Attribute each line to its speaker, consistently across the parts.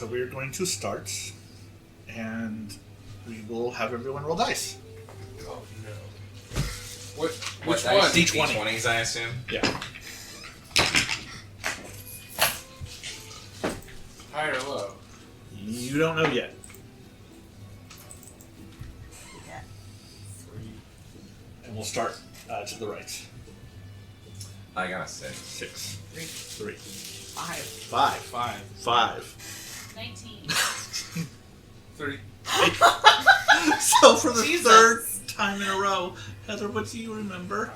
Speaker 1: So we're going to start, and we will have everyone roll dice.
Speaker 2: Oh no. Which one?
Speaker 3: D20s, I assume.
Speaker 1: Yeah.
Speaker 2: High or low?
Speaker 1: You don't know yet.
Speaker 4: Yeah.
Speaker 2: 3.
Speaker 1: And we'll start to the right.
Speaker 3: I got a 6.
Speaker 1: 6.
Speaker 4: 3.
Speaker 1: 3.
Speaker 4: 5.
Speaker 1: 5.
Speaker 2: 5.
Speaker 1: 5.
Speaker 5: 19.
Speaker 2: 3.
Speaker 1: So for the
Speaker 4: Jesus.
Speaker 1: third time in a row, Heather, what do you remember?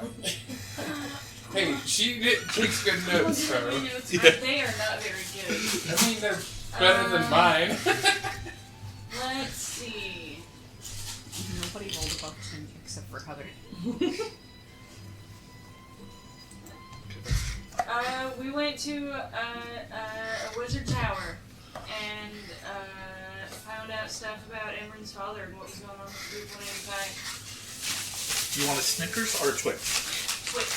Speaker 2: Hey, she takes good notes, so.
Speaker 5: They are not very good.
Speaker 2: I mean, they're better than mine.
Speaker 5: Let's see.
Speaker 4: Nobody rolled above 10 except for Heather.
Speaker 5: We went to a wizard tower and found out stuff about Emran's father and what was going on with Group 185.
Speaker 1: You want a Snickers or a Twix?
Speaker 5: Twix.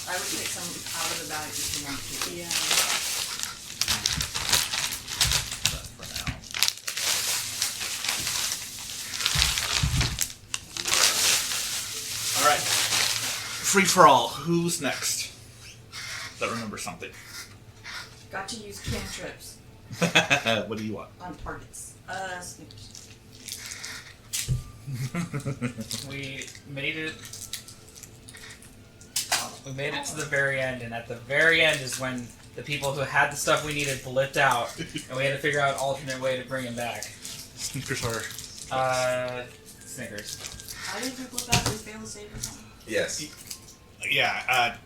Speaker 4: I would take some out of the bag if you want to. Yeah.
Speaker 1: For now. All right. Free for all. Who's next? That remembers something.
Speaker 4: Got to use cantrips
Speaker 1: What do you want?
Speaker 4: on targets. Snickers.
Speaker 6: We made it. We made it to the very end, and at the very end is when the people who had the stuff we needed blipped out, and we had to figure out an alternate way to bring them back.
Speaker 1: Snickers are...
Speaker 6: Snickers.
Speaker 4: I didn't think about that. We fail to save or something.
Speaker 3: Yes.
Speaker 1: Yeah,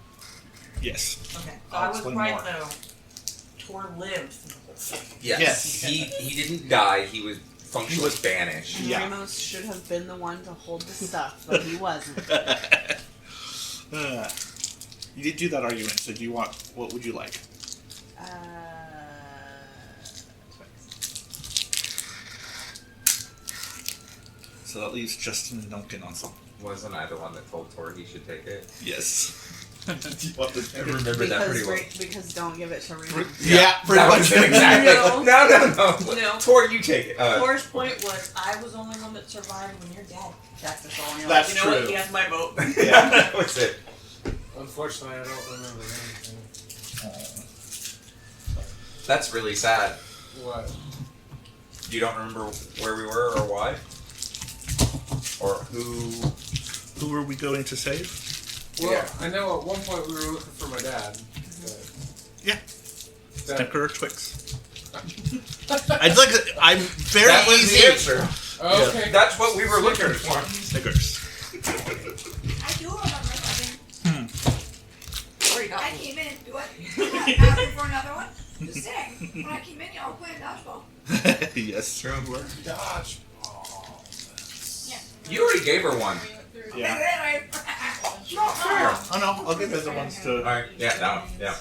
Speaker 1: yes.
Speaker 4: Okay. So
Speaker 1: I'll
Speaker 4: I was
Speaker 1: explain
Speaker 4: right
Speaker 1: more.
Speaker 4: though. Tor lived through the whole thing.
Speaker 3: Yes. He didn't die. He was functionally banished.
Speaker 4: And
Speaker 1: Yeah.
Speaker 4: Ramos should have been the one to hold the stuff, but he wasn't.
Speaker 1: You did do that argument, so do you want... What would you like? So that leaves Justin and Duncan on something.
Speaker 3: Wasn't I the one that told Tor he should take it?
Speaker 1: Yes. Do you want the
Speaker 3: I remember that pretty well.
Speaker 4: Because don't give it to Ramos.
Speaker 1: Yeah, pretty
Speaker 3: That
Speaker 1: much.
Speaker 3: was it, exactly.
Speaker 4: No.
Speaker 3: No.
Speaker 4: No.
Speaker 3: Tor, you take it.
Speaker 4: Tor's point was, I was the only one that survived when you're dead. That's the song. You're
Speaker 1: That's
Speaker 4: like, you know
Speaker 1: true.
Speaker 4: what? He has my vote.
Speaker 3: Yeah, that was it.
Speaker 2: Unfortunately, I don't remember anything.
Speaker 3: That's really sad.
Speaker 2: What?
Speaker 3: You don't remember where we were or why? Or who?
Speaker 1: Who were we going to save?
Speaker 2: Well,
Speaker 3: Yeah.
Speaker 2: I know at one point we were looking for my dad.
Speaker 1: Yeah.
Speaker 2: But
Speaker 1: Snicker or Twix? I'm very
Speaker 3: That was
Speaker 1: easy.
Speaker 3: the answer.
Speaker 2: okay.
Speaker 3: That's what we were looking for.
Speaker 1: Snickers.
Speaker 7: I do remember something.
Speaker 4: Where you got
Speaker 7: I
Speaker 4: me?
Speaker 7: came in, do I asking for another one? Just saying. When I came in, y'all were playing dodgeball.
Speaker 1: Yes.
Speaker 3: True.
Speaker 2: Dodge.
Speaker 7: Yeah.
Speaker 3: You already gave her one.
Speaker 1: Yeah.
Speaker 7: Anyway.
Speaker 3: Not fair.
Speaker 1: Oh no, I'll give the other ones to...
Speaker 3: Alright, yeah, no, yeah.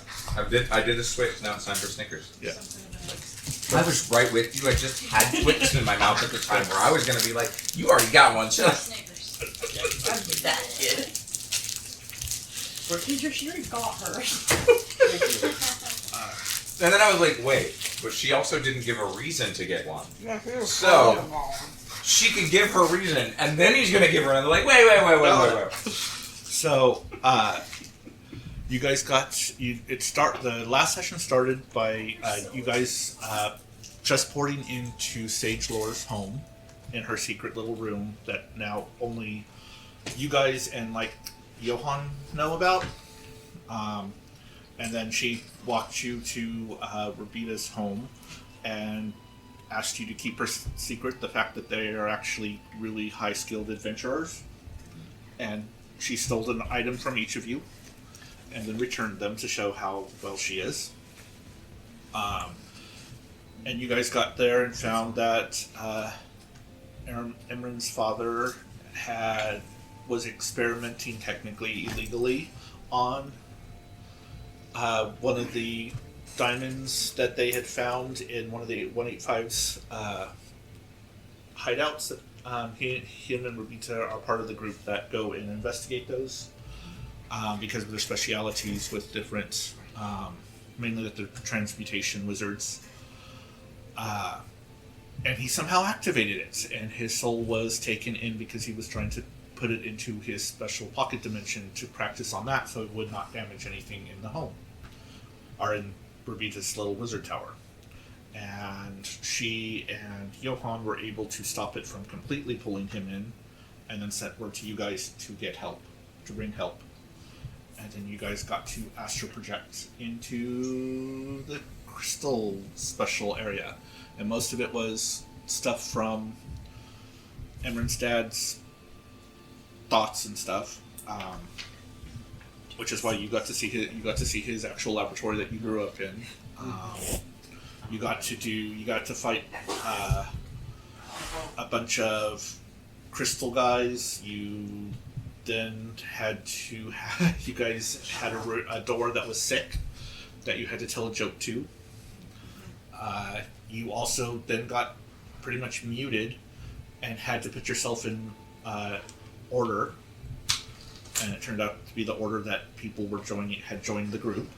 Speaker 3: I did a switch, now it's time for Snickers.
Speaker 1: Yeah.
Speaker 3: I was right with you, I just had Twix in my mouth at the time where I was gonna be like, you already got one, shut up.
Speaker 5: Snickers.
Speaker 4: I'm that kid. She already got her.
Speaker 3: And then I was like, wait, but she also didn't give a reason to get one.
Speaker 4: So.
Speaker 3: So, she could give her reason, and then he's gonna give her another, like, wait.
Speaker 1: So, you guys got... The last session started by you guys just porting into Sage Lore's home in her secret little room that now only you guys and, like, Johan know about. And then she walked you to Rabita's home and asked you to keep her secret, the fact that they are actually really high-skilled adventurers. And she stole an item from each of you and then returned them to show how well she is. And you guys got there and found that Emran's father was experimenting technically illegally on one of the diamonds that they had found in one of the 185's hideouts. That him and Rubita are part of the group that go and investigate those. because of their specialities with different, mainly with their transmutation wizards. And he somehow activated it, and his soul was taken in because he was trying to put it into his special pocket dimension to practice on that, so it would not damage anything in the home, or in Rebita's little wizard tower. And she and Johann were able to stop it from completely pulling him in, and then sent word to you guys to get help, to bring help. And then you guys got to astral project into the crystal special area. And most of it was stuff from Emran's dad's thoughts and stuff, which is why you got to see his actual laboratory that you grew up in. You got to fight a bunch of crystal guys. You then had to you guys had a door that was sick that you had to tell a joke to. You also then got pretty much muted and had to put yourself in order, and it turned out to be the order that people had joined the group.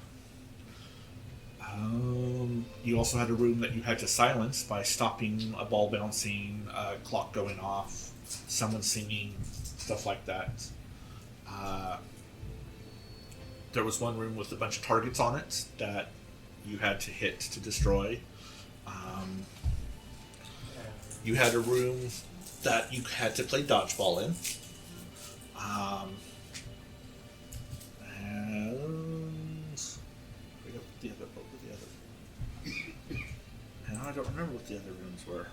Speaker 1: You also had a room that you had to silence by stopping a ball bouncing, a clock going off, someone singing, stuff like that. There was one room with a bunch of targets on it that you had to hit to destroy. You had a room that you had to play dodgeball in. And what were the other? Now I don't remember what the other rooms were.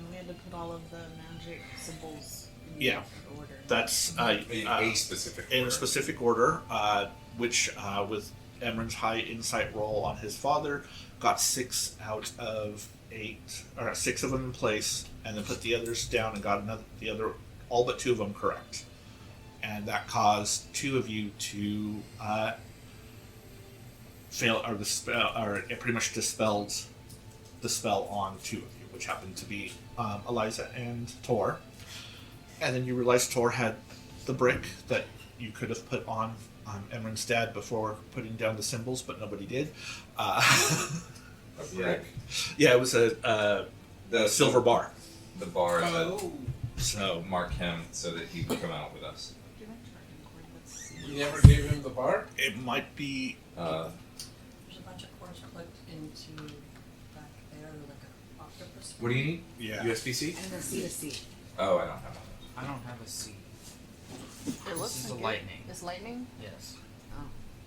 Speaker 4: We had to put all of the magic symbols in
Speaker 1: Yeah.
Speaker 4: order.
Speaker 1: That's
Speaker 3: In a specific
Speaker 1: in
Speaker 3: order.
Speaker 1: a specific order, which with Emran's high insight roll on his father, got 6 out of 8, or 6 of them in place, and then put the others down and got all but 2 of them correct, and that caused 2 of you to fail, or the spell, or it pretty much dispelled the spell on 2 of you, which happened to be Eliza and Tor. And then you realized Tor had the brick that you could have put on Emran's dad before putting down the symbols, but nobody did.
Speaker 2: A brick.
Speaker 1: Yeah, it was a silver bar.
Speaker 3: The bar that
Speaker 2: Oh,
Speaker 1: So
Speaker 3: mark him so that he would come out with us.
Speaker 2: you never gave him the bar?
Speaker 1: it might be.
Speaker 4: There's a bunch of cords clipped into back there, like an octopus.
Speaker 3: What do you need?
Speaker 1: Yeah.
Speaker 3: USB-C?
Speaker 4: And the C.
Speaker 3: Oh, I don't have one.
Speaker 6: I don't have a C.
Speaker 4: It looks
Speaker 6: This is
Speaker 4: like
Speaker 6: a lightning.
Speaker 4: It's lightning?
Speaker 6: Yes.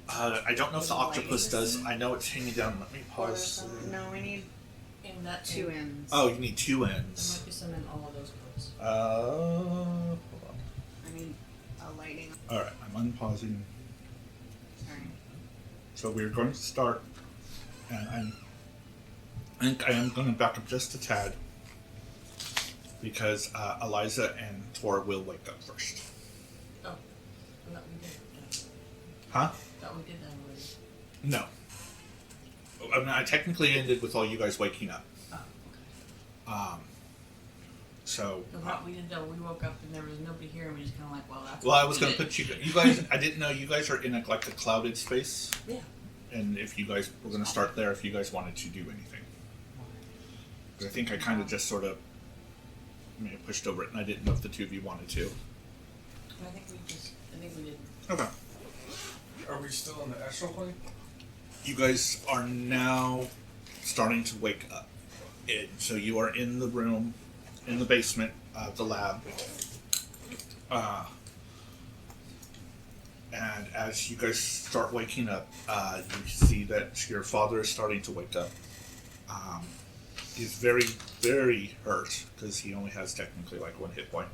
Speaker 1: I don't know if the
Speaker 4: Like
Speaker 1: octopus
Speaker 4: this?
Speaker 1: does. I know it's hanging down. Let me
Speaker 4: Or
Speaker 1: pause.
Speaker 4: something? No, we need
Speaker 5: In that
Speaker 4: 2 ends.
Speaker 1: Oh, you need 2
Speaker 5: There
Speaker 1: ends.
Speaker 5: might be some in all of those cords.
Speaker 1: Hold on.
Speaker 4: I need a lightning.
Speaker 1: All right, I'm unpausing.
Speaker 4: Sorry.
Speaker 1: So we're going to start, and I think I am going to back up just a tad because Eliza and Tor will wake up first.
Speaker 5: Oh, I thought we did that.
Speaker 1: Huh?
Speaker 5: Thought we did that already.
Speaker 1: No. I mean, I technically ended with all you guys waking up.
Speaker 5: Oh,
Speaker 1: So.
Speaker 5: okay. I thought we did that. We woke up and there was nobody here, and we just kind of like, well, that's.
Speaker 1: Well, I
Speaker 5: what
Speaker 1: was
Speaker 5: we
Speaker 1: going to
Speaker 5: did.
Speaker 1: put you guys. I didn't know you guys are in like a clouded space,
Speaker 5: Yeah.
Speaker 1: and if you guys were going to start there, if you guys wanted to do anything. I think I kind of just sort of pushed over it, and I didn't know if the 2 of you wanted to.
Speaker 5: I think we did.
Speaker 1: Okay.
Speaker 2: Are we still in the astral plane?
Speaker 1: You guys are now starting to wake up. So you are in the room, in the basement of the lab. And as you guys start waking up, you see that your father is starting to wake up. He's very, very hurt because he only has technically like 1 hit point.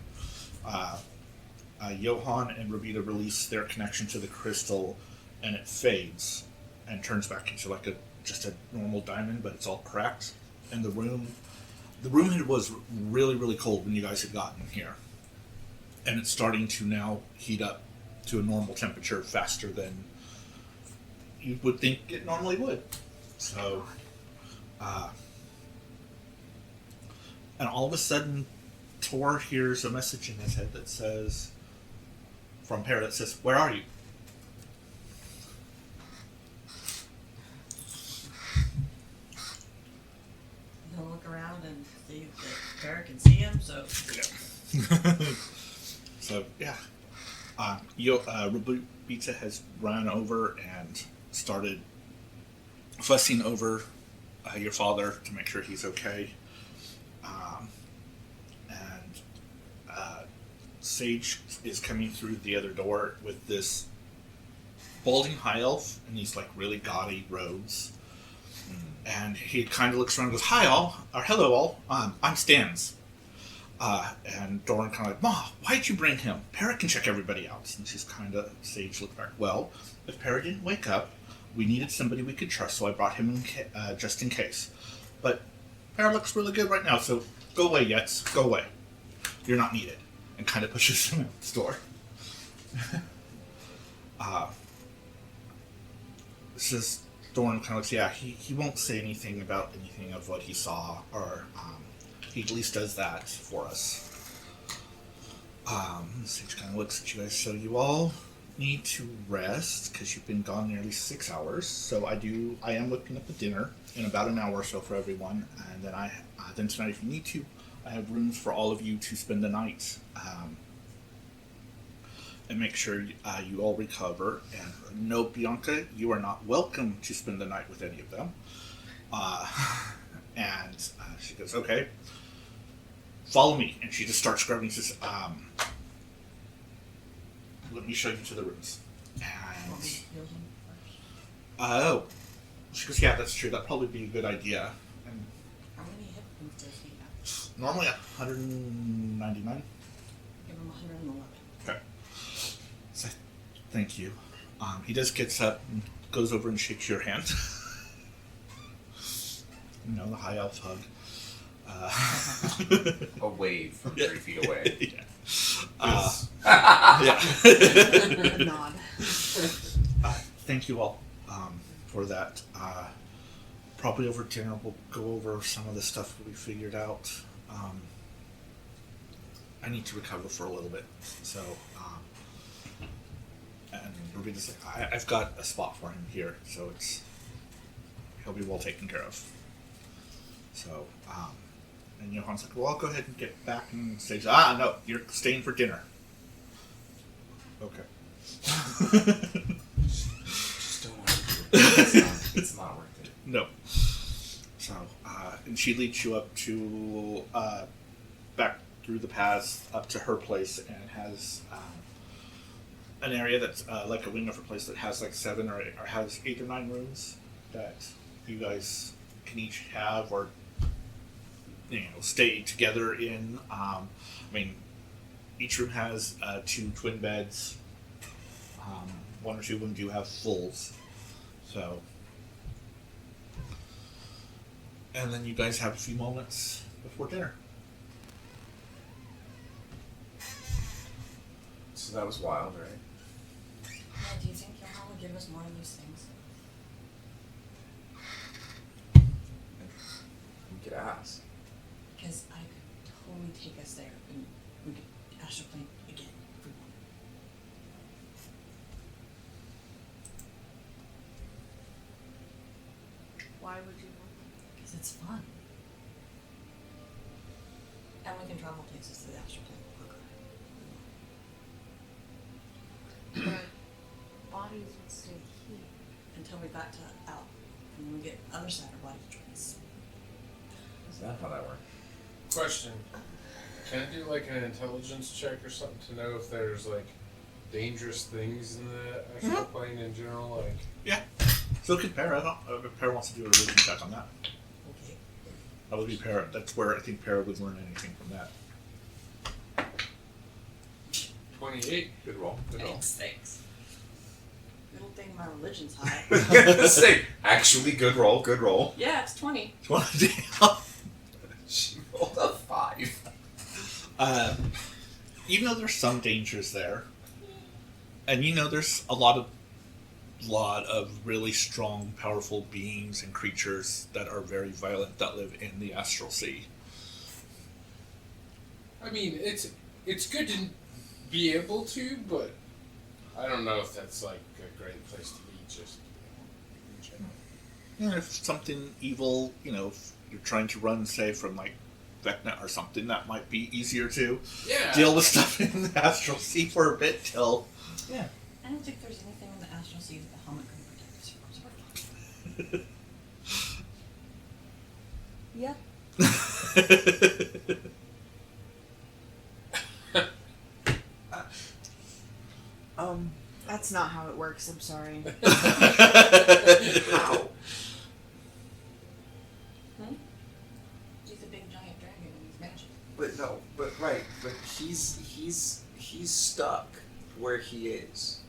Speaker 1: Johann and Rebita release their connection to the crystal, and it fades and turns back into like just a normal diamond, but it's all cracked. And the room was really, really cold when you guys had gotten here, and it's starting to now heat up to a normal temperature faster than you would think it normally would. So, and all of a sudden, Tor hears a message in his head that says, from Pear, that says, "Where are you?"
Speaker 4: so.
Speaker 1: So yeah, Rubita has run over and started fussing over your father to make sure he's okay. And Sage is coming through the other door with this balding high elf in these like really gaudy robes. And he kind of looks around and goes, "Hi all, or hello all, I'm Stans." And Doran kind of like, "Ma, why'd you bring him? Para can check everybody out." And she's kind of, Sage looked back, "Well, if Para didn't wake up, we needed somebody we could trust, so I brought him in just in case. But Para looks really good right now, so go away, Yetz, go away. You're not needed." And kind of pushes him out the door. Says Doran kind of looks, yeah, he won't say anything about anything of what he saw, or he at least does that for us. Sage kind of looks at you guys, so you all need to rest because you've been gone nearly 6 hours. So I am looking up the dinner in about an hour or so for everyone, and then then tonight, if you need to, I have rooms for all of you to spend the night. And make sure you all recover. And no, Bianca, you are not welcome to spend the night with any of them. And she goes, "Okay, follow me." And she just starts scrubbing. She says, "Let me show you to the rooms."
Speaker 4: Want me to heal him first?
Speaker 1: Oh, she goes, "Yeah, that's true. That'd probably be a good idea." And
Speaker 4: How many hit points does he have?
Speaker 1: normally 199.
Speaker 4: Give him 111.
Speaker 1: Okay. So, thank you. He just gets up and goes over and shakes your hand. The high elf hug.
Speaker 3: A wave from 3 feet away.
Speaker 1: Yeah.
Speaker 4: Nod.
Speaker 1: Thank you all for that. Probably over dinner we'll go over some of the stuff we figured out. I need to recover for a little bit, so and Rubita's like, I've got a spot for him here, so he'll be well taken care of. So and Johan's like, "Well, I'll go ahead and get back and say, no, you're staying for dinner." Okay.
Speaker 3: Just don't want to do it. It's not worth it.
Speaker 1: No. So, and she leads you up to, back through the paths up to her place, and has an area that's like a wing of her place that has like 7 or has 8 or 9 rooms that you guys can each have or stay together in. Each room has 2 twin beds. 1 or 2 of them do have fulls. So. And then you guys have a few moments before dinner.
Speaker 3: So that was wild, right?
Speaker 4: Yeah, do you think Johan will give us more of these things?
Speaker 3: We could ask.
Speaker 4: Because I could totally take us there and we could astral plane again if we wanted.
Speaker 5: Why would you want
Speaker 4: Because it's fun. And we can travel places to the astral plane quicker.
Speaker 5: that? But bodies would stay here.
Speaker 4: Until we got to out. And then we get other side of our body to join us.
Speaker 3: Is that how that works?
Speaker 2: Question. Can I do like an intelligence check or something to know if there's like dangerous things in the astral plane in general? Like,
Speaker 1: Yeah. So can Para. If Para wants to do a religion check on that.
Speaker 4: Okay.
Speaker 1: That would be Para. That's where I think Para would learn anything from that.
Speaker 2: 28.
Speaker 3: Good roll. Good roll.
Speaker 4: Thanks. Little thing my religion's high.
Speaker 3: I was gonna say, actually, good roll. Good roll.
Speaker 4: Yeah, it's 20.
Speaker 3: She rolled a 5.
Speaker 1: Even though there's some dangers there, and there's a lot of really strong, powerful beings and creatures that are very violent that live in the astral sea.
Speaker 2: I mean, it's good to be able to, but I don't know if that's like a great place to be just in general.
Speaker 1: If something evil, if you're trying to run, say, from like Vecna or something, that might be easier to
Speaker 2: Yeah.
Speaker 1: deal with stuff in the astral sea for a bit till.
Speaker 4: I don't think there's anything in the astral sea that the helmet can protect us from. So we're fine.
Speaker 8: That's not how it works. I'm sorry.
Speaker 3: How?
Speaker 4: He's a big giant dragon and he's magic.
Speaker 3: But no, but right, but he's stuck where he is.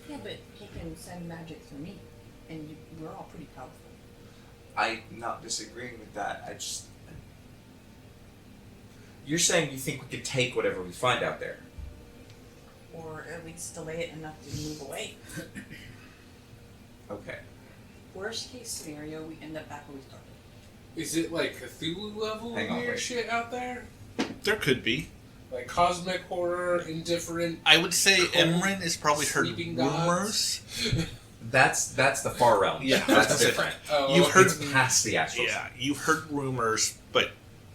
Speaker 4: Yeah, but he can send magic through me, and we're all pretty powerful.
Speaker 3: I'm not disagreeing with that. You're saying you think we could take whatever we find out there?
Speaker 4: Or at least delay it enough to move away.
Speaker 3: Okay.
Speaker 4: Worst case scenario, we end up back where we started.
Speaker 2: Is it like Cthulhu level
Speaker 3: Hang on,
Speaker 2: weird
Speaker 3: wait.
Speaker 2: shit out there?
Speaker 1: There could be.
Speaker 2: Like cosmic horror, indifferent.
Speaker 1: I would say
Speaker 2: Cold,
Speaker 1: Emrin has probably heard
Speaker 2: sleeping
Speaker 1: rumors.
Speaker 3: That's the far realm.
Speaker 1: Yeah,
Speaker 3: That's different.
Speaker 2: Oh,
Speaker 1: You've heard-
Speaker 3: It's past the astral.
Speaker 1: Yeah, you've heard rumors, but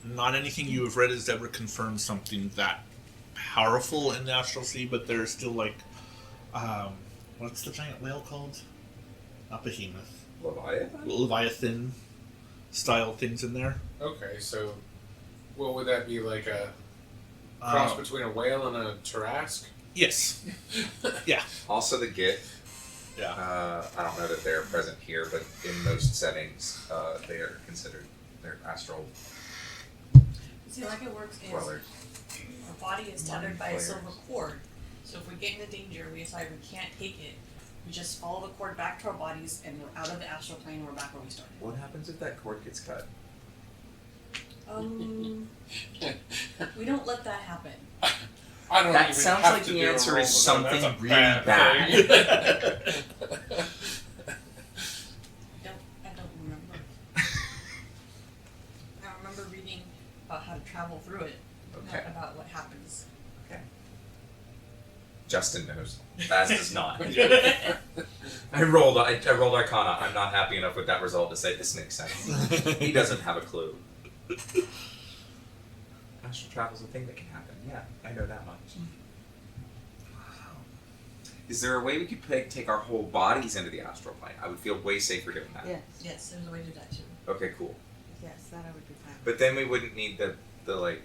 Speaker 1: not anything you have read has ever confirmed something that powerful in the astral sea. But there's still like, what's the giant whale called? Not behemoth, Leviathan style things in there.
Speaker 2: Okay, so what would that be, like a cross between a whale and a Tarrasque?
Speaker 1: Yes.
Speaker 3: Also, the gift.
Speaker 1: Yeah.
Speaker 3: I don't know that they're present here, but in most settings, they are considered they're astral
Speaker 4: See, like it works is
Speaker 3: dwellers.
Speaker 4: our body is tethered by a
Speaker 3: Players.
Speaker 4: silver cord. So if we get into danger, we decide we can't take it. We just follow the cord back to our bodies, and we're out of the astral plane. And we're back where we started.
Speaker 3: What happens if that cord gets cut?
Speaker 4: We don't let that happen.
Speaker 2: I don't
Speaker 3: That
Speaker 2: even
Speaker 3: sounds
Speaker 2: have
Speaker 3: like
Speaker 2: to
Speaker 3: the
Speaker 2: do a
Speaker 3: answer
Speaker 2: roll
Speaker 3: is
Speaker 2: with them.
Speaker 3: something
Speaker 2: That's a
Speaker 3: really
Speaker 2: bad
Speaker 3: bad.
Speaker 2: thing.
Speaker 4: I don't remember. I remember reading about how to travel through it,
Speaker 3: Okay.
Speaker 4: not about what happens.
Speaker 3: Justin knows. Baz does not. I rolled Arcana. I'm not happy enough with that result to say this makes sense. He doesn't have a clue. Astral travel's a thing that can happen. Yeah, I know that much. Is there a way we could take our whole bodies into the astral plane? I would feel way safer doing that.
Speaker 8: Yes.
Speaker 4: Yes, there's a way to do that too.
Speaker 3: Okay, cool.
Speaker 8: Yes, that I would be fine.
Speaker 3: But then we wouldn't need the like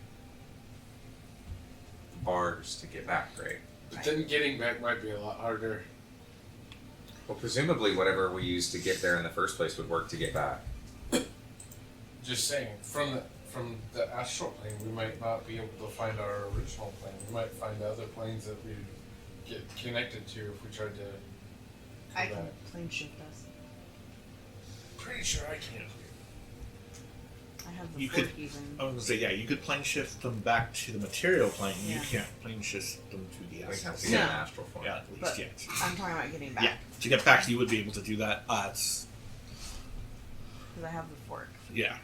Speaker 3: bars to get back, right?
Speaker 2: But then getting back might be a lot harder.
Speaker 3: Well, presumably whatever we used to get there in the first place would work to get back.
Speaker 2: Just saying, from the astral plane, we might not be able to find our original plane. We might find other planes that we get connected to if we tried to.
Speaker 8: I
Speaker 2: come
Speaker 8: can
Speaker 2: back.
Speaker 8: plane shift us.
Speaker 1: Pretty sure I can.
Speaker 8: I have the
Speaker 1: You
Speaker 8: fork
Speaker 1: could-
Speaker 8: even.
Speaker 1: I was gonna say, yeah, you could plane shift them back to the material plane. You
Speaker 8: Yeah.
Speaker 1: can't plane shift them to the
Speaker 3: We
Speaker 1: astral
Speaker 3: have to
Speaker 1: plane.
Speaker 3: get
Speaker 8: No.
Speaker 3: an astral form.
Speaker 1: Yeah, at least
Speaker 8: But-
Speaker 1: yet.
Speaker 8: I'm talking about getting back.
Speaker 1: Yeah, to get back, you would be able to do that. It's
Speaker 8: Because I have the fork.
Speaker 1: yeah.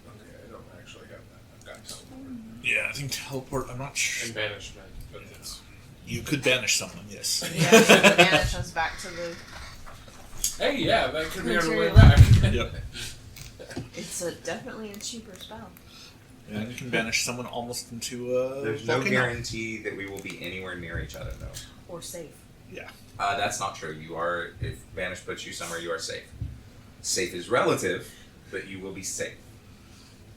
Speaker 2: Okay, I don't actually have that. I've got teleport
Speaker 1: Yeah, I think teleport. I'm not sure.
Speaker 2: and banishment, but it's.
Speaker 1: You could banish someone. Yes.
Speaker 8: Yeah, so banish us back to the.
Speaker 2: Hey, yeah, that could be our way
Speaker 8: Material.
Speaker 2: back.
Speaker 1: Yep.
Speaker 8: It's definitely a cheaper spell.
Speaker 1: And you can banish someone almost into a
Speaker 3: There's no
Speaker 1: volcano.
Speaker 3: guarantee that we will be anywhere near each other, though.
Speaker 8: Or safe.
Speaker 3: That's not true. You are, if Banish puts you somewhere, you are safe. Safe is relative, but you will be safe.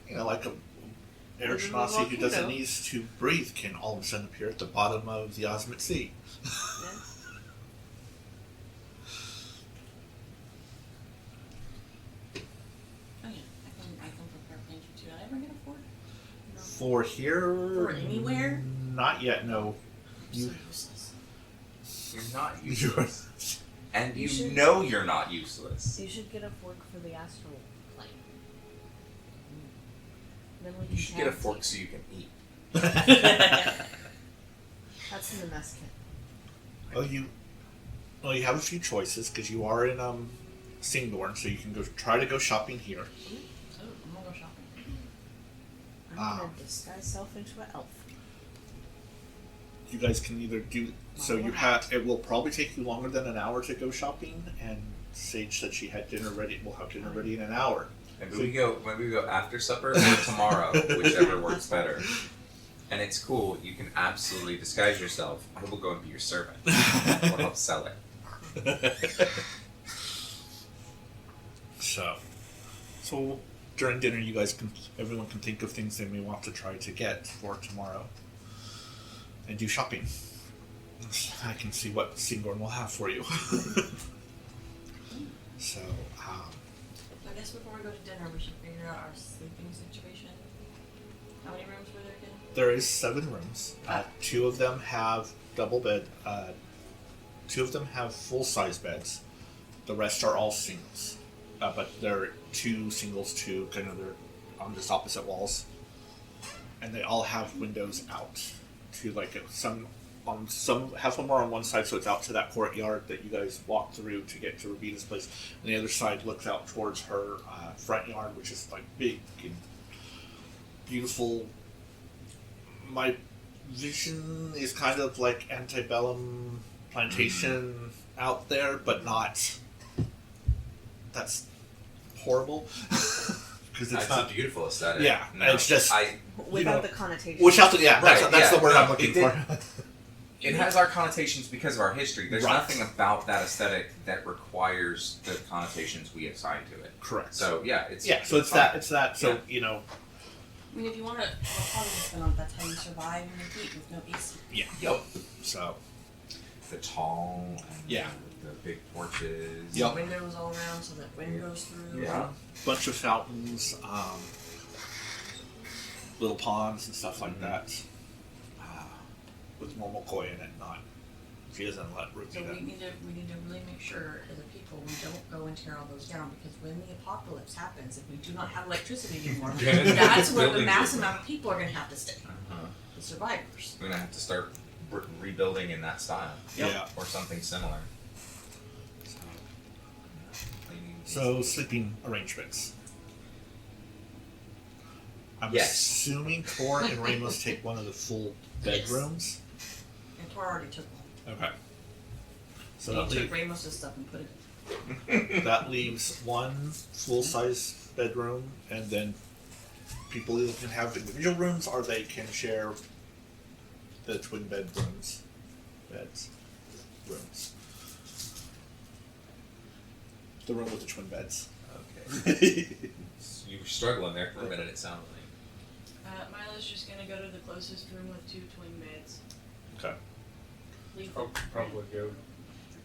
Speaker 1: You know, like a air
Speaker 8: Live in a
Speaker 1: genasi who doesn't
Speaker 8: volcano.
Speaker 1: need to breathe can all of a sudden appear at the bottom of the Osmit Sea.
Speaker 8: Yes.
Speaker 4: Oh yeah, I can prepare plane shift too. Did I ever get a fork? No.
Speaker 1: For here,
Speaker 4: For anywhere?
Speaker 1: Not yet. No.
Speaker 4: I'm
Speaker 1: You-
Speaker 4: so useless.
Speaker 3: You're not
Speaker 1: You're-
Speaker 3: useless. And
Speaker 8: You
Speaker 3: you
Speaker 8: should-
Speaker 3: know you're not useless.
Speaker 8: You should get a fork for the astral plane. Then we
Speaker 3: You
Speaker 8: can
Speaker 3: should get a
Speaker 8: tag
Speaker 3: fork
Speaker 8: team.
Speaker 3: so you can eat.
Speaker 8: That's in the mess kit.
Speaker 1: Well, you have a few choices because you are in Singborn, so you can try to go shopping here.
Speaker 4: Oh, I'm gonna go shopping.
Speaker 8: I'm
Speaker 1: Ah.
Speaker 8: gonna disguise self into an elf.
Speaker 1: you guys can either do so. You have it will probably take you longer than an hour to go shopping, and Sage said she had dinner ready. We'll have dinner ready in an hour.
Speaker 3: Maybe we go after supper or tomorrow, whichever works better. And it's cool. You can absolutely disguise yourself. I will go and be your servant. I will help sell it.
Speaker 1: So during dinner, you guys everyone can think of things they may want to try to get for tomorrow, and do shopping. I can see what Singorn will have for you. So,
Speaker 4: I guess before we go to dinner, we should figure out our sleeping situation. How many rooms were there again?
Speaker 1: there is 7 rooms. 2 of them have double bed. 2 of them have full-size beds. The rest are all singles. But they're 2 singles, 2 kind of they're on just opposite walls, and they all have windows out to like some half of them are on one side, so it's out to that courtyard that you guys walk through to get to Ravita's place, and the other side looks out towards her front yard, which is like big and beautiful. My vision is kind of like antebellum plantation out there, but not. That's horrible. Because it's not
Speaker 3: a beautiful aesthetic.
Speaker 1: Yeah,
Speaker 3: no,
Speaker 1: it's just
Speaker 8: without the connotation.
Speaker 1: without the that's
Speaker 3: Right,
Speaker 1: the word
Speaker 3: no,
Speaker 1: I'm looking for.
Speaker 3: It has our connotations because of our history. There's
Speaker 1: Right.
Speaker 3: nothing about that aesthetic that requires the connotations we assign to it.
Speaker 1: Correct.
Speaker 3: So yeah, it's
Speaker 1: so it's
Speaker 3: fine.
Speaker 1: that. So
Speaker 3: Yeah.
Speaker 1: you know,
Speaker 4: I mean, if you want to, we'll probably just spend on that's how you survive in the heat with no AC.
Speaker 1: yeah.
Speaker 3: Yep.
Speaker 1: So
Speaker 3: The tall and
Speaker 1: Yeah.
Speaker 3: the big porches.
Speaker 1: Yep.
Speaker 4: Windows all around so that wind goes through.
Speaker 3: Yeah.
Speaker 1: bunch of fountains, little ponds and stuff like that. With normal koi in it, not. She doesn't let Ruby
Speaker 4: So
Speaker 1: that.
Speaker 4: we need to really make sure as a people we don't go and tear all those down, because when the apocalypse happens, if we do not have electricity anymore,
Speaker 3: Yeah.
Speaker 4: that's where the
Speaker 3: Buildings
Speaker 4: mass
Speaker 3: will-
Speaker 4: amount of people are going to have to stay.
Speaker 3: Uh-huh.
Speaker 4: The survivors.
Speaker 3: We're gonna have to start rebuilding in that style.
Speaker 1: Yeah.
Speaker 3: Or something similar.
Speaker 1: So sleeping arrangements. I'm
Speaker 3: Yes.
Speaker 1: assuming Tor and Ramos take one of the full bedrooms.
Speaker 4: And Tor already took one.
Speaker 1: Okay. So
Speaker 4: And
Speaker 1: that,
Speaker 4: he took
Speaker 1: leave,
Speaker 4: Ramos' stuff and put it.
Speaker 1: that leaves one full-size bedroom, and then people either can have individual rooms or they can share the twin bedrooms. Rooms. The room with the twin beds.
Speaker 3: Okay. You were struggling there for a minute, it sounded like.
Speaker 5: Milo's just gonna go to the closest room with 2 twin beds.
Speaker 1: Okay.
Speaker 5: Leave
Speaker 2: Probably go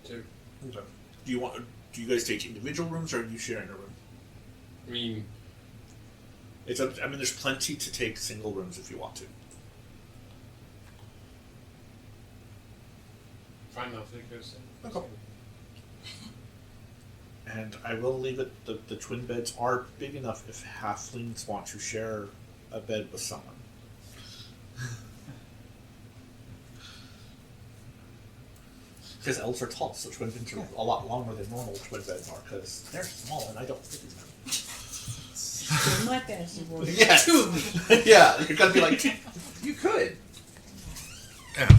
Speaker 2: for 2.
Speaker 1: Okay. Do you guys take individual rooms, or are you sharing a room?
Speaker 2: I mean,
Speaker 1: It's up. I mean, there's plenty to take single rooms if you want to.
Speaker 2: fine enough, it goes in.
Speaker 1: Okay. And I will leave it. The twin beds are big enough if halflings want to share a bed with someone. Because elves are tall, so twin beds are a lot longer than normal twin beds are. Because they're small, and I don't fit in them.
Speaker 4: In my fantasy world,
Speaker 1: Yes.
Speaker 4: 2 of me.
Speaker 1: Yeah, you're gonna be like.
Speaker 3: You could.
Speaker 1: Yeah.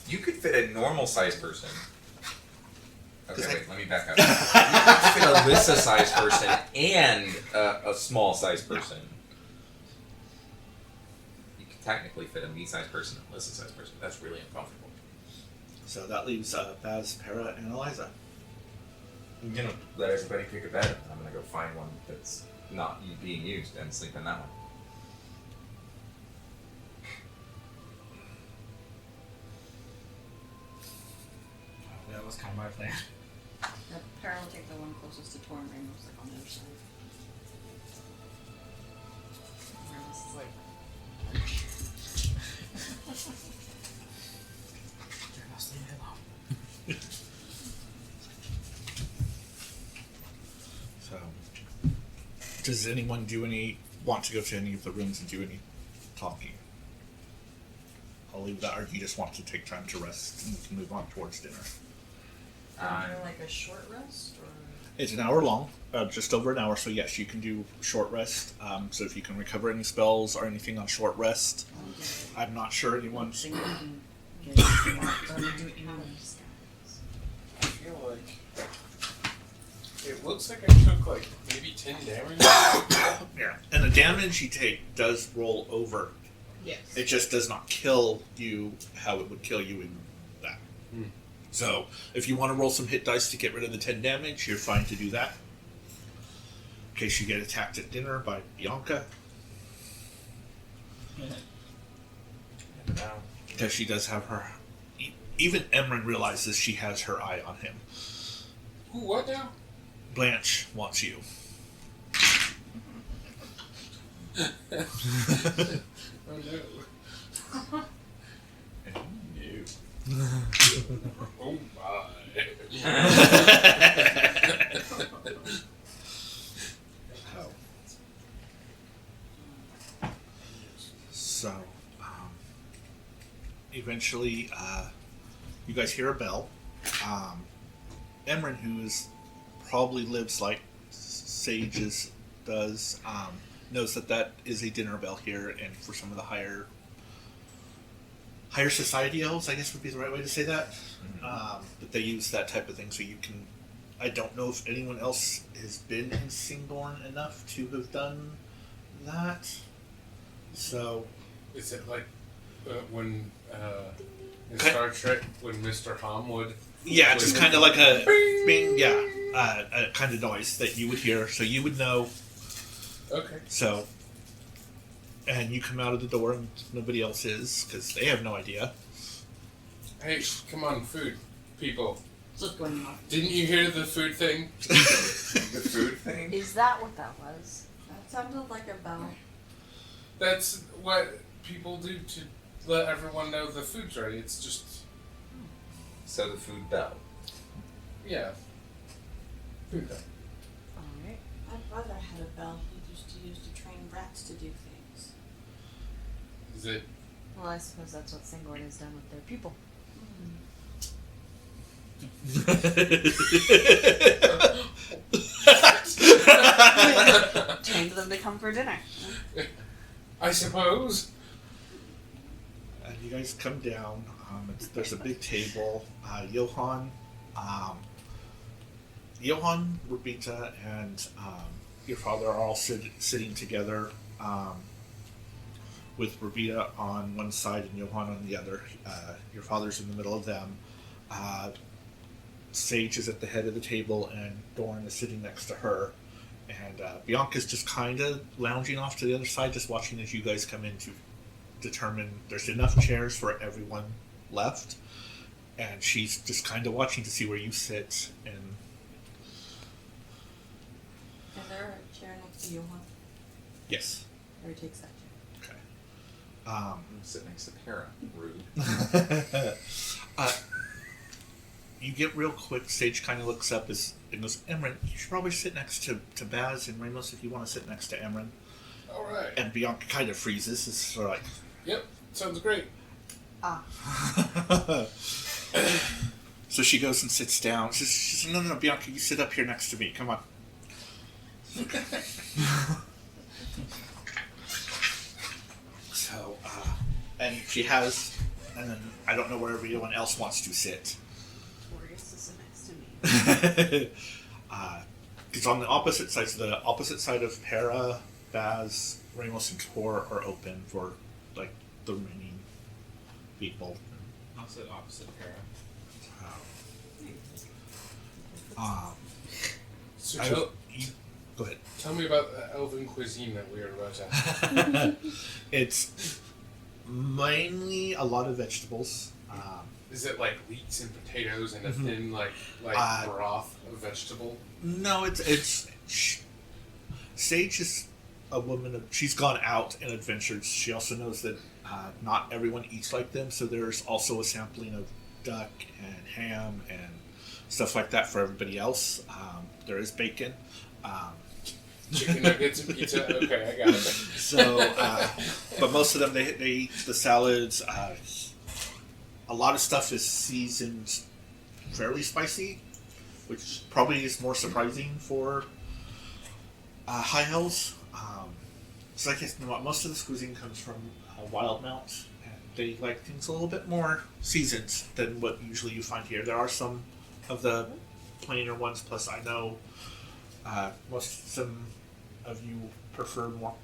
Speaker 3: You could fit a normal sized person. Okay,
Speaker 1: Does
Speaker 3: wait, let me back up. You could fit a Alyssa sized person and a small sized person. You could technically fit a me sized person and a Alyssa sized person. That's really uncomfortable.
Speaker 1: So that leaves Baz, Para, and Eliza.
Speaker 3: I'm gonna let everybody pick a bed. I'm gonna go find one that's not being used and sleep in that one.
Speaker 6: That was kind of my plan.
Speaker 4: Para will take the one closest to Tor and Ramos, like on the other side. Ramos is like,
Speaker 1: So, does anyone want to go to any of the rooms and do any talking? I'll leave that, or do you just want to take time to rest and we can move on towards dinner?
Speaker 4: are you like a short rest or?
Speaker 1: It's an hour long, just over an hour. So yes, you can do short rest. So if you can recover any spells or anything on short rest, I'm not sure anyone's.
Speaker 2: I feel like it looks like I took like maybe 10 damage.
Speaker 1: Yeah, and the damage you take does roll over.
Speaker 4: Yes.
Speaker 1: It just does not kill you how it would kill you in that.
Speaker 2: Hmm.
Speaker 1: So if you want to roll some hit dice to get rid of the 10 damage, you're fine to do that. In case you get attacked at dinner by Bianca, because she does have her. Even Emran realizes she has her eye on him.
Speaker 2: Ooh, what now?
Speaker 1: Blanche wants you.
Speaker 2: Oh no. Oh my.
Speaker 1: So, eventually, you guys hear a bell. Emran, who probably lives like sages does, knows that is a dinner bell here, and for some of the higher society elves, I guess would be the right way to say that. But they use that type of thing, so you can. I don't know if anyone else has been in Singborn enough to have done that. So,
Speaker 2: Is it like when in Star Trek when Mr. Hom would?
Speaker 1: yeah, just kind of like a bing, a kind of noise that you would hear, so you would know.
Speaker 2: Okay.
Speaker 1: So, and you come out of the door and nobody else is, because they have no idea.
Speaker 2: Hey, come on, food people.
Speaker 4: What's going on?
Speaker 2: Didn't you hear the food thing?
Speaker 3: The food thing?
Speaker 8: Is that what that was?
Speaker 7: That sounded like a bell.
Speaker 2: That's what people do to let everyone know the food's ready. It's just,
Speaker 3: So the food bell.
Speaker 2: yeah. Food bell.
Speaker 8: Alright.
Speaker 4: My brother had a bell he used to use to train rats to do things.
Speaker 2: Is it?
Speaker 8: Well, I suppose that's what Singborn has done with their people.
Speaker 4: Trained them to come for dinner.
Speaker 2: I suppose.
Speaker 1: And you guys come down. There's a big table. Johan, Rubita, and your father are all sitting together, with Rubita on one side and Johan on the other. Your father's in the middle of them. Sage is at the head of the table, and Dorn is sitting next to her. And Bianca's just kind of lounging off to the other side, just watching as you guys come in to determine there's enough chairs for everyone left. And she's just kind of watching to see where you sit. And
Speaker 4: Is there a chair next to Johan?
Speaker 1: yes,
Speaker 4: Or he takes that chair?
Speaker 1: okay.
Speaker 3: I'm gonna sit next to Para. Rude.
Speaker 1: You get real quick. Sage kind of looks up and goes, Emran, you should probably sit next to Baz and Ramos if you want to sit next to Emran.
Speaker 2: All right.
Speaker 1: And Bianca kind of freezes. It's sort of like,
Speaker 2: Yep. Sounds great.
Speaker 1: so she goes and sits down. She says, no, Bianca, you sit up here next to me. Come on. So, and she has, and then I don't know where everyone else wants to sit.
Speaker 4: Glorious to sit next to me.
Speaker 1: Because on the opposite side, so the opposite side of Para, Baz, Ramos, and Tor are open for like the remaining people.
Speaker 6: I'll sit opposite Para.
Speaker 2: So
Speaker 1: Go ahead.
Speaker 2: tell me about the elven cuisine that we are about to have.
Speaker 1: It's mainly a lot of vegetables.
Speaker 2: Is it like leeks and potatoes and a
Speaker 1: Mhm.
Speaker 2: thin like broth of vegetable?
Speaker 1: No, Sage is a woman. She's gone out and adventured. She also knows that not everyone eats like them, so there's also a sampling of duck and ham and stuff like that for everybody else. There is bacon.
Speaker 2: Chicken nuggets and pizza. Okay, I got it.
Speaker 1: So, but most of them they eat the salads. A lot of stuff is seasoned fairly spicy, which probably is more surprising for high elves. So I guess most of this cuisine comes from Wildmount, and they like things a little bit more seasoned than what usually you find here. There are some of the plainer ones, plus I know some of you prefer more.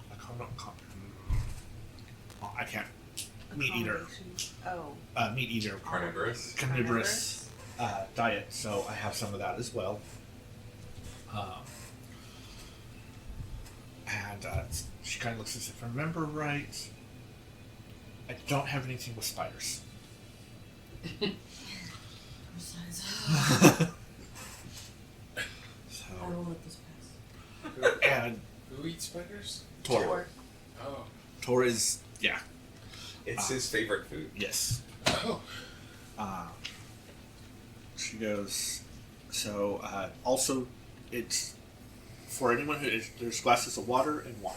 Speaker 1: I can't. Meat eater.
Speaker 8: Oh.
Speaker 1: Meat eater.
Speaker 3: Carnivorous.
Speaker 1: Carnivorous diet, so I have some of that as well. And she kind of looks as if I remember right. I don't have anything with spiders.
Speaker 4: Besides,
Speaker 1: So,
Speaker 4: I will let this pass.
Speaker 1: and
Speaker 2: Who eats spiders?
Speaker 1: Tor.
Speaker 2: Oh.
Speaker 1: Tor is, yeah,
Speaker 3: It's his favorite food.
Speaker 1: yes.
Speaker 2: Oh.
Speaker 1: She goes, so also it's for anyone who there's glasses of water and wine,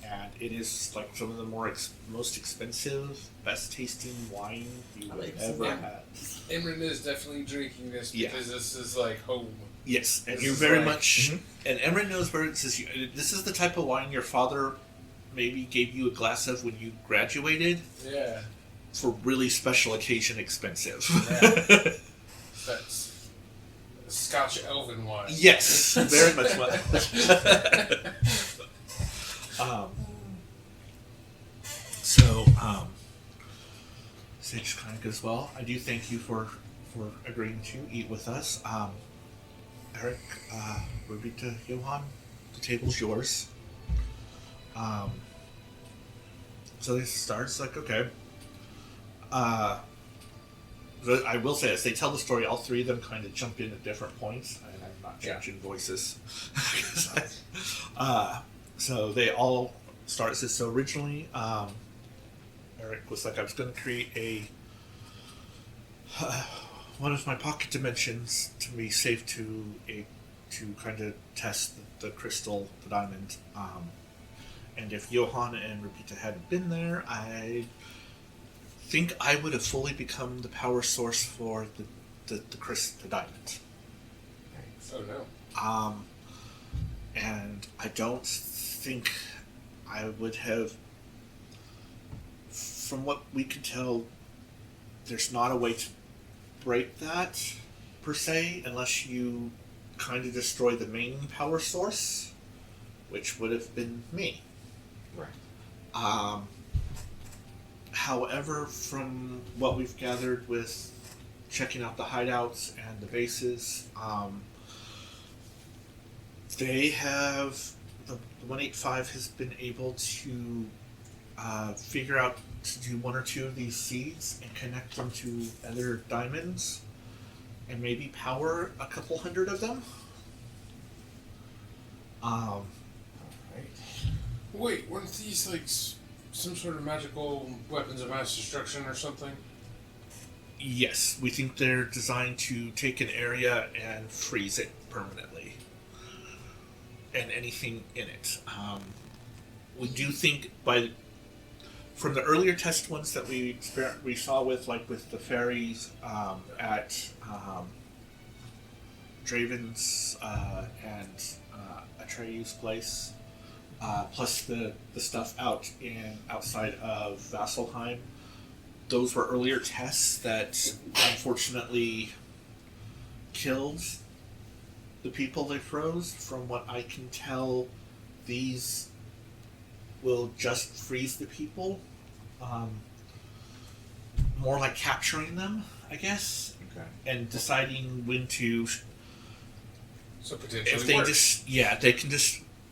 Speaker 1: and it is like some of the most expensive, best tasting wine you
Speaker 4: I
Speaker 1: would
Speaker 4: like some
Speaker 1: ever
Speaker 4: wine.
Speaker 1: had.
Speaker 2: Imran is definitely drinking this
Speaker 1: Yeah.
Speaker 2: because this is like home.
Speaker 1: Yes, and
Speaker 2: This
Speaker 1: you
Speaker 2: is
Speaker 1: very
Speaker 2: like-
Speaker 1: much, and Emran knows where it says this is the type of wine your father maybe gave you a glass of when you graduated
Speaker 2: Yeah.
Speaker 1: for really special occasion expensive.
Speaker 2: Yeah. That's Scotch Elven wine.
Speaker 1: Yes, very much so. Sage kind of goes, well, I do thank you for agreeing to eat with us. Eric, Rubita, Johan, the table's yours. So they starts like, okay. But I will say, as they tell the story, all three of them kind of jump in at different points, and I'm not changing voices. So they all start this. So originally, Eric was like, I was going to create one of my pocket dimensions to be safe to kind of test the crystal, the diamond. And if Johan and Rupita hadn't been there, I think I would have fully become the power source for the diamond.
Speaker 2: Oh no.
Speaker 1: And I don't think I would have. From what we could tell, there's not a way to break that per se, unless you kind of destroy the main power source, which would have been me.
Speaker 3: Right.
Speaker 1: However, from what we've gathered with checking out the hideouts and the bases, they have the 185 has been able to figure out to do one or two of these seeds and connect them to other diamonds, and maybe power a couple hundred of them.
Speaker 3: Right.
Speaker 2: Wait, weren't these like some sort of magical weapons of mass destruction or something?
Speaker 1: Yes, we think they're designed to take an area and freeze it permanently, and anything in it. We do think from the earlier test ones that we saw with the fairies at Draven's and Atreyu's place, plus the stuff outside of Vasselheim. Those were earlier tests that unfortunately killed the people they froze. From what I can tell, these will just freeze the people. More like capturing them, I guess,
Speaker 3: Okay.
Speaker 1: and deciding when to.
Speaker 2: So potentially
Speaker 1: If they
Speaker 2: worse.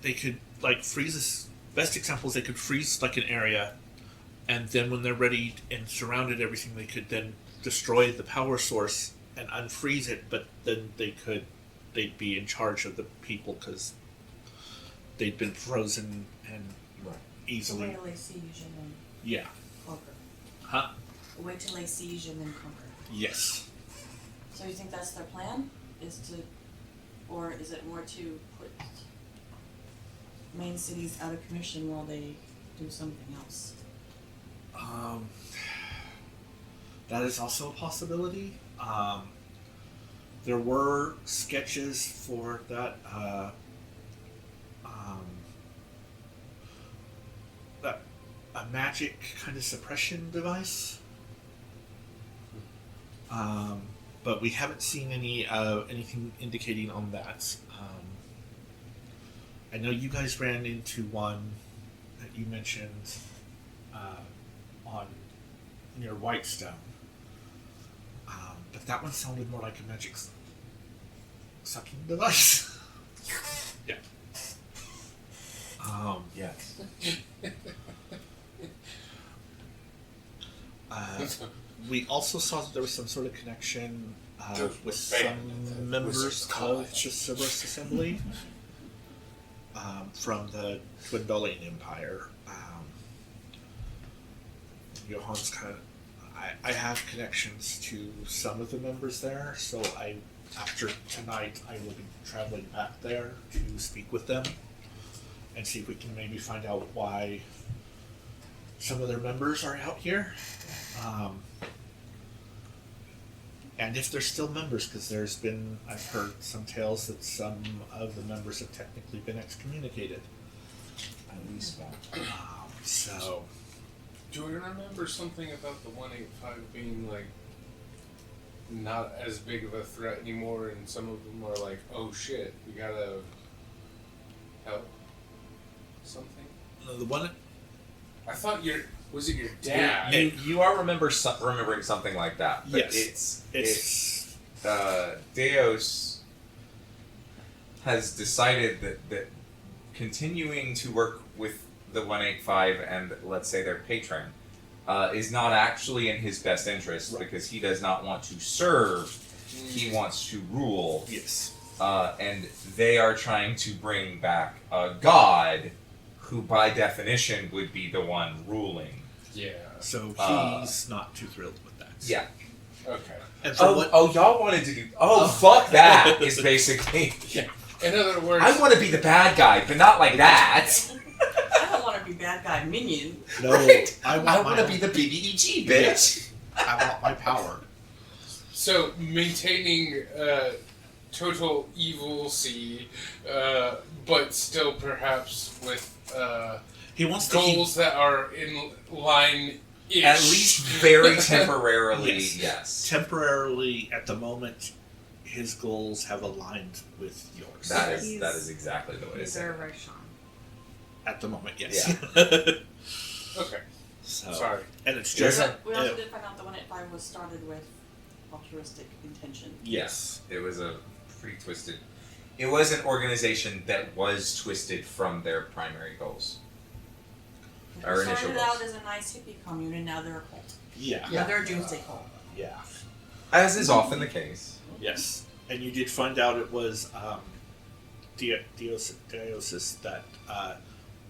Speaker 1: they could like freeze this. Best example is they could freeze like an area, and then when they're ready and surrounded everything, they could then destroy the power source and unfreeze it. But then they'd be in charge of the people because they'd been frozen and
Speaker 3: Right.
Speaker 4: So
Speaker 1: easily.
Speaker 4: wait till they siege and then
Speaker 1: Yeah.
Speaker 4: conquer.
Speaker 1: Huh?
Speaker 4: Wait till they siege and then conquer.
Speaker 1: Yes.
Speaker 4: So you think that's their plan? Or is it more to put main cities out of commission while they do something else?
Speaker 1: That is also a possibility. There were sketches for that that a magic kind of suppression device. But we haven't seen anything indicating on that. I know you guys ran into one that you mentioned on near Whitestone, but that one sounded more like a magic sucking device. Yeah.
Speaker 3: Yes.
Speaker 1: We also saw that there was some sort of connection with
Speaker 2: Band.
Speaker 1: some members of the Cerberus Assembly from the Dwindling Empire. Johan's kind of. I have connections to some of the members there, so after tonight I will be traveling back there to speak with them and see if we can maybe find out why some of their members are out here. And if they're still members, because I've heard some tales that some of the members have technically been excommunicated.
Speaker 3: At least one.
Speaker 1: So,
Speaker 2: Do we remember something about the 185 being like not as big of a threat anymore, and some of them are like, "Oh shit, we gotta help." Something.
Speaker 1: the one.
Speaker 2: I thought was it your dad?
Speaker 3: You are remembering something like that. But
Speaker 1: Yes.
Speaker 3: it's Deos has decided that continuing to work with the 185 and let's say their patron is not actually in his best interest,
Speaker 1: Right.
Speaker 3: because he does not want to serve, he wants to rule.
Speaker 1: Yes.
Speaker 3: And they are trying to bring back a god who by definition would be the one ruling.
Speaker 2: Yeah.
Speaker 1: So he's not too thrilled with that.
Speaker 3: Yeah.
Speaker 2: Okay.
Speaker 1: And from what,
Speaker 3: Y'all wanted to do. Fuck that! Is basically.
Speaker 2: Yeah. In other words,
Speaker 3: I want to be the bad guy, but not like that.
Speaker 4: I don't want to be bad guy minion.
Speaker 1: no,
Speaker 3: Right.
Speaker 1: I
Speaker 3: I
Speaker 1: want
Speaker 3: want to be the BBEG, bitch.
Speaker 1: I want my power.
Speaker 2: so maintaining total evil-cy, but still perhaps with
Speaker 1: He wants to keep.
Speaker 2: goals that are in line.
Speaker 3: At least very temporarily,
Speaker 1: Yes.
Speaker 3: yes.
Speaker 1: Temporarily, at the moment, his goals have aligned with yours.
Speaker 3: That is
Speaker 8: He's-
Speaker 3: exactly the way to
Speaker 8: He's
Speaker 3: say
Speaker 8: our
Speaker 3: it.
Speaker 8: Roshan.
Speaker 1: At the moment, yes.
Speaker 2: Okay.
Speaker 1: So,
Speaker 2: Sorry.
Speaker 1: and it's
Speaker 3: There's
Speaker 1: just
Speaker 4: We also did find out the 185 was started with altruistic intention.
Speaker 3: Yes, it was a pretty twisted. It was an organization that was twisted from their primary goals. Our
Speaker 4: They
Speaker 3: initial
Speaker 4: started out
Speaker 3: goals.
Speaker 4: as a nice hippie commune, and now they're a cult.
Speaker 1: yeah,
Speaker 4: Now they're a doomsday cult.
Speaker 1: yeah,
Speaker 3: As is often the case.
Speaker 1: yes. And you did find out it was Diosis that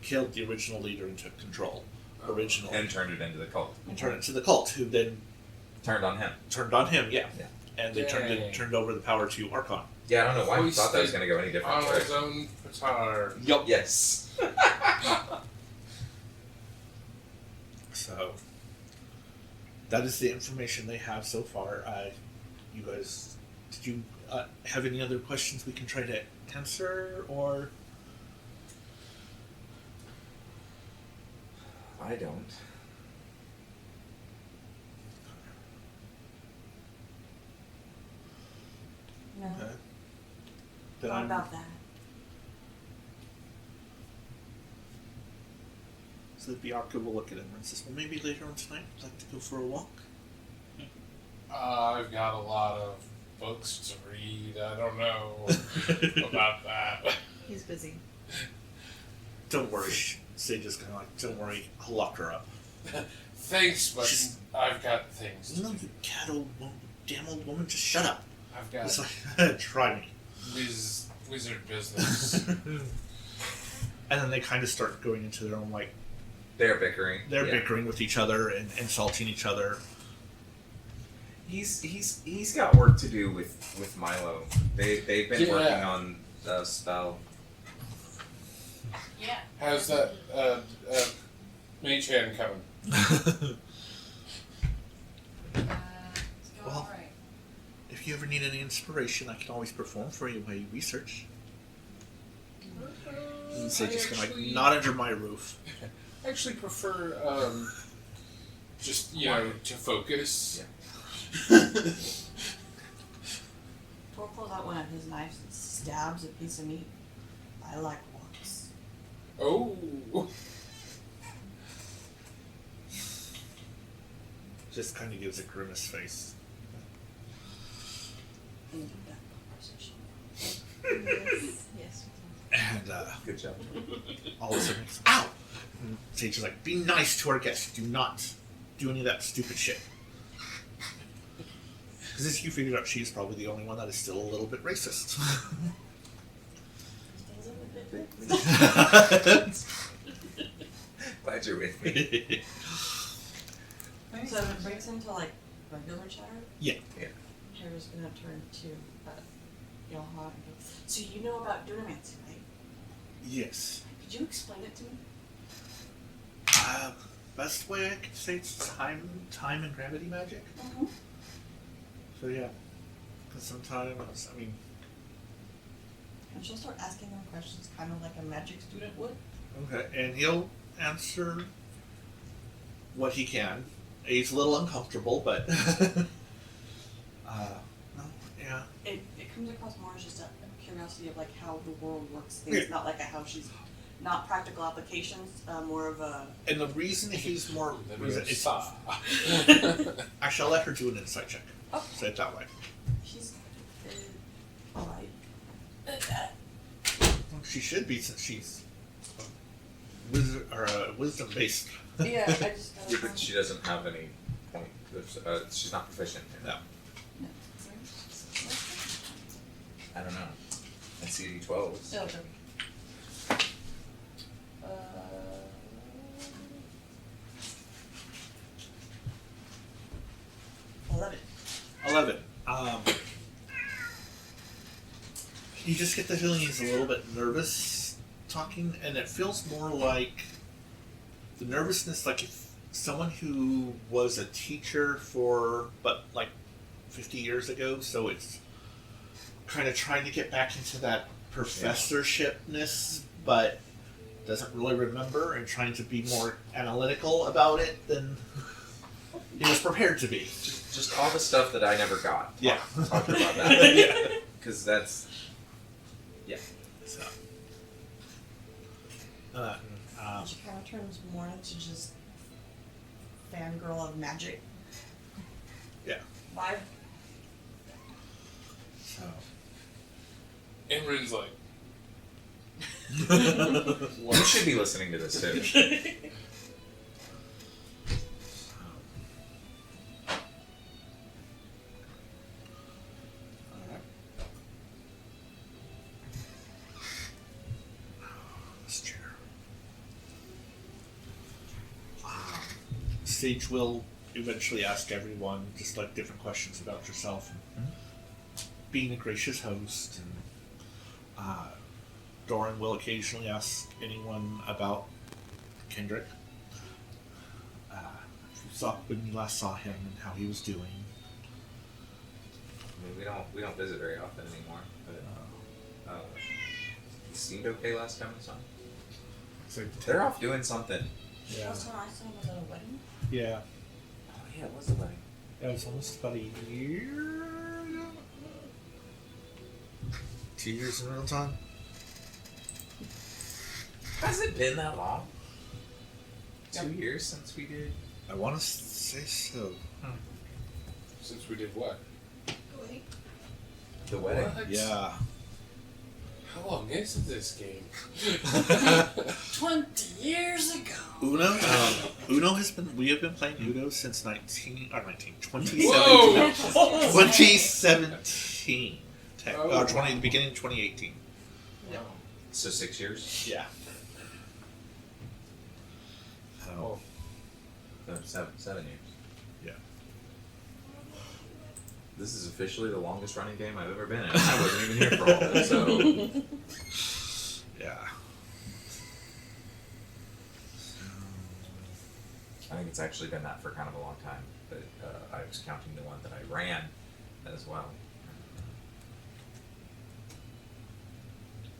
Speaker 1: killed the original leader and took control. Originally,
Speaker 3: And turned it into the cult.
Speaker 1: and turned it to the cult, who then
Speaker 3: Turned on him.
Speaker 1: turned on him. Yeah,
Speaker 3: Yeah.
Speaker 1: and they
Speaker 2: Dang.
Speaker 1: turned over the power to Archon.
Speaker 3: Yeah, I don't know why we
Speaker 2: Hoisted
Speaker 3: thought that was going to go any different.
Speaker 2: On
Speaker 3: Right?
Speaker 2: his own petard.
Speaker 1: Yup.
Speaker 3: Yes.
Speaker 1: So that is the information they have so far. You guys, did you have any other questions we can try to answer, or
Speaker 3: I don't.
Speaker 4: No,
Speaker 1: okay? Then
Speaker 4: what
Speaker 1: I'm-
Speaker 4: about that?
Speaker 1: So the Bianca will look at him and says, "Well, maybe later on tonight, would like to go for a walk."
Speaker 2: I've got a lot of books to read. I don't know about that.
Speaker 8: He's busy.
Speaker 1: Don't worry. Sage's kind of like, "Don't worry, I'll lock her up."
Speaker 2: Thanks, but
Speaker 1: Just-
Speaker 2: I've got things. To
Speaker 1: No,
Speaker 2: do.
Speaker 1: you cat old woman, damn old woman, just shut up.
Speaker 2: I've got
Speaker 1: It's like, try me.
Speaker 2: wizard business.
Speaker 1: And then they kind of start going into their own, like,
Speaker 3: They're bickering.
Speaker 1: they're
Speaker 3: Yeah.
Speaker 1: bickering with each other and insulting each other.
Speaker 3: He's got work to do with Milo. They've been
Speaker 2: Yeah.
Speaker 3: working on the spell.
Speaker 5: Yeah.
Speaker 2: How's that mage hand coming?
Speaker 5: It's going
Speaker 1: Well,
Speaker 5: alright.
Speaker 1: If you ever need any inspiration, I can always perform for you while you research. So just gonna, like, not under my roof.
Speaker 2: I actually prefer just to focus.
Speaker 4: Tor pulls out one of his knives and stabs a piece of meat. I like walks.
Speaker 2: Oh.
Speaker 1: Just kind of gives a grimace face.
Speaker 4: End of that conversation.
Speaker 8: Yes.
Speaker 1: And
Speaker 3: Good job.
Speaker 1: all of a sudden, he's, ow! And Sage is like, be nice to our guests. Do not do any of that stupid shit. Because as you figured out, she's probably the only one that is still a little bit racist.
Speaker 3: Glad you're with me.
Speaker 4: So it brings him to like regular chatter.
Speaker 1: Yeah.
Speaker 4: Hera's gonna turn to Yoha and go, so you know about Dunamancy, right?
Speaker 1: Yes.
Speaker 4: Could you explain it to me?
Speaker 1: Best way I could say it's time and gravity magic.
Speaker 4: Mm-hmm.
Speaker 1: So yeah. Because sometimes, I mean,
Speaker 4: And she'll start asking them questions kind of like a magic student would.
Speaker 1: okay, and he'll answer what he can. He's a little uncomfortable, but no, yeah.
Speaker 4: It comes across more as just a curiosity of like how the world works. Things
Speaker 1: Yeah.
Speaker 4: not like a how she's not practical applications, more of a
Speaker 1: And the reason he's more
Speaker 2: Then
Speaker 1: was
Speaker 2: we
Speaker 1: it-
Speaker 2: have
Speaker 1: it's,
Speaker 2: Sa.
Speaker 1: actually, I'll let her do an insight check.
Speaker 4: oh,
Speaker 1: Say it that way.
Speaker 4: she's alright.
Speaker 1: Well, she should be since she's wisdom based.
Speaker 4: Yeah, I just gotta
Speaker 3: Yeah, but she doesn't have any point. She's not proficient in
Speaker 1: No.
Speaker 3: it. I don't know. And CD12s.
Speaker 4: No, okay. 11.
Speaker 1: 11. You just get the feeling he's a little bit nervous talking, and it feels more like the nervousness, like if someone who was a teacher but like 50 years ago, so it's kind of trying to get back into that professorshipness, but doesn't really remember and trying to be more analytical about it than he was prepared to be.
Speaker 3: Just all the stuff that I never got.
Speaker 1: Yeah.
Speaker 3: Talking about that.
Speaker 1: Yeah.
Speaker 3: Because that's.
Speaker 1: So.
Speaker 4: She kind of turns more into just fangirl of magic.
Speaker 1: Yeah.
Speaker 4: Vibe.
Speaker 1: So.
Speaker 2: Imran's like,
Speaker 3: You should be listening to this too.
Speaker 1: This chair. Sage will eventually ask everyone just like different questions about yourself and being a gracious host, and Doran will occasionally ask anyone about Kendrick. If you saw when you last saw him and how he was doing.
Speaker 3: I mean, we don't visit very often anymore. But he seemed okay last time we saw him.
Speaker 1: So
Speaker 3: They're off doing something.
Speaker 1: yeah,
Speaker 4: Last time I saw him was at a wedding.
Speaker 1: yeah.
Speaker 3: Oh yeah, it was the wedding.
Speaker 1: It was almost about a year ago. 2 years in real time.
Speaker 3: Has it been that long?
Speaker 4: Yep.
Speaker 3: 2 years since we did.
Speaker 1: I want to say so.
Speaker 2: since we did what?
Speaker 3: The wedding.
Speaker 2: What?
Speaker 1: Yeah.
Speaker 2: How long is this game?
Speaker 4: 20 years ago.
Speaker 1: Uno has been. We have been playing Uno since 2017.
Speaker 2: Whoa!
Speaker 1: 2017.
Speaker 2: Oh.
Speaker 1: The beginning of 2018.
Speaker 3: So 6 years.
Speaker 1: Yeah. So,
Speaker 3: No, 7 years.
Speaker 1: yeah.
Speaker 3: This is officially the longest running game I've ever been in. I wasn't even here for all of it, so
Speaker 1: Yeah.
Speaker 3: I think it's actually been that for kind of a long time. But I was counting the one that I ran as well.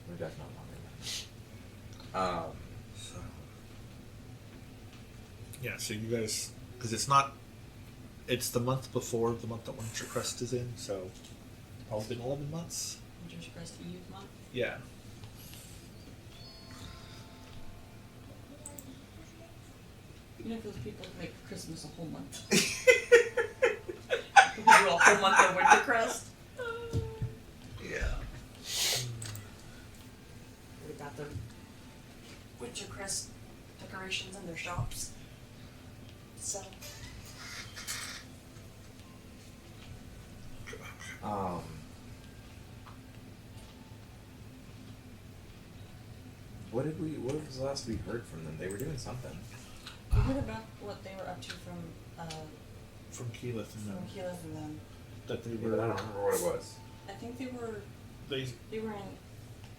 Speaker 3: We're definitely longer than that.
Speaker 1: So, yeah, so you guys, because it's not, it's the month before the month that Winter Crest is in, so probably been 11 months.
Speaker 4: Winter's Crest Youth Month.
Speaker 1: Yeah.
Speaker 4: You know, if those people make Christmas a whole month. We do a whole month of Winter Crest.
Speaker 3: Yeah.
Speaker 4: We got the Winter Crest decorations in their shops. So
Speaker 3: What was the last we heard from them? They were doing something.
Speaker 4: we heard about what they were up to from
Speaker 1: Keyleth and them.
Speaker 4: Keyleth and them.
Speaker 1: That they
Speaker 3: Yeah,
Speaker 1: were,
Speaker 3: but I don't remember what it was.
Speaker 4: I think they were
Speaker 1: they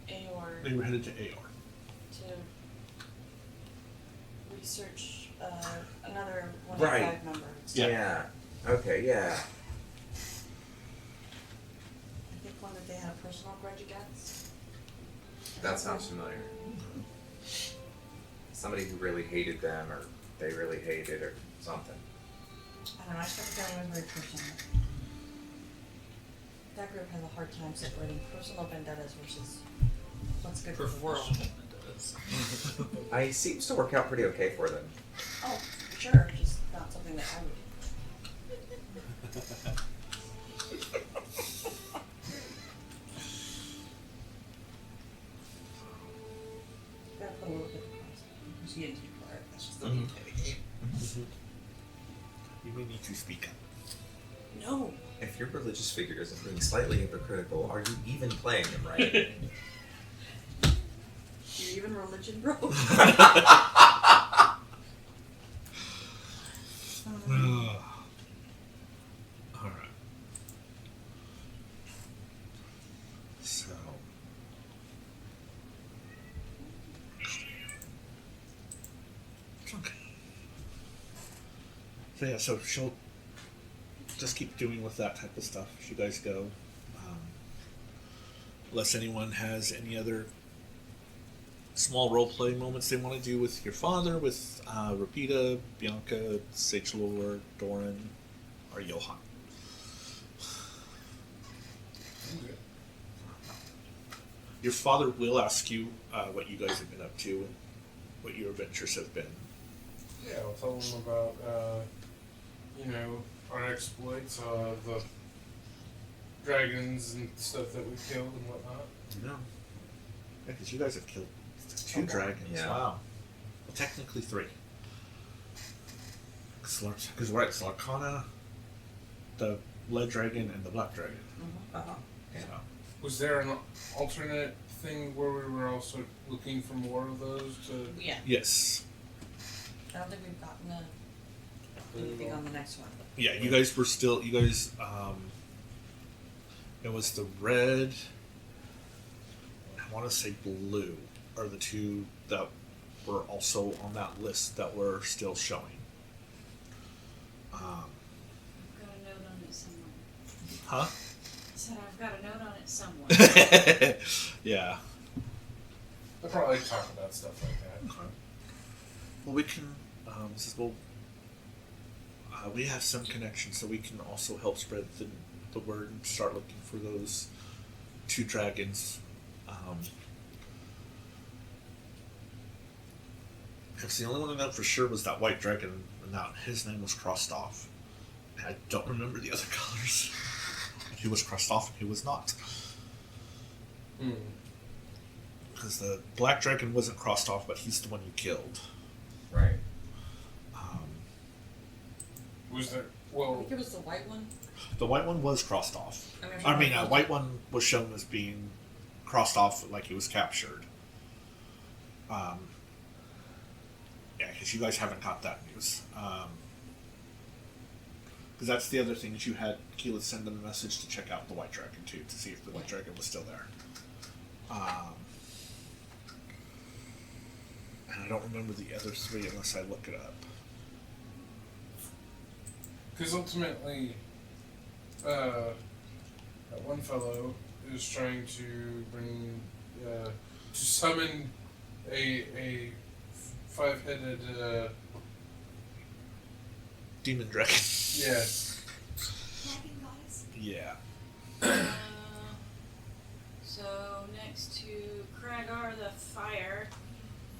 Speaker 4: in Aor
Speaker 1: were headed to AR.
Speaker 4: to research another one
Speaker 3: Right.
Speaker 4: of 5 member.
Speaker 1: Yeah.
Speaker 3: Okay, yeah.
Speaker 4: I think one that they had a personal grudge against.
Speaker 3: That sounds familiar. Somebody who really hated them, or they really hated, or something.
Speaker 4: I don't know, I just got the feeling it was very personal. That group has a hard time separating personal vendettas versus what's good for the world.
Speaker 3: I seems to work out pretty okay for them.
Speaker 4: Oh, sure, just not something that I would do. Gotta put a little bit of price. She didn't take part. That's just the way
Speaker 1: Mhm.
Speaker 4: of the game.
Speaker 1: You may need to speak up.
Speaker 4: No.
Speaker 3: If your religious figure isn't being slightly hypocritical, are you even playing them right?
Speaker 4: You're even religion, bro.
Speaker 1: Alright. So. Okay. So yeah, so she'll just keep doing with that type of stuff as you guys go. Unless anyone has any other small role play moments they want to do with your father, with Rapita, Bianca, Sage Lord, Doran, or Johan. Your father will ask you what you guys have been up to and what your adventures have been.
Speaker 2: Yeah, I'll tell them about, our exploits, the dragons and stuff that we killed and whatnot.
Speaker 1: No. Yeah, because you guys have killed 2 dragons.
Speaker 3: Yeah.
Speaker 1: Wow. Well, technically 3. Because we're at Slarkana, the Lead Dragon, and the Black Dragon.
Speaker 3: Uh-huh. Yeah.
Speaker 1: So.
Speaker 2: Was there an alternate thing where we were also looking for more of those to...
Speaker 4: Yeah.
Speaker 1: Yes.
Speaker 4: I don't think we've gotten anything on the next one.
Speaker 1: Yeah, you guys were still, it was the red, I want to say blue, are the 2 that were also on that list that were still showing.
Speaker 5: I've got a note on it somewhere.
Speaker 1: Huh?
Speaker 5: I said I've got a note on it somewhere.
Speaker 1: Yeah.
Speaker 2: I'll probably talk about stuff like that.
Speaker 1: Okay. Well, we can, we have some connections, so we can also help spread the word and start looking for those 2 dragons. Because the only one I know for sure was that white dragon, and now his name was crossed off. And I don't remember the other colors. He was crossed off and he was not. Because the black dragon wasn't crossed off, but he's the one you killed.
Speaker 3: Right.
Speaker 2: Was there...
Speaker 4: I
Speaker 2: Well,
Speaker 4: think it was the white one.
Speaker 1: The white one was crossed off.
Speaker 4: I
Speaker 1: White one was shown as being crossed off like he was captured. Yeah, because you guys haven't got that news. Because that's the other thing, is you had Keyleth send them a message to check out the White Dragon too, to see if the White Dragon was still there. And I don't remember the other 3 unless I look it up.
Speaker 2: because ultimately, that one fellow is trying to bring to summon a 5-headed
Speaker 1: Demon dragon.
Speaker 2: yeah.
Speaker 7: Dragon goddess.
Speaker 1: Yeah.
Speaker 5: So next to Kragar the Fire,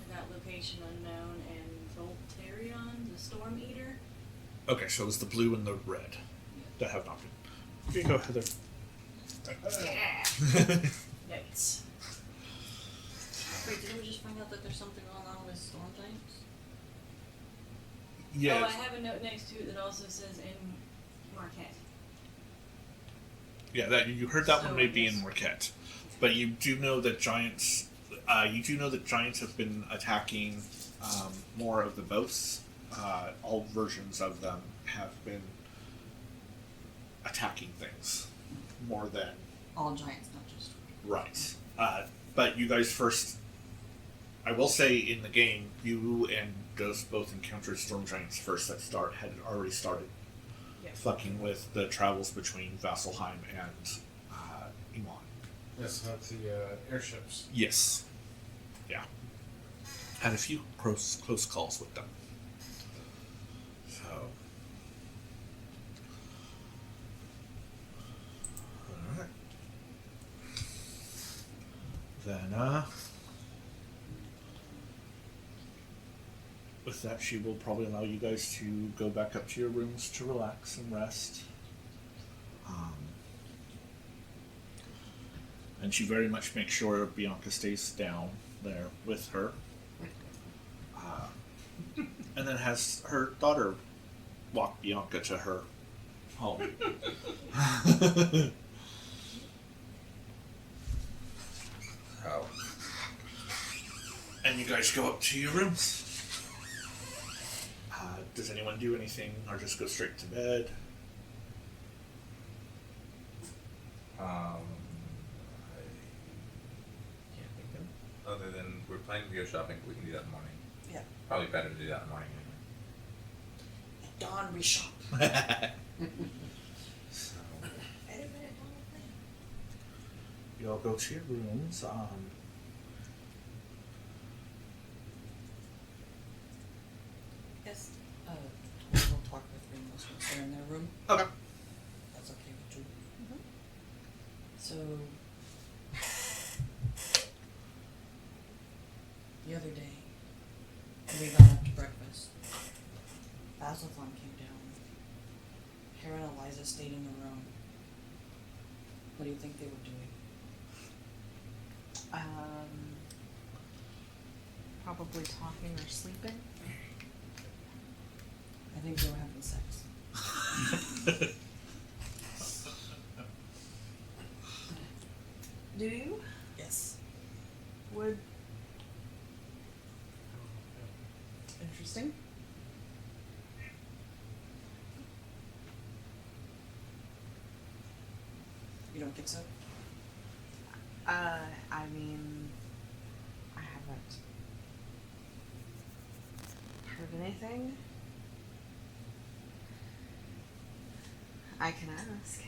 Speaker 5: I got location unknown, and Voltarion the Storm Eater.
Speaker 1: Okay, so it's the blue and the red that have not been. Here you go, Heather.
Speaker 5: Nice.
Speaker 4: Wait, didn't we just find out that there's something going on with storm giants?
Speaker 5: Oh,
Speaker 1: Yeah.
Speaker 5: I have a note next to it that also says in Marquette.
Speaker 1: Yeah, that you heard that
Speaker 5: So
Speaker 1: one may
Speaker 5: I
Speaker 1: be in
Speaker 5: guess-
Speaker 1: Marquette, but you do know that giants. You do know that giants have been attacking more of the boats. All versions of them have been attacking things more than
Speaker 4: All giants, not just.
Speaker 1: right. But you guys first. I will say in the game, you and Ghost both encountered storm giants first. That had already started.
Speaker 8: Yeah.
Speaker 1: Fucking with the travels between Vasselheim and Elon.
Speaker 2: That's not the airships.
Speaker 1: Yes. Yeah. Had a few close calls with them. So. Alright. Then, with that, she will probably allow you guys to go back up to your rooms to relax and rest. And she very much makes sure Bianca stays down there with her. And then has her daughter walk Bianca to her home.
Speaker 3: Oh.
Speaker 1: And you guys go up to your rooms. Does anyone do anything or just go straight to bed?
Speaker 3: I can't think of. Other than we're planning to go shopping, we can do that in the morning.
Speaker 4: Yeah.
Speaker 3: Probably better to do that in the morning anyway.
Speaker 4: At dawn, we shop.
Speaker 1: So,
Speaker 7: Better than a Donald thing.
Speaker 1: you all go to your rooms.
Speaker 4: Yes. We'll talk with Ringos once they're in their room.
Speaker 1: Okay.
Speaker 4: That's okay with you. So, the other day, we got up to breakfast. Basilthon came down. Hera and Eliza stayed in the room. What do you think they were doing?
Speaker 8: Probably talking or sleeping.
Speaker 4: I think they were having sex.
Speaker 8: Do you?
Speaker 4: Yes.
Speaker 8: Would. Interesting.
Speaker 4: You don't think so?
Speaker 8: I mean, I haven't heard anything. I can ask.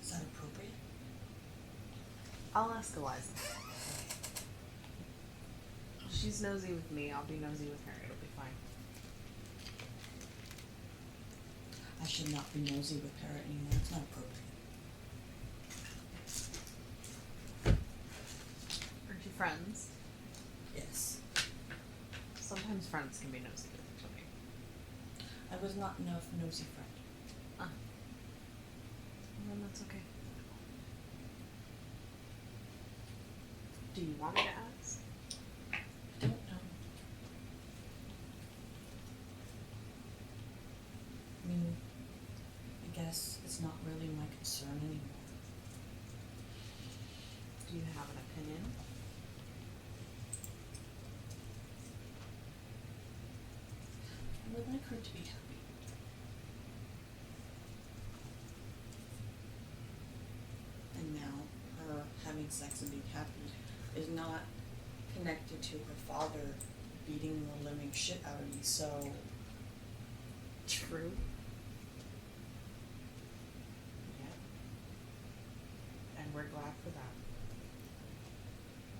Speaker 4: Is that appropriate?
Speaker 8: I'll ask Eliza. She's nosy with me. I'll be nosy with her. It'll be fine.
Speaker 4: I should not be nosy with Hera anymore. It's not appropriate.
Speaker 8: Aren't you friends?
Speaker 4: Yes.
Speaker 8: Sometimes friends can be nosy with each other.
Speaker 4: I was not enough nosy friend.
Speaker 8: Well, then that's okay. Do you want me to ask?
Speaker 4: I don't know. I mean, I guess it's not really my concern anymore.
Speaker 8: Do you have an opinion?
Speaker 4: I would like her to be happy. And now, her having sex and being happy is not connected to her father beating the living shit out of me, so
Speaker 8: True. Yeah. And we're glad for that.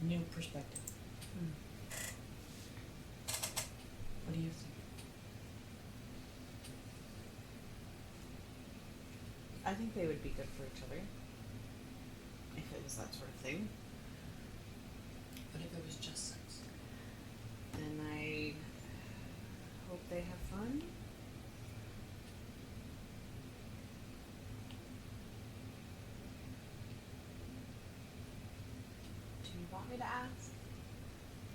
Speaker 4: New perspective. What do you think?
Speaker 8: I think they would be good for each other. If it was that sort of thing.
Speaker 4: But if it was just sex?
Speaker 8: Then I hope they have fun. Do you want me to ask?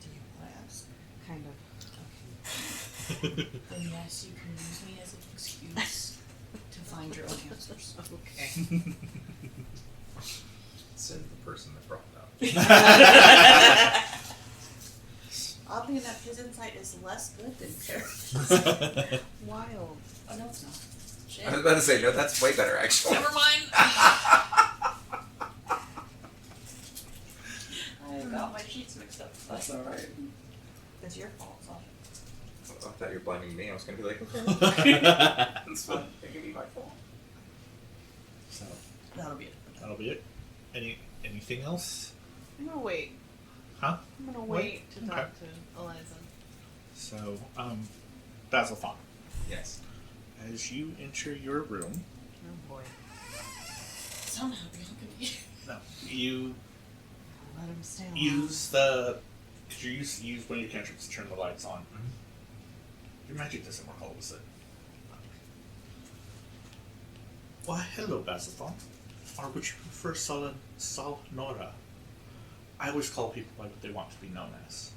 Speaker 4: Do you want to ask?
Speaker 8: Kind of.
Speaker 4: Okay. Then yes, you can use me as an excuse to find your own answers.
Speaker 8: Okay.
Speaker 3: Send the person that brought it up.
Speaker 8: Oddly enough, his insight is less good than Paris. Wild.
Speaker 4: Oh, no, it's not. Shit.
Speaker 3: I was about to say, no, that's way better, actually.
Speaker 4: Never mind. I got my sheets mixed up. That's alright. It's your fault, Sasha.
Speaker 3: I thought you were blaming me. I was going to be like, okay. That's fine. It can be my fault.
Speaker 1: So
Speaker 4: That'll be it.
Speaker 1: that'll be it. Anything else?
Speaker 8: I'm gonna wait.
Speaker 1: Huh?
Speaker 8: I'm gonna
Speaker 1: Wait,
Speaker 8: wait to
Speaker 1: okay.
Speaker 8: talk to Eliza.
Speaker 1: So, Basil Fawn,
Speaker 3: Yes.
Speaker 1: as you enter your room,
Speaker 8: Oh boy.
Speaker 4: Somehow Bianca.
Speaker 1: no, you
Speaker 8: Let him stay alone.
Speaker 1: use the. Could you use one of your cantrips to turn the lights on?
Speaker 3: Mhm.
Speaker 1: Your magic doesn't work all of a sudden. Why, hello, Basilthon. Or would you prefer Solnora? I always call people by what they want to be known as.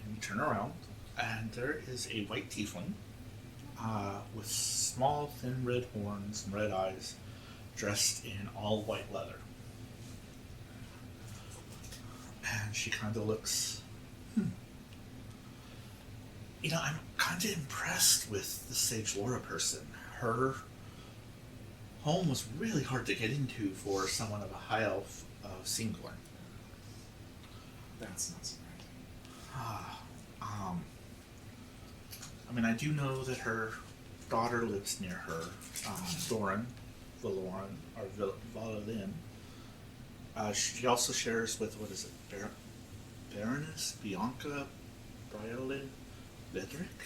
Speaker 1: And you turn around, and there is a white tiefling with small, thin red horns and red eyes, dressed in all white leather. And she kind of looks, You know, I'm kind of impressed with the Sage Laura person. Her home was really hard to get into for someone of a high elf of Singler.
Speaker 3: That's not surprising.
Speaker 1: I mean, I do know that her daughter lives near her, Thorin, Valoran, or Valadin. She also shares with, what is it, Baroness Bianca Briolin Bedrick?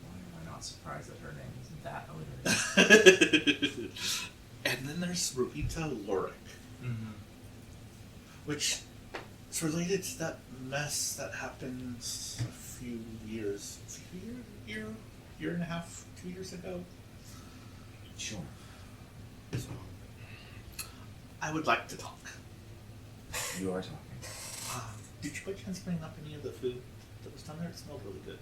Speaker 3: Why am I not surprised that her name isn't that alliterative?
Speaker 1: And then there's Ruita Lorik,
Speaker 3: Mm-hmm.
Speaker 1: which is related to that mess that happened a few years, year and a half, 2 years ago.
Speaker 3: Sure.
Speaker 1: So, I would like to talk.
Speaker 3: You are talking.
Speaker 1: Did you by chance bring up any of the food that was down there? It smelled really good.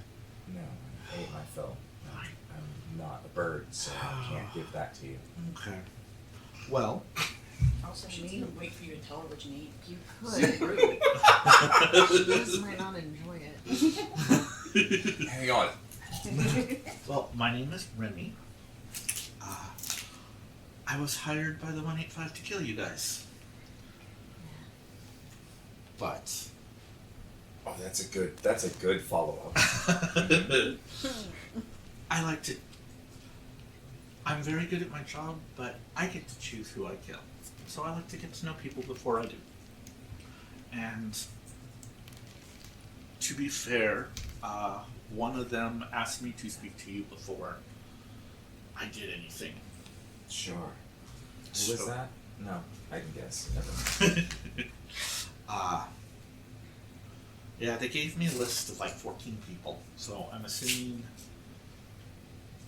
Speaker 3: No, I ate my fill. I'm not a bird, so I can't give that to you.
Speaker 1: Okay. Well,
Speaker 4: Also, she didn't wait for you to tell her what you need.
Speaker 8: You
Speaker 4: So
Speaker 8: could.
Speaker 4: rude.
Speaker 8: She just might not enjoy it.
Speaker 3: Hang on.
Speaker 1: well, my name is Remy. I was hired by the 185 to kill you guys. But
Speaker 3: Oh, that's a good follow-up.
Speaker 1: I like to. I'm very good at my job, but I get to choose who I kill. So I like to get to know people before I do. And to be fair, one of them asked me to speak to you before I did anything.
Speaker 3: Sure. Who
Speaker 1: So-
Speaker 3: was that? No, I can guess. Never mind.
Speaker 1: Yeah, they gave me a list of like 14 people, so I'm assuming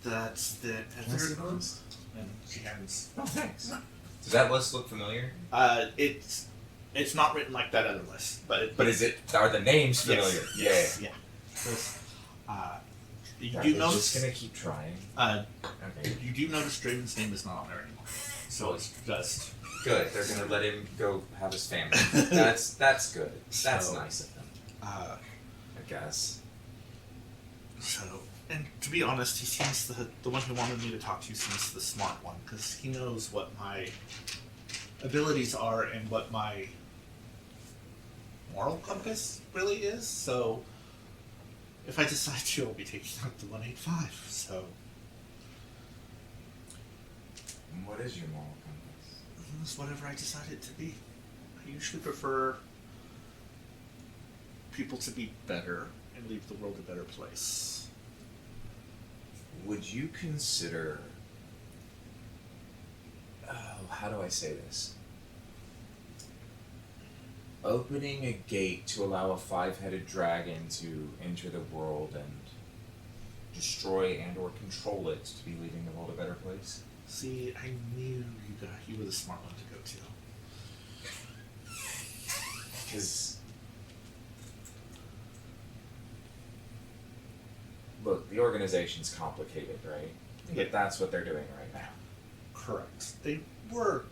Speaker 1: that's the
Speaker 3: What's the list?
Speaker 1: and she hands.
Speaker 3: Oh, thanks. Does that list look familiar?
Speaker 1: It's not written like that other list, but
Speaker 3: But are the names familiar?
Speaker 1: Yes, yeah. You do
Speaker 3: We're
Speaker 1: notice.
Speaker 3: just gonna keep trying. Okay.
Speaker 1: You do notice Draven's name is not on there anymore, so it's just.
Speaker 3: Good. They're gonna let him go have his family. That's good. That's
Speaker 1: So,
Speaker 3: nice of them. I guess.
Speaker 1: So, and to be honest, he seems the one who wanted me to talk to seems the smart one, because he knows what my abilities are and what my moral compass really is, so if I decide to, I'll be taking out the 185, so.
Speaker 3: And what is your moral compass?
Speaker 1: It's whatever I decide it to be. I usually prefer people to be better and leave the world a better place.
Speaker 3: Would you consider... Oh, how do I say this? Opening a gate to allow a 5-headed dragon to enter the world and destroy and or control it to be leaving the world a better place?
Speaker 1: See, I knew you were the smart one to go to.
Speaker 3: Because... Look, the organization's complicated, right?
Speaker 1: Yeah.
Speaker 3: But that's what they're doing right now.
Speaker 1: Correct. They were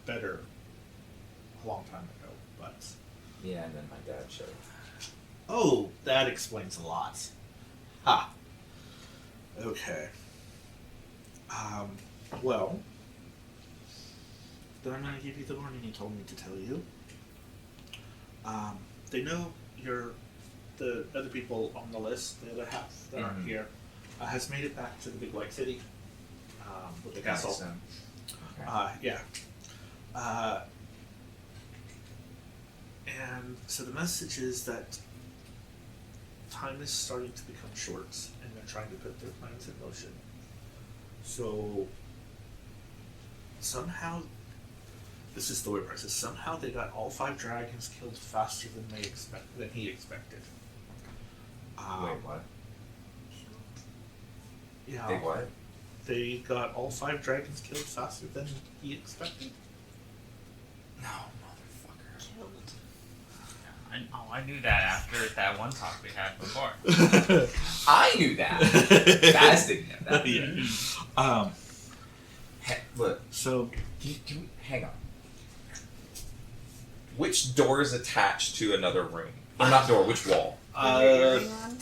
Speaker 1: better a long time ago, but...
Speaker 3: Yeah, and then my dad showed.
Speaker 1: Oh, that explains a lot. Ha. Okay. Well... Then I'm gonna give you the warning he told me to tell you. They know the other people on the list, the other half that aren't here, has made it back to the big white city with the castle.
Speaker 3: So, okay.
Speaker 1: Yeah. And so the message is that time is starting to become short, and they're trying to put their plans in motion. So somehow, this is the weird part. Somehow they got all 5 dragons killed faster than he expected.
Speaker 3: Wait, what?
Speaker 1: Yeah.
Speaker 3: They what?
Speaker 1: They got all 5 dragons killed faster than he expected.
Speaker 3: No, motherfucker.
Speaker 8: Killed.
Speaker 6: I knew that after that one talk we had before.
Speaker 3: I knew that. Baz didn't know that.
Speaker 1: Yeah.
Speaker 3: Look,
Speaker 1: So
Speaker 3: can we, hang on. Which door is attached to another room? Or not door, which wall?
Speaker 8: Earring on?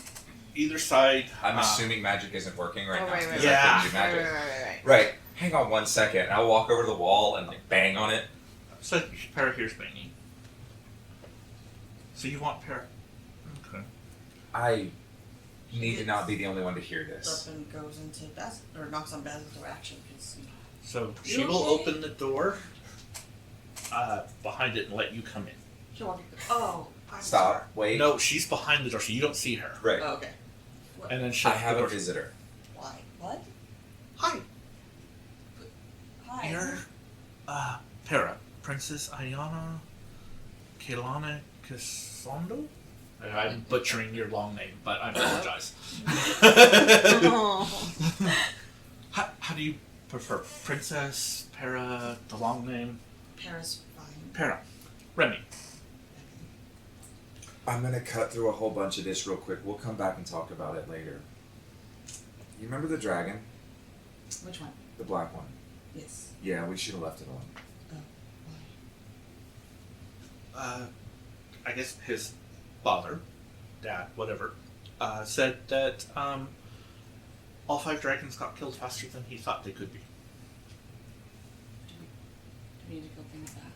Speaker 1: either side.
Speaker 3: I'm assuming magic isn't working right
Speaker 8: Oh,
Speaker 3: now.
Speaker 8: right,
Speaker 3: because
Speaker 1: right,
Speaker 3: I
Speaker 1: right.
Speaker 3: couldn't do
Speaker 8: Right,
Speaker 3: magic.
Speaker 8: right.
Speaker 3: Right. Hang on 1 second. I'll walk over to the wall and like bang on it.
Speaker 1: So Para here's banging. So you want Para? Okay.
Speaker 3: I need to not be the only one to hear
Speaker 4: Up
Speaker 3: this.
Speaker 4: and goes into Baz, or knocks on Baz's direction.
Speaker 1: So
Speaker 4: You
Speaker 1: she will
Speaker 4: okay?
Speaker 1: open the door behind it and let you come in.
Speaker 4: She'll walk. Oh, I'm
Speaker 3: Stop. Wait.
Speaker 1: No, she's behind the door, so you don't see her.
Speaker 3: Right.
Speaker 4: Sorry. Oh, okay. What?
Speaker 1: And then she'll
Speaker 3: I have
Speaker 1: the
Speaker 3: a
Speaker 1: door.
Speaker 3: visitor.
Speaker 4: Why? What?
Speaker 1: Hi,
Speaker 4: Hi.
Speaker 1: you're Para, Princess Ayana Kelana Casondo? I'm butchering your long name, but I apologize.
Speaker 8: Oh.
Speaker 1: How do you prefer? Princess, Para, the long name?
Speaker 4: Paris fine.
Speaker 1: Para. Remy.
Speaker 3: I'm gonna cut through a whole bunch of this real quick. We'll come back and talk about it later. You remember the dragon?
Speaker 4: Which one?
Speaker 3: The black one?
Speaker 4: Yes.
Speaker 3: Yeah, we should have left it alone.
Speaker 4: Why?
Speaker 1: I guess his father, dad, whatever, said that all 5 dragons got killed faster than he thought they could be.
Speaker 4: Do we need to go bring it back?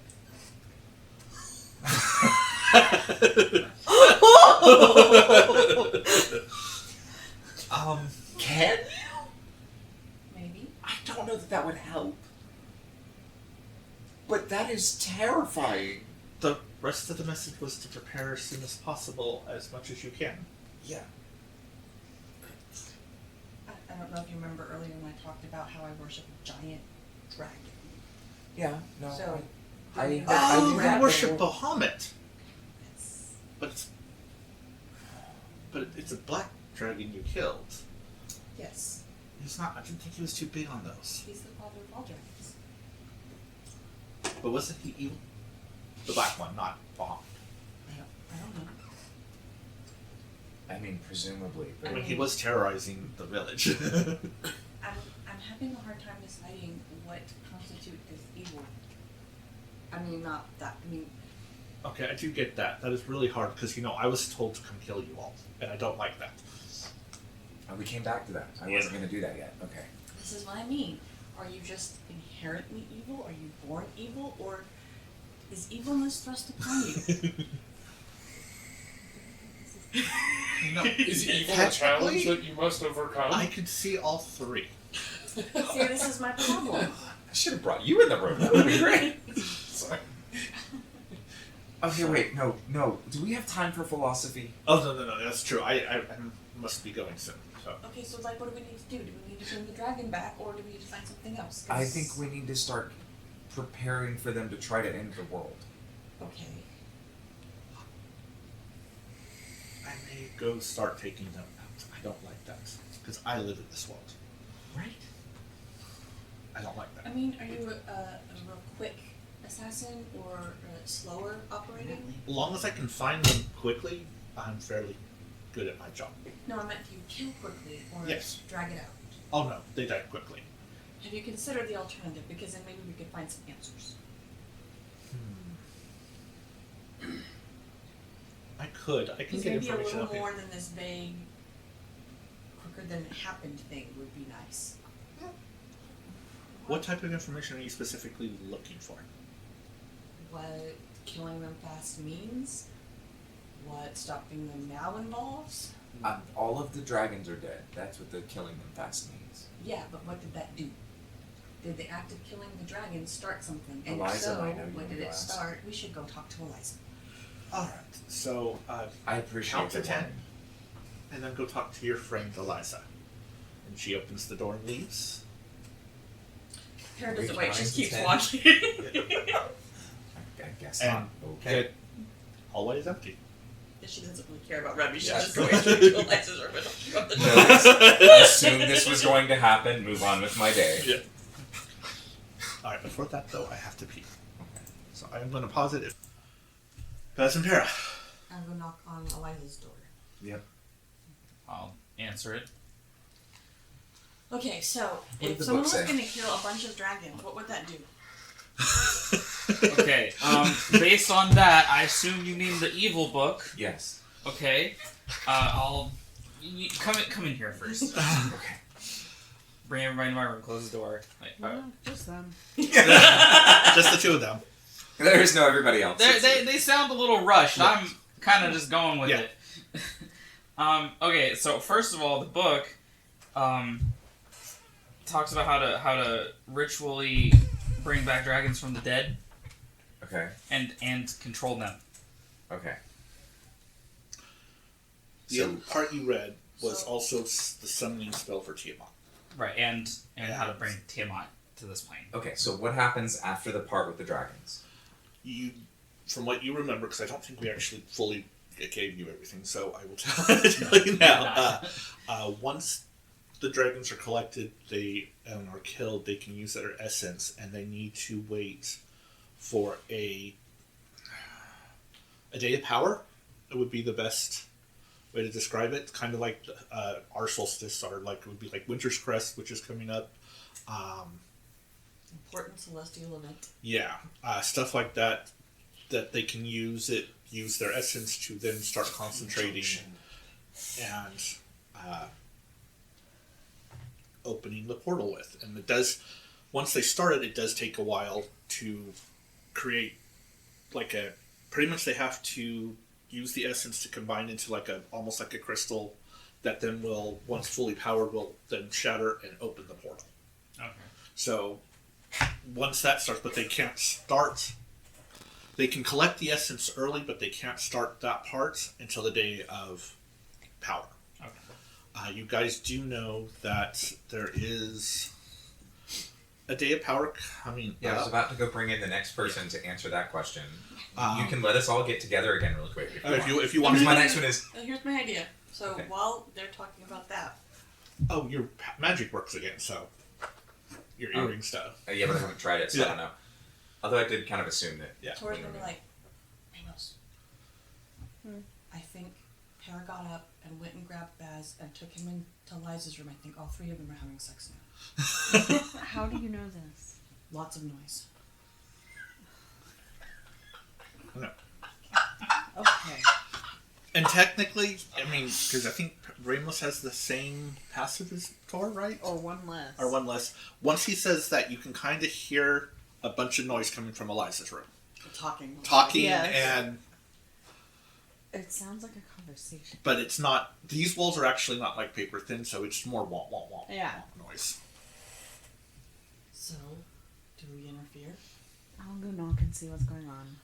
Speaker 3: Can you?
Speaker 4: Maybe.
Speaker 3: I don't know that would help. But that is terrifying.
Speaker 1: The rest of the message was to prepare as soon as possible, as much as you can.
Speaker 3: Yeah.
Speaker 4: I don't know if you remember earlier when I talked about how I worship a giant dragon.
Speaker 3: Yeah, no.
Speaker 4: So,
Speaker 3: I
Speaker 4: do
Speaker 1: Oh,
Speaker 3: knew
Speaker 1: you
Speaker 3: that
Speaker 1: worship
Speaker 3: before.
Speaker 1: Bahamut,
Speaker 4: It's,
Speaker 1: but it's a black dragon you killed.
Speaker 4: yes,
Speaker 1: He's not. I didn't think he was too big on those.
Speaker 4: he's the father of all dragons.
Speaker 1: But wasn't he evil? The black one, not Bahamut.
Speaker 4: I don't know.
Speaker 3: I mean, presumably.
Speaker 1: I
Speaker 3: But
Speaker 1: mean, he was terrorizing the village.
Speaker 4: I'm having a hard time deciding what constitutes as evil. I mean, not that. I mean,
Speaker 1: Okay, I do get that. That is really hard because, I was told to come kill you all, and I don't like that.
Speaker 3: we came back to that. I wasn't going to do that yet. Okay.
Speaker 4: this is what I mean. Are you just inherently evil? Are you born evil? Or is evilness thrust upon you?
Speaker 2: Is evil a
Speaker 1: Technically,
Speaker 2: challenge that you must overcome?
Speaker 1: I could see all 3.
Speaker 4: See, this is my problem.
Speaker 3: should have brought you in the room. That would be great. Sorry. Okay, wait. No. Do we have time for philosophy?
Speaker 1: Oh, no. That's true. I must be going soon. So.
Speaker 4: Okay, so like, what do we need to do? Do we need to bring the dragon back, or do we need to find something else? 'Cause-
Speaker 3: I think we need to start preparing for them to try to end the world.
Speaker 4: Okay.
Speaker 1: I may go start taking them out. I don't like that. Because I live in this world.
Speaker 3: Right.
Speaker 1: I don't like that.
Speaker 4: I mean, are you a real quick assassin or slower operating?
Speaker 1: As long as I can find them quickly, I'm fairly good at my job.
Speaker 4: No, I meant do you kill quickly or
Speaker 1: Yes.
Speaker 4: drag it out?
Speaker 1: Oh no, they die quickly.
Speaker 4: Have you considered the alternative? Because then maybe we could find some answers.
Speaker 1: I could. I can
Speaker 4: Because
Speaker 1: get
Speaker 4: maybe a
Speaker 1: information
Speaker 4: little
Speaker 1: up
Speaker 4: more
Speaker 1: here.
Speaker 4: than this vague, quicker than it happened thing would be nice.
Speaker 1: What type of information are you specifically looking for?
Speaker 4: What killing them fast means? What stopping them now involves?
Speaker 3: All of the dragons are dead. That's what the killing them fast means.
Speaker 4: Yeah, but what did that do? Did the act of killing the dragon start something? And
Speaker 3: Eliza
Speaker 4: if so,
Speaker 3: might know you
Speaker 4: when did
Speaker 3: know
Speaker 4: it
Speaker 3: that.
Speaker 4: start? We should go talk to Eliza.
Speaker 1: Alright, so
Speaker 3: I appreciate
Speaker 1: count to
Speaker 3: the
Speaker 1: 10
Speaker 3: warning.
Speaker 1: and then go talk to your friend Eliza. And she opens the door and leaves.
Speaker 4: Kara
Speaker 3: Are we
Speaker 4: doesn't wait, she
Speaker 3: counting
Speaker 4: just
Speaker 3: to
Speaker 4: keeps
Speaker 3: 10?
Speaker 4: watching.
Speaker 3: I guess
Speaker 1: And
Speaker 3: not. Okay.
Speaker 1: The hallway is empty.
Speaker 4: She doesn't really care about Remy, she's
Speaker 3: Yeah.
Speaker 4: just going straight to Eliza's room and talking about the
Speaker 3: No, assume this was going to happen. Move on with my day.
Speaker 1: Yeah. Alright, before that though, I have to pee. So I'm going to pause it. Para.
Speaker 4: I'm gonna knock on Eliza's door.
Speaker 3: Yep.
Speaker 6: I'll answer it.
Speaker 4: Okay, so
Speaker 3: What did
Speaker 4: if
Speaker 3: the
Speaker 4: someone
Speaker 3: book
Speaker 4: was
Speaker 3: say?
Speaker 4: gonna kill a bunch of dragons, what would that do?
Speaker 6: Okay, based on that, I assume you mean the evil book.
Speaker 3: Yes.
Speaker 6: Okay, come in here first.
Speaker 3: Okay.
Speaker 6: Bring everybody into my room. Close the door.
Speaker 8: Just them.
Speaker 1: Just the two of them.
Speaker 3: There is no everybody else.
Speaker 6: They sound a little rushed.
Speaker 1: Yeah.
Speaker 6: I'm kind of just going with
Speaker 1: Yeah.
Speaker 6: it. Okay, so first of all, the book talks about how to ritually bring back dragons from the dead
Speaker 3: Okay.
Speaker 6: and control them.
Speaker 3: Okay.
Speaker 1: The
Speaker 3: So-
Speaker 1: other part you read was
Speaker 4: So-
Speaker 1: also the summoning spell for Tiamat.
Speaker 6: Right, and how to bring Tiamat to this plane.
Speaker 3: Okay. So what happens after the part with the dragons?
Speaker 1: You, from what you remember, because I don't think we actually fully gave you everything, so I will tell you now. Once the dragons are collected, they are killed. They can use their essence, and they need to wait for a day of power. It would be the best way to describe it. Kind of like our solstice, or like it would be like Winter's Crest, which is coming up.
Speaker 4: Important celestial event.
Speaker 1: Yeah, stuff like that. That they can use their essence to then start concentrating and opening the portal with. And it does, once they start it, it does take a while to create pretty much they have to use the essence to combine into almost like a crystal that then will, once fully powered, will then shatter and open the portal.
Speaker 6: Okay.
Speaker 1: So once that starts, but they can't start. They can collect the essence early, but they can't start that part until the day of power.
Speaker 6: Okay.
Speaker 1: You guys do know that there is a day of power coming
Speaker 3: Yeah, I was
Speaker 1: up.
Speaker 3: about to go bring in the next person to answer that question.
Speaker 1: Um,
Speaker 3: You can let us all get together again real quick.
Speaker 1: if you want
Speaker 3: Because
Speaker 1: to.
Speaker 3: my next one is
Speaker 4: Here's my idea. So
Speaker 3: Okay.
Speaker 4: while they're talking about that,
Speaker 1: Oh, your magic works again, so your
Speaker 3: Oh.
Speaker 1: earring stuff.
Speaker 3: yeah, but I haven't tried it, so I
Speaker 1: Yeah.
Speaker 3: don't know. Although I did kind of assume that.
Speaker 1: Yeah.
Speaker 4: Tori's
Speaker 3: we
Speaker 4: gonna be
Speaker 3: know.
Speaker 4: like, Ramos. I think Para got up and went and grabbed Baz and took him into Liza's room. I think all three of them are having sex now.
Speaker 8: How do you know this?
Speaker 4: Lots of noise.
Speaker 1: No.
Speaker 8: Okay.
Speaker 1: And technically, I mean, because I think Ramos has the same passive as Tor, right?
Speaker 8: Or one less.
Speaker 1: Or one less. Once he says that, you can kind of hear a bunch of noise coming from Eliza's room.
Speaker 4: Talking.
Speaker 8: Yes.
Speaker 1: And
Speaker 8: It sounds like a conversation.
Speaker 1: but it's not. These walls are actually not like paper thin, so it's more womp womp womp
Speaker 8: Yeah.
Speaker 1: womp noise.
Speaker 4: So, Do we interfere?
Speaker 8: I'll go knock and see what's going on.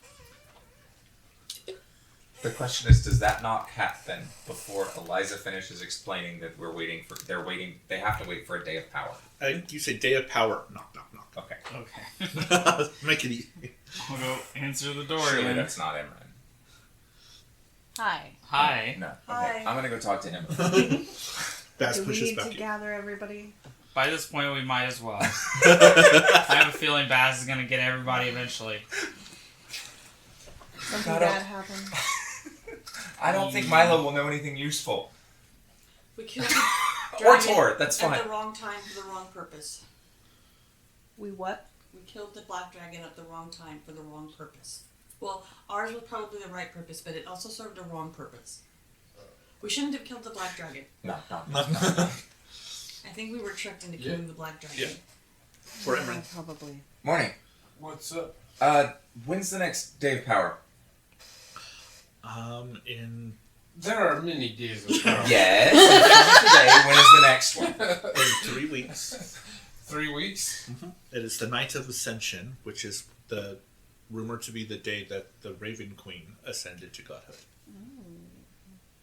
Speaker 3: The question is, does that not happen before Eliza finishes explaining that they have to wait for a day of power?
Speaker 1: You say day of power. Knock, knock, knock.
Speaker 3: Okay.
Speaker 6: Okay.
Speaker 1: Make it easy.
Speaker 6: I'll go answer the door
Speaker 3: Surely
Speaker 6: again.
Speaker 3: that's not Imran.
Speaker 8: Hi.
Speaker 6: Hi.
Speaker 3: No. Okay.
Speaker 4: Hi.
Speaker 3: I'm gonna go talk to him.
Speaker 1: Bass
Speaker 8: Do we
Speaker 1: pushes
Speaker 8: need
Speaker 1: back
Speaker 8: to
Speaker 1: in.
Speaker 8: gather everybody?
Speaker 6: By this point, we might as well. I have a feeling Baz is gonna get everybody eventually.
Speaker 8: Something
Speaker 3: I don't-
Speaker 8: bad happened.
Speaker 3: I don't think Milo will know anything useful.
Speaker 4: We killed
Speaker 3: Or
Speaker 4: dragon
Speaker 3: Tor, that's fine.
Speaker 4: at the wrong time for the wrong purpose.
Speaker 8: We what?
Speaker 4: We killed the black dragon at the wrong time for the wrong purpose. Well, ours was probably the right purpose, but it also served a wrong purpose. We shouldn't have killed the black dragon.
Speaker 3: No.
Speaker 4: I think we were tricked into killing the black dragon.
Speaker 1: Yeah. For
Speaker 8: Yeah,
Speaker 1: Imran.
Speaker 8: probably.
Speaker 3: Morning.
Speaker 2: What's up?
Speaker 3: When's the next day of power?
Speaker 1: In
Speaker 2: There are many days of power.
Speaker 3: Yes. Today. When is the next one?
Speaker 1: 3 weeks.
Speaker 2: 3 weeks?
Speaker 1: It is the night of Ascension, which is the rumored to be the day that the Raven Queen ascended to godhood.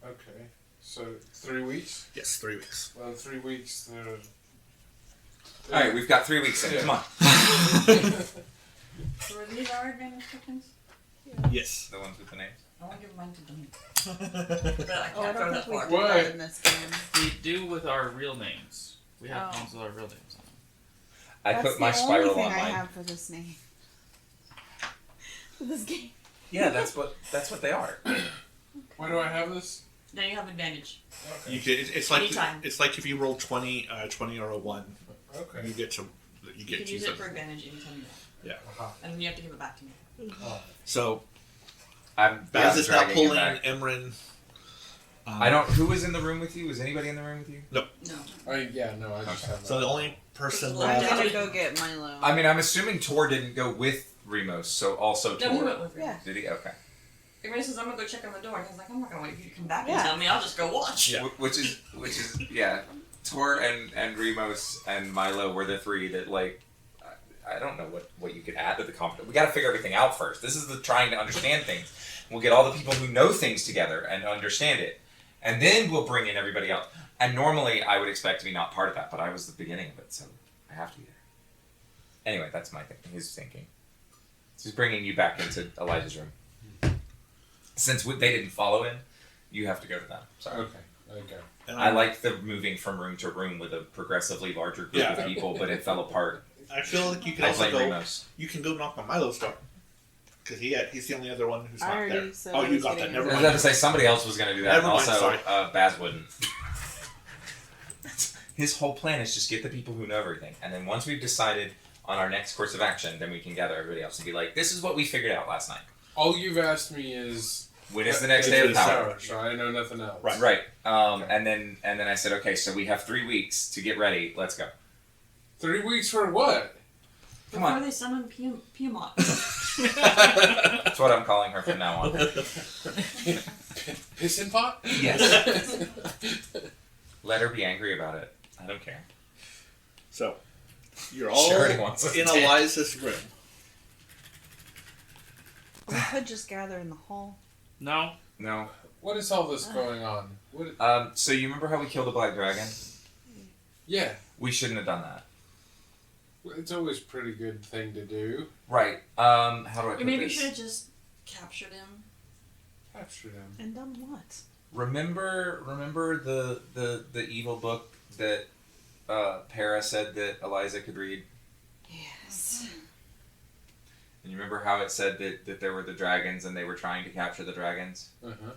Speaker 2: Okay. So 3 weeks?
Speaker 1: Yes, 3 weeks.
Speaker 2: Well, 3 weeks.
Speaker 3: All right, we've got 3 weeks in.
Speaker 2: Yeah.
Speaker 3: Come on.
Speaker 4: So are these our advantage tokens?
Speaker 1: Yes.
Speaker 3: The ones with the names.
Speaker 4: I want to give mine to Dwayne. But I
Speaker 8: Oh, I
Speaker 4: can't go
Speaker 8: don't
Speaker 4: that
Speaker 8: think we
Speaker 4: far.
Speaker 8: did
Speaker 2: What?
Speaker 8: that in this game.
Speaker 6: We do with our real names. We have
Speaker 8: Oh.
Speaker 6: ones with our real names on them.
Speaker 3: I
Speaker 8: That's
Speaker 3: put my
Speaker 8: the
Speaker 3: spiral
Speaker 8: only
Speaker 3: on
Speaker 8: thing I
Speaker 3: mine.
Speaker 8: have for this name. For this game.
Speaker 3: Yeah, that's what they are.
Speaker 2: Why do I have this?
Speaker 4: Now you have advantage.
Speaker 2: Okay.
Speaker 1: You get, it's like
Speaker 4: Anytime.
Speaker 1: it's like if you roll 20 or a 1,
Speaker 2: Okay.
Speaker 1: you get to
Speaker 4: You can use it for advantage anytime you want.
Speaker 1: Yeah.
Speaker 2: Uh-huh.
Speaker 4: And then you have to give it back to me.
Speaker 1: So
Speaker 3: I'm
Speaker 1: Baz is now
Speaker 3: dragging him
Speaker 1: pulling
Speaker 3: back.
Speaker 1: Emran.
Speaker 3: I don't. Who was in the room with you? Was anybody in the room with you?
Speaker 4: No.
Speaker 2: I just have
Speaker 1: So the only person
Speaker 4: Well,
Speaker 8: I'm
Speaker 1: left.
Speaker 8: gonna go get Milo.
Speaker 3: I mean, I'm assuming Tor didn't go with Remos, so also
Speaker 4: No, he
Speaker 3: Tor.
Speaker 4: went with me.
Speaker 8: Yeah.
Speaker 3: Did he? Okay.
Speaker 4: Everybody says, I'm gonna go check on the door. And he's like, I'm not gonna wait for you to come back
Speaker 8: Yeah.
Speaker 4: and tell me. I'll just go watch.
Speaker 1: Yeah.
Speaker 3: Which is yeah. Tor and Remos and Milo were the three that like. I don't know what you could add to the competition. We got to figure everything out first. This is the trying to understand things. We'll get all the people who know things together and understand it, and then we'll bring in everybody else. And normally I would expect to be not part of that, but I was the beginning of it, so I have to be there. Anyway, that's my his thinking. So he's bringing you back into Elijah's room. Since they didn't follow him, you have to go to them. Sorry.
Speaker 2: Okay.
Speaker 1: And
Speaker 3: I like the moving from room to room with a progressively larger group
Speaker 1: Yeah.
Speaker 3: of people, but it fell apart.
Speaker 1: I feel like you can
Speaker 3: I
Speaker 1: also
Speaker 3: blame
Speaker 1: go.
Speaker 3: Remos.
Speaker 1: You can go knock on Milo's door because he's the only other one who's
Speaker 8: I
Speaker 1: not
Speaker 8: already
Speaker 1: there.
Speaker 8: said
Speaker 1: Oh,
Speaker 8: I
Speaker 1: you
Speaker 8: was
Speaker 1: got that.
Speaker 8: getting
Speaker 1: Never
Speaker 3: I was
Speaker 1: mind.
Speaker 3: about to say somebody else was going to do that,
Speaker 1: Never
Speaker 3: and
Speaker 1: mind,
Speaker 3: also
Speaker 1: sorry.
Speaker 3: Baz wouldn't. His whole plan is just get the people who know everything, and then once we've decided on our next course of action, then we can gather everybody else and be like, "This is what we figured out last night.
Speaker 2: All you've asked me is
Speaker 3: When is the next day of power?"
Speaker 2: So I know nothing else.
Speaker 1: Right.
Speaker 3: Right.
Speaker 2: Okay.
Speaker 3: And then I said, "Okay, so we have 3 weeks to get ready. Let's go."
Speaker 2: 3 weeks for what?
Speaker 3: Come
Speaker 4: Before
Speaker 3: on.
Speaker 4: they summon Piamont.
Speaker 3: That's what I'm calling her from now on.
Speaker 2: Pissin' pot?
Speaker 3: Yes. Let her be angry about it. I don't care.
Speaker 1: So you're
Speaker 3: She
Speaker 1: all
Speaker 3: already wants us
Speaker 1: in
Speaker 3: dead.
Speaker 1: Eliza's room.
Speaker 8: We could just gather in the hall.
Speaker 6: No.
Speaker 3: No.
Speaker 2: What is all this going on? What?
Speaker 3: So you remember how we killed a black dragon?
Speaker 2: Yeah,
Speaker 3: We shouldn't have done that.
Speaker 2: it's always a pretty good thing to do.
Speaker 3: Right. How do I
Speaker 4: Or
Speaker 3: put
Speaker 4: maybe you
Speaker 3: this?
Speaker 4: should have just captured him.
Speaker 2: Captured him.
Speaker 8: And done what?
Speaker 3: Remember the evil book that Para said that Eliza could read?
Speaker 8: Yes.
Speaker 3: And you remember how it said that there were the dragons and they were trying to capture the dragons?
Speaker 2: Uh-huh.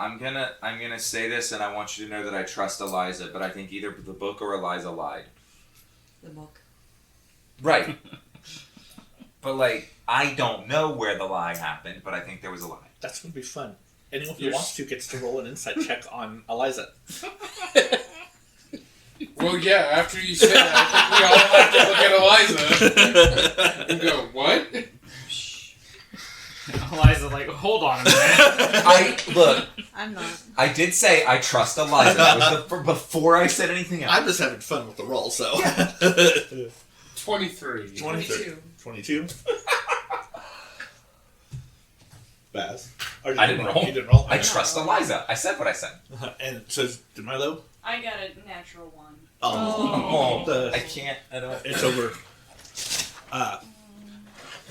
Speaker 3: I'm gonna say this, and I want you to know that I trust Eliza, but I think either the book or Eliza lied.
Speaker 4: The book.
Speaker 3: Right. But like, I don't know where the lie happened, but I think there was a lie.
Speaker 1: That's going to be fun. Anyone who
Speaker 2: Yes.
Speaker 1: wants to gets to roll an insight check on Eliza.
Speaker 2: Well, yeah, after you said that, I think we all have to look at Eliza and go, what?
Speaker 6: Eliza, like, hold on a minute.
Speaker 3: Look.
Speaker 8: I'm not.
Speaker 3: I did say I trust Eliza. That was before I said anything else.
Speaker 1: I'm just having fun with the roll, so.
Speaker 2: 23.
Speaker 1: 22. Baz. Or
Speaker 3: I didn't roll.
Speaker 1: You didn't roll?
Speaker 3: I trust Eliza. I said what I said.
Speaker 1: And it says, did Milo?
Speaker 5: I got a natural one.
Speaker 1: Oh.
Speaker 3: I can't. I don't.
Speaker 1: It's over.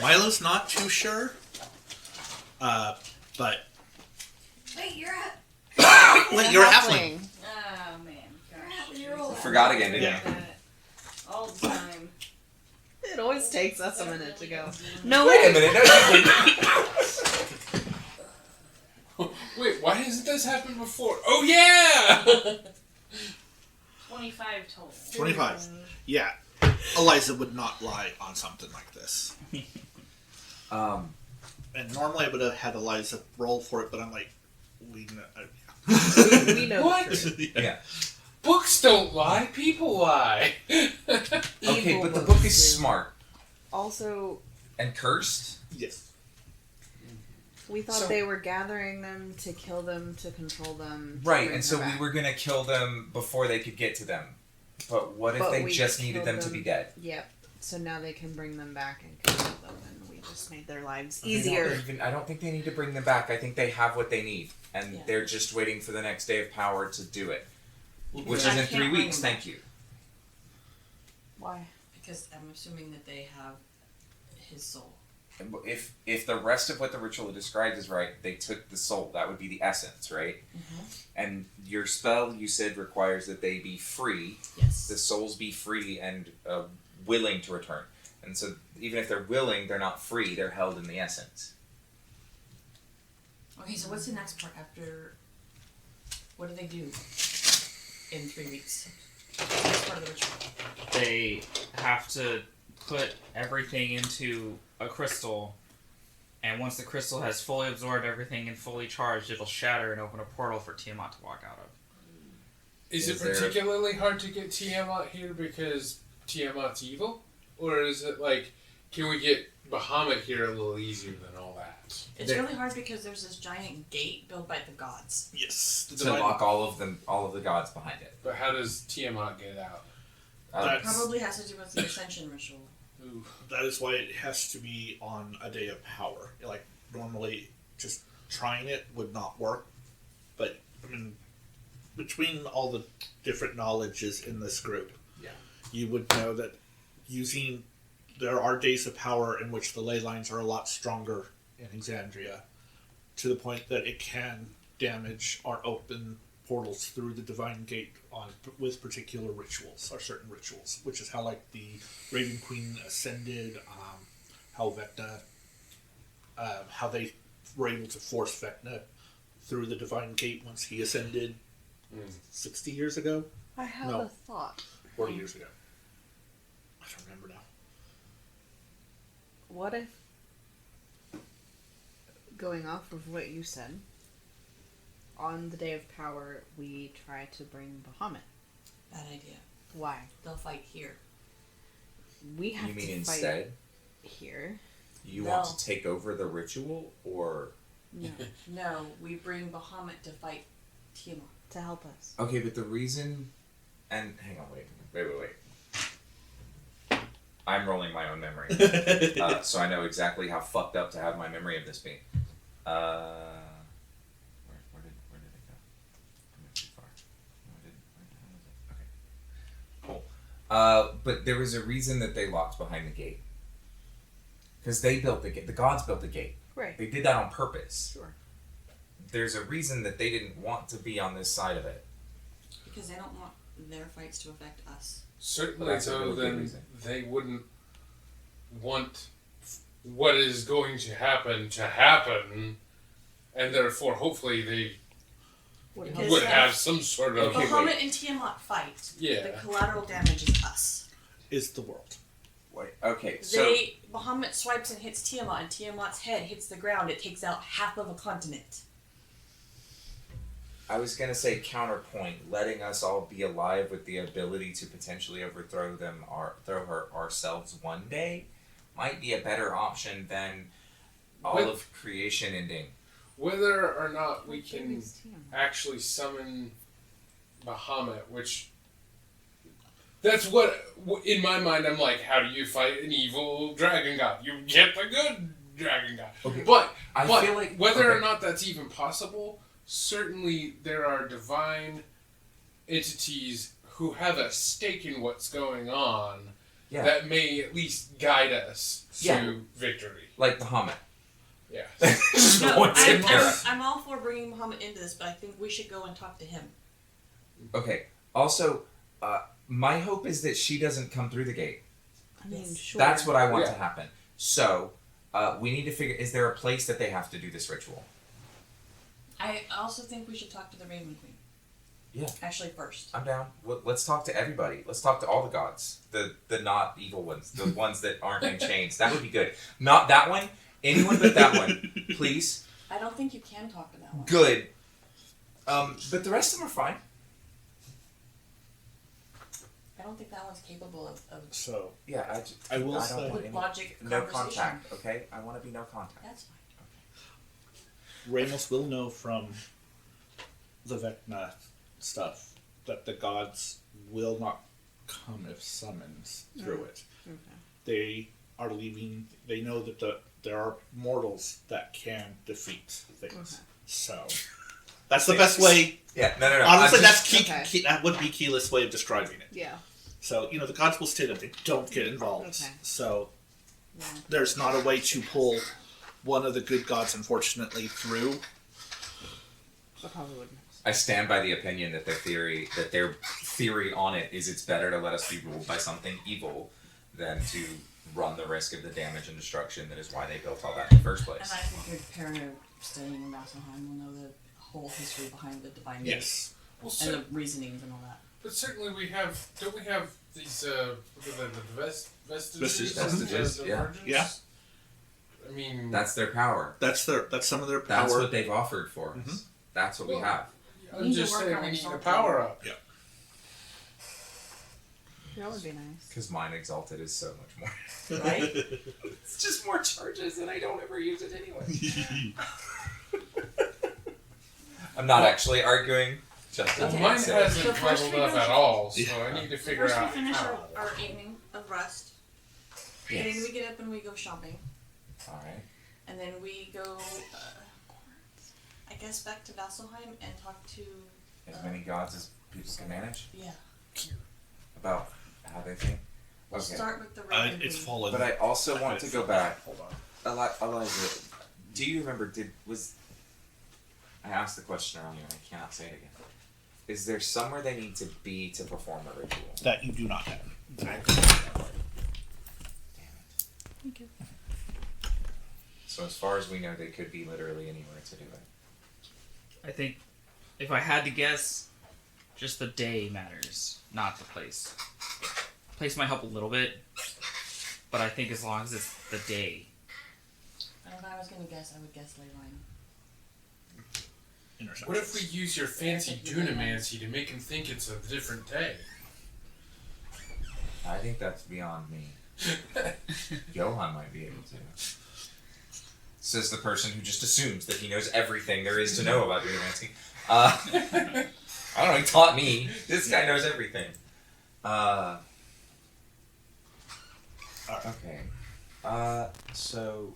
Speaker 1: Milo's not too sure. But.
Speaker 7: Wait, you're at.
Speaker 1: Wait, you're a halfling.
Speaker 5: Oh man, gosh.
Speaker 7: You're rolling.
Speaker 3: Forgot again, didn't
Speaker 1: Yeah.
Speaker 3: you?
Speaker 5: All the time.
Speaker 8: It always takes us a minute to go. No,
Speaker 3: Wait a minute. No, you didn't.
Speaker 2: Wait, why hasn't this happened before? Oh yeah!
Speaker 5: 25 total.
Speaker 1: 25. Yeah. Eliza would not lie on something like this. And normally I would have had Eliza roll for it, but I'm like, we know.
Speaker 8: we know.
Speaker 2: What?
Speaker 8: the truth.
Speaker 3: Yeah.
Speaker 2: Books don't lie, people lie.
Speaker 3: Okay,
Speaker 8: Evil
Speaker 3: but the
Speaker 8: books
Speaker 3: book is
Speaker 8: do.
Speaker 3: smart
Speaker 8: Also,
Speaker 3: and cursed.
Speaker 1: Yes.
Speaker 8: we thought
Speaker 2: So-
Speaker 8: they were gathering them to kill them, to control them. To
Speaker 3: Right,
Speaker 8: bring
Speaker 3: and so
Speaker 8: her
Speaker 3: we
Speaker 8: back.
Speaker 3: were gonna kill them before they could get to them. But what if
Speaker 8: But
Speaker 3: they
Speaker 8: we
Speaker 3: just needed
Speaker 8: killed
Speaker 3: them to be dead?
Speaker 8: Yep. So now they can bring them back and control them, and we just made their lives
Speaker 3: They don't
Speaker 8: easier.
Speaker 3: I don't think they need to bring them back. I think they have what they need, and
Speaker 4: Yeah.
Speaker 3: they're just waiting for the next day of power to do it, which
Speaker 4: I
Speaker 3: is in
Speaker 4: can't
Speaker 3: 3
Speaker 4: bring
Speaker 3: weeks.
Speaker 4: them
Speaker 3: Thank you.
Speaker 8: Why?
Speaker 4: Because I'm assuming that they have his soul.
Speaker 3: If the rest of what the ritual described is right, they took the soul. That would be the essence, right? And your spell, you said, requires that they be free.
Speaker 4: Yes.
Speaker 3: The souls be free and willing to return. And so, even if they're willing, they're not free. They're held in the essence.
Speaker 4: Okay, so what's the next part after? What do they do in 3 weeks? What's part of the ritual?
Speaker 6: They have to put everything into a crystal, and once the crystal has fully absorbed everything and fully charged, it'll shatter and open a portal for Tiamat to walk out of.
Speaker 2: Is it
Speaker 3: Is there-
Speaker 2: particularly hard to get Tiamat here because Tiamat's evil? Or is it like, can we get Bahamut here a little easier than all that?
Speaker 4: It's really hard because there's this giant gate built by the gods.
Speaker 1: Yes. The
Speaker 3: To
Speaker 1: divine-
Speaker 3: lock all of the gods behind it.
Speaker 2: But how does Tiamat get out?
Speaker 1: That's-
Speaker 4: Probably has to do with the ascension ritual.
Speaker 2: Ooh.
Speaker 1: That is why it has to be on a day of power. Like, normally, just trying it would not work. But, I mean, between all the different knowledges in this group,
Speaker 3: Yeah.
Speaker 1: you would know that there are days of power in which the ley lines are a lot stronger in Exandria, to the point that it can damage or open portals through the divine gate with particular rituals or certain rituals, which is how like the Raven Queen ascended, how Vecna, how they were able to force Vecna through the divine gate once he ascended 60 years ago,
Speaker 8: I have
Speaker 1: No.
Speaker 8: a thought.
Speaker 1: 40 years ago. I don't remember now.
Speaker 8: What if, going off of what you said, on the day of power, we try to bring Bahamut?
Speaker 4: Bad idea.
Speaker 8: Why?
Speaker 4: They'll fight here.
Speaker 8: We have
Speaker 3: You mean
Speaker 8: to
Speaker 3: instead?
Speaker 8: fight here.
Speaker 3: You want
Speaker 4: No.
Speaker 3: to take over the ritual, or
Speaker 8: No,
Speaker 4: No, we bring Bahamut to fight Tiamat.
Speaker 8: to help us.
Speaker 3: okay? But the reason, and hang on, wait. I'm rolling my own memory, so I know exactly how fucked up to have my memory of this be. Where did it go? I went too far. No, I didn't. Where the hell is it? Okay. Cool. But there was a reason that they locked behind the gate. Because they built the gate. The gods built the gate.
Speaker 8: Right.
Speaker 3: They did that on purpose.
Speaker 8: Sure.
Speaker 3: There's a reason that they didn't want to be on this side of it.
Speaker 4: Because they don't want their fights to affect us.
Speaker 2: Certainly,
Speaker 3: That's a
Speaker 2: though,
Speaker 3: really good
Speaker 2: then
Speaker 3: reason.
Speaker 2: they wouldn't want what is going to happen, and therefore, hopefully, they
Speaker 8: What
Speaker 4: Because
Speaker 2: would
Speaker 4: if-
Speaker 2: have some sort of.
Speaker 3: Okay,
Speaker 4: Bahamut
Speaker 3: wait.
Speaker 4: and Tiamat fight.
Speaker 2: Yeah.
Speaker 4: The collateral damage is us.
Speaker 1: Is the world.
Speaker 3: Wait, okay, so
Speaker 4: Bahamut swipes and hits Tiamat, and Tiamat's head hits the ground. It takes out half of a continent.
Speaker 3: I was gonna say counterpoint, letting us all be alive with the ability to potentially overthrow them or throw her ourselves one day might be a better option than all
Speaker 2: With-
Speaker 3: of creation ending.
Speaker 2: whether or not we can
Speaker 8: Baby's Tiamat.
Speaker 2: actually summon Bahamut, which that's what in my mind I'm like, how do you fight an evil dragon god? You get the good dragon god.
Speaker 3: Okay.
Speaker 2: But
Speaker 3: I feel like
Speaker 2: whether
Speaker 3: okay.
Speaker 2: or not that's even possible, certainly there are divine entities who have a stake in what's going on
Speaker 3: Yeah.
Speaker 2: that may at least guide us
Speaker 3: Yeah.
Speaker 2: to victory.
Speaker 3: Like Bahamut.
Speaker 2: Yeah.
Speaker 3: Just
Speaker 4: No,
Speaker 3: one take care of.
Speaker 4: I'm all for bringing Muhammad into this, but I think we should go and talk to him.
Speaker 3: Okay. Also, my hope is that she doesn't come through the gate.
Speaker 8: I mean, sure.
Speaker 3: That's what I want
Speaker 2: Yeah.
Speaker 3: to happen. So, we need to figure, is there a place that they have to do this ritual?
Speaker 4: I also think we should talk to the Raven Queen.
Speaker 3: Yeah.
Speaker 4: Actually, first.
Speaker 3: I'm down. Let's talk to everybody. Let's talk to all the gods. The not evil ones. The ones that aren't in chains. That would be good. Not that one. Anyone but that one. Please.
Speaker 4: I don't think you can talk to that one.
Speaker 3: Good. But the rest of them are fine.
Speaker 4: I don't think that one's capable of
Speaker 1: So
Speaker 3: Yeah,
Speaker 1: I will
Speaker 3: don't
Speaker 1: say-
Speaker 3: want
Speaker 4: with
Speaker 3: any,
Speaker 4: logic
Speaker 3: no
Speaker 4: conversation.
Speaker 3: contact, okay? I want to be no contact.
Speaker 4: That's fine.
Speaker 1: Ramos will know from the Vecna stuff that the gods will not come if summoned through it.
Speaker 8: Okay.
Speaker 1: They are leaving. They know that there are mortals that can defeat things.
Speaker 8: Okay.
Speaker 1: So that's the best way.
Speaker 3: Yeah, no.
Speaker 1: Honestly,
Speaker 3: I'm
Speaker 1: that's
Speaker 3: just-
Speaker 1: key, that would be keyless way of describing it.
Speaker 8: Yeah.
Speaker 1: So the gods will stay there. They don't get involved.
Speaker 8: Okay.
Speaker 1: So
Speaker 8: Yeah.
Speaker 1: there's not a way to pull one of the good gods, unfortunately, through.
Speaker 8: I probably wouldn't.
Speaker 3: I stand by the opinion that their theory on it is it's better to let us be ruled by something evil than to run the risk of the damage and destruction that is why they built all that in the first place.
Speaker 4: And I think a parent of studying in Vasselheim will know the whole history behind the divine
Speaker 1: Yes.
Speaker 2: Well,
Speaker 4: and the reasonings and all that.
Speaker 2: but certainly we have. Don't we have these? What are the vestiges?
Speaker 3: Vestiges,
Speaker 2: of the
Speaker 3: yeah.
Speaker 2: virgins?
Speaker 1: Yeah.
Speaker 2: I mean,
Speaker 3: That's their power.
Speaker 1: That's some of their power.
Speaker 3: That's what they've offered for us.
Speaker 1: Mhm.
Speaker 3: That's what we
Speaker 2: Well,
Speaker 3: have.
Speaker 4: We
Speaker 2: I'm
Speaker 4: need to
Speaker 2: just
Speaker 4: work
Speaker 2: saying
Speaker 4: on
Speaker 2: we
Speaker 4: it
Speaker 2: need a
Speaker 4: something.
Speaker 2: power up.
Speaker 8: That would be nice.
Speaker 3: Because mine exalted is so much more.
Speaker 4: Right?
Speaker 3: It's just more charges and I don't ever use it anyway. I'm not actually arguing. Just
Speaker 2: Well,
Speaker 4: Okay.
Speaker 2: mine
Speaker 3: so-
Speaker 2: hasn't
Speaker 4: So first
Speaker 2: leveled
Speaker 4: we
Speaker 2: up
Speaker 4: go-
Speaker 2: at all, so
Speaker 1: Yeah.
Speaker 2: I need to figure
Speaker 4: First
Speaker 2: out
Speaker 4: we finish
Speaker 2: how.
Speaker 4: our evening of rest. And then we get up and we go shopping.
Speaker 3: Alright.
Speaker 4: And then we go, I guess, back to Vasselheim and talk to,
Speaker 3: As many gods as people can manage
Speaker 4: yeah.
Speaker 3: about how they think.
Speaker 4: We'll
Speaker 3: Okay.
Speaker 4: start with the Raven
Speaker 1: It's
Speaker 4: Queen.
Speaker 1: fallen.
Speaker 3: But I also want to go back.
Speaker 1: Hold on.
Speaker 3: Eliza, do you remember, I asked the question earlier and I cannot say it again. Is there somewhere they need to be to perform a ritual?
Speaker 1: That you do not have.
Speaker 3: Damn it.
Speaker 8: Thank you.
Speaker 3: So as far as we know, they could be literally anywhere to do it.
Speaker 6: I think if I had to guess, just the day matters, not the place. Place might help a little bit, but I think as long as it's the day.
Speaker 4: And if I was gonna guess, I would guess Leyline.
Speaker 1: Interceptions.
Speaker 2: What if we use your fancy dunamancy to make him think it's a different day?
Speaker 3: I think that's beyond me. Johan might be able to. Says the person who just assumes that he knows everything there is to know about Dunamancy. I don't know, he taught me. This guy knows everything. Okay. So...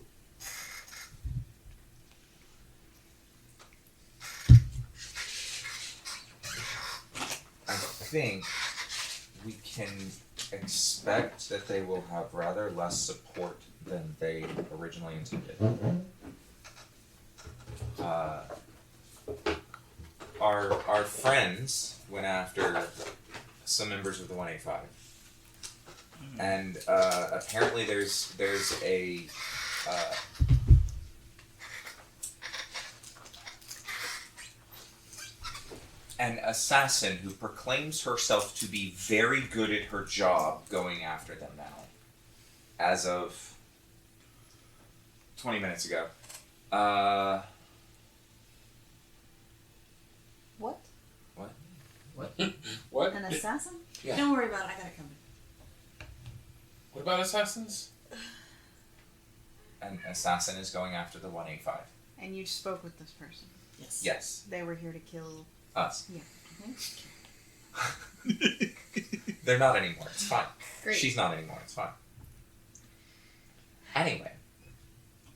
Speaker 3: I think we can expect that they will have rather less support than they originally intended. Our friends went after some members of the 185, and apparently there's a an assassin who proclaims herself to be very good at her job going after them now. As of 20 minutes ago.
Speaker 8: What?
Speaker 2: What?
Speaker 8: An assassin?
Speaker 3: Yeah.
Speaker 4: Don't worry about it, I got it covered.
Speaker 2: What about assassins?
Speaker 3: An assassin is going after the 185.
Speaker 8: And you spoke with this person.
Speaker 4: Yes.
Speaker 3: Yes,
Speaker 8: They were here to kill.
Speaker 3: us.
Speaker 4: Mhm.
Speaker 3: They're not anymore. It's fine.
Speaker 8: Great.
Speaker 3: She's not anymore. It's fine. Anyway,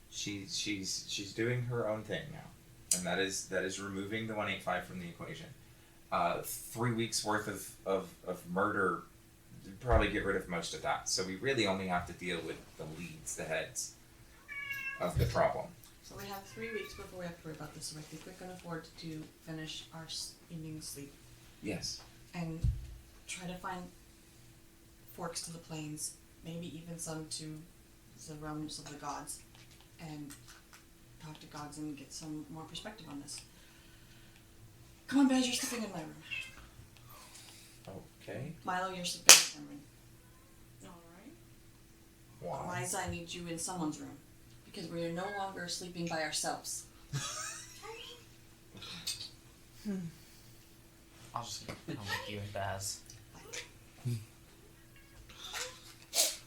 Speaker 3: she's doing her own thing now, and that is removing the 185 from the equation. 3 weeks worth of murder would probably get rid of most of that. So we really only have to deal with the leads, the heads of the problem.
Speaker 4: So we have 3 weeks before we have to worry about this. So I think we can afford to finish our evening sleep
Speaker 3: Yes.
Speaker 4: and try to find forks to the plains, maybe even some to the realms of the gods, and talk to gods and get some more perspective on this. Come on, Baz, you're sleeping in my room.
Speaker 3: Okay.
Speaker 4: Milo, you're sleeping in my room.
Speaker 5: Alright.
Speaker 3: Why?
Speaker 4: Liza, I need you in someone's room. Because we are no longer sleeping by ourselves.
Speaker 6: I'll make you and Baz.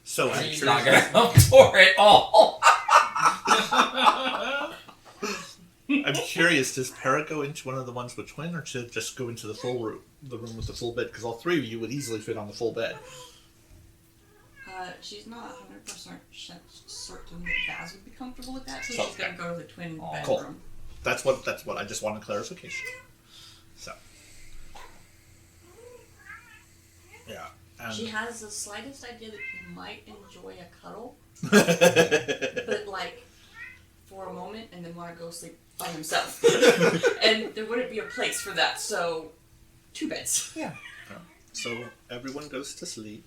Speaker 1: So I'm
Speaker 6: He's not gonna come for it all.
Speaker 1: I'm curious, does Para go into one of the ones with twin, or to just go into the full room, the room with the full bed? Because all three of you would easily fit on the full bed.
Speaker 4: She's not 100% certain that Baz would be comfortable with that, so
Speaker 1: So,
Speaker 4: she's gonna go to the twin
Speaker 3: Oh,
Speaker 1: cool.
Speaker 4: bedroom.
Speaker 1: That's what I just wanted clarification. So, yeah.
Speaker 4: She has the slightest idea that he might enjoy a cuddle,
Speaker 1: And
Speaker 4: but like for a moment, and then want to go sleep by himself. And there wouldn't be a place for that, so 2 beds.
Speaker 3: Yeah.
Speaker 1: so everyone goes to sleep.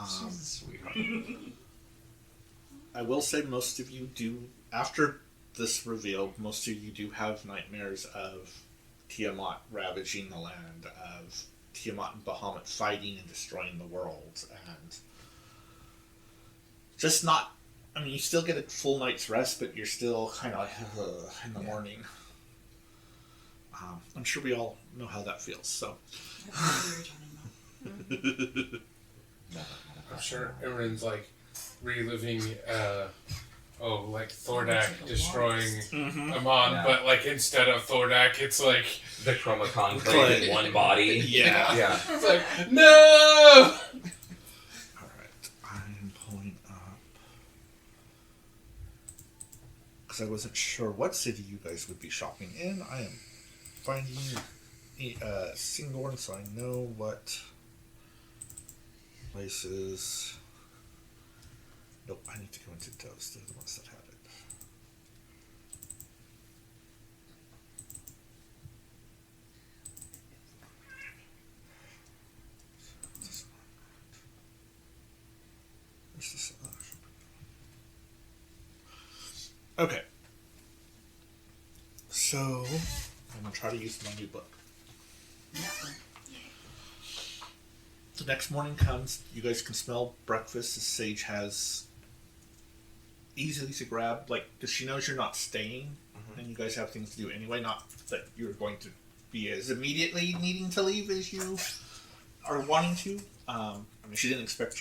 Speaker 3: She's a sweetheart.
Speaker 1: I will say most of you do, after this reveal, most of you do have nightmares of Tiamat ravaging the land, of Tiamat and Bahamut fighting and destroying the world, and just not, I mean, you still get a full night's rest, but you're still kind of like, in the morning. I'm sure we all know how that feels, so.
Speaker 2: I'm sure everyone's like reliving, like Thordak destroying Amon,
Speaker 1: Yeah.
Speaker 2: but like instead of Thordak, it's like
Speaker 3: The Chroma Conclave in one body.
Speaker 1: Yeah.
Speaker 3: Yeah.
Speaker 2: it's like no.
Speaker 1: Alright, I'm pulling up. Because I wasn't sure what city you guys would be shopping in. I am finding Singorn, so I know what places. Nope, I need to go into those. They're the ones that have it. Where's the selection? Okay. So, I'm going to try to use my new book. The next morning comes, you guys can smell breakfast. The sage has easily to grab, like, because she knows you're not staying, and you guys have things to do anyway, not that you're going to be as immediately needing to leave as you are wanting to. I mean, she doesn't expect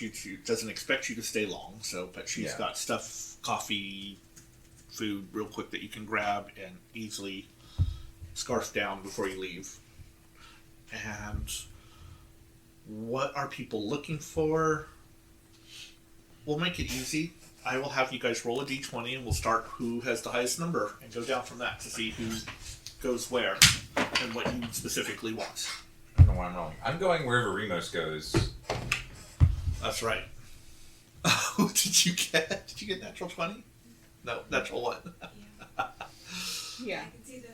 Speaker 1: you to stay long, so, but she's got stuff, coffee, food, real quick that you can grab and easily scarf down before you leave. And what are people looking for? We'll make it easy. I will have you guys roll a d20 and we'll start who has the highest number and go down from that to see who goes where and what you specifically want.
Speaker 3: I don't know why I'm rolling. I'm going wherever Remos goes.
Speaker 1: That's right. Oh, did you get natural 20? No, natural 1.
Speaker 8: Yeah.
Speaker 7: I can see the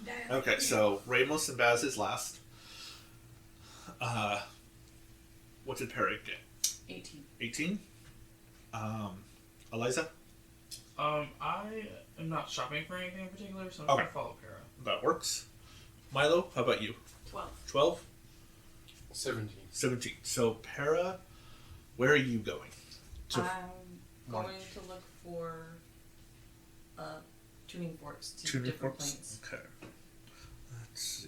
Speaker 7: dial.
Speaker 1: Okay, so Ramos and Baz is last. What did Perry get?
Speaker 4: 18.
Speaker 1: 18? Eliza?
Speaker 6: I am not shopping for anything in particular, so I'm
Speaker 1: Okay.
Speaker 6: gonna follow Para.
Speaker 1: That works. Milo, how about you?
Speaker 5: 12.
Speaker 1: 12?
Speaker 2: 17.
Speaker 1: 17. So, Para, where are you going? To
Speaker 4: I'm going to look for tuning forks to
Speaker 1: tuning
Speaker 4: different
Speaker 1: forks?
Speaker 4: planes.
Speaker 1: Okay. Let's see.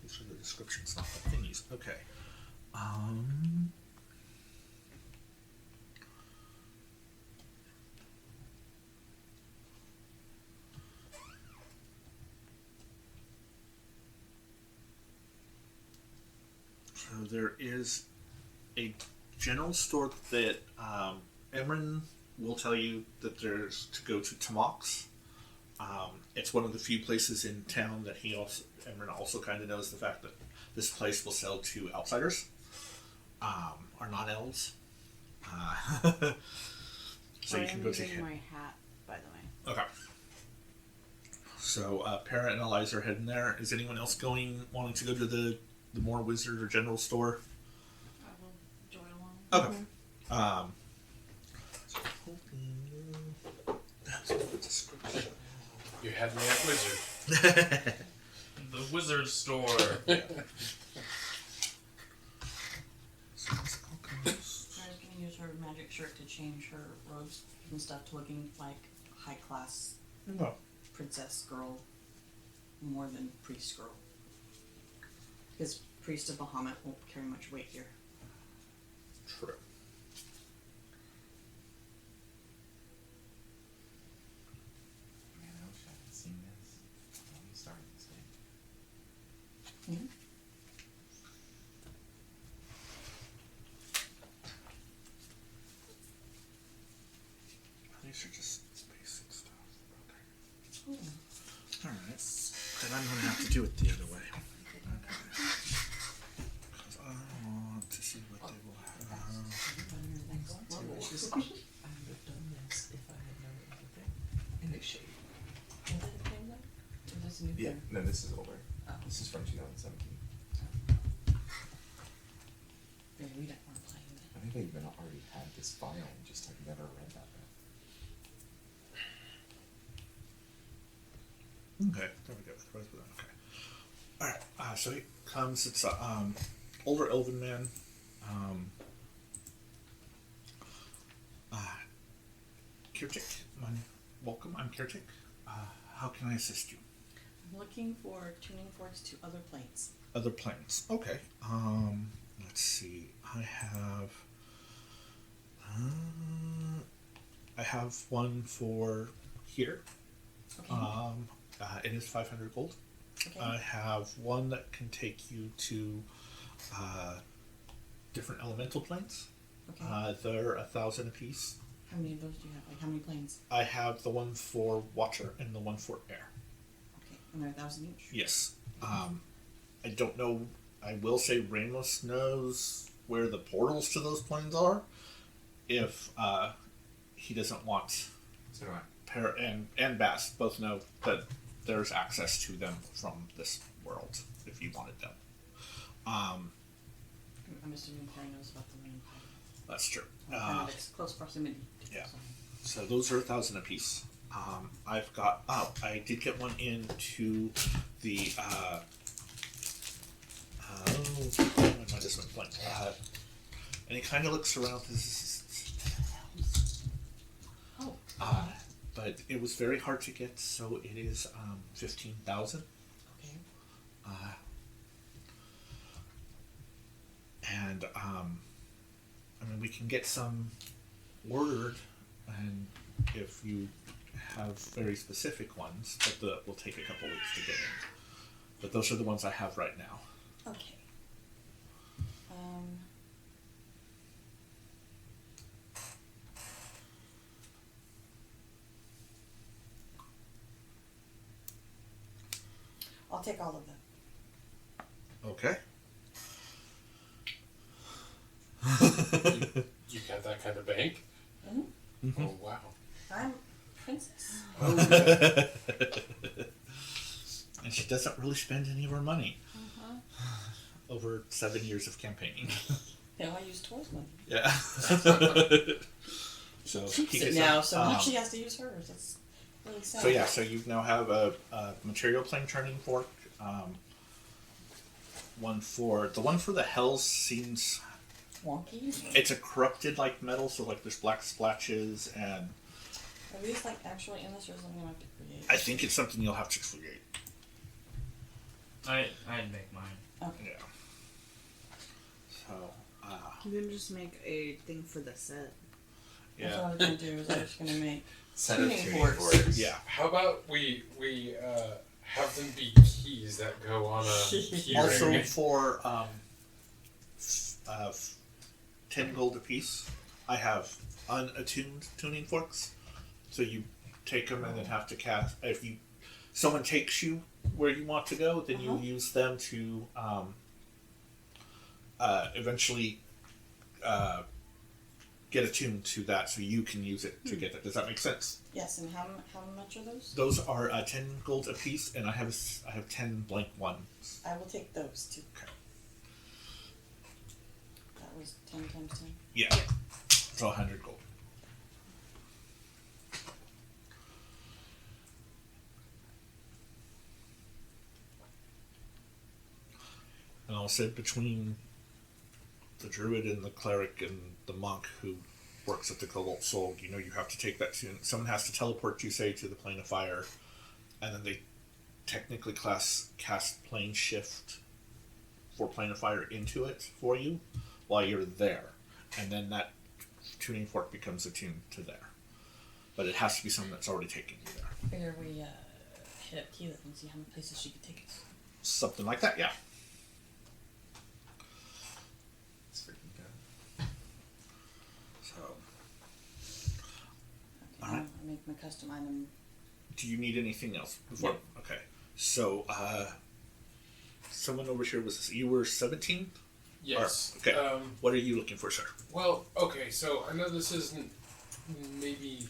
Speaker 1: these are the descriptions, not the thingies. Okay. So there is a general store that Emran will tell you that there's to go to Tamox. It's one of the few places in town that Emran also kind of knows the fact that this place will sell to outsiders, or non-elves. So you can go to
Speaker 8: using
Speaker 1: him.
Speaker 8: my hat, by the way.
Speaker 1: Okay. So Para and Eliza are heading there. Is anyone else wanting to go to the more wizard or general store?
Speaker 8: I will join along.
Speaker 1: Okay. So that's the description.
Speaker 2: You had me at wizard.
Speaker 6: The wizard store.
Speaker 1: So
Speaker 8: Sarah's gonna use her magic shirt to change her robes and stuff to looking like high class
Speaker 1: no.
Speaker 8: princess girl more than priest girl. Because priest of Bahamut won't carry much weight here.
Speaker 1: True.
Speaker 3: Man, I wish I had seen this when we started this game.
Speaker 8: Mhm.
Speaker 1: These are just basic stuff. Okay.
Speaker 8: Oh.
Speaker 1: Alright. Then I'm going to have to do it the other way. Okay. Because I want to see what they will have.
Speaker 3: I would have done this if I had known it was a thing. In the shade.
Speaker 8: Is it a thing though? Or is this a new
Speaker 3: Yeah,
Speaker 8: thing?
Speaker 3: no, this is older.
Speaker 8: Oh.
Speaker 3: This is from 2017.
Speaker 8: Yeah, we weren't playing it.
Speaker 3: I think they even already had this file and just have never read that bit.
Speaker 1: Okay, there we go. Okay. Alright, so he comes, it's a older elven man. Kirtik, welcome, I'm Kirtik. How can I assist you?
Speaker 8: I'm looking for tuning forks to other planes.
Speaker 1: Other planes. Okay. Let's see. I have one for here.
Speaker 8: Okay.
Speaker 1: It is 500 gold.
Speaker 8: Okay.
Speaker 1: I have one that can take you to different elemental planes.
Speaker 8: Okay.
Speaker 1: They're 1,000 apiece.
Speaker 8: How many of those do you have? Like how many planes?
Speaker 1: I have the one for Watcher and the one for Air.
Speaker 8: Okay. And they're 1,000 each?
Speaker 1: Yes. I don't know. I will say Ramos knows where the portals to those planes are. If he doesn't want
Speaker 3: So do I.
Speaker 1: and Bass both know that there's access to them from this world if you wanted them.
Speaker 8: I'm assuming Perry knows about the rain pipe.
Speaker 1: That's true.
Speaker 8: Kind of its close proximity.
Speaker 1: yeah.
Speaker 8: So.
Speaker 1: So those are 1,000 apiece. I've got. I did get one into the. I just went blank. And he kind of looks around.
Speaker 8: Oh.
Speaker 1: But it was very hard to get, so it is 15,000.
Speaker 8: Okay.
Speaker 1: And I mean, we can get some ordered, and if you have very specific ones, but will take a couple weeks to get in. But those are the ones I have right now.
Speaker 8: Okay. I'll take all of them.
Speaker 1: Okay.
Speaker 2: You got that kind of bank?
Speaker 8: Mhm.
Speaker 2: Oh wow.
Speaker 8: I'm princess.
Speaker 2: Oh, yeah.
Speaker 1: And she doesn't really spend any of her money.
Speaker 8: Uh-huh.
Speaker 1: Over 7 years of campaigning.
Speaker 8: Now I use Tor's money.
Speaker 1: Yeah. So
Speaker 8: Keeps
Speaker 1: he
Speaker 8: it
Speaker 1: gets
Speaker 8: now,
Speaker 1: some,
Speaker 8: so now she has to use hers. That's really sad.
Speaker 1: So yeah, so you now have a material plane turning fork. One for the Hells seems
Speaker 8: Wonky.
Speaker 1: it's a corrupted like metal, so like there's black splatches, and
Speaker 8: Are these like actually in this, or is something I have to create?
Speaker 1: I think it's something you'll have to create.
Speaker 6: I'd make mine.
Speaker 8: Okay.
Speaker 1: Yeah. So,
Speaker 9: You can just make a thing for the set.
Speaker 8: That's
Speaker 1: yeah.
Speaker 8: what I was gonna do. Is I was gonna make
Speaker 3: Set of
Speaker 8: tuning
Speaker 3: tuning
Speaker 8: forks.
Speaker 3: forks.
Speaker 1: Yeah.
Speaker 2: How about we have them be keys that go on a key
Speaker 1: Also
Speaker 2: ring?
Speaker 1: for 10 gold apiece, I have unattuned tuning forks. So you take them and then have to cast. If someone takes you where you want to go, then you use them to eventually get attuned to that, so you can use it to get it. Does that make sense?
Speaker 8: Yes, and how much are those?
Speaker 1: Those are 10 gold apiece, and I have 10 blank ones.
Speaker 8: I will take those too.
Speaker 1: Okay.
Speaker 8: That was 10 times 10.
Speaker 1: Yeah. So 100 gold. And I'll say between the druid and the cleric and the monk who works at the Cobalt Soul, you have to take that tune. Someone has to teleport you, say, to the plane of fire, and then they technically cast plane shift for plane of fire into it for you while you're there, and then that tuning fork becomes attuned to there. But it has to be someone that's already taken you there.
Speaker 8: Figure we hit up Keela and see how many places she could take us.
Speaker 1: Something like that, yeah.
Speaker 3: It's freaking good.
Speaker 1: So,
Speaker 8: Okay,
Speaker 1: Alright.
Speaker 8: I'll make my custom item.
Speaker 1: do you need anything else before?
Speaker 8: No.
Speaker 1: Okay. So, someone over here you were 17?
Speaker 2: Yes.
Speaker 1: Okay. What are you looking for, sir?
Speaker 2: Well, okay, so I know this isn't maybe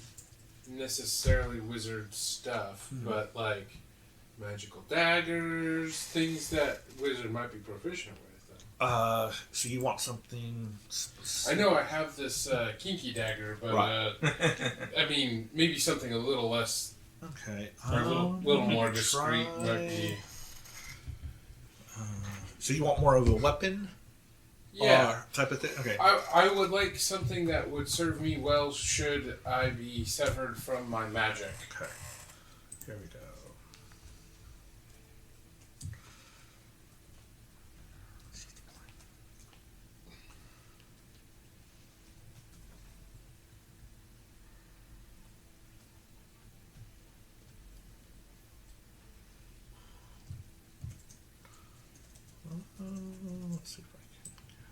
Speaker 2: necessarily wizard stuff, but like magical daggers, things that wizard might be proficient with.
Speaker 1: So you want something
Speaker 2: I know I have this kinky dagger, but
Speaker 1: Right.
Speaker 2: I mean, maybe something a little less,
Speaker 1: Okay.
Speaker 2: or a little more
Speaker 1: let me
Speaker 2: discreet
Speaker 1: try.
Speaker 2: might be.
Speaker 1: So you want more of a weapon?
Speaker 2: Yeah.
Speaker 1: Or type of thing? Okay.
Speaker 2: I would like something that would serve me well should I be severed from my magic.
Speaker 1: Okay. Here we go. Let's see if I can get.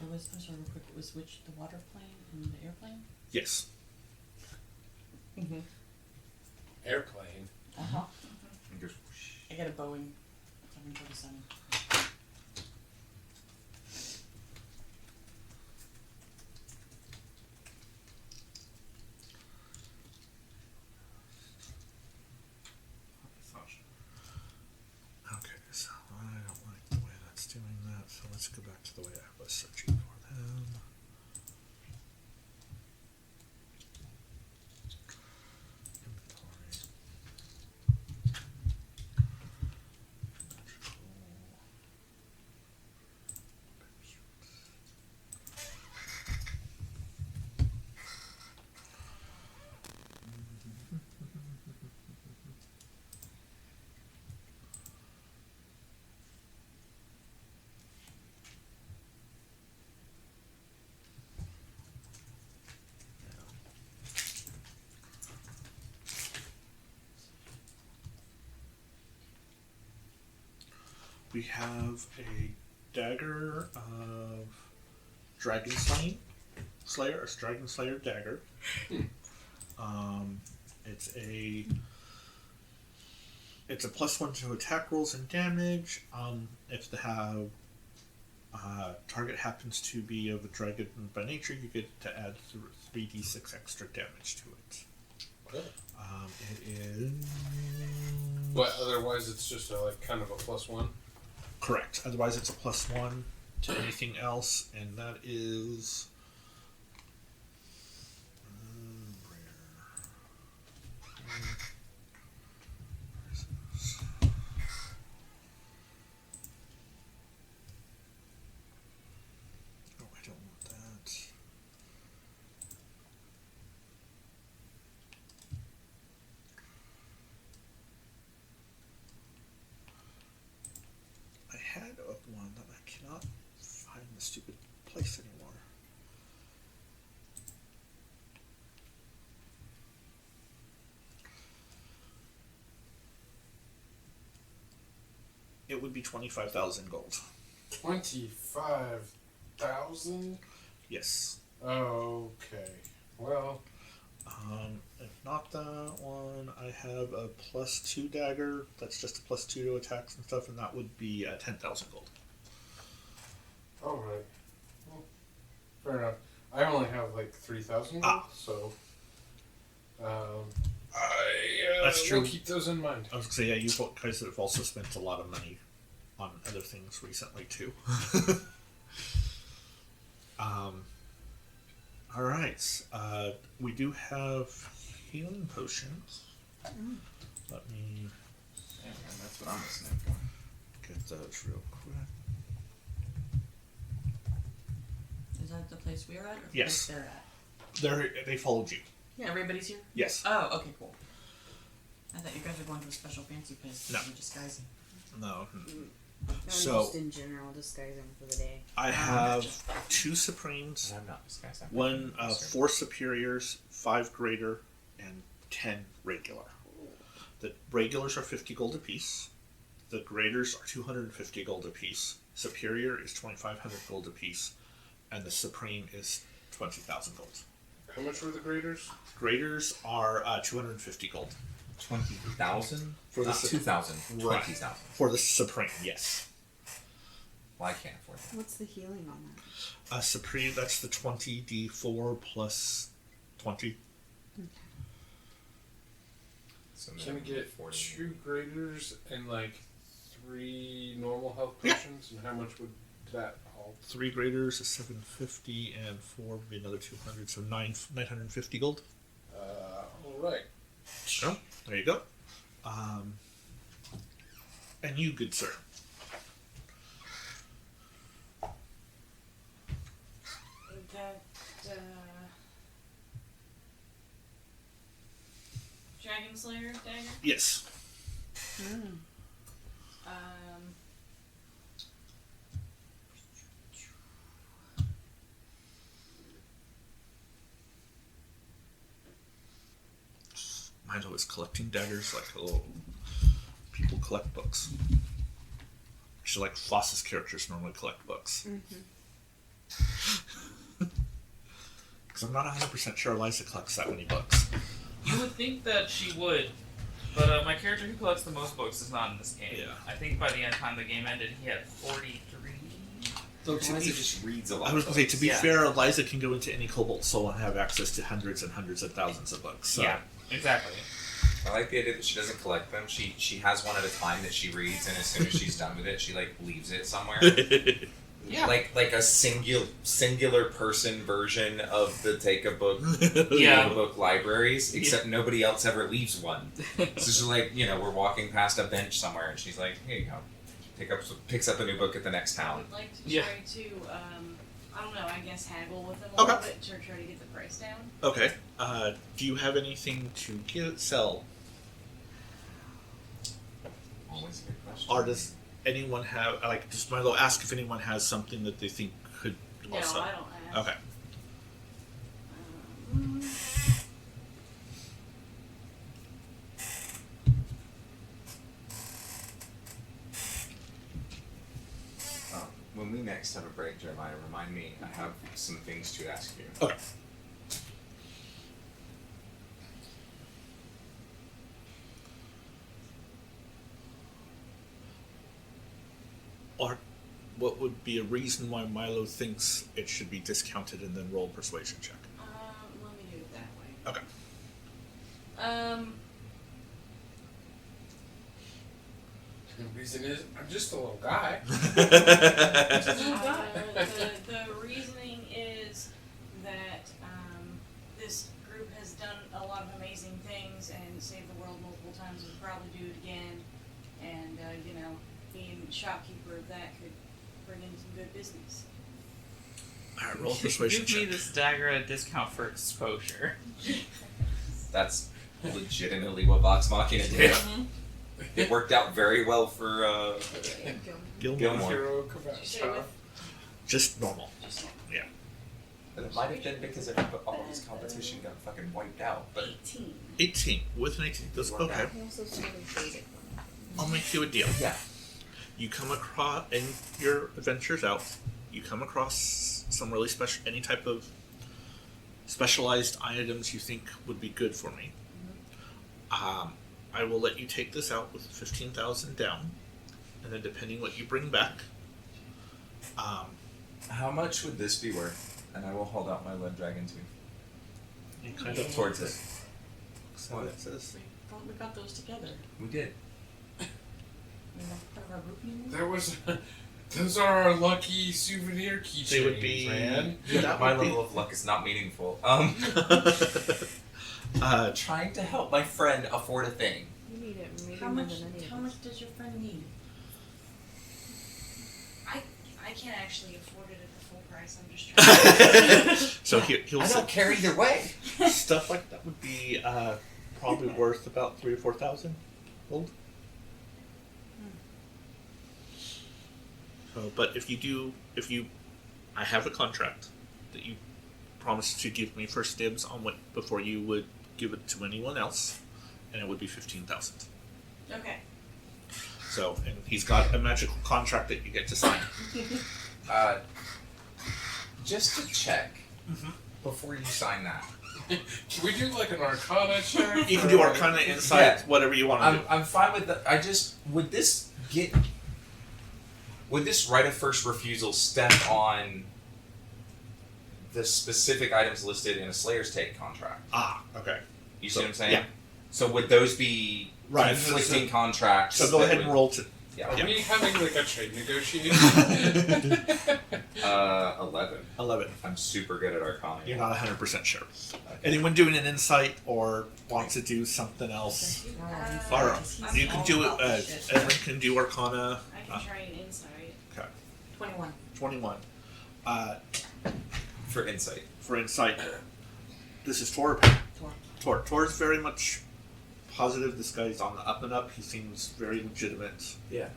Speaker 8: It was, I'm sorry, real quick, it was the water plane and the airplane?
Speaker 1: Yes.
Speaker 8: Mm-hmm.
Speaker 2: Airplane.
Speaker 8: Uh-huh.
Speaker 3: It goes whoosh.
Speaker 8: I got a Boeing 747.
Speaker 1: Okay, so I don't like the way that's doing that, so let's go back to the way I was searching for them. Inventory. Magical. We have a dagger of Dragon Slayer, a Dragon Slayer dagger. It's a +1 to attack rolls and damage. If the target happens to be of a dragon by nature, you get to add 3d6 extra damage to it.
Speaker 2: Okay.
Speaker 1: It is
Speaker 2: But otherwise, it's just kind of a +1.
Speaker 1: correct. Otherwise, it's a +1 to anything else, and that is rare. It would be 25,000 gold.
Speaker 2: 25,000?
Speaker 1: Yes.
Speaker 2: Okay. Well,
Speaker 1: If not that one, I have a +2 dagger. That's just a +2 to attacks and stuff, and that would be 10,000 gold.
Speaker 2: alright. Well, fair enough. I only have like 3,000 gold, so.
Speaker 1: That's true.
Speaker 2: We'll keep those in mind.
Speaker 1: I was gonna say, yeah, you guys have also spent a lot of money on other things recently too. All right. We do have healing potions. Let me
Speaker 3: Yeah, man, that's what I'm listening for.
Speaker 1: get those real quick.
Speaker 8: Is that the place we're at? Or the
Speaker 1: Yes.
Speaker 8: place they're at?
Speaker 1: They followed you.
Speaker 8: Yeah, everybody's here?
Speaker 1: Yes.
Speaker 8: Oh, okay, cool. I thought you guys were going to a special fancy place.
Speaker 1: No.
Speaker 8: You're disguising.
Speaker 1: No.
Speaker 9: I'm
Speaker 1: So-
Speaker 9: just in general disguising for the day.
Speaker 1: I have 2 supremes,
Speaker 3: And I'm not this guy's.
Speaker 1: 4 superiors, 5 greater, and 10 regular. The regulars are 50 gold apiece. The graders are 250 gold apiece. Superior is 2,500 gold apiece, and the supreme is 20,000 gold.
Speaker 2: How much were the graders?
Speaker 1: Graders are 250 gold
Speaker 3: 20,000
Speaker 1: For the
Speaker 3: not
Speaker 1: sup-
Speaker 3: 2,000.
Speaker 1: Right.
Speaker 3: 20,000.
Speaker 1: for the supreme. Yes,
Speaker 3: Well, I can't afford that.
Speaker 9: What's the healing on that?
Speaker 1: supreme. That's the 20d4 plus 20.
Speaker 3: So
Speaker 2: Can we
Speaker 3: minimum
Speaker 2: get
Speaker 3: 40.
Speaker 2: 2 graders and like 3 normal health
Speaker 1: Yeah.
Speaker 2: potions? And how much would that all?
Speaker 1: 3 graders is 750, and 4 would be another 200, so 950 gold.
Speaker 2: Alright.
Speaker 1: Oh, there you go. And you, good sir.
Speaker 5: That, Dragon Slayer dagger?
Speaker 1: Yes.
Speaker 5: Um,
Speaker 1: Milo is collecting daggers like a little. People collect books. Actually, like Foss's characters normally collect books. Because I'm not 100% sure Eliza collects that many books.
Speaker 6: You would think that she would, but my character who collects the most books is not in this game.
Speaker 1: Yeah.
Speaker 6: I think by the end time the game ended, he had 43.
Speaker 1: Though to
Speaker 3: Eliza
Speaker 1: be,
Speaker 3: just reads a lot.
Speaker 1: I was
Speaker 3: of
Speaker 1: going to say, to be
Speaker 6: Yeah.
Speaker 1: fair, Eliza can go into any Cobalt Soul and have access to hundreds and hundreds and thousands of books. So.
Speaker 6: Yeah, exactly.
Speaker 3: I like the idea that she doesn't collect them. She has one at a time that she reads, and as soon as she's done with it, she like leaves it somewhere.
Speaker 6: Yeah.
Speaker 3: Like a singular person version of the take a book
Speaker 6: Yeah.
Speaker 3: read a book libraries, except nobody else ever leaves one. So she's like, we're walking past a bench somewhere, and she's like, here you go. Picks up a new book at the next
Speaker 5: I
Speaker 3: town.
Speaker 5: would like to
Speaker 6: Yeah.
Speaker 5: try to, I don't know, I guess haggle with them a
Speaker 1: Okay.
Speaker 5: little bit to try to get the price down.
Speaker 1: Okay. Do you have anything to sell?
Speaker 3: Always a good question.
Speaker 1: Or does anyone have, like, just Milo ask if anyone has something that they think could
Speaker 5: No,
Speaker 1: also.
Speaker 5: I don't have.
Speaker 1: Okay.
Speaker 3: When we next have a break, Jeremiah, remind me, I have some things to ask you.
Speaker 1: Okay. Or what would be a reason why Milo thinks it should be discounted and then roll a persuasion check?
Speaker 5: Let me do it that way.
Speaker 1: Okay.
Speaker 2: The reason is, I'm just a little guy.
Speaker 5: The reasoning is that this group has done a lot of amazing things and saved the world multiple times and would probably do it again. And, being shopkeeper of that could bring in some good business.
Speaker 1: Alright, roll a persuasion
Speaker 6: Give me
Speaker 1: check.
Speaker 6: this dagger at a discount for exposure.
Speaker 3: That's legitimately what Vox Machina did. It worked out very well for
Speaker 1: Gilmore.
Speaker 3: Gilmore.
Speaker 2: Hero
Speaker 5: Did you say
Speaker 2: Kavacha.
Speaker 5: with
Speaker 1: Just normal.
Speaker 5: just
Speaker 3: But it might have been because all this competition got fucking wiped out. But
Speaker 5: 18?
Speaker 1: 18. With an 18. Goes, okay.
Speaker 9: I also started basic one.
Speaker 1: I'll make you a deal.
Speaker 3: yeah,
Speaker 1: You come across in your adventures out, you come across some really special, any type of specialized items you think would be good for me. I will let you take this out with 15,000 down, and then depending what you bring back,
Speaker 3: How much would this be worth? And I will hold out my lead dragon too.
Speaker 1: you kind of
Speaker 3: Towards it.
Speaker 1: So
Speaker 3: What?
Speaker 1: it says.
Speaker 8: Thought we got those together.
Speaker 3: We did.
Speaker 8: We're not part of our group anymore?
Speaker 2: There was. Those are our lucky souvenir keychains,
Speaker 1: They would be.
Speaker 2: man.
Speaker 1: That
Speaker 3: My
Speaker 1: would be-
Speaker 3: level of luck is not meaningful. Trying to help my friend afford a thing.
Speaker 9: You need it maybe
Speaker 8: How
Speaker 9: more
Speaker 8: much?
Speaker 9: than any of
Speaker 8: How
Speaker 9: us.
Speaker 8: much does your friend need?
Speaker 5: I can't actually afford it at the full price. I'm just trying.
Speaker 1: So he'll
Speaker 3: I
Speaker 1: say
Speaker 3: don't care either way.
Speaker 1: stuff like that would be probably worth about 3,000 or 4,000 gold. So, but if I have a contract that you promise to give me first dibs on what before you would give it to anyone else, and it would be 15,000.
Speaker 5: Okay.
Speaker 1: So, and he's got a magical contract that you get to sign.
Speaker 3: Just to check
Speaker 1: Mhm.
Speaker 3: before you sign that.
Speaker 2: Can we do like an Arcana check?
Speaker 1: You can do
Speaker 2: or-
Speaker 1: Arcana, Insight,
Speaker 3: Yeah.
Speaker 1: whatever you want to do.
Speaker 3: I'm fine with that. Would this right of first refusal step on the specific items listed in a Slayer's Take contract?
Speaker 1: Okay.
Speaker 3: You see
Speaker 1: So,
Speaker 3: what I'm saying?
Speaker 1: yeah.
Speaker 3: So would those be
Speaker 1: Right.
Speaker 3: conflicting contracts?
Speaker 1: So go
Speaker 3: that
Speaker 1: ahead and
Speaker 3: would-
Speaker 1: roll to.
Speaker 3: Yeah.
Speaker 2: Are we having like a trade negotiation?
Speaker 3: 11.
Speaker 1: 11.
Speaker 3: I'm super good at Arcana.
Speaker 1: You're not 100% sure.
Speaker 3: Okay.
Speaker 1: Anyone doing an insight or want to do something else? Or you can do it. Everyone can do Arcana.
Speaker 5: I can try an insight.
Speaker 8: 21.
Speaker 1: 21.
Speaker 3: For insight.
Speaker 1: For insight, this is Tor.
Speaker 8: Tor.
Speaker 1: Tor's very much positive. This guy's on the up and up. He seems very legitimate.
Speaker 3: Yeah.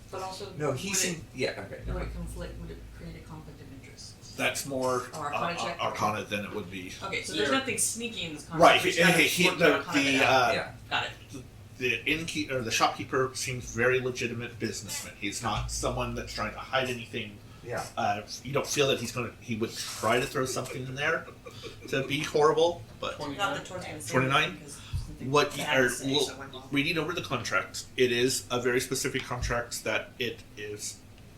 Speaker 8: But also,
Speaker 3: No, he
Speaker 8: would
Speaker 3: seemed. Yeah, okay.
Speaker 8: Would it conflict? Would it create a conflict of interest?
Speaker 1: That's more
Speaker 8: Arcana check?
Speaker 1: Arcana than it would be.
Speaker 8: Okay, so
Speaker 2: Yeah.
Speaker 8: there's nothing sneaky in this contract.
Speaker 1: Right.
Speaker 8: We just gotta work the Arcana bit out.
Speaker 3: Yeah.
Speaker 8: Got it.
Speaker 1: The innkeeper or the shopkeeper seems very legitimate businessman. He's not someone that's trying to hide anything.
Speaker 3: Yeah.
Speaker 1: You don't feel that he would try to throw something in there to be horrible, but
Speaker 8: Not that Tor's gonna say
Speaker 1: 29?
Speaker 8: anything, 'cause something
Speaker 1: what
Speaker 8: bad
Speaker 1: or
Speaker 8: to say,
Speaker 1: well,
Speaker 8: so I'm not-
Speaker 1: reading over the contract, it is a very specific contract that it is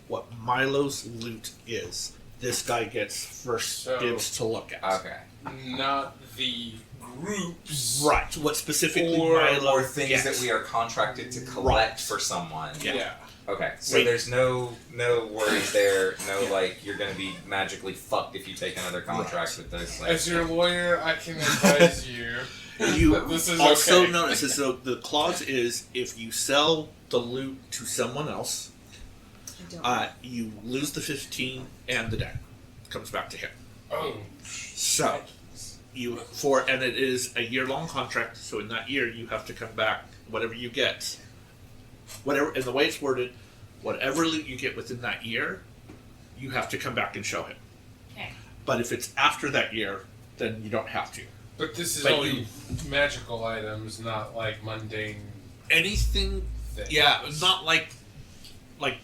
Speaker 1: what Milo's loot is. This guy gets first
Speaker 2: So-
Speaker 1: dibs to look at.
Speaker 3: Okay.
Speaker 2: Not the groups.
Speaker 1: Right. What specifically
Speaker 2: Or
Speaker 1: Milo
Speaker 3: things
Speaker 1: gets.
Speaker 3: that we are contracted to collect
Speaker 1: Right.
Speaker 3: for someone.
Speaker 1: Yeah.
Speaker 3: Okay. So
Speaker 1: Wait.
Speaker 3: there's no worries there. No
Speaker 1: Yeah.
Speaker 3: like you're gonna be magically fucked if you take another contract with this. Like,
Speaker 2: As your lawyer, I can advise you.
Speaker 1: You
Speaker 2: that this is
Speaker 1: also
Speaker 2: okay.
Speaker 1: notice is the clause is if you sell the loot to someone else,
Speaker 9: I don't.
Speaker 1: you lose the 15 and the deck comes back to him.
Speaker 2: Oh.
Speaker 1: So and it is a year-long contract. So in that year, you have to come back. Whatever you get, whatever, and the way it's worded, whatever loot you get within that year, you have to come back and show him.
Speaker 5: Okay.
Speaker 1: But if it's after that year, then you don't have to.
Speaker 2: But this is
Speaker 1: But
Speaker 2: only magical items, not like mundane
Speaker 1: Anything,
Speaker 2: things.
Speaker 1: yeah, not like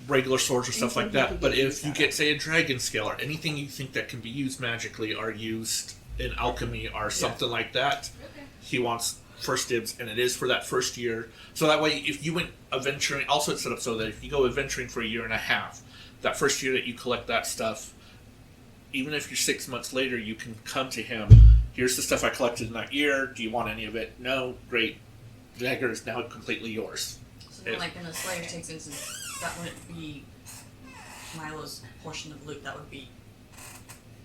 Speaker 1: regular swords or stuff like
Speaker 9: Anything you
Speaker 1: that.
Speaker 9: could
Speaker 1: But
Speaker 9: get
Speaker 1: if
Speaker 9: use
Speaker 1: you
Speaker 9: out
Speaker 1: get,
Speaker 9: of.
Speaker 1: say, a dragon scale or anything you think that can be used magically or used in alchemy or something like that,
Speaker 5: Okay.
Speaker 1: he wants first dibs, and it is for that first year. So that way, if you went adventuring, also it's set up so that if you go adventuring for a year and a half, that first year that you collect that stuff, even if you're 6 months later, you can come to him. Here's the stuff I collected in that year. Do you want any of it? No, great. The dagger is now completely yours.
Speaker 8: So then, like in the Slayer's Takes instance, that wouldn't be Milo's portion of loot. That would be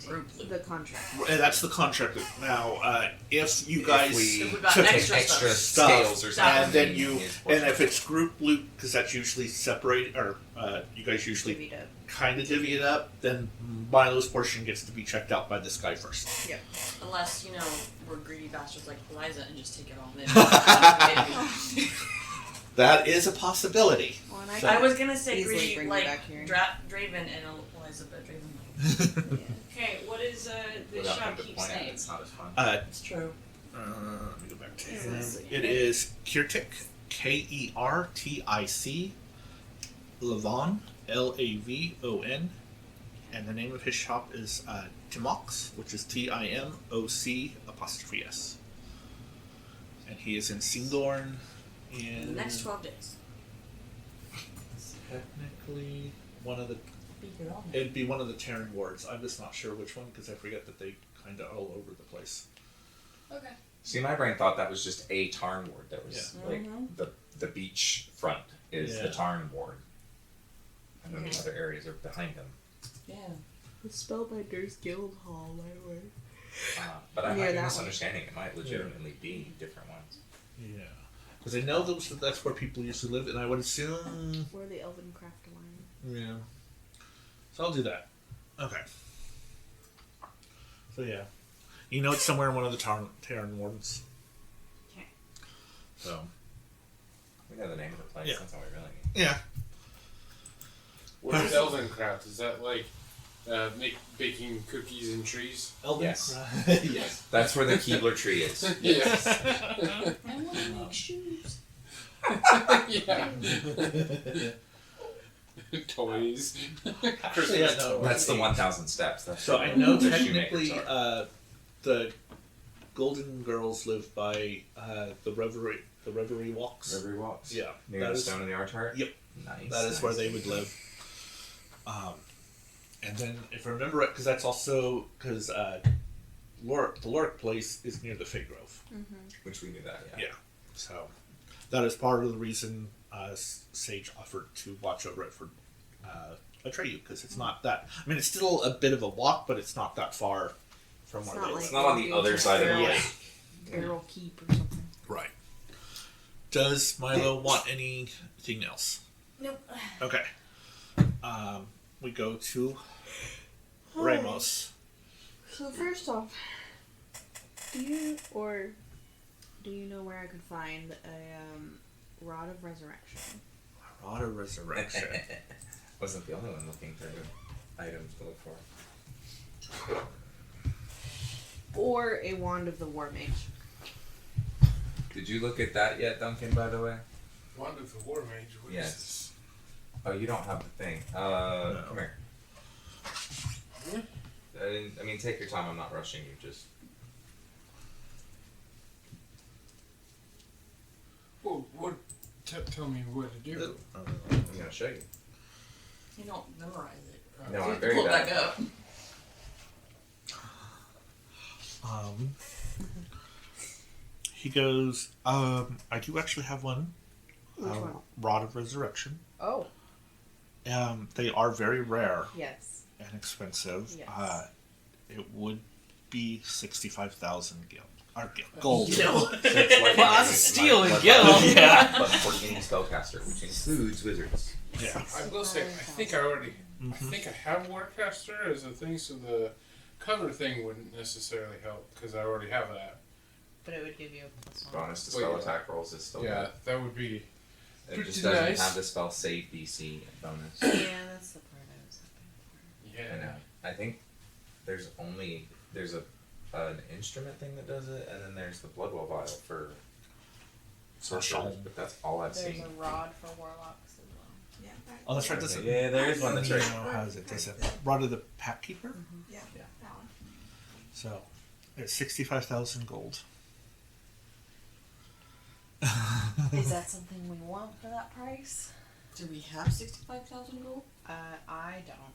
Speaker 8: group loot.
Speaker 9: The contract.
Speaker 1: And that's the contract. Now, if you guys
Speaker 8: If we got
Speaker 1: took
Speaker 8: extra
Speaker 3: extra
Speaker 8: stuff.
Speaker 3: scales or something.
Speaker 1: and then you,
Speaker 3: is
Speaker 1: and if it's group loot, because that's usually separate, or you guys usually
Speaker 9: Divvied up.
Speaker 1: kind of divvy it up, then Milo's portion gets to be checked out by this guy first.
Speaker 8: Unless, we're greedy bastards like Eliza and just take it all in.
Speaker 1: That is a possibility.
Speaker 9: Well, and
Speaker 1: So-
Speaker 8: I was gonna say
Speaker 9: Easily
Speaker 8: greedy
Speaker 9: bring you
Speaker 8: like
Speaker 9: back here.
Speaker 8: Draven and Eliza, but Draven like.
Speaker 5: Okay, what is the
Speaker 3: Without having to
Speaker 5: shopkeep
Speaker 3: point out,
Speaker 5: saying?
Speaker 3: it's not as fun.
Speaker 8: It's true.
Speaker 1: Let me go back to
Speaker 9: Is
Speaker 1: him.
Speaker 9: this-
Speaker 1: It is Kirtic, Kertic, Lavon, Lavon, and the name of his shop is Timox, which is Timoc''S. And he is in Singorn
Speaker 8: In the
Speaker 1: in
Speaker 8: next 12 days.
Speaker 1: technically one of the.
Speaker 8: Be here all night.
Speaker 1: It'd be one of the Terran wards. I'm just not sure which one because I forget that they kind of all over the place.
Speaker 5: Okay.
Speaker 3: See, my brain thought that was just a Tarn ward. That was
Speaker 8: Yeah.
Speaker 3: like the beach front is the
Speaker 1: Yeah.
Speaker 3: Tarn ward, and then the other areas are behind them.
Speaker 8: Yeah.
Speaker 9: The Spellbinders Guild Hall, my word.
Speaker 3: But I
Speaker 9: Near
Speaker 3: might be
Speaker 9: that one.
Speaker 3: misunderstanding. It might legitimately be different ones.
Speaker 1: Yeah, because I know that's where people used to live, and I would assume.
Speaker 9: Or the Elven Craft Alliance.
Speaker 1: Yeah. So I'll do that. Okay. So yeah, it's somewhere in one of the Terran wardens.
Speaker 8: Okay.
Speaker 1: So.
Speaker 3: We know the name of the place.
Speaker 1: Yeah.
Speaker 3: That's all we really need.
Speaker 1: Yeah.
Speaker 2: What is Elvencraft? Is that like baking cookies and trees?
Speaker 1: Elven.
Speaker 3: Yes.
Speaker 1: Yes.
Speaker 3: That's where the Keebler tree is.
Speaker 2: Yes.
Speaker 8: I want to make shoes.
Speaker 2: Yeah. Toys.
Speaker 1: Actually, yeah, no.
Speaker 3: That's the 1,000 steps. That's
Speaker 1: So
Speaker 3: where
Speaker 1: I know
Speaker 3: the
Speaker 1: technically
Speaker 3: shoemakers are.
Speaker 1: the Golden Girls live by the Reverie Walks.
Speaker 3: Reverie Walks.
Speaker 1: Yeah,
Speaker 3: Near
Speaker 1: that
Speaker 3: the
Speaker 1: is-
Speaker 3: Stone of the Archart?
Speaker 1: Yep.
Speaker 3: Nice.
Speaker 1: That is where they would live. And then, if I remember it, because that's also because the Loric place is near the Fig Grove.
Speaker 3: Which we knew that, yeah.
Speaker 1: Yeah. So that is part of the reason Sage offered to watch over it for Atreyu, because it's not that. I mean, it's still a bit of a walk, but it's not that far from
Speaker 9: It's
Speaker 1: where
Speaker 9: not
Speaker 1: they
Speaker 9: like
Speaker 3: It's not on the other side of the
Speaker 9: Barrel-
Speaker 3: lake.
Speaker 9: Barrel Keep or something.
Speaker 1: Right. Does Milo want anything else?
Speaker 8: Nope.
Speaker 1: Okay. We go to Ramos.
Speaker 9: So first off, do you know where I could find a Rod of Resurrection?
Speaker 1: Rod of Resurrection.
Speaker 3: Wasn't the only one looking for items to look for.
Speaker 9: Or a Wand of the War Mage?
Speaker 3: Did you look at that yet, Duncan, by the way?
Speaker 2: Wand of the War Mage. What is
Speaker 3: Yes.
Speaker 2: this?
Speaker 3: Oh, you don't have the thing. Come here. I mean, take your time. I'm not rushing you. Just.
Speaker 2: Well, what? Tell me what to do.
Speaker 3: I'm gonna show you.
Speaker 8: You don't memorize it.
Speaker 3: No,
Speaker 8: You
Speaker 3: I'm
Speaker 8: have to
Speaker 3: very
Speaker 8: pull it
Speaker 3: bad.
Speaker 8: back up.
Speaker 1: He goes, I do actually have one.
Speaker 9: Which one?
Speaker 1: Rod of Resurrection.
Speaker 9: Oh,
Speaker 1: They are very rare
Speaker 9: yes.
Speaker 1: and expensive.
Speaker 9: Yes.
Speaker 1: It would be 65,000 gold.
Speaker 6: Well,
Speaker 3: So it's like
Speaker 6: that's a steal and
Speaker 3: like
Speaker 6: gill.
Speaker 1: Yeah.
Speaker 3: But for any spellcaster, which includes wizards.
Speaker 1: Yeah.
Speaker 2: I will say, I think I have Warcaster as a thing, so the cover thing wouldn't necessarily help because I already have that.
Speaker 9: But it would give you a plus one.
Speaker 3: Bonus to spell
Speaker 2: Wait,
Speaker 3: attack rolls is still
Speaker 2: Yeah,
Speaker 3: good.
Speaker 2: that would be.
Speaker 3: It
Speaker 2: pretty
Speaker 3: just doesn't
Speaker 2: nice.
Speaker 3: have the spell save DC bonus.
Speaker 9: Yeah, that's the part I was hoping
Speaker 2: Yeah.
Speaker 3: I know. I think there's an instrument thing that does it, and then there's the Bloodwell vial for sorcerers, but that's all I've
Speaker 9: for. There's
Speaker 3: seen.
Speaker 9: a rod for warlocks as well.
Speaker 7: Yeah,
Speaker 1: Oh, that's right. That's it.
Speaker 3: Yeah, there is one. That's right.
Speaker 1: How is it? Does it Rod of the Pack Keeper?
Speaker 7: yeah,
Speaker 3: Yeah.
Speaker 7: that one.
Speaker 1: So it's 65,000 gold.
Speaker 9: Is that something we want for that price?
Speaker 8: Do we have 65,000 gold?
Speaker 9: I don't.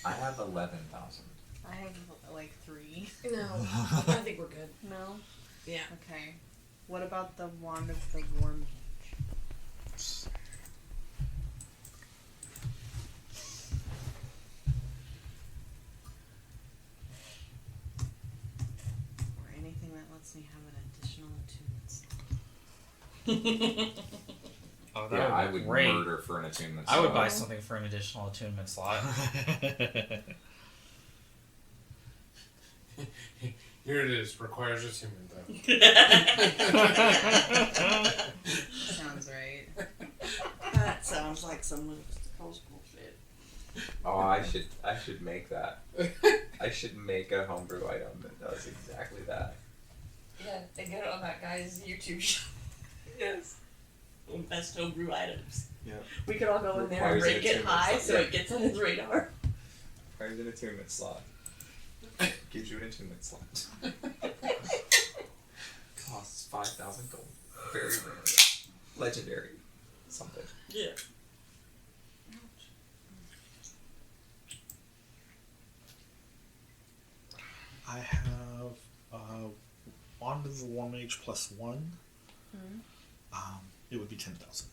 Speaker 3: I have 11,000.
Speaker 9: I have like 3.
Speaker 8: No. I think we're good.
Speaker 9: No?
Speaker 8: Yeah.
Speaker 9: Okay. What about the Wand of the War Mage? Or anything that lets me have an additional attunement slot.
Speaker 6: Oh, that
Speaker 3: Yeah, I
Speaker 6: would be
Speaker 3: would
Speaker 6: great.
Speaker 3: murder for an attunement.
Speaker 6: I would
Speaker 3: slot.
Speaker 6: buy something for an additional attunement slot.
Speaker 2: Here it is. Requires attunement though.
Speaker 9: Sounds right.
Speaker 8: That sounds like someone else bullshit.
Speaker 3: Oh, I should make that. I should make a homebrew item that does exactly that.
Speaker 8: Yeah, and get it on that guy's YouTube channel. Yes. Best homebrew items.
Speaker 3: Yeah.
Speaker 8: We could all go in there and
Speaker 3: Requires an
Speaker 8: rank it
Speaker 3: attunement
Speaker 8: high
Speaker 3: slot,
Speaker 8: so
Speaker 3: yeah.
Speaker 8: it gets on his radar.
Speaker 3: Requires an attunement slot. Gives you an attunement slot. Costs 5,000 gold. Very rare. Legendary. Something.
Speaker 8: Yeah.
Speaker 1: I have Wand of the War Mage +1. It would be 10,000.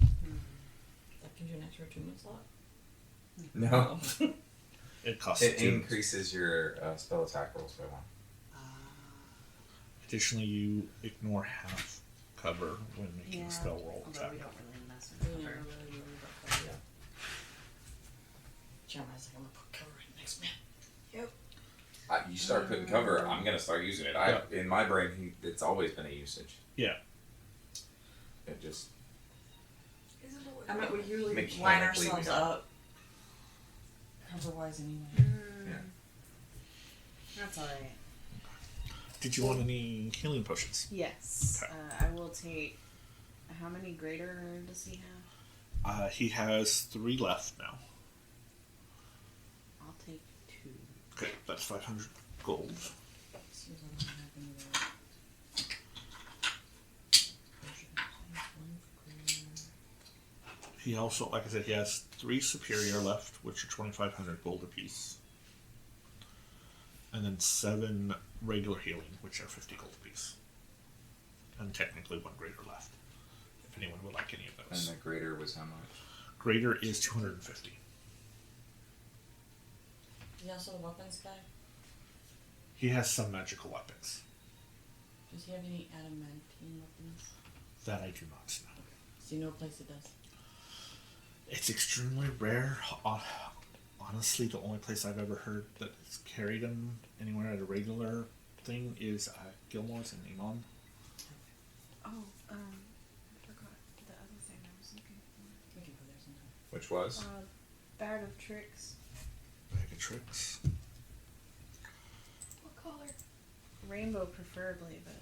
Speaker 8: That gives you an extra attunement slot?
Speaker 3: No.
Speaker 1: It costs
Speaker 3: It
Speaker 1: 2.
Speaker 3: increases your spell attack rolls by 1.
Speaker 1: Additionally, you ignore half cover when making
Speaker 9: Yeah.
Speaker 1: a spell roll
Speaker 9: Although
Speaker 1: attack.
Speaker 9: we don't really mess with
Speaker 8: Yeah,
Speaker 9: cover.
Speaker 8: really, yeah. Jeremiah's like, I'm gonna put cover right next man.
Speaker 3: You start putting cover, I'm gonna start using it. In my brain, it's always been a usage.
Speaker 1: Yeah.
Speaker 3: It just
Speaker 7: Isn't it what-
Speaker 8: I mean, we usually line
Speaker 3: Mechanically, we
Speaker 8: ourselves
Speaker 3: don't.
Speaker 8: up. Cover wise anyway.
Speaker 3: Yeah.
Speaker 9: That's alright.
Speaker 1: Did you want any healing potions?
Speaker 9: Yes.
Speaker 1: Okay.
Speaker 9: I will take. How many greater does he have?
Speaker 1: He has 3 left now.
Speaker 9: I'll take 2.
Speaker 1: Okay, that's 500 gold.
Speaker 8: See if I don't have any other potions.
Speaker 1: He also, like I said, he has 3 superior left, which are 2,500 gold apiece. And then 7 regular healing, which are 50 gold apiece. And technically 1 greater left. If anyone would like any of
Speaker 3: and
Speaker 1: those.
Speaker 3: the greater was how much?
Speaker 1: Greater is 250.
Speaker 8: Is he also the weapons guy?
Speaker 1: He has some magical weapons
Speaker 8: Does he have any adamantine weapons?
Speaker 1: that I do not know.
Speaker 8: See no place it does.
Speaker 1: It's extremely rare. Honestly, the only place I've ever heard that it's carried him anywhere at a regular thing is Gilmore's in Amon.
Speaker 9: Oh, I forgot the other thing I was looking for.
Speaker 8: We can go there sometime.
Speaker 3: Which was?
Speaker 9: Bag of Tricks.
Speaker 1: Bag of Tricks.
Speaker 7: What color?
Speaker 9: Rainbow preferably, but.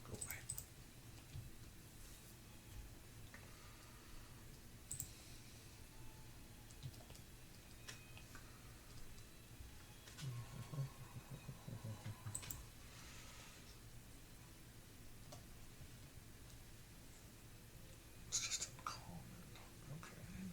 Speaker 1: Go away. It's just uncommon. Okay.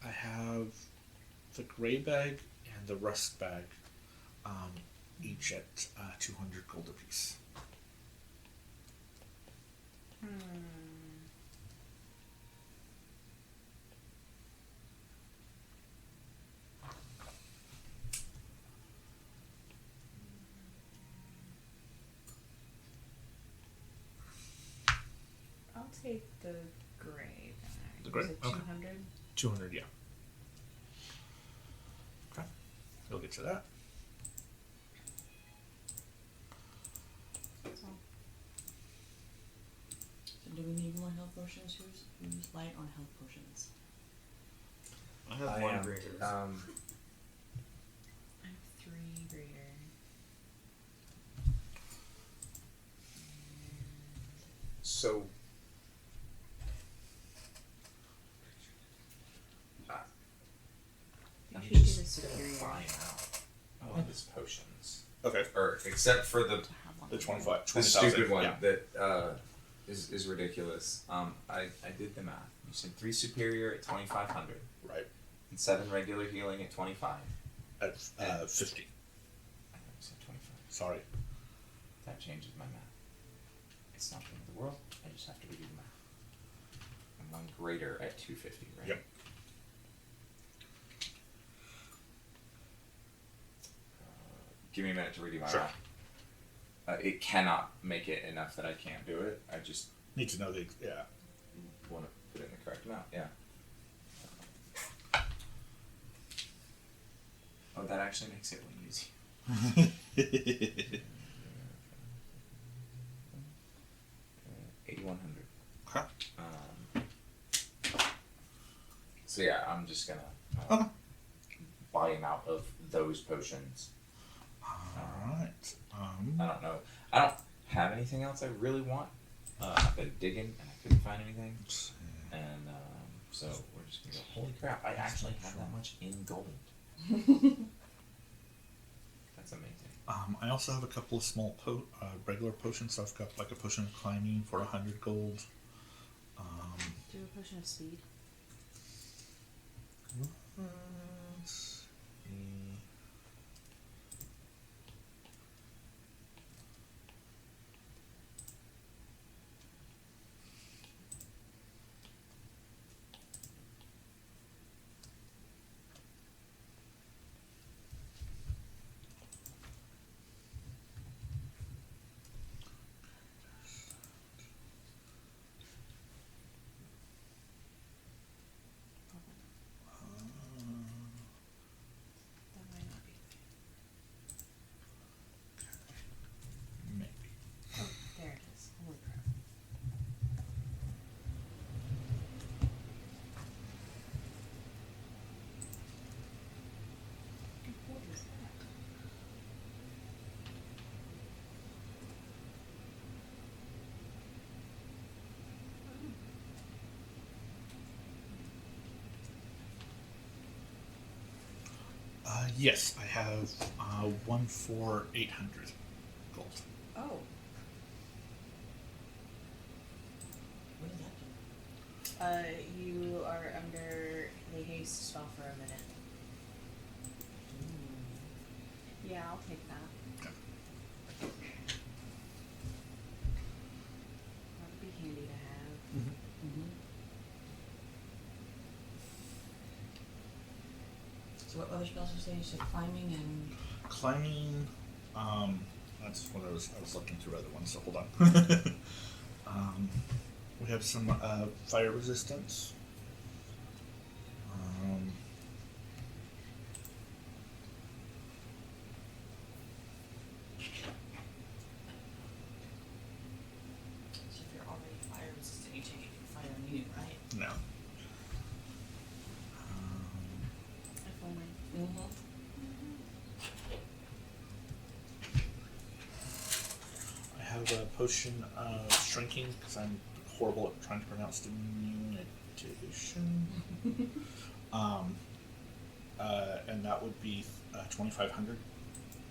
Speaker 1: I have the gray bag and the rust bag, each at 200 gold apiece.
Speaker 9: I'll take the gray bag.
Speaker 1: The gray?
Speaker 9: Is it
Speaker 1: Okay.
Speaker 9: 200?
Speaker 1: 200, yeah. Okay, we'll get to that.
Speaker 9: That's all.
Speaker 8: So do we need more health potions? Who's light on health potions?
Speaker 6: I have
Speaker 3: I
Speaker 6: one
Speaker 3: am.
Speaker 6: greater.
Speaker 9: I have 3 greater.
Speaker 3: So.
Speaker 9: You
Speaker 3: I'm
Speaker 9: should do
Speaker 3: just
Speaker 9: the superior.
Speaker 3: fine out. I want these potions.
Speaker 1: Okay,
Speaker 3: Or except for the
Speaker 9: To have one
Speaker 1: the
Speaker 9: of
Speaker 1: 25,
Speaker 3: the
Speaker 1: 20,000.
Speaker 3: stupid one
Speaker 1: Yeah.
Speaker 3: that is ridiculous. I did the math. You said 3 superior at 2,500
Speaker 1: Right.
Speaker 3: and 7 regular healing at 25.
Speaker 1: At 50.
Speaker 3: I thought you said 25.
Speaker 1: Sorry.
Speaker 3: That changes my math. It's not the end of the world. I just have to redo the math. And 1 greater at 250, right?
Speaker 1: Yep.
Speaker 3: Give me a minute to redo my
Speaker 1: Sure.
Speaker 3: roll. It cannot make it enough that I can't do it. I just
Speaker 1: Need to know the yeah.
Speaker 3: want to put it in the correct amount. Yeah. Oh, that actually makes it way easier. 8,100.
Speaker 1: Okay.
Speaker 3: So yeah, I'm just gonna
Speaker 1: Okay.
Speaker 3: buy him out of those potions.
Speaker 1: Alright.
Speaker 3: I don't know. I don't have anything else I really want. I've been digging and I couldn't find anything. And so we're just gonna go, holy crap, I actually have that much in gold. That's amazing.
Speaker 1: I also have a couple of small regular potions. So I've got like a potion of climbing for 100 gold.
Speaker 9: Do a potion of speed.
Speaker 1: Let's see.
Speaker 9: That might not be.
Speaker 1: Maybe.
Speaker 9: Oh, there it is. Holy crap. What is that?
Speaker 1: Yes, I have one for 800 gold.
Speaker 8: Oh. What does that do?
Speaker 9: You are under the haste spell for a minute. Yeah, I'll take that.
Speaker 1: Okay.
Speaker 9: That would be handy to have.
Speaker 8: Mm-hmm. So what other spells you say? You said climbing and...
Speaker 1: Climbing, that's what I was looking through other ones, so hold on. We have some fire resistance.
Speaker 8: So if you're already fire resistant, you take it from fire immune, right?
Speaker 1: No.
Speaker 9: If only.
Speaker 8: Mm-hmm.
Speaker 1: I have a potion of shrinking because I'm horrible at trying to pronounce diminution. And that would be 2,500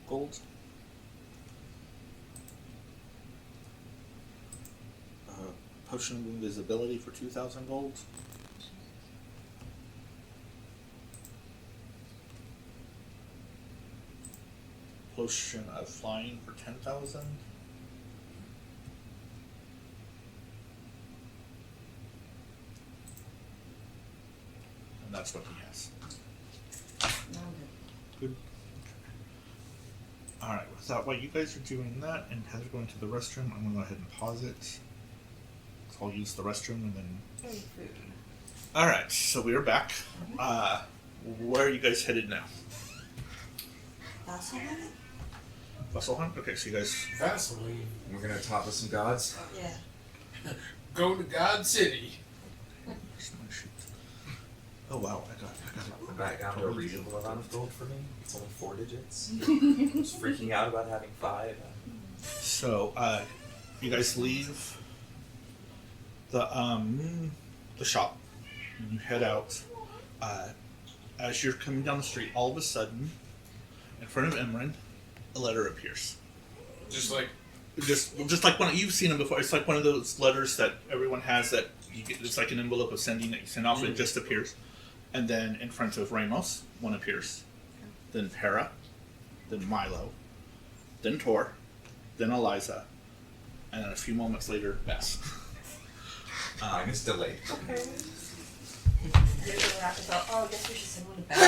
Speaker 1: gold. Potion of invisibility for 2,000 gold. Potion of flying for 10,000. And that's what he has.
Speaker 8: No, I'm
Speaker 1: Good. Alright, while you guys are doing that and Heather going to the restroom, I'm gonna go ahead and pause it. So I'll use the restroom and then.
Speaker 9: Hey, food.
Speaker 1: Alright, so we are back. Where are you guys headed now?
Speaker 8: Vaseline?
Speaker 1: Vasselheim? Okay, so you guys.
Speaker 2: Vaseline.
Speaker 3: We're gonna top with some gods.
Speaker 8: Yeah.
Speaker 2: Go to God City.
Speaker 1: Where's my sheet? Oh wow, I got
Speaker 3: We're
Speaker 1: it.
Speaker 3: back down to a reasonable amount of gold for me. It's only 4 digits. I was freaking out about having 5.
Speaker 1: So, you guys leave the shop and you head out. As you're coming down the street, all of a sudden, in front of Emran, a letter appears.
Speaker 2: Just like
Speaker 1: Just like one you've seen them before. It's like one of those letters that everyone has that you get. It's like an envelope of sending that you send off. It just appears, and then in front of Ramos, one appears. Then Hera, then Milo, then Tor, then Eliza, and then a few moments later, Bess.
Speaker 3: Mine is delayed.
Speaker 8: You're gonna have to go, oh, I guess we should send one to bed.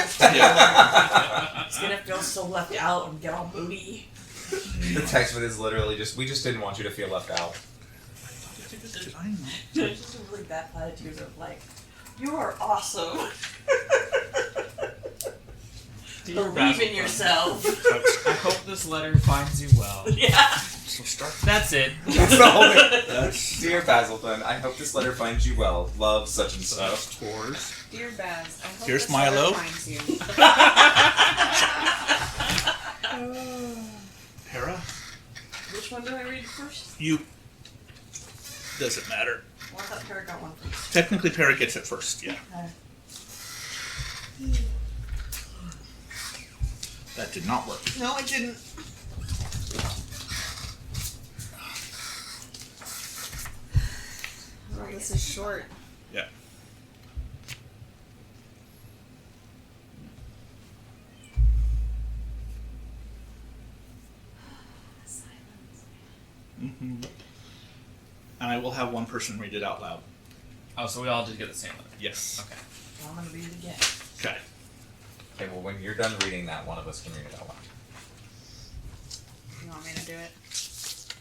Speaker 8: He's gonna feel so left out and get all moody.
Speaker 3: The text with is literally just, we just didn't want you to feel left out.
Speaker 8: There's just some really bad platitudes of like, you are awesome. Believe in yourself.
Speaker 6: I hope this letter finds you well.
Speaker 8: Yeah.
Speaker 1: So start.
Speaker 6: That's it.
Speaker 3: That's the whole thing.
Speaker 1: That's
Speaker 3: Dear Basilton, I hope this letter finds you well. Love, such and such.
Speaker 1: tours.
Speaker 9: Dear Baz, I hope
Speaker 1: Here's
Speaker 9: this letter
Speaker 1: Milo.
Speaker 9: finds you.
Speaker 1: Hera,
Speaker 8: Which one do I read first?
Speaker 1: you. Doesn't matter.
Speaker 8: Well, I thought Parrot got one first.
Speaker 1: Technically, Para gets it first. Yeah. That did not work.
Speaker 8: No, it didn't.
Speaker 9: Oh, this is short.
Speaker 1: Yeah. And I will have one person read it out loud.
Speaker 6: Oh, so we all did get the same letter.
Speaker 1: Yes.
Speaker 6: Okay.
Speaker 8: Well, I'm gonna read it again.
Speaker 1: Okay.
Speaker 3: Okay, well, when you're done reading that, one of us can read it out loud.
Speaker 9: You want me to do it?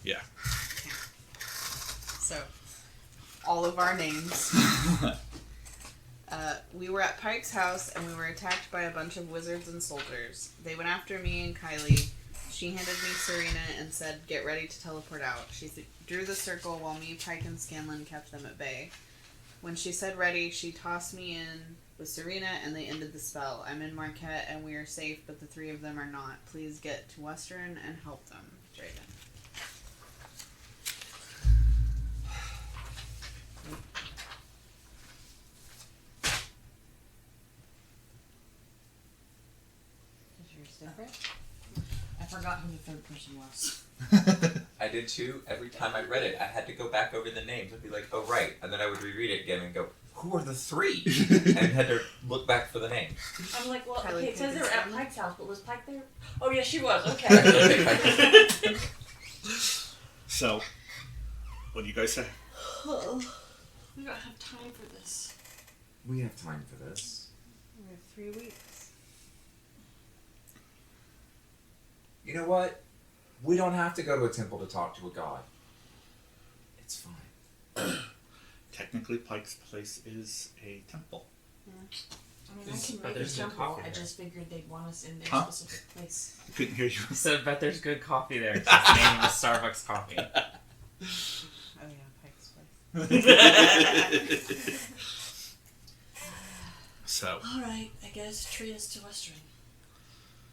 Speaker 1: Yeah.
Speaker 9: So, all of our names. We were at Pike's house and we were attacked by a bunch of wizards and soldiers. They went after me and Kylie. She handed me Serena and said, "Get ready to teleport out." She drew the circle while me, Pike, and Scanlan kept them at bay. When she said ready, she tossed me in with Serena and they ended the spell. I'm in Marquette and we are safe, but the three of them are not. Please get to Western and help them. Draven. Is yours different?
Speaker 8: I forgot who the third person was.
Speaker 3: I did too. Every time I read it, I had to go back over the names and be like, oh, right. And then I would reread it again and go, who are the three? And had to look back for the names.
Speaker 8: I'm like, well,
Speaker 9: Kylie
Speaker 8: okay, it says they were at
Speaker 9: Pickens.
Speaker 8: Pike's house, but was Pike there? Oh, yes, she was. Okay.
Speaker 1: So, what do you guys say?
Speaker 8: We don't have time for this.
Speaker 3: We have time for this.
Speaker 9: We have 3 weeks.
Speaker 3: You know what? We don't have to go to a temple to talk to a god. It's fine.
Speaker 1: Technically, Pike's place is a temple.
Speaker 8: I mean, I
Speaker 6: But
Speaker 8: can make a
Speaker 6: there's no
Speaker 8: temple.
Speaker 6: coffee
Speaker 8: I
Speaker 6: there.
Speaker 8: just figured they'd want us in their
Speaker 1: Huh?
Speaker 8: specific place.
Speaker 1: I couldn't hear you.
Speaker 6: I said, bet there's good coffee there. 'Cause it's naming the Starbucks coffee.
Speaker 9: Oh yeah, Pike's place.
Speaker 1: So,
Speaker 8: All right, I guess treat us to Western.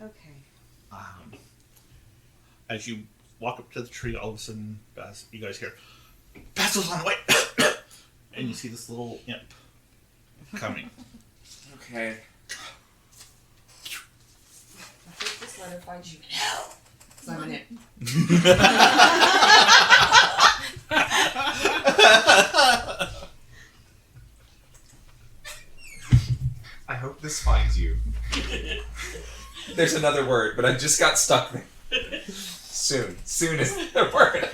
Speaker 9: Okay.
Speaker 1: as you walk up to the tree, all of a sudden, you guys hear, "Basil's on the way!" And you see this little imp coming.
Speaker 3: Okay.
Speaker 8: I hope this letter finds you in hell. 'Cause I'm an imp.
Speaker 3: I hope this finds you. There's another word, but I just got stuck there. Soon. Soon is the word.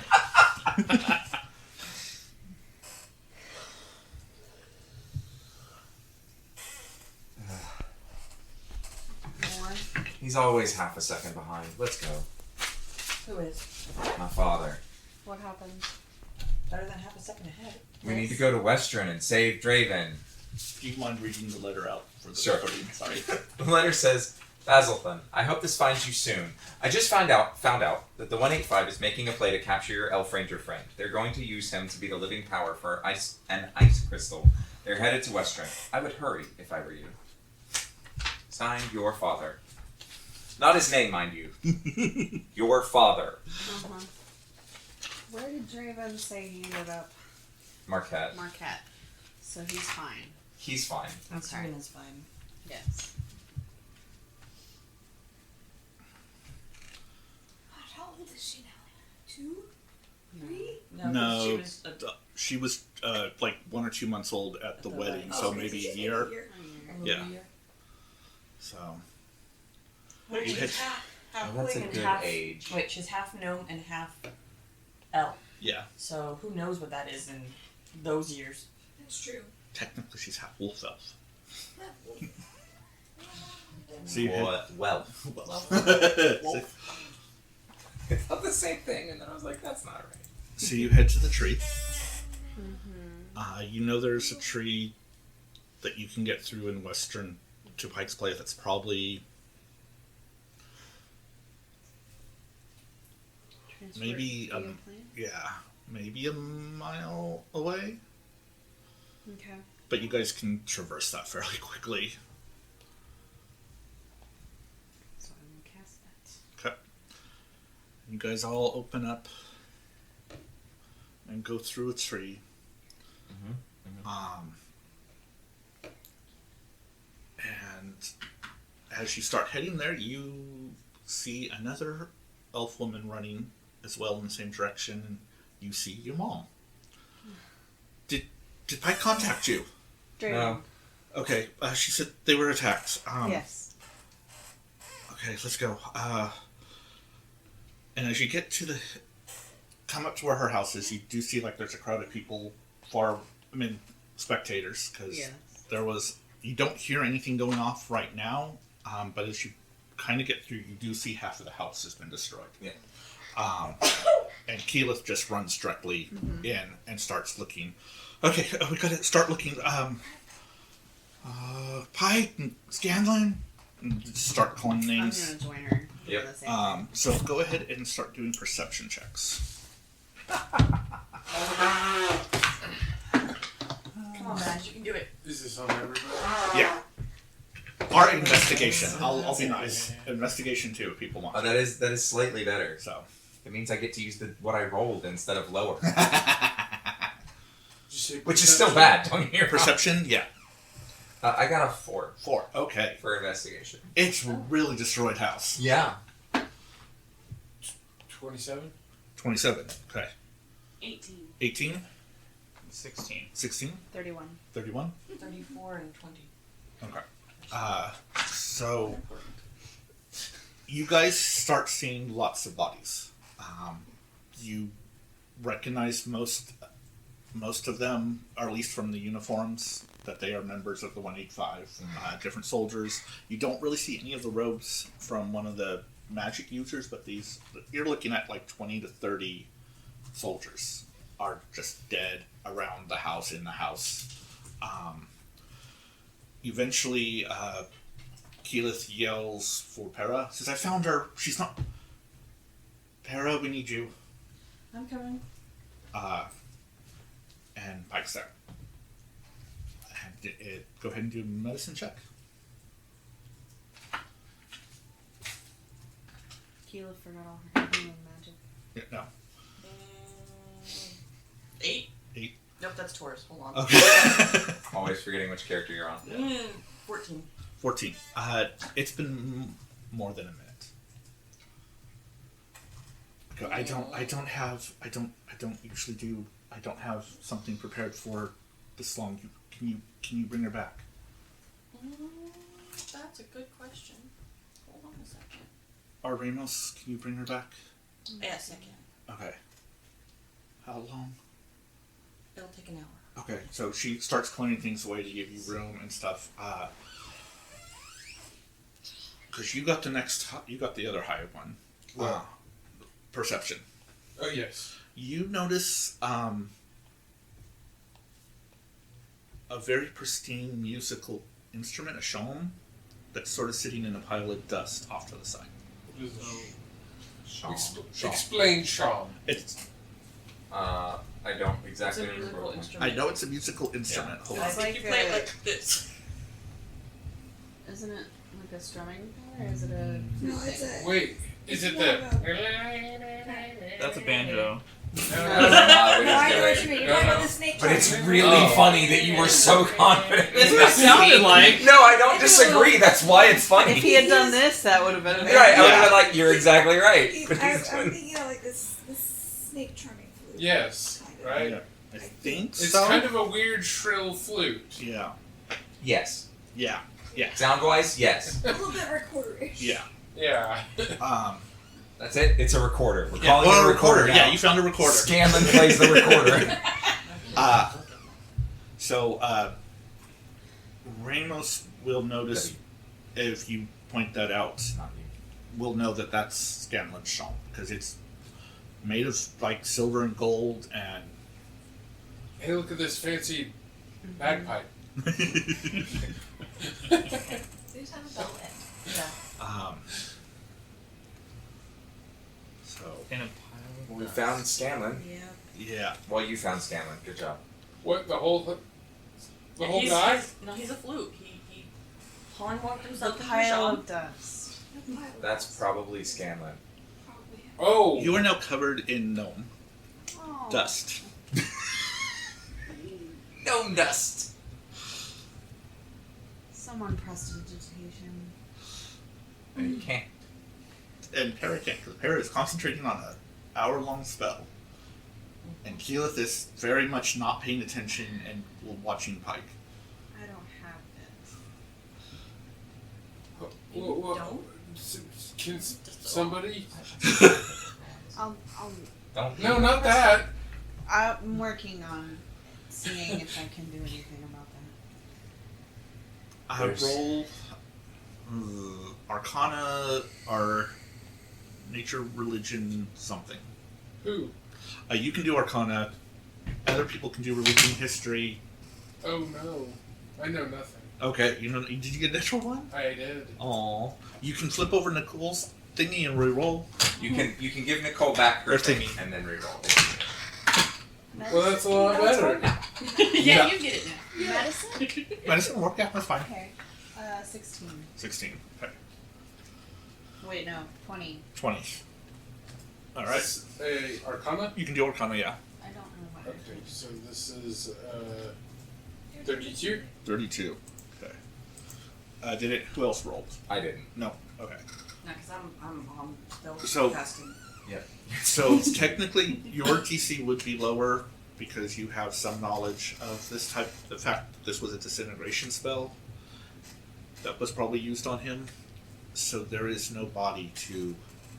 Speaker 9: More.
Speaker 3: He's always half a second behind. Let's go.
Speaker 8: Who is?
Speaker 3: My father.
Speaker 9: What happened?
Speaker 8: Better than half a second ahead.
Speaker 3: We need to go to Western and save Draven.
Speaker 1: Do you mind reading the letter out for the
Speaker 3: Sure.
Speaker 1: recording? Sorry.
Speaker 3: The letter says, Basilthun, I hope this finds you soon. I just found out that the 185 is making a play to capture your elf ranger friend. They're going to use him to be the living power for an ice crystal. They're headed to Western. I would hurry if I were you. Signed, your father. Not his name, mind you. Your father.
Speaker 9: Uh-huh. Where did Draven say he ended up?
Speaker 3: Marquette.
Speaker 9: Marquette. So he's fine.
Speaker 3: He's fine.
Speaker 8: And
Speaker 9: Okay.
Speaker 8: Serena's fine.
Speaker 9: Yes.
Speaker 7: How old is she now? 2? 3?
Speaker 8: No,
Speaker 1: No,
Speaker 8: she was
Speaker 1: she was like 1 or 2 months old at the wedding,
Speaker 8: wedding.
Speaker 1: so
Speaker 7: okay,
Speaker 1: maybe a
Speaker 7: she's
Speaker 1: year.
Speaker 8: a little
Speaker 1: Yeah.
Speaker 8: year.
Speaker 1: So,
Speaker 8: Wait,
Speaker 1: You
Speaker 8: she's
Speaker 1: had-
Speaker 8: half
Speaker 3: Oh, that's a
Speaker 8: halfling and
Speaker 3: good
Speaker 8: half.
Speaker 3: age.
Speaker 8: Wait, she's half gnome and half elf.
Speaker 1: yeah.
Speaker 8: So who knows what that is in those years?
Speaker 7: That's true.
Speaker 1: technically she's half wolf elf. So you
Speaker 3: Well.
Speaker 1: so,
Speaker 3: I thought the same thing, and then I was like, that's not right.
Speaker 1: so you head to the tree.
Speaker 9: Mm-hmm.
Speaker 1: You know there's a tree that you can get through in Western to Pike's Place that's probably maybe maybe a mile away.
Speaker 9: Okay.
Speaker 1: But you guys can traverse that fairly quickly.
Speaker 9: So I'm gonna cast that.
Speaker 1: Okay. You guys all open up and go through a tree. And as you start heading there, you see another elf woman running as well in the same direction, and you see your mom. Did Pike contact you?
Speaker 3: No.
Speaker 1: Okay, she said they were attacked.
Speaker 9: Yes.
Speaker 1: Okay, let's go. And as you get to come up to where her house is, you do see like there's a crowd of people, spectators, because you don't hear anything going off right now, but as you kind of get through, you do see half of the house has been destroyed.
Speaker 3: Yeah.
Speaker 1: And Keyleth just runs directly in and starts looking. Okay, we gotta start looking. Pike and Scanlon, and just start calling names.
Speaker 9: I'm gonna join her.
Speaker 3: Yep.
Speaker 9: For the same thing.
Speaker 1: So go ahead and start doing perception checks.
Speaker 7: Come on, Matt, you can do it.
Speaker 2: Is this on everybody?
Speaker 1: Yeah. Or investigation. I'll be nice. Investigation too, if people want.
Speaker 3: Oh, that is slightly better.
Speaker 1: So.
Speaker 3: It means I get to use what I rolled instead of lower.
Speaker 2: Did you say
Speaker 3: Which is still
Speaker 2: perception?
Speaker 3: bad, don't get me wrong.
Speaker 1: Perception, yeah.
Speaker 3: I got a 4
Speaker 1: 4. Okay.
Speaker 3: for investigation.
Speaker 1: It's a really destroyed house.
Speaker 3: Yeah.
Speaker 2: 27?
Speaker 1: 27. Okay.
Speaker 5: 18.
Speaker 1: 18.
Speaker 6: 16.
Speaker 1: 16.
Speaker 9: 31.
Speaker 1: 31.
Speaker 8: 34 and 20.
Speaker 1: Okay. So you guys start seeing lots of bodies. You recognize most of them, or at least from the uniforms, that they are members of the 185, different soldiers. You don't really see any of the robes from one of the magic users, but you're looking at like 20 to 30 soldiers are just dead around the house, in the house. Eventually, Keyleth yells for Para. Says, I found her. She's not... Para, we need you.
Speaker 8: I'm coming.
Speaker 1: And Pike's there. And go ahead and do a medicine check.
Speaker 9: Keela forgot all her healing magic.
Speaker 1: Yeah, no.
Speaker 8: 8?
Speaker 1: 8.
Speaker 8: Nope, that's Taurus. Hold on.
Speaker 1: Okay.
Speaker 3: Always forgetting which character you're on.
Speaker 8: 14.
Speaker 1: 14. It's been more than a minute. Okay, I don't have something prepared for this long. Can you bring her back?
Speaker 8: That's a good question. Hold on a second.
Speaker 1: Ramos, can you bring her back?
Speaker 8: Yes, I can.
Speaker 1: Okay. How long?
Speaker 8: It'll take an hour.
Speaker 1: Okay, so she starts clearing things away to give you room and stuff. Because you got the other high one.
Speaker 2: What?
Speaker 1: Perception.
Speaker 2: Oh, yes.
Speaker 1: You notice a very pristine musical instrument, a shawm, that's sort of sitting in a pile of dust off to the side.
Speaker 3: Sean.
Speaker 2: Explain Sean.
Speaker 1: It's.
Speaker 3: I don't
Speaker 8: It's
Speaker 3: exactly
Speaker 8: a musical
Speaker 3: remember.
Speaker 8: instrument.
Speaker 1: I know it's a musical instrument. Hold
Speaker 8: I
Speaker 1: on.
Speaker 9: It's
Speaker 8: think
Speaker 9: like
Speaker 8: you play it
Speaker 9: a-
Speaker 8: like this.
Speaker 9: Isn't it like a strumming thing, or is it a
Speaker 7: No, it's a.
Speaker 2: Wait, is it the...
Speaker 6: That's a banjo.
Speaker 7: No, I know what you mean. You're talking about the snake
Speaker 3: But it's
Speaker 7: charmer.
Speaker 3: really funny that you were so confident.
Speaker 6: That's what it sounded like.
Speaker 3: No, I don't disagree. That's why it's funny.
Speaker 9: If he had done this, that would have been amazing.
Speaker 3: Right, I would have been like, you're exactly right. But
Speaker 7: I'm
Speaker 3: he's doing...
Speaker 7: thinking of like this snake charming flute.
Speaker 2: Yes,
Speaker 7: Kind of.
Speaker 2: right?
Speaker 1: Yeah, I think
Speaker 2: It's
Speaker 1: so.
Speaker 2: kind of a weird shrill flute.
Speaker 1: Yeah.
Speaker 3: Yes.
Speaker 1: Yeah.
Speaker 3: Sound-wise, yes.
Speaker 7: A little bit recorder-ish.
Speaker 1: Yeah.
Speaker 2: Yeah.
Speaker 3: That's it. It's a recorder. We're
Speaker 1: Yeah,
Speaker 3: calling it a recorder now.
Speaker 1: Yeah, you found a recorder.
Speaker 3: Scanlan plays the recorder.
Speaker 1: So, Ramos will notice if you point that out.
Speaker 3: Not you.
Speaker 1: We'll know that that's Scanlan's shawl because it's made of like silver and gold and.
Speaker 2: Hey, look at this fancy bagpipe.
Speaker 7: These have a belt end.
Speaker 8: Yeah.
Speaker 1: So
Speaker 6: In a pile of
Speaker 3: We
Speaker 6: dust.
Speaker 3: found Scanlan.
Speaker 8: Yeah.
Speaker 1: yeah,
Speaker 3: Well, you found Scanlan. Good job.
Speaker 2: What, the whole
Speaker 8: he's,
Speaker 2: guy?
Speaker 8: He's a fluke. He pawn walked
Speaker 9: The
Speaker 8: himself into the
Speaker 9: pile
Speaker 8: shop.
Speaker 9: of dust.
Speaker 3: That's probably Scanlan.
Speaker 7: Probably.
Speaker 2: Oh!
Speaker 1: you are now covered in gnome
Speaker 9: Oh.
Speaker 1: dust.
Speaker 3: Gnome dust.
Speaker 9: Someone prestidigitation.
Speaker 3: And you can't.
Speaker 1: And Para can't, because Para is concentrating on an hour-long spell. And Keyleth is very much not paying attention and watching Pike.
Speaker 9: I don't have it.
Speaker 8: Don't?
Speaker 2: Can somebody?
Speaker 9: I'll
Speaker 3: Don't.
Speaker 2: No, not that.
Speaker 9: I'm working on seeing if I can do anything about that.
Speaker 3: There's-
Speaker 1: Roll Arcana or Nature, Religion, something.
Speaker 2: Who?
Speaker 1: You can do Arcana. Other people can do Religion, History.
Speaker 2: Oh no, I know nothing.
Speaker 1: Okay, you know. Did you get a natural one?
Speaker 2: I did.
Speaker 1: Aw. You can flip over Nicole's thingy and re-roll.
Speaker 3: You can give Nicole back her
Speaker 1: Or
Speaker 3: thingy
Speaker 1: thingy.
Speaker 3: and then reroll.
Speaker 2: Well, that's a lot better.
Speaker 8: Yeah, you get it now.
Speaker 9: Medicine?
Speaker 1: Medicine work, yeah, that's fine.
Speaker 9: Okay. 16.
Speaker 1: 16. Okay.
Speaker 9: Wait, no, 20.
Speaker 1: 20. Alright.
Speaker 2: Arcana.
Speaker 1: You can do Arcana, yeah.
Speaker 9: I don't know what.
Speaker 2: Okay, so this is 32.
Speaker 1: 32. Okay. Did it? Who else rolled?
Speaker 3: I didn't.
Speaker 1: No. Okay.
Speaker 8: No, because I'm still
Speaker 1: So-
Speaker 8: casting.
Speaker 1: So technically, your TC would be lower because you have some knowledge of this type. The fact that this was a disintegration spell that was probably used on him. So there is no body to.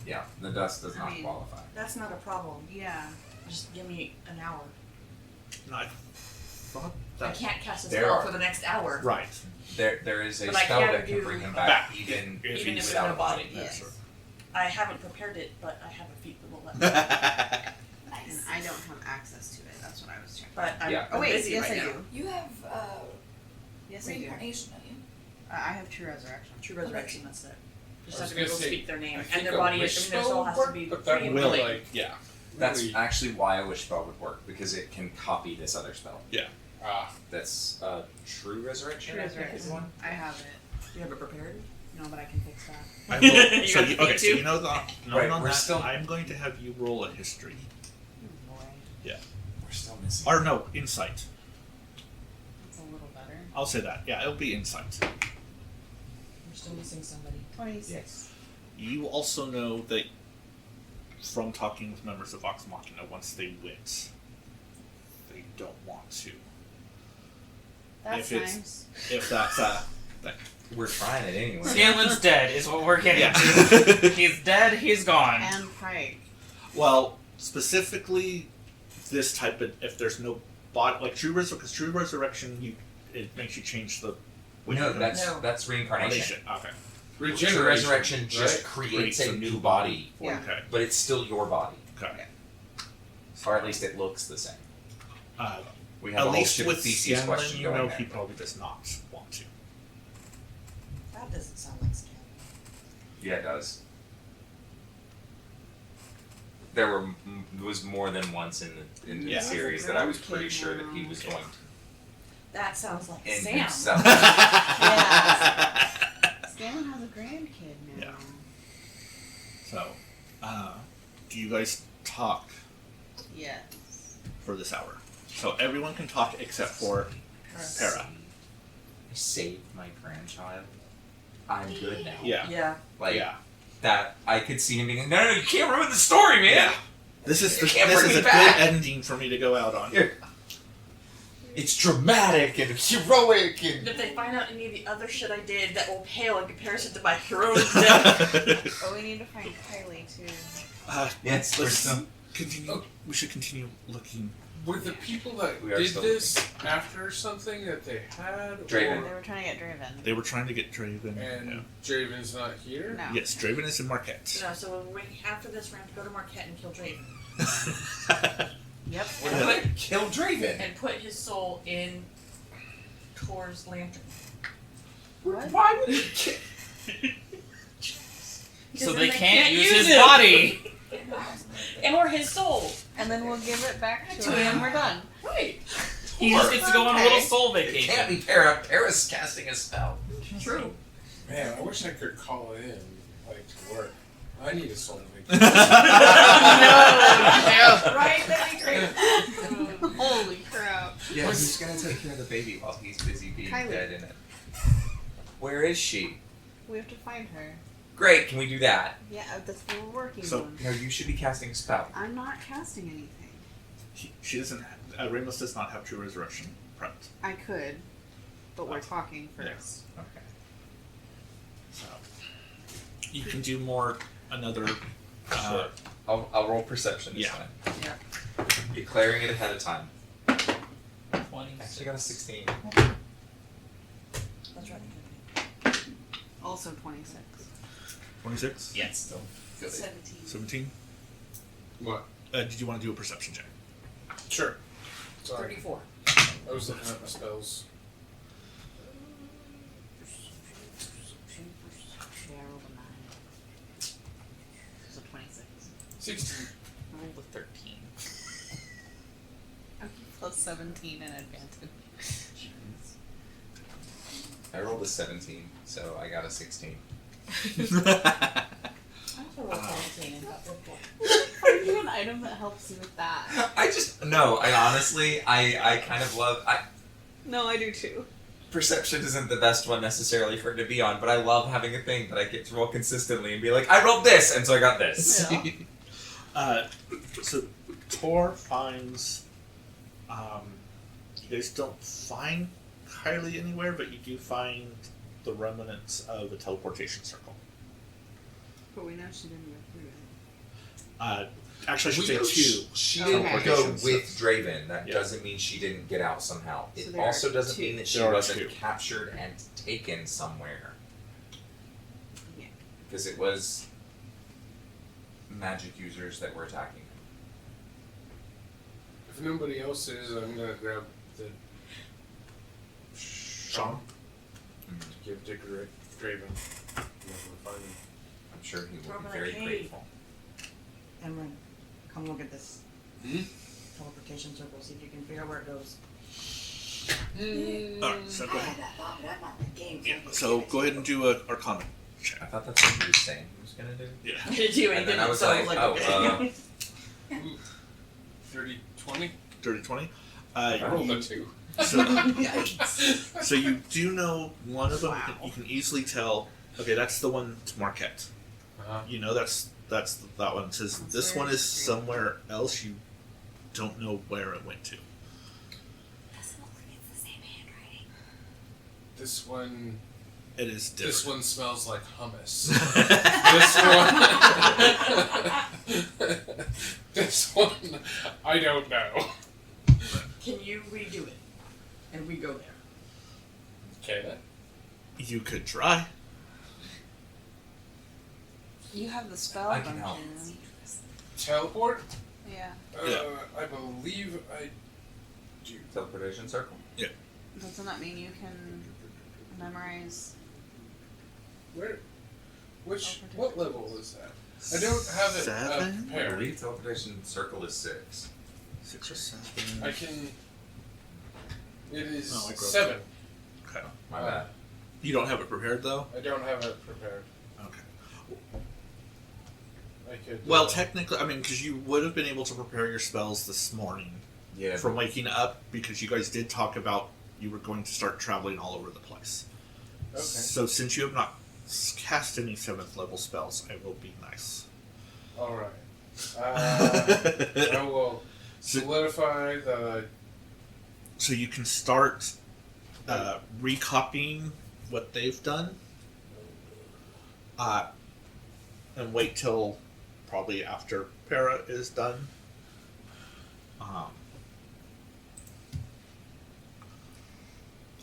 Speaker 3: Yeah, the dust does
Speaker 9: I
Speaker 3: not
Speaker 9: mean-
Speaker 3: qualify.
Speaker 8: That's not a problem.
Speaker 9: Yeah.
Speaker 8: Just give me an hour.
Speaker 1: No, I thought
Speaker 8: I
Speaker 1: that.
Speaker 8: can't cast a
Speaker 3: There
Speaker 8: spell
Speaker 3: are-
Speaker 8: for the next hour.
Speaker 1: Right.
Speaker 3: There is a
Speaker 8: But I
Speaker 3: spell
Speaker 8: can
Speaker 3: that can
Speaker 8: do
Speaker 3: bring him
Speaker 1: back.
Speaker 3: back, even
Speaker 1: If
Speaker 8: Even
Speaker 1: he's
Speaker 8: if
Speaker 3: without
Speaker 8: no body.
Speaker 3: Yes.
Speaker 1: Yes.
Speaker 8: I haven't prepared it, but I have a feat that will let me.
Speaker 9: And I don't have access to it. That's what I was checking.
Speaker 8: But I'm,
Speaker 3: Yeah.
Speaker 9: Oh,
Speaker 8: I'm
Speaker 9: wait,
Speaker 8: busy
Speaker 9: yes,
Speaker 8: right
Speaker 9: I
Speaker 8: now.
Speaker 9: do.
Speaker 7: You have
Speaker 9: Yes, I do.
Speaker 7: reincarnation, don't you?
Speaker 9: I have true resurrection.
Speaker 8: True resurrection. That's it. Just
Speaker 2: I was
Speaker 8: have to
Speaker 2: gonna
Speaker 8: go
Speaker 2: say,
Speaker 8: speak their
Speaker 2: I
Speaker 8: name,
Speaker 2: think
Speaker 8: and their
Speaker 2: a
Speaker 8: body.
Speaker 2: wish
Speaker 8: Their soul
Speaker 2: spell
Speaker 8: has
Speaker 2: would
Speaker 8: to be
Speaker 2: but that
Speaker 8: free
Speaker 2: would
Speaker 8: and
Speaker 2: be
Speaker 8: willing.
Speaker 2: like, yeah.
Speaker 3: That's
Speaker 2: really-
Speaker 3: actually why a wish spell would work, because it can copy this other spell. That's true resurrection.
Speaker 9: True
Speaker 3: I think, is
Speaker 9: resurrection.
Speaker 3: one.
Speaker 9: I have it.
Speaker 8: You have it prepared.
Speaker 9: No, but I can fix that.
Speaker 1: I will,
Speaker 8: You
Speaker 1: so
Speaker 8: have
Speaker 1: you,
Speaker 8: to
Speaker 1: okay,
Speaker 8: beat
Speaker 1: so
Speaker 8: two?
Speaker 1: you know that.
Speaker 3: Right,
Speaker 1: On
Speaker 3: we're
Speaker 1: that,
Speaker 3: still-
Speaker 1: I'm going to have you roll a history,
Speaker 9: Oh boy.
Speaker 3: We're still missing.
Speaker 1: or no, insight.
Speaker 9: That's a little better.
Speaker 1: I'll say that. Yeah, it'll be insight.
Speaker 8: We're still missing somebody.
Speaker 9: 26.
Speaker 1: You also know that from talking with members of Vox Machina, once they wit, they don't want to.
Speaker 9: That's
Speaker 1: If it's-
Speaker 9: nice.
Speaker 1: If that's thing.
Speaker 3: We're trying it anyway.
Speaker 6: Scanlan's dead is what we're getting
Speaker 1: Yeah.
Speaker 6: to. He's dead, he's gone.
Speaker 9: And Pike.
Speaker 1: Well, specifically, this type of if there's no body like true resurrection, because true resurrection, it makes you change the.
Speaker 3: No, that's
Speaker 8: No.
Speaker 3: that's reincarnation.
Speaker 1: Okay.
Speaker 3: True resurrection just
Speaker 2: right?
Speaker 3: creates
Speaker 1: Creates
Speaker 3: a new body,
Speaker 9: Yeah.
Speaker 1: Okay.
Speaker 3: but it's still your body,
Speaker 1: Okay.
Speaker 3: or at least it looks the same. We have
Speaker 1: At
Speaker 3: a whole
Speaker 1: least
Speaker 3: ship
Speaker 1: with
Speaker 3: thesis
Speaker 1: Scanlan,
Speaker 3: question
Speaker 1: you
Speaker 3: going
Speaker 1: know
Speaker 3: there.
Speaker 1: he probably does not want to.
Speaker 8: That doesn't sound like Scan.
Speaker 3: Yeah, it does. There was more than once in the
Speaker 1: Yeah.
Speaker 3: series that I was pretty sure that he was
Speaker 1: Yeah.
Speaker 3: going to
Speaker 8: That sounds like
Speaker 3: end
Speaker 8: Sam.
Speaker 3: himself.
Speaker 9: Scanlan has a grandkid now.
Speaker 1: Yeah. So, do you guys talk
Speaker 9: Yes.
Speaker 1: for this hour? So everyone can talk except for Para.
Speaker 3: I saved my grandchild. I'm good now.
Speaker 1: Yeah.
Speaker 8: Yeah.
Speaker 3: Like
Speaker 1: yeah.
Speaker 3: that, I could see him being. No, you can't ruin the story, man.
Speaker 1: Yeah. This is
Speaker 3: You can't bring
Speaker 1: a
Speaker 3: me
Speaker 1: good
Speaker 3: back.
Speaker 1: ending for me to go out on.
Speaker 3: Yeah. It's dramatic and heroic
Speaker 8: And
Speaker 3: and.
Speaker 8: if they find out any of the other shit I did, that will pale in comparison to my heroic death.
Speaker 9: Oh, we need to find Kylie too.
Speaker 3: Yes, we're
Speaker 1: let's
Speaker 3: still.
Speaker 1: continue. We should continue looking
Speaker 2: Were the people that
Speaker 3: We are
Speaker 2: did
Speaker 3: still
Speaker 2: this after something that they had?
Speaker 3: Draven.
Speaker 9: They were trying to get Draven.
Speaker 1: They were trying to get Draven.
Speaker 2: And
Speaker 1: yeah.
Speaker 2: Draven's not here?
Speaker 9: No.
Speaker 1: Yes, Draven is in Marquette.
Speaker 8: No, so after this, we're going to go to Marquette and kill Draven.
Speaker 9: Yep.
Speaker 3: We're gonna kill Draven.
Speaker 8: And put his soul in Tor's lantern.
Speaker 9: What?
Speaker 3: Why would he kill?
Speaker 6: So
Speaker 8: then
Speaker 6: they
Speaker 8: they
Speaker 6: can't use his
Speaker 8: it.
Speaker 6: body.
Speaker 8: Or his soul.
Speaker 9: And then we'll give it back to
Speaker 8: To
Speaker 9: him.
Speaker 8: him.
Speaker 9: We're done.
Speaker 8: Right.
Speaker 6: He just gets to go on a little
Speaker 9: Okay.
Speaker 6: soul
Speaker 3: It
Speaker 6: vacation.
Speaker 3: can't be Para. Para's casting a spell.
Speaker 8: True.
Speaker 2: Man, I wish I could call in, like, to work. I need a soul vacation.
Speaker 8: Right? That'd be great.
Speaker 9: Holy crap.
Speaker 3: Yeah, who's gonna take care of the baby while he's busy being
Speaker 9: Kylie.
Speaker 3: dead in it? Where is she?
Speaker 9: We have to find her.
Speaker 3: Great, can we do that?
Speaker 9: Yeah, that's what we're working
Speaker 1: So-
Speaker 9: on.
Speaker 3: No, you should be casting a spell.
Speaker 9: I'm not casting anything.
Speaker 1: She doesn't. Ramos does not have True Resurrection prepped.
Speaker 9: I could, but we're
Speaker 1: Oh.
Speaker 9: talking
Speaker 1: Yeah.
Speaker 9: first.
Speaker 3: Okay.
Speaker 1: So you can do more. Another.
Speaker 3: Sure. I'll roll perception this
Speaker 1: Yeah.
Speaker 3: time.
Speaker 9: Yeah.
Speaker 3: Declaring it ahead of time.
Speaker 6: 20.
Speaker 3: Actually got a 16.
Speaker 8: That's right.
Speaker 9: Also 26.
Speaker 1: 26.
Speaker 6: Yes.
Speaker 3: Still good.
Speaker 8: 17.
Speaker 1: 17.
Speaker 2: What?
Speaker 1: Did you want to do a perception check?
Speaker 2: Sure. Sorry.
Speaker 8: 34.
Speaker 2: I was looking at my spells.
Speaker 9: Yeah, I rolled a 9. So 26.
Speaker 2: 16.
Speaker 6: Rolled a 13.
Speaker 9: Okay, plus 17 and advantage.
Speaker 3: I rolled a 17, so I got a 16.
Speaker 8: I also rolled 17 and got 34.
Speaker 9: Are you an item that helps you with that?
Speaker 3: I honestly, I kind of love,
Speaker 9: No, I do too.
Speaker 3: perception isn't the best one necessarily for it to be on, but I love having a thing that I get to roll consistently and be like, I rolled this, and so I got this.
Speaker 9: Yeah.
Speaker 1: So Tor finds. You guys don't find Kylie anywhere, but you do find the remnants of a teleportation circle.
Speaker 9: But we know she didn't go through it.
Speaker 1: Actually, I should say
Speaker 3: We-
Speaker 1: two.
Speaker 3: She
Speaker 9: Okay.
Speaker 3: didn't go
Speaker 1: teleportation
Speaker 3: with
Speaker 1: circles.
Speaker 3: Draven. That
Speaker 1: Yeah.
Speaker 3: doesn't mean she didn't get out somehow.
Speaker 9: So
Speaker 3: It
Speaker 9: there
Speaker 3: also
Speaker 9: are
Speaker 3: doesn't
Speaker 9: two.
Speaker 3: mean that she
Speaker 1: There are
Speaker 3: wasn't
Speaker 1: two.
Speaker 3: captured and taken somewhere.
Speaker 9: Yeah.
Speaker 3: Because it was magic users that were attacking him.
Speaker 2: If nobody else is, I'm gonna grab the
Speaker 1: Sean?
Speaker 2: to give to Draven. Never find him.
Speaker 3: I'm sure he will
Speaker 8: Throw him
Speaker 3: be
Speaker 8: in a
Speaker 3: very
Speaker 8: cave.
Speaker 3: grateful.
Speaker 8: Emran, come look at this
Speaker 2: Hmm?
Speaker 8: teleportation circle. See if you can figure out where it goes.
Speaker 1: Alright, so
Speaker 7: I
Speaker 1: go ahead.
Speaker 7: had that thought, but I'm not in the game.
Speaker 1: Yeah, so go ahead and do a Arcana
Speaker 3: I
Speaker 1: check.
Speaker 3: thought that's what he was saying he was gonna do.
Speaker 1: Yeah.
Speaker 8: Did you?
Speaker 3: And then I was like,
Speaker 8: okay.
Speaker 2: 30, 20?
Speaker 1: Dirty 20.
Speaker 2: I rolled
Speaker 1: You-
Speaker 2: a 2.
Speaker 1: so you do know one of them. You can easily tell. Okay, that's the one to Marquette. You know that's that one. It says this one is somewhere else. You don't know where it went to.
Speaker 7: Doesn't look like it's the same handwriting.
Speaker 2: This one.
Speaker 1: It is different.
Speaker 2: This one smells like hummus. This one, I don't know.
Speaker 8: Can you redo it? And we go there.
Speaker 2: Can I?
Speaker 1: You could try.
Speaker 9: You have the spell,
Speaker 3: I can
Speaker 9: don't
Speaker 3: help.
Speaker 9: you?
Speaker 2: Teleport?
Speaker 9: Yeah.
Speaker 1: Yeah.
Speaker 2: I believe I do.
Speaker 3: Teleportation circle?
Speaker 9: Doesn't that mean you can memorize?
Speaker 2: Where? What level is that? I don't have it
Speaker 1: 7?
Speaker 3: I
Speaker 2: prepared.
Speaker 3: believe teleportation circle is 6.
Speaker 1: 6 or 7.
Speaker 2: I can. It is
Speaker 1: Oh, I grabbed
Speaker 2: 7.
Speaker 1: Okay.
Speaker 3: My bad.
Speaker 1: You don't have it prepared though.
Speaker 2: I don't have it prepared.
Speaker 1: Okay.
Speaker 2: I could.
Speaker 1: Well, technically, I mean, because you would have been able to prepare your spells this morning
Speaker 3: Yeah.
Speaker 1: from waking up, because you guys did talk about you were going to start traveling all over the place.
Speaker 2: Okay.
Speaker 1: So since you have not cast any 7th level spells, I will be nice.
Speaker 2: All right. I will
Speaker 1: So-
Speaker 2: solidify the.
Speaker 1: So you can start recopying what they've done, and wait till probably after Para is done.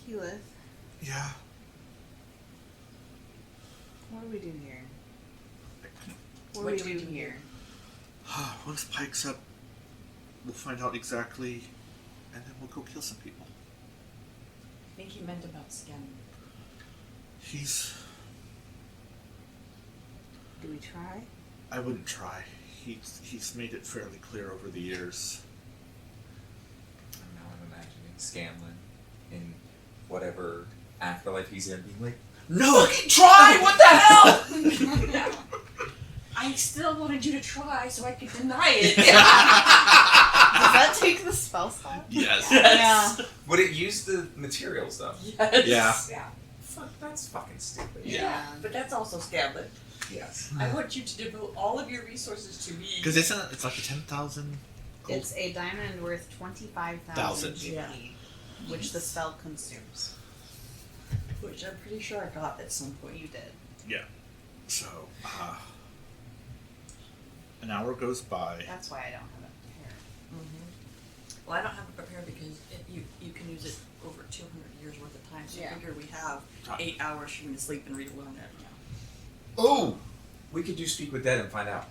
Speaker 9: Keyleth,
Speaker 1: Yeah.
Speaker 9: what do we do here? What do we do here?
Speaker 1: Once Pike's up, we'll find out exactly, and then we'll go kill some people.
Speaker 8: I think he meant about scanning.
Speaker 1: He's.
Speaker 9: Do we try?
Speaker 1: I wouldn't try. He's made it fairly clear over the years.
Speaker 3: And now I'm imagining Scanlan in whatever afterlife he's in, being like,
Speaker 1: No!
Speaker 8: Try! What the hell? I still wanted you to try so I could deny it.
Speaker 9: Does that take the spell slot?
Speaker 1: Yes.
Speaker 9: Yeah.
Speaker 3: would it use the materials though?
Speaker 8: Yes.
Speaker 1: Yeah.
Speaker 7: Yeah.
Speaker 3: Fuck, that's fucking stupid.
Speaker 8: Yeah. But that's also scandalous.
Speaker 3: Yes.
Speaker 8: I want you to devote all of your resources to me.
Speaker 1: Because it's like a 10,000 gold.
Speaker 9: It's a diamond worth 25,000
Speaker 1: Thousand.
Speaker 9: GP,
Speaker 8: Yeah.
Speaker 9: which the spell consumes.
Speaker 8: Which I'm pretty sure I got at some point.
Speaker 9: You did.
Speaker 1: So, an hour goes by.
Speaker 9: That's why I don't have it here.
Speaker 8: Mm-hmm. Well, I don't have it prepared because you can use it over 200 years worth of time. So
Speaker 9: Yeah.
Speaker 8: I figure we have 8 hours for me to sleep and read alone it.
Speaker 3: Oh! We could do Speak with Dead and find out.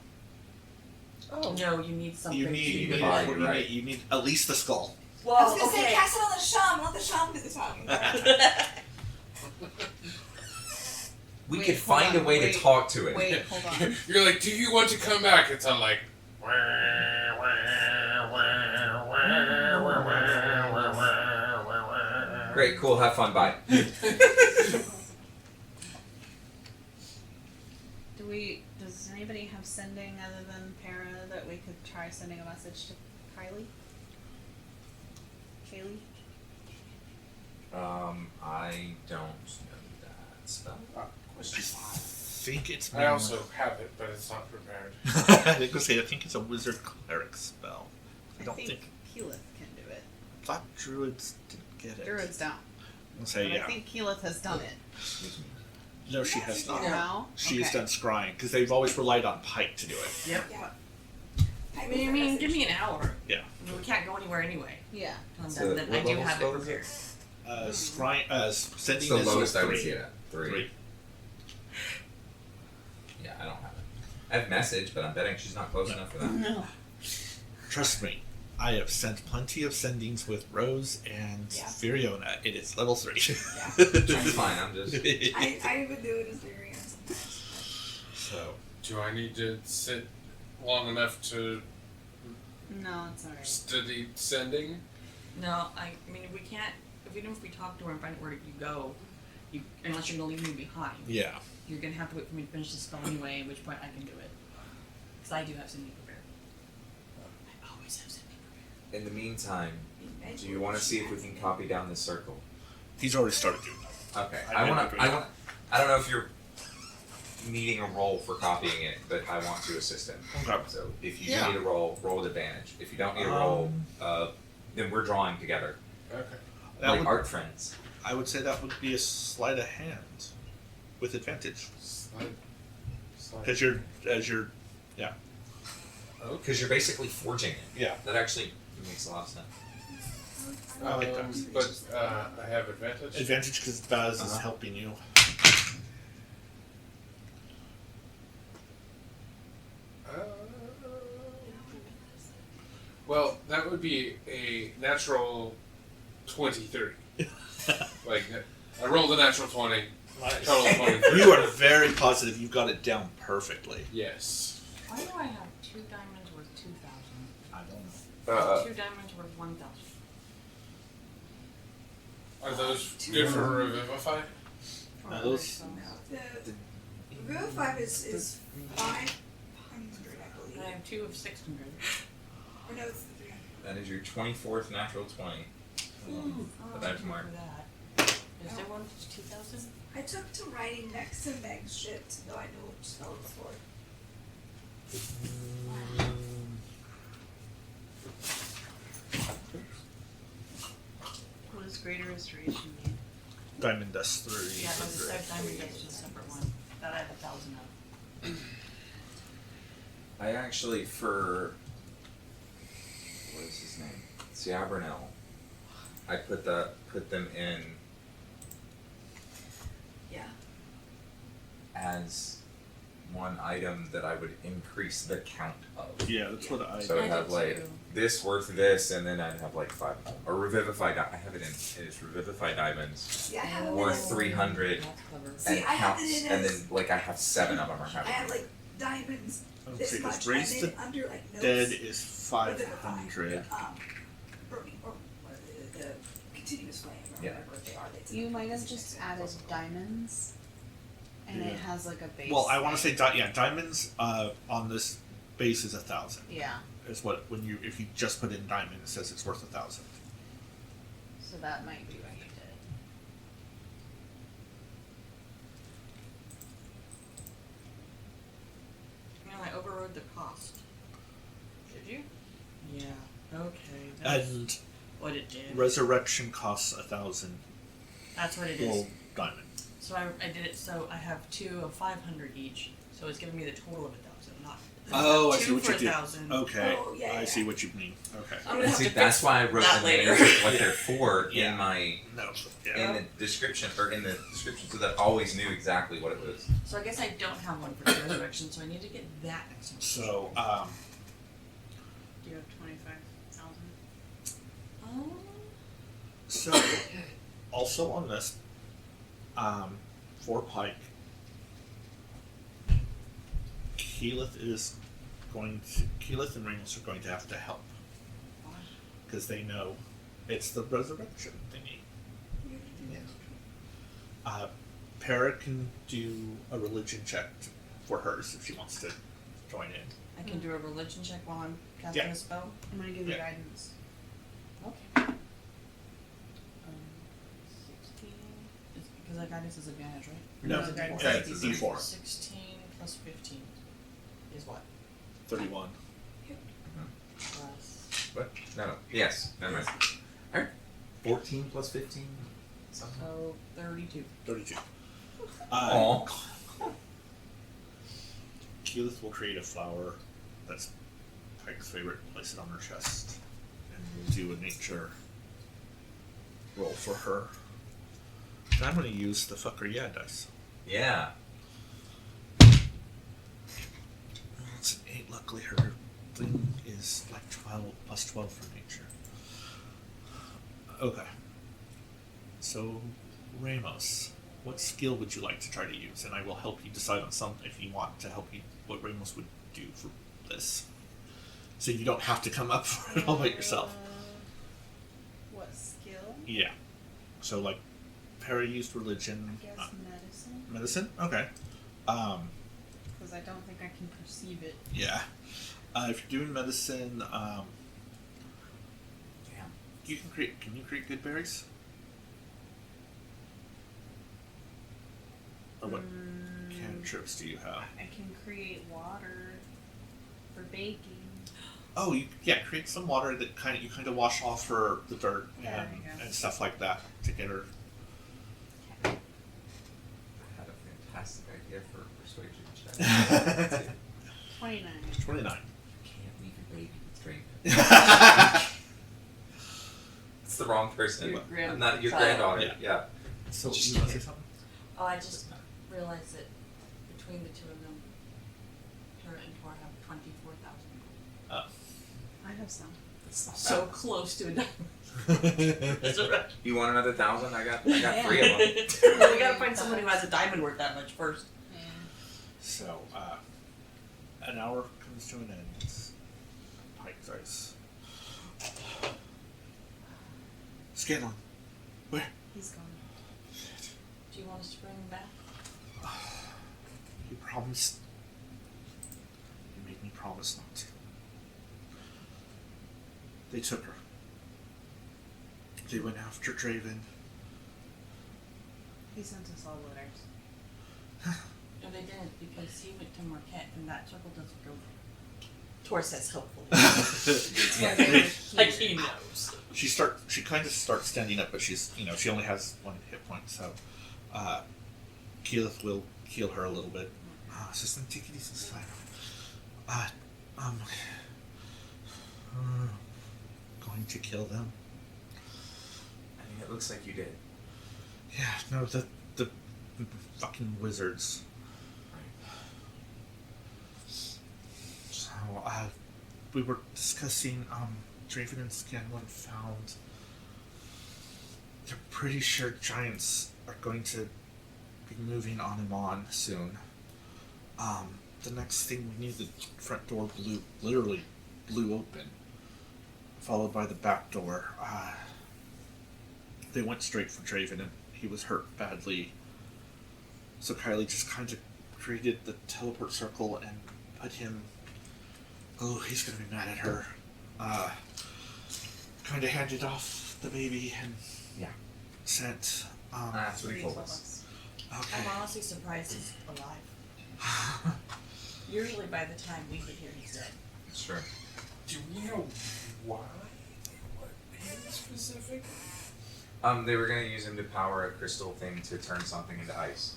Speaker 8: Oh. No, you need something.
Speaker 1: You need
Speaker 3: right.
Speaker 1: you need at least the skull.
Speaker 8: Well,
Speaker 7: I was gonna say
Speaker 8: okay.
Speaker 7: cast it on the Sham. Let the Sham do the talking.
Speaker 3: We
Speaker 9: Wait,
Speaker 3: could
Speaker 9: hold
Speaker 3: find
Speaker 9: on,
Speaker 3: a way
Speaker 9: wait,
Speaker 3: to talk to it.
Speaker 9: Wait, hold on.
Speaker 2: You're like, do you want to come back? It's on like.
Speaker 3: Great, cool, have fun, bye.
Speaker 9: Does anybody have sending other than Para that we could try sending a message to Kylie? Kaylee?
Speaker 3: I don't know that spell.
Speaker 1: I think it's.
Speaker 2: I also have it, but it's not prepared.
Speaker 1: I think I think it's a wizard cleric spell. I don't think.
Speaker 9: Keyleth can do it.
Speaker 1: I thought druids didn't get it.
Speaker 9: Druids don't.
Speaker 1: I'll say
Speaker 9: But
Speaker 1: yeah.
Speaker 9: I think Keyleth has done it.
Speaker 1: No, she has not.
Speaker 9: No?
Speaker 1: She has
Speaker 9: Okay.
Speaker 1: done scrying because they've always relied on Pike to do it.
Speaker 8: Yep.
Speaker 7: Yeah.
Speaker 8: I mean, give me an hour.
Speaker 1: Yeah.
Speaker 8: I mean, we can't go anywhere anyway.
Speaker 9: Yeah.
Speaker 3: So
Speaker 8: Then
Speaker 3: what
Speaker 8: I do
Speaker 3: level
Speaker 8: have
Speaker 3: spell
Speaker 8: it
Speaker 3: is it?
Speaker 8: prepared.
Speaker 1: Scrying. Sending
Speaker 3: It's the
Speaker 1: is
Speaker 3: lowest I would
Speaker 1: 3.
Speaker 3: see it at. 3.
Speaker 1: 3.
Speaker 3: Yeah, I don't have it. I have message, but I'm betting she's not close enough for that.
Speaker 9: No.
Speaker 1: Trust me, I have sent plenty of sendings with Rose and
Speaker 7: Yeah.
Speaker 1: Viriona. It is level 3.
Speaker 3: That's fine, I'm just...
Speaker 7: I would do it as very sometimes.
Speaker 1: So,
Speaker 2: Do I need to sit long enough to
Speaker 9: No, it's alright.
Speaker 2: study sending?
Speaker 8: No, I mean, if we can't, even if we talk to her and find out where you go, unless you're gonna leave me behind,
Speaker 1: yeah.
Speaker 8: you're gonna have to wait for me to finish the spell anyway, at which point I can do it. Because I do have something prepared. I always have something prepared.
Speaker 3: In the meantime, do you want to see if we can copy down this circle?
Speaker 1: He's already started doing that.
Speaker 3: Okay.
Speaker 1: I
Speaker 3: I
Speaker 1: didn't
Speaker 3: want
Speaker 1: agree.
Speaker 3: to. I don't know if you're needing a roll for copying it, but I want to assist him.
Speaker 1: Okay.
Speaker 3: So if you
Speaker 1: Yeah.
Speaker 3: need a roll, roll with advantage. If you don't need a roll, then we're drawing together,
Speaker 2: Okay.
Speaker 1: That
Speaker 3: like
Speaker 1: would,
Speaker 3: art friends.
Speaker 1: I would say that would be a sleight of hand with advantage.
Speaker 2: Slide.
Speaker 1: Because you're,
Speaker 2: Okay.
Speaker 3: Because you're basically forging it.
Speaker 1: yeah.
Speaker 3: That actually makes a lot of sense.
Speaker 1: I like that.
Speaker 2: But I have advantage.
Speaker 1: Advantage because Baz is
Speaker 3: Uh-huh.
Speaker 1: helping you.
Speaker 2: Well, that would be a natural 23. Like, I rolled a natural 20. Total 23.
Speaker 1: You are very positive you got it down perfectly.
Speaker 2: Yes.
Speaker 8: Why do I have 2 diamonds worth 2,000?
Speaker 1: I don't know.
Speaker 8: 2 diamonds worth 1,000.
Speaker 2: Are those good for Revivify?
Speaker 1: Now those-
Speaker 7: No, the Revivify is 500, I believe.
Speaker 8: I have 2 of 600.
Speaker 7: Or no, it's the 300.
Speaker 3: That is your 24th natural 20.
Speaker 8: Oh,
Speaker 3: The benchmark.
Speaker 8: for that. Is there one that's 2,000?
Speaker 7: I took to writing next to Meg's shit to know I know which spell it's for.
Speaker 9: What does greater restoration mean?
Speaker 1: Diamond Dust 3.
Speaker 8: Yeah, there's a diamond that's a separate one. That I have 1,000 of.
Speaker 3: I actually, for what is his name, Siabernel, I put them in
Speaker 7: Yeah.
Speaker 3: as one item that I would increase the count of.
Speaker 1: Yeah, that's what I.
Speaker 3: So I'd
Speaker 9: I
Speaker 3: have
Speaker 9: did
Speaker 3: like
Speaker 9: too.
Speaker 3: this worth this, and then I'd have like 5 or revivify. I have it in. It's revivify diamonds
Speaker 7: Yeah, I have them
Speaker 3: worth
Speaker 7: in.
Speaker 3: 300,
Speaker 8: That's clever.
Speaker 7: See,
Speaker 3: and
Speaker 7: I have
Speaker 3: counts,
Speaker 7: it in
Speaker 3: and
Speaker 7: as-
Speaker 3: then like I have 7 of them or
Speaker 7: I
Speaker 3: however.
Speaker 7: have like diamonds
Speaker 1: I don't
Speaker 7: this
Speaker 1: see, 'cause
Speaker 7: much,
Speaker 1: Raise
Speaker 7: and
Speaker 1: the
Speaker 7: then under like notes.
Speaker 1: Dead is
Speaker 7: Revivify,
Speaker 1: 500.
Speaker 7: burning or the continuous flame or
Speaker 3: Yeah.
Speaker 7: whatever they are.
Speaker 9: You might have just added diamonds, and it
Speaker 1: Yeah.
Speaker 9: has like a base.
Speaker 1: Well, I want to
Speaker 9: thing.
Speaker 1: say diamonds on this base is 1,000.
Speaker 9: Yeah,
Speaker 1: Is what if you just put in diamond, it says it's worth 1,000.
Speaker 9: so that might be what you did.
Speaker 8: You know, I overrode the cost.
Speaker 9: Did you?
Speaker 8: Yeah. Okay. That's
Speaker 1: And
Speaker 8: what it did.
Speaker 1: resurrection costs 1,000
Speaker 8: That's what it is.
Speaker 1: gold diamond.
Speaker 8: So I did it so I have 2 of 500 each. So it's giving me the total of 1,000, not.
Speaker 1: Oh, I
Speaker 8: two
Speaker 1: see what
Speaker 8: for
Speaker 1: you did.
Speaker 8: 1,000.
Speaker 1: Okay,
Speaker 7: Oh, yeah,
Speaker 1: I
Speaker 7: yeah.
Speaker 1: see what you mean. Okay.
Speaker 8: I'm gonna have
Speaker 3: See,
Speaker 8: to
Speaker 3: that's
Speaker 8: fix
Speaker 3: why I wrote
Speaker 8: that
Speaker 3: the
Speaker 8: later.
Speaker 3: names of what they're for
Speaker 1: Yeah.
Speaker 3: in my
Speaker 1: No. Yeah.
Speaker 3: in the description so that I always knew exactly what it was.
Speaker 8: So I guess I don't have one for the resurrection, so I need to get that next one.
Speaker 1: So
Speaker 9: Do you have 25,000?
Speaker 1: so also on this, for Pike, Keyleth and Ramos are going to have to help because they know it's the resurrection thingy. Para can do a religion check for hers if she wants to join in.
Speaker 8: I can do a religion check while I'm casting
Speaker 1: Yeah.
Speaker 8: a spell.
Speaker 9: I'm gonna give you
Speaker 1: Yeah.
Speaker 9: guidance.
Speaker 8: Okay. 16. Because that guidance is advantage, right?
Speaker 1: No,
Speaker 9: No, guidance
Speaker 1: yeah,
Speaker 9: is
Speaker 1: it's
Speaker 9: D4.
Speaker 1: D4.
Speaker 8: 16 plus 15 is what?
Speaker 1: 31.
Speaker 8: Plus.
Speaker 3: What? No. Yes. Never mind. Alright. 14 plus 15. Somehow.
Speaker 8: So 32.
Speaker 1: 32.
Speaker 3: Aw.
Speaker 1: Keyleth will create a flower that's Pike's favorite, place it on her chest, and we'll do a nature roll for her. And I'm going to use the fucker yeah dice.
Speaker 3: Yeah.
Speaker 1: It's an 8, luckily her thing is like 12, plus 12 for nature. Okay. So, Ramos, what skill would you like to try to use? And I will help you decide on something if you want to help you, what Ramos would do for this. So you don't have to come up for it all by yourself.
Speaker 9: What skill?
Speaker 1: Yeah. So, like, Para used religion.
Speaker 9: I guess medicine.
Speaker 1: Medicine? Okay.
Speaker 9: Because I don't think I can perceive it.
Speaker 1: Yeah. If you're doing medicine,
Speaker 3: Damn.
Speaker 1: can you create good berries? Or what cantrips do you have?
Speaker 9: I can create water for baking.
Speaker 1: Oh, create some water that you kind of wash off her the dirt
Speaker 9: Yeah, there you go.
Speaker 1: and stuff like that to get her.
Speaker 3: I had a fantastic idea for a persuasion check.
Speaker 9: 29.
Speaker 1: 29.
Speaker 3: Can't leave your baby with strangers. It's the wrong person.
Speaker 8: Your
Speaker 3: I'm not your
Speaker 8: grandchild.
Speaker 3: granddaughter. Yeah.
Speaker 1: So
Speaker 3: Just
Speaker 1: you want to
Speaker 3: kidding.
Speaker 1: say something?
Speaker 8: Oh, I just realized that between the two of them, Para and Tor have 24,000.
Speaker 9: I have some.
Speaker 3: That's not
Speaker 8: So
Speaker 3: bad.
Speaker 8: close to a diamond. Resurrection.
Speaker 3: You want another 1,000? I got 3 of them.
Speaker 8: Well, we gotta find someone who has a diamond worth that much first.
Speaker 9: Yeah.
Speaker 1: So, an hour comes to an end. Pike dice. Scanlon, where?
Speaker 9: He's gone.
Speaker 8: Do you want us to bring him back?
Speaker 1: You promised. You made me promise not to. They took her. They went after Draven.
Speaker 9: He sent us all letters.
Speaker 8: No, they didn't because he went to Marquette and that circle doesn't go. Tor says hopefully. Like he knows.
Speaker 1: She kind of starts standing up, but she's she only has 1 hit point, so Keyleth will heal her a little bit. Assistant, take it easy, slide. Going to kill them.
Speaker 3: I mean, it looks like you did.
Speaker 1: Yeah, no, the Fucking wizards. So, we were discussing, Draven and Scanlan found... They're pretty sure giants are going to be moving on and on soon. The next thing we knew, the front door literally blew open, followed by the back door. They went straight for Draven, and he was hurt badly. So Kylie just kind of created the teleport circle and put him... Oh, he's gonna be mad at her. Kind of handed off the baby and sent...
Speaker 3: That's what he told us.
Speaker 1: Okay.
Speaker 4: I'm honestly surprised he's alive. Usually by the time we get here, he's dead.
Speaker 3: Sure.
Speaker 2: Do we know why? What in specific?
Speaker 3: They were gonna use him to power a crystal thing to turn something into ice.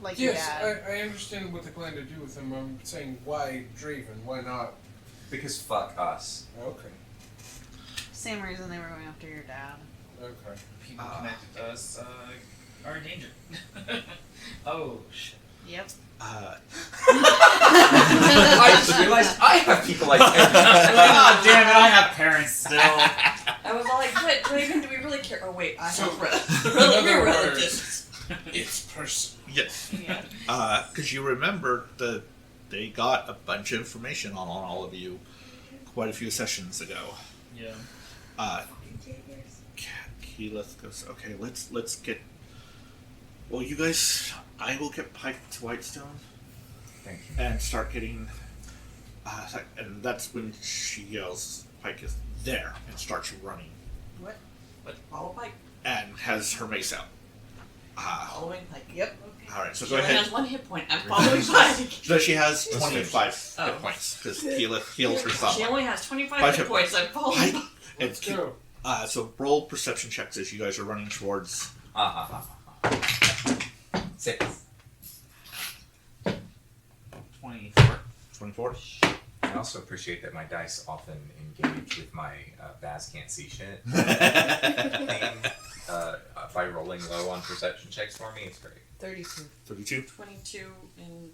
Speaker 9: Like
Speaker 2: Yes,
Speaker 9: Dad.
Speaker 2: I understand what they plan to do with him. I'm saying why Draven? Why not?
Speaker 3: Because fuck us.
Speaker 2: Okay.
Speaker 9: Same reason they were going after your dad.
Speaker 2: Okay.
Speaker 6: People connected to us are in danger. Oh shit.
Speaker 9: Yep.
Speaker 3: I just realized I have people like that.
Speaker 6: God damn it! I have parents still.
Speaker 4: I was all like, but Draven, do we really care? Oh wait, I
Speaker 2: So,
Speaker 4: have
Speaker 2: in other
Speaker 4: we're
Speaker 2: words-
Speaker 4: relatives.
Speaker 2: It's personal.
Speaker 1: Yes.
Speaker 9: Yeah.
Speaker 1: Because you remember they got a bunch of information on all of you quite a few sessions ago.
Speaker 6: Yeah.
Speaker 1: Keyleth goes, okay, let's get... Well, you guys, I will get Pike to Whitestone
Speaker 3: Thank you.
Speaker 1: and start getting... and that's when she yells, Pike is there, and starts running.
Speaker 4: What? Follow Pike.
Speaker 1: And has her mace out.
Speaker 4: Following Pike. Yep.
Speaker 1: Alright, so
Speaker 4: She
Speaker 1: go
Speaker 4: only
Speaker 1: ahead.
Speaker 4: has 1 hit point. I'm following Pike.
Speaker 1: So she has
Speaker 3: Let's
Speaker 1: 25
Speaker 4: Oh.
Speaker 1: hit points, because Keyleth heals her
Speaker 4: She
Speaker 1: somewhat.
Speaker 4: only has 25
Speaker 1: 5
Speaker 4: hit points. I'm following
Speaker 1: Pike,
Speaker 4: Pike.
Speaker 1: and
Speaker 2: Let's go.
Speaker 1: so roll perception checks as you guys are running towards...
Speaker 3: 6.
Speaker 6: 24.
Speaker 1: 24?
Speaker 3: I also appreciate that my dice often engage with my Baz can't see shit thing. By rolling low on perception checks for me, it's great.
Speaker 9: 32.
Speaker 1: 32?
Speaker 4: 22 and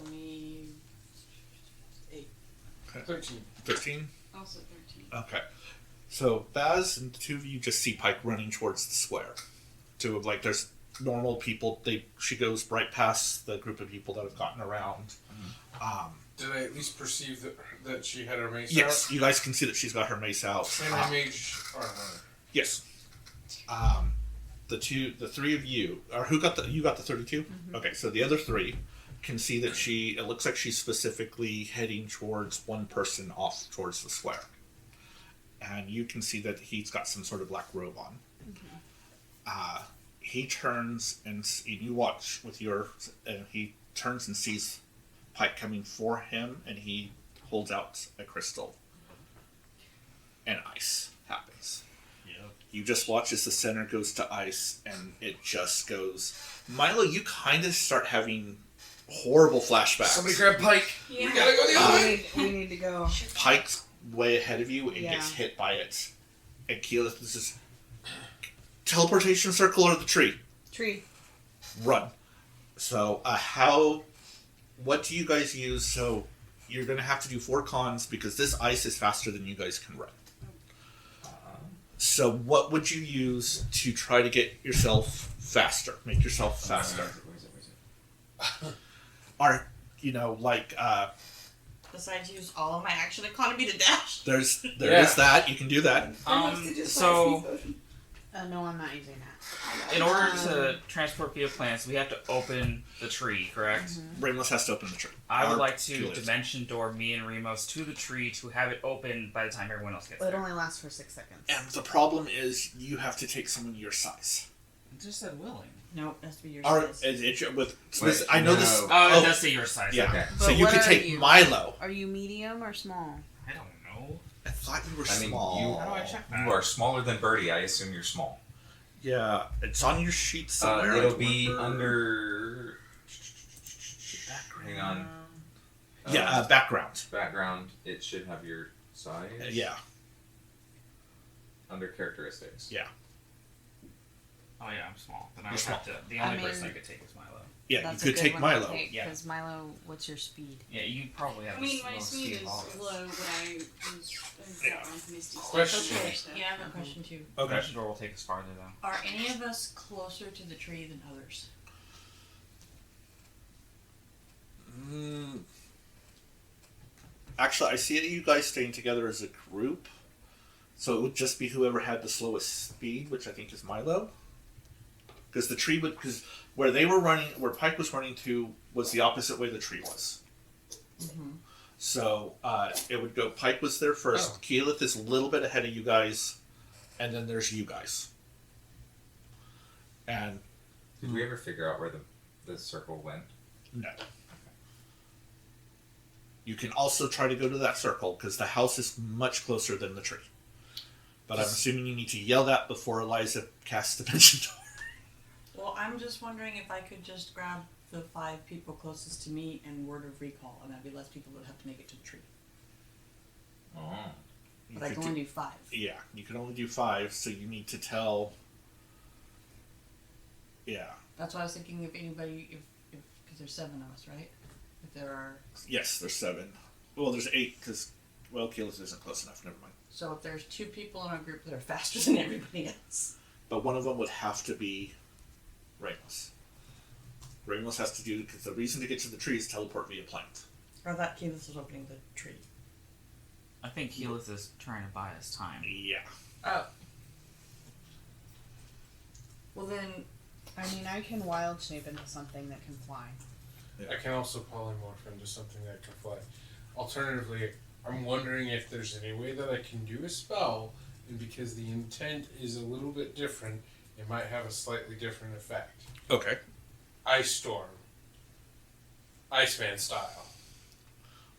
Speaker 4: 28.
Speaker 2: 13.
Speaker 1: 13?
Speaker 5: Also 13.
Speaker 1: Okay. So Baz and the two of you just see Pike running towards the square. There's normal people. She goes right past the group of people that have gotten around.
Speaker 2: Did I at least perceive that she had her mace
Speaker 1: Yes,
Speaker 2: out?
Speaker 1: you guys can see that she's got her mace out.
Speaker 2: And her mage armor.
Speaker 1: Yes. The 3 of you, or you got the 32?
Speaker 9: Mm-hmm.
Speaker 1: Okay, so the other 3 can see that it looks like she's specifically heading towards one person off towards the square. And you can see that he's got some sort of black robe on. He turns and you watch with and he turns and sees Pike coming for him, and he holds out a crystal. And ice happens.
Speaker 6: Yep.
Speaker 1: You just watch as the center goes to ice, and it just goes. Milo, you kind of start having horrible flashbacks.
Speaker 2: Somebody grab Pike.
Speaker 5: Yeah.
Speaker 2: We gotta go the other way.
Speaker 9: We need to go.
Speaker 1: Pike's way ahead of you and
Speaker 9: Yeah.
Speaker 1: gets hit by it. And Keyleth, this is teleportation circle or the tree.
Speaker 9: Tree.
Speaker 1: Run. So, what do you guys use? So, you're going to have to do 4 cons because this ice is faster than you guys can run. So, what would you use to try to get yourself faster? Make yourself faster.
Speaker 3: Where is it?
Speaker 1: Are,
Speaker 4: Besides, use all of my action economy to dash.
Speaker 1: there
Speaker 2: Yeah.
Speaker 1: is that. You can do that.
Speaker 6: So
Speaker 9: No, I'm not using that.
Speaker 6: in order to transport via plants, we have to open the tree, correct?
Speaker 1: Brainless has to open the tree.
Speaker 6: I would
Speaker 1: Or
Speaker 6: like to
Speaker 1: Keyleth.
Speaker 6: dimension door me and Remos to the tree to have it open by the time everyone else gets
Speaker 9: But it
Speaker 6: there.
Speaker 9: only lasts for 6 seconds.
Speaker 1: And the problem is you have to take someone your size.
Speaker 6: It just said willing.
Speaker 4: No, it has to be your
Speaker 1: Or
Speaker 4: size.
Speaker 3: Wait,
Speaker 1: I know
Speaker 3: no.
Speaker 1: this.
Speaker 6: Oh, it does say your size.
Speaker 1: Yeah.
Speaker 3: Okay.
Speaker 1: So
Speaker 9: But
Speaker 1: you
Speaker 9: what
Speaker 1: could
Speaker 9: are
Speaker 1: take
Speaker 9: you?
Speaker 1: Milo.
Speaker 9: Are you medium or small?
Speaker 6: I don't know.
Speaker 1: I thought you were
Speaker 3: I mean,
Speaker 1: small.
Speaker 6: How do I check that?
Speaker 3: you are smaller than Birdie. I assume you're small.
Speaker 1: Yeah, it's on your sheet somewhere.
Speaker 3: It'll
Speaker 1: I
Speaker 3: be
Speaker 1: remember.
Speaker 3: under. Hang on.
Speaker 1: Background.
Speaker 3: Background. It should have your size.
Speaker 1: Yeah.
Speaker 3: Under characteristics.
Speaker 1: Yeah.
Speaker 6: Oh yeah, I'm small. Then I
Speaker 1: You're
Speaker 6: would
Speaker 1: small.
Speaker 6: have to. The
Speaker 9: I
Speaker 6: only person I
Speaker 9: mean-
Speaker 6: could take is Milo.
Speaker 1: Yeah,
Speaker 9: That's
Speaker 1: you
Speaker 9: a
Speaker 1: could
Speaker 9: good
Speaker 1: take
Speaker 9: one
Speaker 1: Milo.
Speaker 9: to take,
Speaker 6: Yeah.
Speaker 9: because Milo, what's your speed?
Speaker 6: Yeah, you probably have.
Speaker 5: I mean,
Speaker 6: the
Speaker 5: my
Speaker 6: most
Speaker 5: speed is
Speaker 6: of all of us.
Speaker 5: low, but I use
Speaker 1: Yeah.
Speaker 5: Misty.
Speaker 2: Question.
Speaker 4: Okay, yeah, I have a question too.
Speaker 1: Okay.
Speaker 6: Dimension door will take us farther though.
Speaker 4: Are any of us closer to the tree than others?
Speaker 1: Actually, I see you guys staying together as a group, so it would just be whoever had the slowest speed, which I think is Milo. Because the tree would, because where they were running, where Pike was running to, was the opposite way the tree was.
Speaker 4: Mm-hmm.
Speaker 1: So it would go. Pike was there first.
Speaker 2: Oh.
Speaker 1: Keyleth is a little bit ahead of you guys, and then there's you guys. And
Speaker 3: Did we ever figure out where the circle went?
Speaker 1: no. You can also try to go to that circle because the house is much closer than the tree. But I'm assuming you need to yell that before Eliza casts Dimension Door.
Speaker 4: Well, I'm just wondering if I could just grab the 5 people closest to me and word of recall, and that'd be less people that have to make it to the tree.
Speaker 3: Oh.
Speaker 1: You
Speaker 4: But I
Speaker 1: could
Speaker 4: can only do 5.
Speaker 1: yeah, you can only do 5, so you need to tell. Yeah.
Speaker 4: That's why I was thinking if anybody, if because there's 7 of us, right? If there are,
Speaker 1: Yes, there's 7. Well, there's 8 because, well, Keyleth isn't close enough. Never mind.
Speaker 4: so if there's 2 people in our group that are faster than everybody else.
Speaker 1: But one of them would have to be Ramos. Ramos has to do, because the reason to get to the tree is teleport via plant.
Speaker 4: Or that Keyleth is opening the tree.
Speaker 6: I think Keyleth is trying to buy us time.
Speaker 1: Yeah.
Speaker 4: Oh. Well then,
Speaker 9: I mean, I can wild shape into something that can fly.
Speaker 2: I can also polymorph into something that can fly. Alternatively, I'm wondering if there's any way that I can do a spell, and because the intent is a little bit different, it might have a slightly different effect.
Speaker 1: Okay.
Speaker 2: Ice Storm. Iceman style.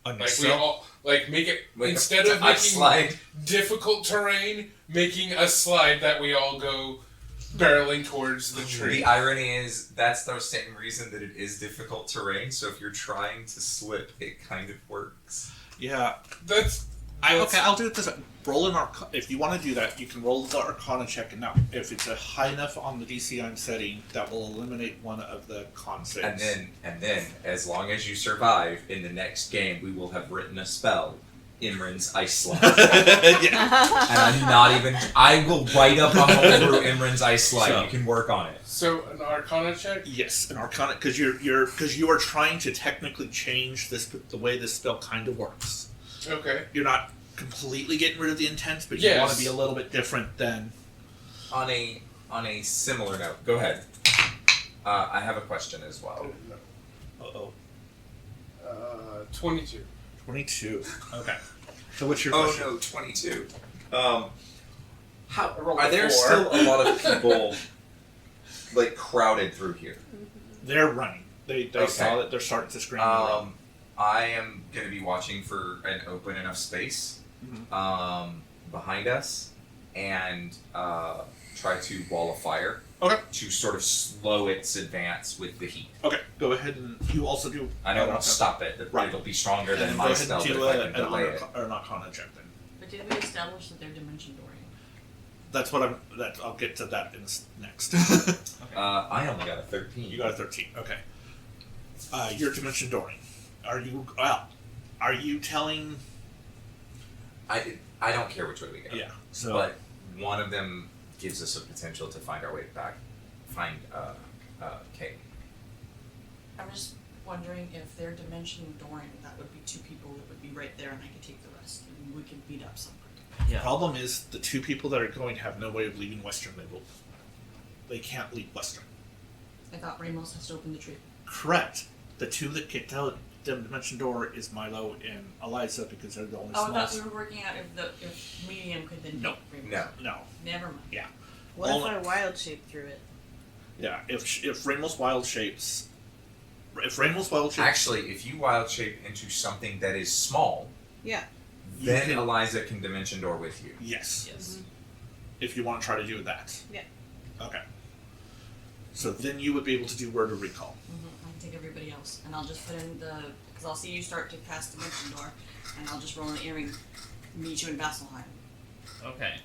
Speaker 1: On
Speaker 2: Like we all make it
Speaker 3: Like
Speaker 2: instead
Speaker 3: a
Speaker 2: of
Speaker 3: ice
Speaker 2: making
Speaker 3: slide.
Speaker 2: difficult terrain, making a slide that we all go barreling towards the tree.
Speaker 3: The irony is that's the same reason that it is difficult terrain. So if you're trying to slip, it kind of works.
Speaker 1: Yeah.
Speaker 2: That's
Speaker 1: Okay, I'll do it this way. Roll an Arcana. If you want to do that, you can roll the Arcana check, and now, if it's a high enough on the DC I'm setting, that will eliminate one of the con saves.
Speaker 3: And then, as long as you survive, in the next game, we will have written a spell, Imran's Ice Slide.
Speaker 1: yeah.
Speaker 3: And I'm not even. I will write up a homebrew Imran's Ice Slide.
Speaker 1: So-
Speaker 3: You can work on it.
Speaker 2: so an Arcana check.
Speaker 1: Yes, an Arcana, because you are trying to technically change the way this spell kind of works.
Speaker 2: Okay.
Speaker 1: You're not completely getting rid of the intent, but you
Speaker 2: Yes.
Speaker 1: want to be a little bit different than.
Speaker 3: On a similar note, go ahead. I have a question as well.
Speaker 1: Uh-oh.
Speaker 2: 22.
Speaker 1: 22. Okay. So what's your
Speaker 3: Oh
Speaker 1: question?
Speaker 3: no, 22. How
Speaker 2: I rolled
Speaker 3: are
Speaker 2: a
Speaker 3: there
Speaker 2: 4.
Speaker 3: still a lot of people like crowded through here?
Speaker 1: They're running. They
Speaker 3: Okay.
Speaker 1: saw that they're starting to scream and run.
Speaker 3: I am going to be watching for an open enough space behind us and try to wall a fire
Speaker 1: Okay.
Speaker 3: to sort of slow its advance with the heat.
Speaker 1: Okay, go ahead and you also do.
Speaker 3: I know it
Speaker 1: an
Speaker 3: won't stop it.
Speaker 1: Right.
Speaker 3: It'll be stronger than
Speaker 1: And
Speaker 3: my
Speaker 1: go ahead
Speaker 3: spell,
Speaker 1: and
Speaker 3: but
Speaker 1: do
Speaker 3: if I can
Speaker 1: an
Speaker 3: delay it.
Speaker 1: Arcana check then.
Speaker 4: but did we establish that they're dimension dooring?
Speaker 1: That's what I'll get to that in next.
Speaker 3: I only got a 13.
Speaker 1: You got a 13. Okay. Your dimension dooring. Are you telling?
Speaker 3: I don't care which way we go.
Speaker 1: Yeah. So.
Speaker 3: But one of them gives us a potential to find our way back. Find Kate.
Speaker 4: I'm just wondering if they're dimension dooring, that would be 2 people that would be right there, and I could take the rest, and we could beat up somebody.
Speaker 1: The problem is the 2 people that are going have no way of leaving Western. They can't leave Western.
Speaker 4: I thought Ramos has to open the tree.
Speaker 1: Correct. The 2 that kicked out the dimension door is Milo and Eliza because they're the only
Speaker 4: Oh, I
Speaker 1: small.
Speaker 4: thought we were working out if medium could then
Speaker 1: No.
Speaker 4: take Ramos.
Speaker 3: No.
Speaker 1: No.
Speaker 4: Never mind.
Speaker 9: What
Speaker 1: Only-
Speaker 9: if I wild shape through it?
Speaker 1: Yeah. If Ramos wild shapes. If Ramos wild shapes.
Speaker 3: Actually, if you wild shape into something that is small,
Speaker 9: Yeah.
Speaker 1: you
Speaker 3: then
Speaker 1: can-
Speaker 3: Eliza can dimension door with you.
Speaker 1: Yes.
Speaker 4: Yes.
Speaker 1: If you want to try to do that.
Speaker 9: Yeah.
Speaker 1: Okay. So then you would be able to do word of recall.
Speaker 4: I can take everybody else, and I'll just put in the, because I'll see you start to cast dimension door, and I'll just roll an earring, meet you in Vasselheim,
Speaker 6: Okay.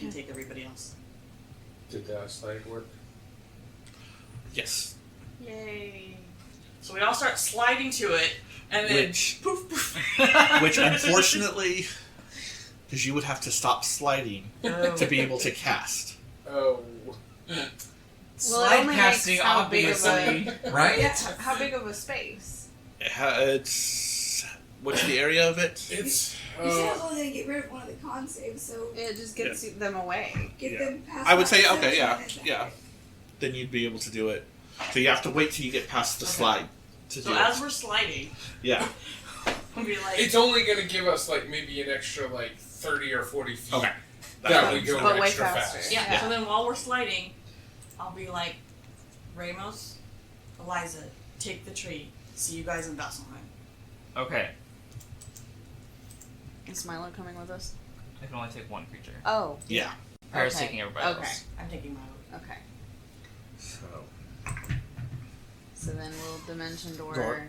Speaker 4: and take everybody else.
Speaker 2: Did that slide work?
Speaker 1: Yes.
Speaker 9: Yay.
Speaker 8: So we all start sliding to it, and then
Speaker 1: Which-
Speaker 8: poof, poof.
Speaker 1: Which, unfortunately, because you would have to stop sliding to be able to cast.
Speaker 2: Oh.
Speaker 9: Well, it
Speaker 6: Slide
Speaker 9: only
Speaker 6: casting,
Speaker 9: makes how big of
Speaker 6: obviously.
Speaker 3: Right?
Speaker 9: How big of a space?
Speaker 1: It's what's the area of it?
Speaker 2: It's.
Speaker 7: You said I was only gonna get rid of one of the con saves, so
Speaker 9: It just gets them away.
Speaker 7: get
Speaker 1: Yeah.
Speaker 7: them past.
Speaker 1: I would
Speaker 7: that
Speaker 1: say
Speaker 7: section
Speaker 1: okay, yeah,
Speaker 7: and then-
Speaker 1: yeah. Then you'd be able to do it. So you have to wait till you get past the
Speaker 8: Okay.
Speaker 1: slide to
Speaker 8: So
Speaker 1: do
Speaker 8: as
Speaker 1: it.
Speaker 8: we're sliding,
Speaker 1: Yeah.
Speaker 8: we'll be like,
Speaker 2: It's only gonna give us like maybe an extra like 30 or 40 feet.
Speaker 1: Okay.
Speaker 2: That we go
Speaker 9: But way
Speaker 2: extra
Speaker 9: faster.
Speaker 2: fast.
Speaker 8: yeah.
Speaker 1: Yeah.
Speaker 8: So then while we're sliding, I'll be like, Ramos, Eliza, take the tree. See you guys in Vasselheim.
Speaker 6: Okay,
Speaker 9: Is Milo coming with us?
Speaker 6: I can only take one creature.
Speaker 9: Oh.
Speaker 1: Yeah.
Speaker 6: Paris
Speaker 9: Okay.
Speaker 6: taking everybody
Speaker 9: Okay.
Speaker 6: else.
Speaker 8: I'm taking my own.
Speaker 9: Okay.
Speaker 1: So
Speaker 9: So then we'll dimension door.
Speaker 1: Door.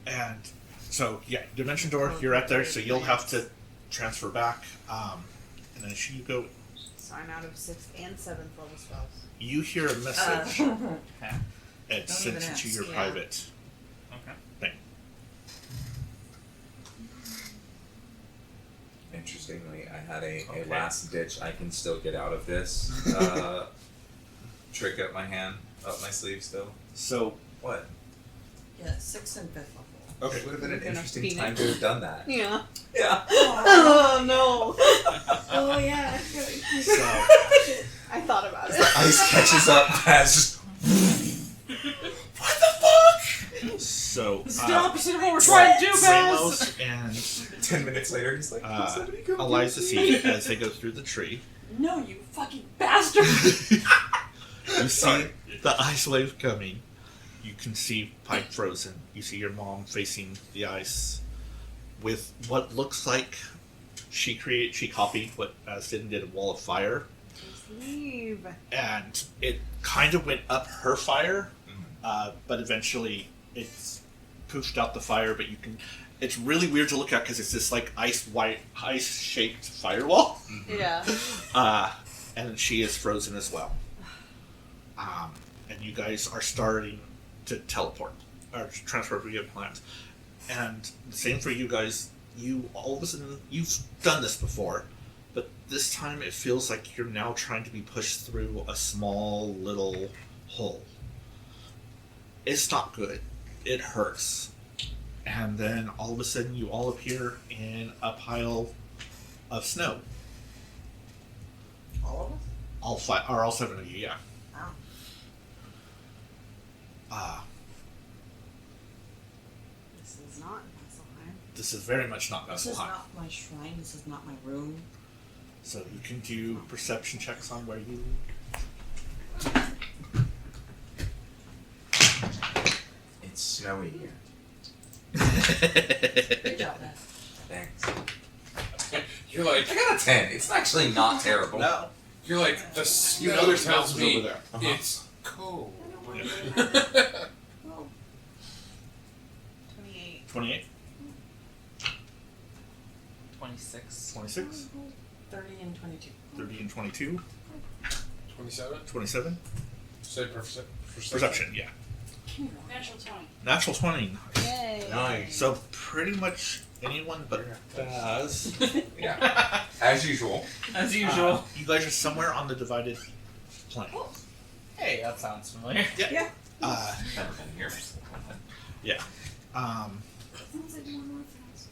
Speaker 1: and so yeah, dimension door. You're at there, so you'll have to transfer back. And then as you go,
Speaker 9: So I'm out of 6th and 7th level spells.
Speaker 1: you hear a message.
Speaker 6: Okay.
Speaker 1: It's
Speaker 8: Don't
Speaker 1: sent
Speaker 8: even
Speaker 1: to
Speaker 8: ask.
Speaker 1: your
Speaker 9: Yeah.
Speaker 1: private
Speaker 6: Okay.
Speaker 1: thing.
Speaker 3: Interestingly, I had a
Speaker 6: Okay.
Speaker 3: last ditch. I can still get out of this. Trick up my hand, up my sleeve still.
Speaker 1: So
Speaker 3: What?
Speaker 8: Yeah, 6th and 5th level.
Speaker 1: okay,
Speaker 3: It would have been an
Speaker 9: Gonna
Speaker 3: interesting
Speaker 9: Phoenix.
Speaker 3: time to have done that.
Speaker 9: Yeah.
Speaker 3: Yeah.
Speaker 9: Oh no.
Speaker 7: Oh yeah, that's good.
Speaker 1: so
Speaker 9: I thought about it.
Speaker 3: Ice catches up as just.
Speaker 1: so
Speaker 8: This is the opposite of what we're trying to do, guys!
Speaker 1: Ramos and
Speaker 3: 10 minutes later, he's like, "Can somebody come
Speaker 1: Eliza
Speaker 3: get
Speaker 1: see
Speaker 3: me?"
Speaker 1: as they go through the tree.
Speaker 8: No, you fucking bastard!
Speaker 1: You see the ice wave coming. You can see Pike frozen. You see your mom facing the ice with what looks like she copied what Aston did, a wall of fire,
Speaker 9: Leave.
Speaker 1: and it kind of went up her fire, but eventually it's poofed out the fire. But you can. It's really weird to look at because it's this like ice shaped firewall.
Speaker 9: Yeah.
Speaker 1: And she is frozen as well. And you guys are starting to teleport or transfer via plans. And the same for you guys. You all of a sudden you've done this before, but this time it feels like you're now trying to be pushed through a small little hole. It's not good. It hurts. And then all of a sudden you all appear in a pile of snow.
Speaker 8: All of us?
Speaker 1: All five, or all seven of you, yeah.
Speaker 8: Wow.
Speaker 9: This is not Vasselheim.
Speaker 1: This is very much not
Speaker 8: This is
Speaker 1: Vesselheim.
Speaker 8: not my shrine, this is not my room.
Speaker 1: So you can do perception checks on where you.
Speaker 3: It's snowy here.
Speaker 8: Good job, man.
Speaker 3: Thanks.
Speaker 2: You're like,
Speaker 3: I got a 10. It's actually not terrible.
Speaker 1: No.
Speaker 2: you're like, the snow
Speaker 1: You know there's
Speaker 2: tells
Speaker 1: mountains
Speaker 2: me
Speaker 1: over there.
Speaker 2: it's cold.
Speaker 7: Oh,
Speaker 9: 28.
Speaker 1: 28,
Speaker 6: 26.
Speaker 1: 26,
Speaker 8: 30 and 22.
Speaker 1: 30 and 22,
Speaker 2: 27?
Speaker 1: 27.
Speaker 2: Say
Speaker 1: Perception, yeah.
Speaker 5: Natural 20.
Speaker 1: Natural 20.
Speaker 9: Yay.
Speaker 3: Nice.
Speaker 1: So pretty much anyone but Baz.
Speaker 3: Yeah. As usual.
Speaker 6: As usual.
Speaker 1: You guys are somewhere on the divided plane.
Speaker 6: Hey, that sounds familiar.
Speaker 1: Yeah.
Speaker 3: Never been here.
Speaker 1: Yeah.
Speaker 7: sounds like one more fast.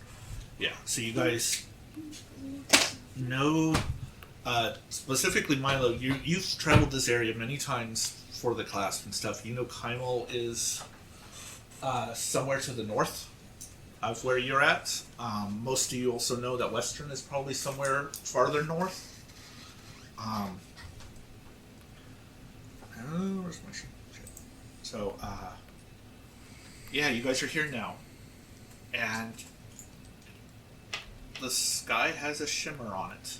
Speaker 1: Yeah. So you guys know, specifically Milo, you've traveled this area many times for the class and stuff. You know Kymel is somewhere to the north of where you're at. Most of you also know that Western is probably somewhere farther north. Where's my shit? So, yeah, you guys are here now. And the sky has a shimmer on it.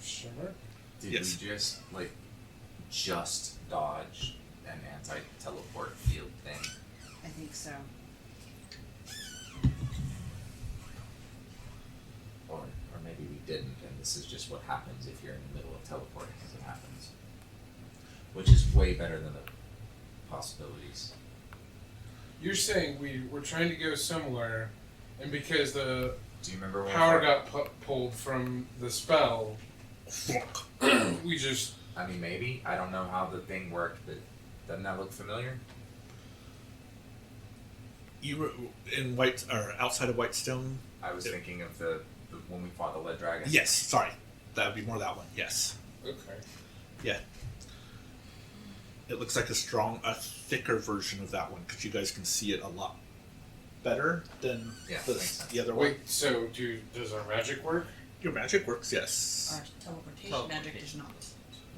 Speaker 2: Shimmer?
Speaker 3: Did
Speaker 1: Yes.
Speaker 3: we just dodge an anti-teleport field thing?
Speaker 9: I think so.
Speaker 3: Or maybe we didn't, and this is just what happens if you're in the middle of teleporting. which is way better than the possibilities.
Speaker 2: You're saying we're trying to go somewhere, and because the
Speaker 3: Do you remember when
Speaker 2: power got pulled from the spell, we just...
Speaker 3: I mean, maybe. I don't know how the thing worked, but doesn't that look familiar?
Speaker 1: You were in White or outside of Whitestone.
Speaker 3: I was thinking of the when we fought the lead dragon.
Speaker 1: Yes, sorry, that would be more that one. Yes,
Speaker 2: Okay.
Speaker 1: yeah. It looks like a thicker version of that one because you guys can see it a lot better than
Speaker 3: Yeah, makes sense.
Speaker 1: the other one.
Speaker 2: Wait, so does our magic work?
Speaker 1: Your magic works, yes.
Speaker 4: Our teleportation magic does not.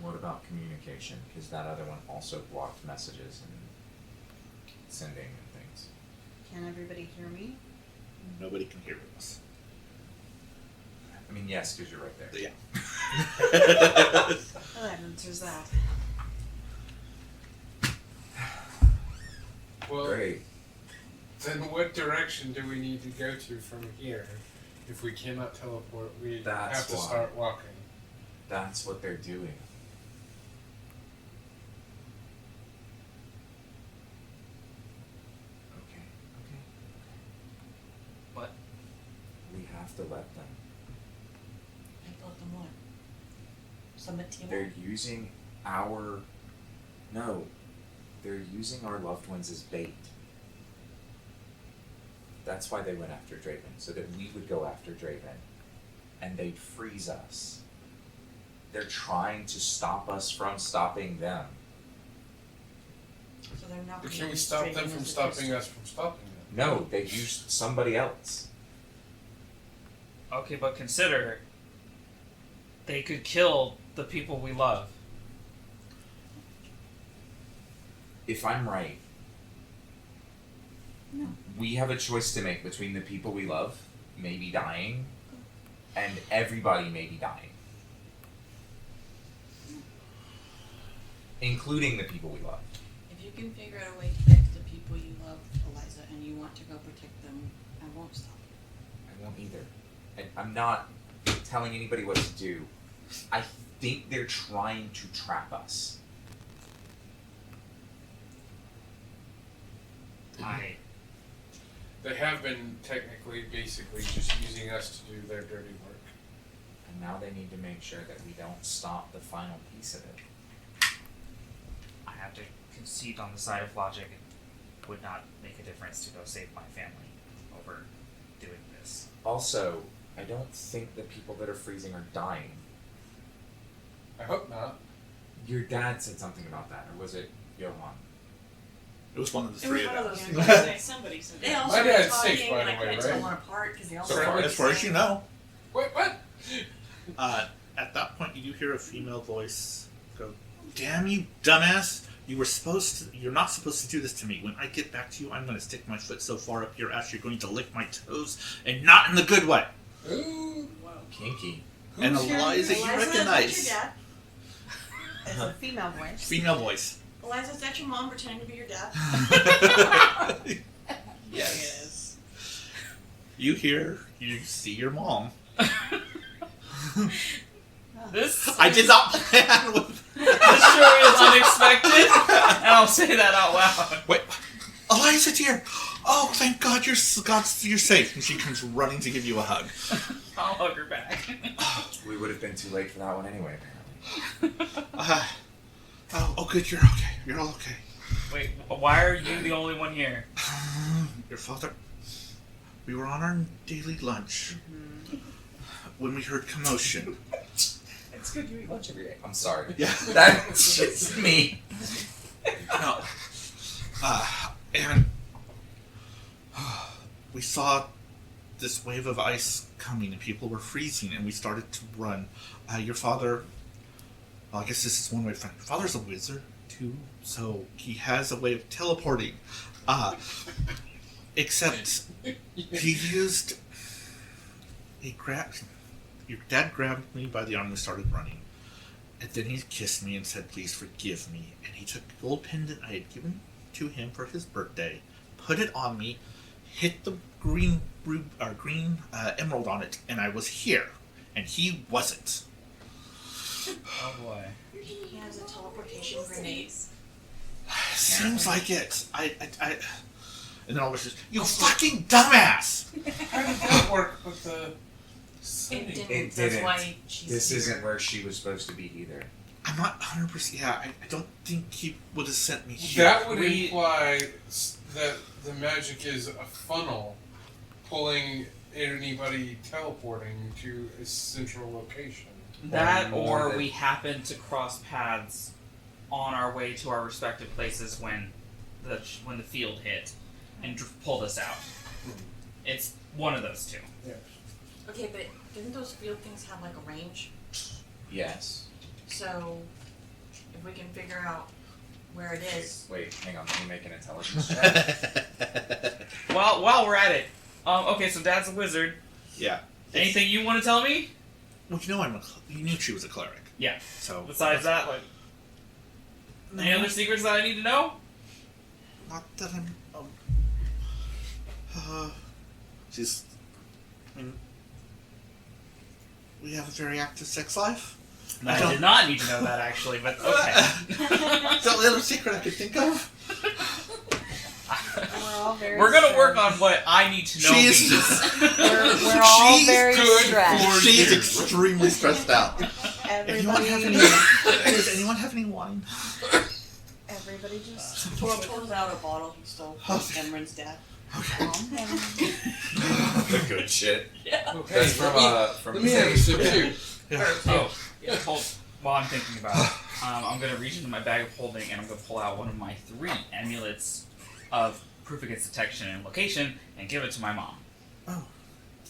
Speaker 3: What about communication? Because that other one also blocked messages and sending and things.
Speaker 9: Can everybody hear me?
Speaker 1: Nobody can hear us.
Speaker 3: I mean, yes, because you're right there.
Speaker 1: Yeah.
Speaker 9: Oh, that answers that.
Speaker 2: Well,
Speaker 3: Great.
Speaker 2: then what direction do we need to go to from here? If we cannot teleport, we
Speaker 3: That's
Speaker 2: have to
Speaker 3: why.
Speaker 2: start walking.
Speaker 3: That's what they're doing. Okay.
Speaker 6: What?
Speaker 3: We have to let them.
Speaker 4: I thought them what? Submit to you.
Speaker 3: They're using our... No. They're using our loved ones as bait. That's why they went after Draven, so that we would go after Draven. And they'd freeze us. They're trying to stop us from stopping them.
Speaker 4: So they're not.
Speaker 2: But
Speaker 4: gonna
Speaker 2: can we
Speaker 4: use
Speaker 2: stop
Speaker 4: Draven
Speaker 2: them
Speaker 4: as
Speaker 2: from
Speaker 4: a
Speaker 2: stopping
Speaker 4: pistol.
Speaker 2: us from stopping them?
Speaker 3: No, they used somebody else.
Speaker 6: Okay, but consider they could kill the people we love.
Speaker 3: If I'm right,
Speaker 4: No.
Speaker 3: we have a choice to make between the people we love maybe dying and everybody maybe dying. Including the people we love.
Speaker 4: If you can figure out a way to protect the people you love, Eliza, and you want to go protect them, I won't stop.
Speaker 3: I won't either. And I'm not telling anybody what to do. I think they're trying to trap us.
Speaker 2: They have been technically, basically, just using us to do their dirty work.
Speaker 3: And now they need to make sure that we don't stop the final piece of it.
Speaker 6: I have to concede on the side of logic. It would not make a difference to go save my family over doing this.
Speaker 3: Also, I don't think the people that are freezing are dying.
Speaker 2: I hope not.
Speaker 3: Your dad said something about that, or was it Johan?
Speaker 1: It was one of the
Speaker 5: It was
Speaker 1: three
Speaker 5: one
Speaker 1: of
Speaker 5: of
Speaker 1: them.
Speaker 5: those things. Somebody said
Speaker 4: They
Speaker 5: that.
Speaker 4: also
Speaker 2: My
Speaker 4: were
Speaker 2: dad's
Speaker 4: talking,
Speaker 2: safe, by the
Speaker 4: and I
Speaker 2: way,
Speaker 4: couldn't tell
Speaker 2: right?
Speaker 4: one apart because they all
Speaker 2: So
Speaker 4: sounded
Speaker 2: far
Speaker 4: the
Speaker 1: As far as
Speaker 4: same.
Speaker 1: you know.
Speaker 2: Wait, what?
Speaker 1: At that point, you do hear a female voice go, "Damn you, dumbass! You're not supposed to do this to me. When I get back to you, I'm going to stick my foot so far up your ass, you're going to lick my toes, and not in the good way."
Speaker 2: Ooh.
Speaker 3: Kinky.
Speaker 1: And
Speaker 2: Who's here?
Speaker 1: Eliza, you
Speaker 4: Eliza,
Speaker 1: recognize.
Speaker 4: is that your dad?
Speaker 9: It's a female voice.
Speaker 1: Female voice.
Speaker 4: Eliza, is that your mom pretending to be your dad?
Speaker 3: Yes.
Speaker 1: You see your mom.
Speaker 6: This
Speaker 1: I did not plan with.
Speaker 6: this sure is unexpected, and I'll say that out loud.
Speaker 1: Wait, Eliza, dear. Oh, thank God you're safe. And she comes running to give you a hug.
Speaker 6: I'll hug her back.
Speaker 3: We would have been too late for that one anyway, apparently.
Speaker 1: Oh, good, you're okay. You're all okay.
Speaker 6: Wait, why are you the only one here?
Speaker 1: Your father. We were on our daily lunch when we heard commotion.
Speaker 3: It's good you eat lunch every day. I'm sorry.
Speaker 1: Yeah.
Speaker 3: That's just me.
Speaker 1: No. And we saw this wave of ice coming, and people were freezing, and we started to run. Your father. Well, I guess this is one way to find. Your father's a wizard too, so he has a way of teleporting. Except he used. Your dad grabbed me by the arm and we started running. And then he kissed me and said, "Please forgive me." And he took a gold pendant I had given to him for his birthday, put it on me, hit the green emerald on it, and I was here. And he wasn't.
Speaker 6: Oh boy.
Speaker 4: He has a teleportation grenade.
Speaker 1: Seems like it. I and then all of a sudden, you fucking dumbass!
Speaker 2: How did that work with the
Speaker 4: It
Speaker 2: city?
Speaker 4: didn't.
Speaker 3: It
Speaker 4: That's
Speaker 3: didn't.
Speaker 4: why she's
Speaker 3: This
Speaker 4: here.
Speaker 3: isn't where she was supposed to be either.
Speaker 1: I'm not 100%. Yeah, I don't think he would have sent me here.
Speaker 2: That would
Speaker 6: We-
Speaker 2: imply that the magic is a funnel pulling anybody teleporting to a central location.
Speaker 6: That,
Speaker 3: more
Speaker 6: or
Speaker 3: than-
Speaker 6: we happened to cross paths on our way to our respective places when the field hit and pulled us out. It's one of those two.
Speaker 4: Okay, but didn't those field things have like a range?
Speaker 3: Yes.
Speaker 4: So, if we can figure out where it is.
Speaker 3: Wait, hang on. Let me make an intelligence check.
Speaker 6: Well, while we're at it, okay, so Dad's a wizard.
Speaker 1: Yeah.
Speaker 6: Anything you want to tell me?
Speaker 1: Well, you know you knew she was a cleric.
Speaker 6: Yeah.
Speaker 1: So
Speaker 6: Besides that, like, any other secrets that I need to know?
Speaker 1: Not that I'm. She's. I mean, we have a very active sex life.
Speaker 6: I did not need to know that actually, but okay.
Speaker 1: It's the only other secret I could think of.
Speaker 9: We're all very
Speaker 6: We're gonna work
Speaker 9: stressed.
Speaker 6: on what I need to know.
Speaker 1: She's
Speaker 6: means.
Speaker 9: We're all
Speaker 1: She's
Speaker 9: very
Speaker 2: good
Speaker 9: stressed.
Speaker 2: for
Speaker 1: She's
Speaker 2: you.
Speaker 1: extremely stressed out.
Speaker 9: Everybody,
Speaker 1: Does anyone have any wine?
Speaker 9: everybody just
Speaker 4: Tor pulls out a bottle he stole from Emran's dad.
Speaker 9: calm down.
Speaker 3: The good shit.
Speaker 2: Okay,
Speaker 3: That's from
Speaker 2: let me have a sip too.
Speaker 6: Oh, yeah. While I'm thinking about it, I'm gonna reach into my bag of holding and I'm gonna pull out one of my 3 amulets of proof against detection and location and give it to my mom.
Speaker 1: Oh.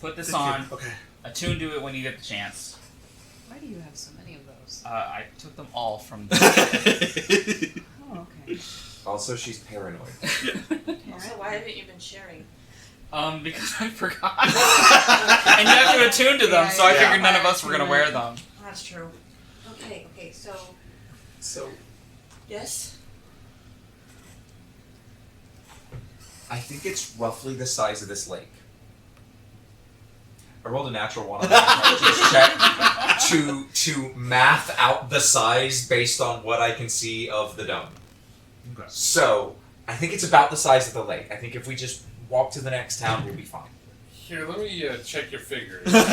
Speaker 6: Put this
Speaker 1: Thank
Speaker 6: on.
Speaker 1: you. Okay.
Speaker 6: Attune to it when you get the chance.
Speaker 9: Why do you have so many of those?
Speaker 6: I took them all from.
Speaker 9: Oh, okay.
Speaker 3: Also, she's paranoid.
Speaker 4: Also, why haven't you been sharing?
Speaker 6: Because I forgot. And you have to attune to them, so I
Speaker 1: Yeah.
Speaker 6: figured none of us were gonna wear them.
Speaker 4: That's true. Okay, so
Speaker 3: So,
Speaker 4: yes.
Speaker 3: I think it's roughly the size of this lake. I rolled a natural 1 on that check to math out the size based on what I can see of the dome.
Speaker 1: Okay.
Speaker 3: So, I think it's about the size of the lake. I think if we just walk to the next town, we'll be fine.
Speaker 2: Here, let me check your figures.
Speaker 6: let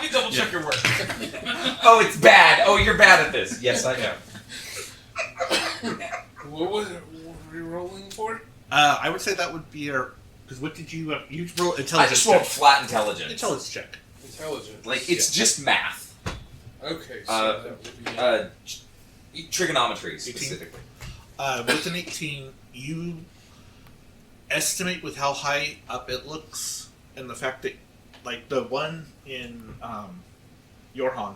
Speaker 6: me double check your work.
Speaker 3: Oh, it's bad. Oh, you're bad at this. Yes, I know.
Speaker 2: What was it? What were we rolling for?
Speaker 1: I would say that would be your. Because what did you you roll
Speaker 3: I
Speaker 1: intelligence?
Speaker 3: just rolled
Speaker 1: check.
Speaker 3: flat intelligence.
Speaker 1: Intelligence check.
Speaker 2: Intelligence.
Speaker 3: Like, it's just math.
Speaker 2: Okay, so
Speaker 3: Uh,
Speaker 2: that would be
Speaker 3: Trigonometry,
Speaker 1: 18?
Speaker 3: specifically.
Speaker 1: With an 18, you estimate with how high up it looks, and the fact that, like the one in Yorhan,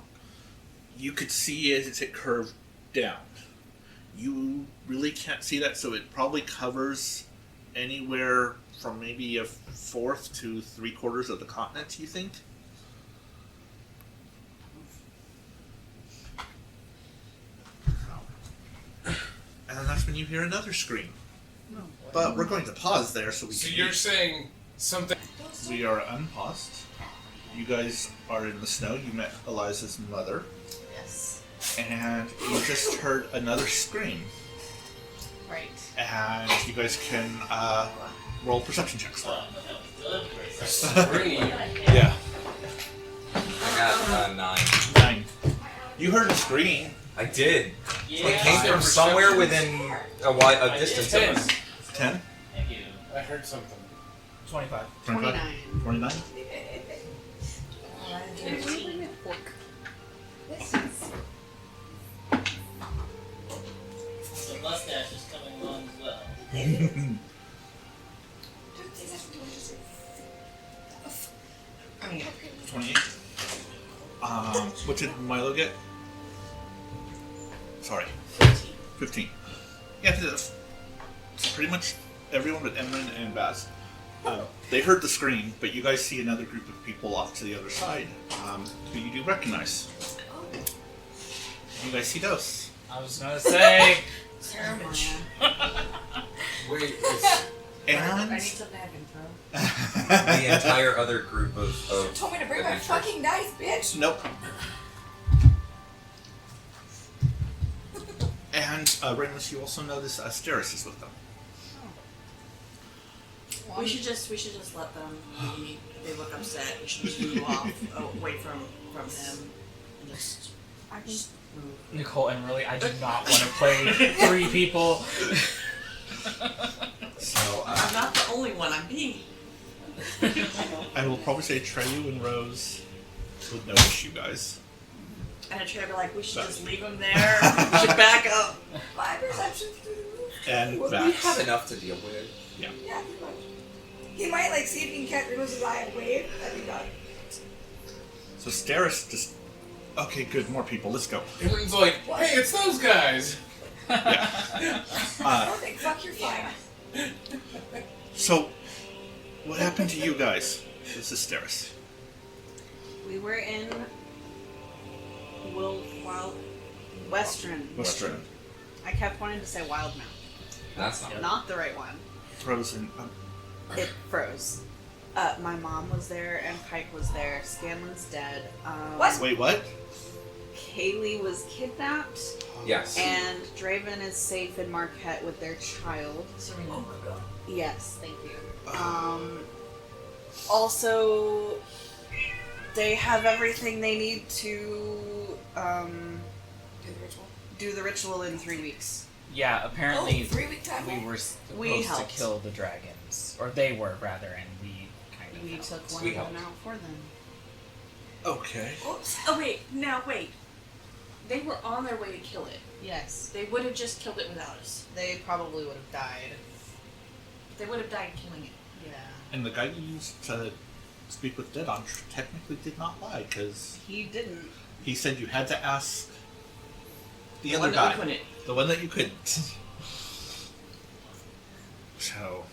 Speaker 1: you could see as it curved down. You really can't see that, so it probably covers anywhere from maybe 1/4 to 3/4 of the continent, you think? And then that's when you hear another scream. But we're going to pause there so we
Speaker 2: So
Speaker 1: can.
Speaker 2: you're saying something?
Speaker 1: We are unpaused. You guys are in the snow. You met Eliza's mother,
Speaker 9: Yes.
Speaker 1: and you just heard another scream.
Speaker 9: Right.
Speaker 1: And you guys can roll perception checks.
Speaker 2: Scream.
Speaker 1: Yeah.
Speaker 3: I got 9.
Speaker 1: 9. You heard a scream.
Speaker 3: I did.
Speaker 6: Yeah.
Speaker 3: It came from somewhere within a distance of us.
Speaker 1: 10.
Speaker 2: I heard something.
Speaker 6: 25.
Speaker 9: 29.
Speaker 1: 29.
Speaker 10: The mustache is coming along as well.
Speaker 1: 28. What did Milo get? Sorry. 15. Yeah, it's pretty much everyone but Emran and Baz. They heard the scream, but you guys see another group of people off to the other side, who you do recognize. You guys see Dos.
Speaker 6: I was gonna say.
Speaker 4: Ceremony.
Speaker 2: Wait,
Speaker 1: And
Speaker 4: I need something I can throw.
Speaker 3: The entire other group of
Speaker 7: Told me to bring my
Speaker 3: adventurers.
Speaker 7: fucking knife, bitch.
Speaker 1: nope. And Rainless, you also notice Steris is with them.
Speaker 4: We should just let them. They look upset. We should just move off, away from them, and just move.
Speaker 6: Nicole and really, I do not want to play 3 people.
Speaker 1: So
Speaker 4: I'm not the only one. I'm being.
Speaker 1: I will probably say Treyu and Rose would notice you guys.
Speaker 4: And I try to be like, we should just leave him there. We should back up.
Speaker 7: My perception through the roof.
Speaker 1: And
Speaker 3: Well, we
Speaker 1: Vax.
Speaker 3: have enough to deal with.
Speaker 7: Yeah, pretty much. He might like see if he can catch Riddle's eye and wave. That'd be done.
Speaker 1: So Steris just. Okay, good. More people. Let's go.
Speaker 2: Everyone's like, hey, it's those guys.
Speaker 7: Perfect. Fuck, you're fine.
Speaker 1: So, what happened to you guys? This is Steris.
Speaker 9: We were in Wild Western. I kept wanting to say Wildmount.
Speaker 3: That's not.
Speaker 9: Not the right one.
Speaker 1: Frozen.
Speaker 9: It froze. My mom was there and Pike was there. Scanlan's dead.
Speaker 7: What?
Speaker 1: Wait, what?
Speaker 9: Kaylee was kidnapped,
Speaker 3: Yes.
Speaker 9: and Draven is safe in Marquette with their child.
Speaker 4: Serena.
Speaker 7: Oh my god.
Speaker 9: Yes, thank you. Also, they have everything they need to
Speaker 7: Do the ritual.
Speaker 9: do the ritual in 3 weeks.
Speaker 6: Yeah, apparently
Speaker 7: 3-week time.
Speaker 6: we were supposed to
Speaker 9: helped.
Speaker 6: kill the dragons. Or they were, rather, and we kind of
Speaker 9: We
Speaker 6: helped.
Speaker 9: took one
Speaker 3: We
Speaker 9: of them
Speaker 3: helped.
Speaker 9: out for them.
Speaker 1: Okay.
Speaker 7: Oops.
Speaker 4: Oh wait, wait. They were on their way to kill it.
Speaker 9: Yes,
Speaker 4: They would have just killed it without us.
Speaker 9: they probably would have died.
Speaker 4: They would have died killing it.
Speaker 9: Yeah.
Speaker 1: And the guy you used to speak with Dead on technically did not lie, because
Speaker 9: He didn't.
Speaker 1: he said you had to ask the
Speaker 4: The
Speaker 1: other
Speaker 4: one that
Speaker 1: guy.
Speaker 4: we couldn't.
Speaker 1: The one that you couldn't. So,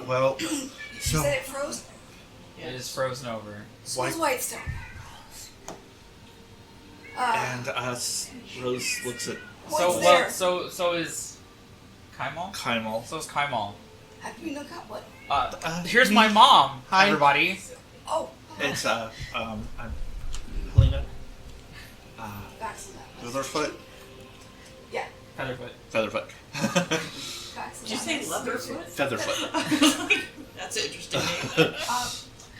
Speaker 1: well,
Speaker 7: You
Speaker 1: so
Speaker 7: said it froze?
Speaker 6: It is frozen over.
Speaker 7: So is
Speaker 1: Why-
Speaker 7: Whitestone.
Speaker 1: and Rose looks at
Speaker 6: So
Speaker 7: What's there?
Speaker 6: so is Kaimal?
Speaker 1: Kaimal.
Speaker 6: So is Kaimal.
Speaker 7: Have you look up what?
Speaker 6: Here's my mom,
Speaker 1: Hi.
Speaker 6: everybody.
Speaker 7: Oh.
Speaker 1: It's I'm Helena.
Speaker 7: Back to that.
Speaker 1: Leatherfoot.
Speaker 7: Yeah.
Speaker 6: Featherfoot.
Speaker 1: Featherfoot.
Speaker 7: Back to
Speaker 4: Did you
Speaker 7: that.
Speaker 4: say Leatherfoot?
Speaker 1: Featherfoot.
Speaker 4: That's an interesting name.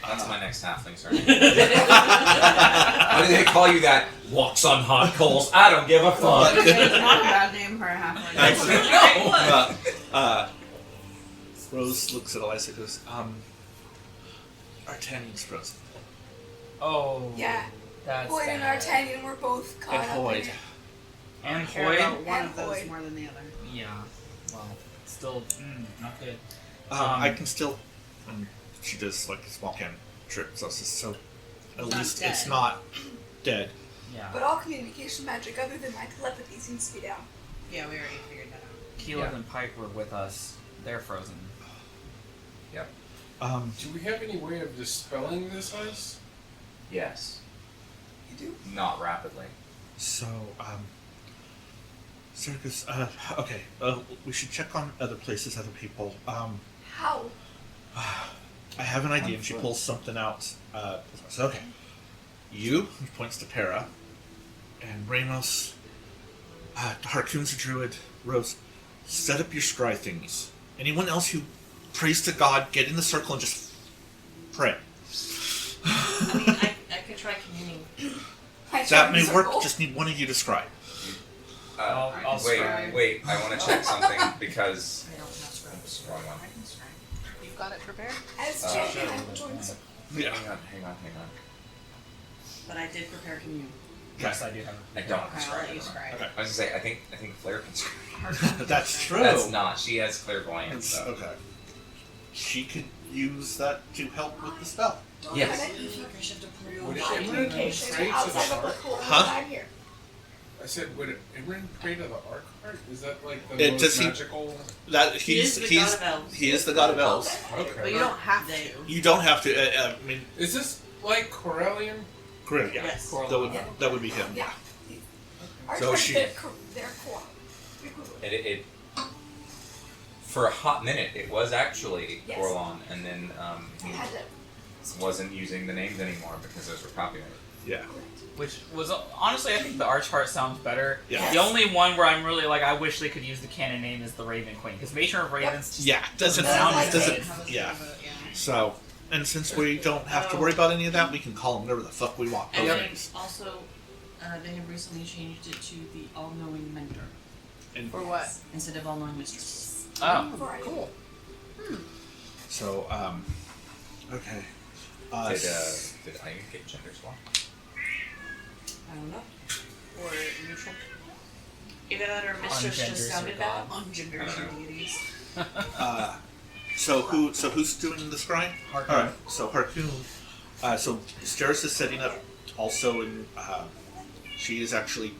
Speaker 3: That's my next halfling surname. Why do they call you that? Walks on hot coals. I don't give a fuck.
Speaker 9: It's not a bad name for a halfling.
Speaker 1: Rose looks at Eliza and goes, Artanian's frozen.
Speaker 6: Oh.
Speaker 7: Yeah.
Speaker 6: That's
Speaker 7: Boyd and
Speaker 6: sad.
Speaker 7: Artanian were both caught
Speaker 1: And
Speaker 7: up in
Speaker 1: Hoyd.
Speaker 7: it.
Speaker 6: And
Speaker 9: I care about
Speaker 6: Hoyd.
Speaker 9: one
Speaker 7: And
Speaker 9: of those
Speaker 7: Hoyd.
Speaker 9: more than the other.
Speaker 6: Yeah. Well, still not good.
Speaker 1: I can still. She does like a small cantrip, so at
Speaker 9: Not
Speaker 1: least
Speaker 9: dead.
Speaker 1: it's not dead.
Speaker 6: Yeah.
Speaker 7: But all communication magic other than my telepathy seems to be down.
Speaker 9: Yeah, we already figured that out.
Speaker 6: Keelan and Pike were with us. They're frozen.
Speaker 2: Do we have any way of dispelling this ice?
Speaker 3: Yes.
Speaker 7: You do?
Speaker 3: Not rapidly.
Speaker 1: So, Circus. Okay. We should check on other places, other people.
Speaker 7: How?
Speaker 1: I have an idea, and she pulls something out. So, okay. You, he points to Para, and Ramos, Harkoon's a druid, Rose, set up your scry thingies. Anyone else who prays to God, get in the circle and just pray.
Speaker 4: I mean, I could try communing.
Speaker 1: That may work, just need one of you to scry.
Speaker 6: I'll
Speaker 3: Wait,
Speaker 6: scry.
Speaker 3: wait. I want to check something because.
Speaker 4: I don't have scrubs.
Speaker 3: Wrong one.
Speaker 4: I can scry.
Speaker 9: You've got it prepared?
Speaker 7: As
Speaker 3: Oh,
Speaker 7: champion,
Speaker 3: sure.
Speaker 7: I will join the
Speaker 1: Yeah.
Speaker 3: Hang on.
Speaker 4: But I did prepare communion.
Speaker 6: Yes, I do have.
Speaker 3: I don't.
Speaker 9: Okay, I'll let you scry.
Speaker 1: Okay.
Speaker 3: I was gonna say, I think Flair can scry.
Speaker 1: That's true.
Speaker 3: That's not. She has clairvoyance.
Speaker 1: It's-
Speaker 3: So.
Speaker 1: okay. She could use that to help with the spell.
Speaker 7: Don't
Speaker 3: Yes.
Speaker 7: have any
Speaker 4: I should deploy
Speaker 2: Would it
Speaker 7: my
Speaker 2: Imran
Speaker 7: communication
Speaker 2: pray to
Speaker 7: outside
Speaker 2: the
Speaker 7: of the
Speaker 2: ark?
Speaker 7: pool when
Speaker 1: Huh?
Speaker 7: I'm here.
Speaker 2: I said, would Imran pray to the arc heart? Is that like the
Speaker 1: It
Speaker 2: most
Speaker 1: does he-
Speaker 2: magical?
Speaker 1: That
Speaker 4: He is the god of elves.
Speaker 1: he is the god of elves.
Speaker 2: Okay.
Speaker 9: But you don't have
Speaker 4: They-
Speaker 9: to.
Speaker 1: You don't have to. I mean,
Speaker 2: Is this like Corellium?
Speaker 1: great. Yeah.
Speaker 4: Yes.
Speaker 1: That would be him.
Speaker 7: Yeah. Our
Speaker 1: So
Speaker 7: so
Speaker 1: she-
Speaker 7: their core.
Speaker 3: It For a hot minute, it was actually
Speaker 7: Yes.
Speaker 3: Corlon, and then
Speaker 7: I had to.
Speaker 3: he wasn't using the names anymore because those were copyrighted.
Speaker 1: Yeah.
Speaker 6: Which was honestly, I think the Archheart sounds better.
Speaker 1: Yeah.
Speaker 6: The only one where I'm really like, I wish they could use the canon name is the Raven Queen, because Matron of Ravens just
Speaker 1: Yeah. Doesn't
Speaker 7: Well,
Speaker 1: sound.
Speaker 7: I
Speaker 1: It doesn't.
Speaker 9: Have a
Speaker 1: Yeah.
Speaker 9: bit of a- yeah.
Speaker 1: So, and since we don't have to worry about any of that, we can call them whatever the fuck we want.
Speaker 8: And
Speaker 1: Those
Speaker 8: then
Speaker 1: names.
Speaker 8: also, they have recently changed it to the all-knowing mentor
Speaker 1: And
Speaker 9: For what?
Speaker 8: instead of all-knowing mistress.
Speaker 6: Oh.
Speaker 7: Before I
Speaker 9: Cool.
Speaker 1: so, okay.
Speaker 3: Did I get gender swap?
Speaker 8: I don't know.
Speaker 9: Or neutral.
Speaker 8: Either that or mistress
Speaker 6: Ungenders
Speaker 8: just
Speaker 6: are
Speaker 8: sounded bad.
Speaker 6: gone.
Speaker 8: Ungenders deities.
Speaker 1: So who's doing the scrying?
Speaker 6: Harkoon.
Speaker 1: All right. So Harkoon. So Steris is setting up also in. She is actually.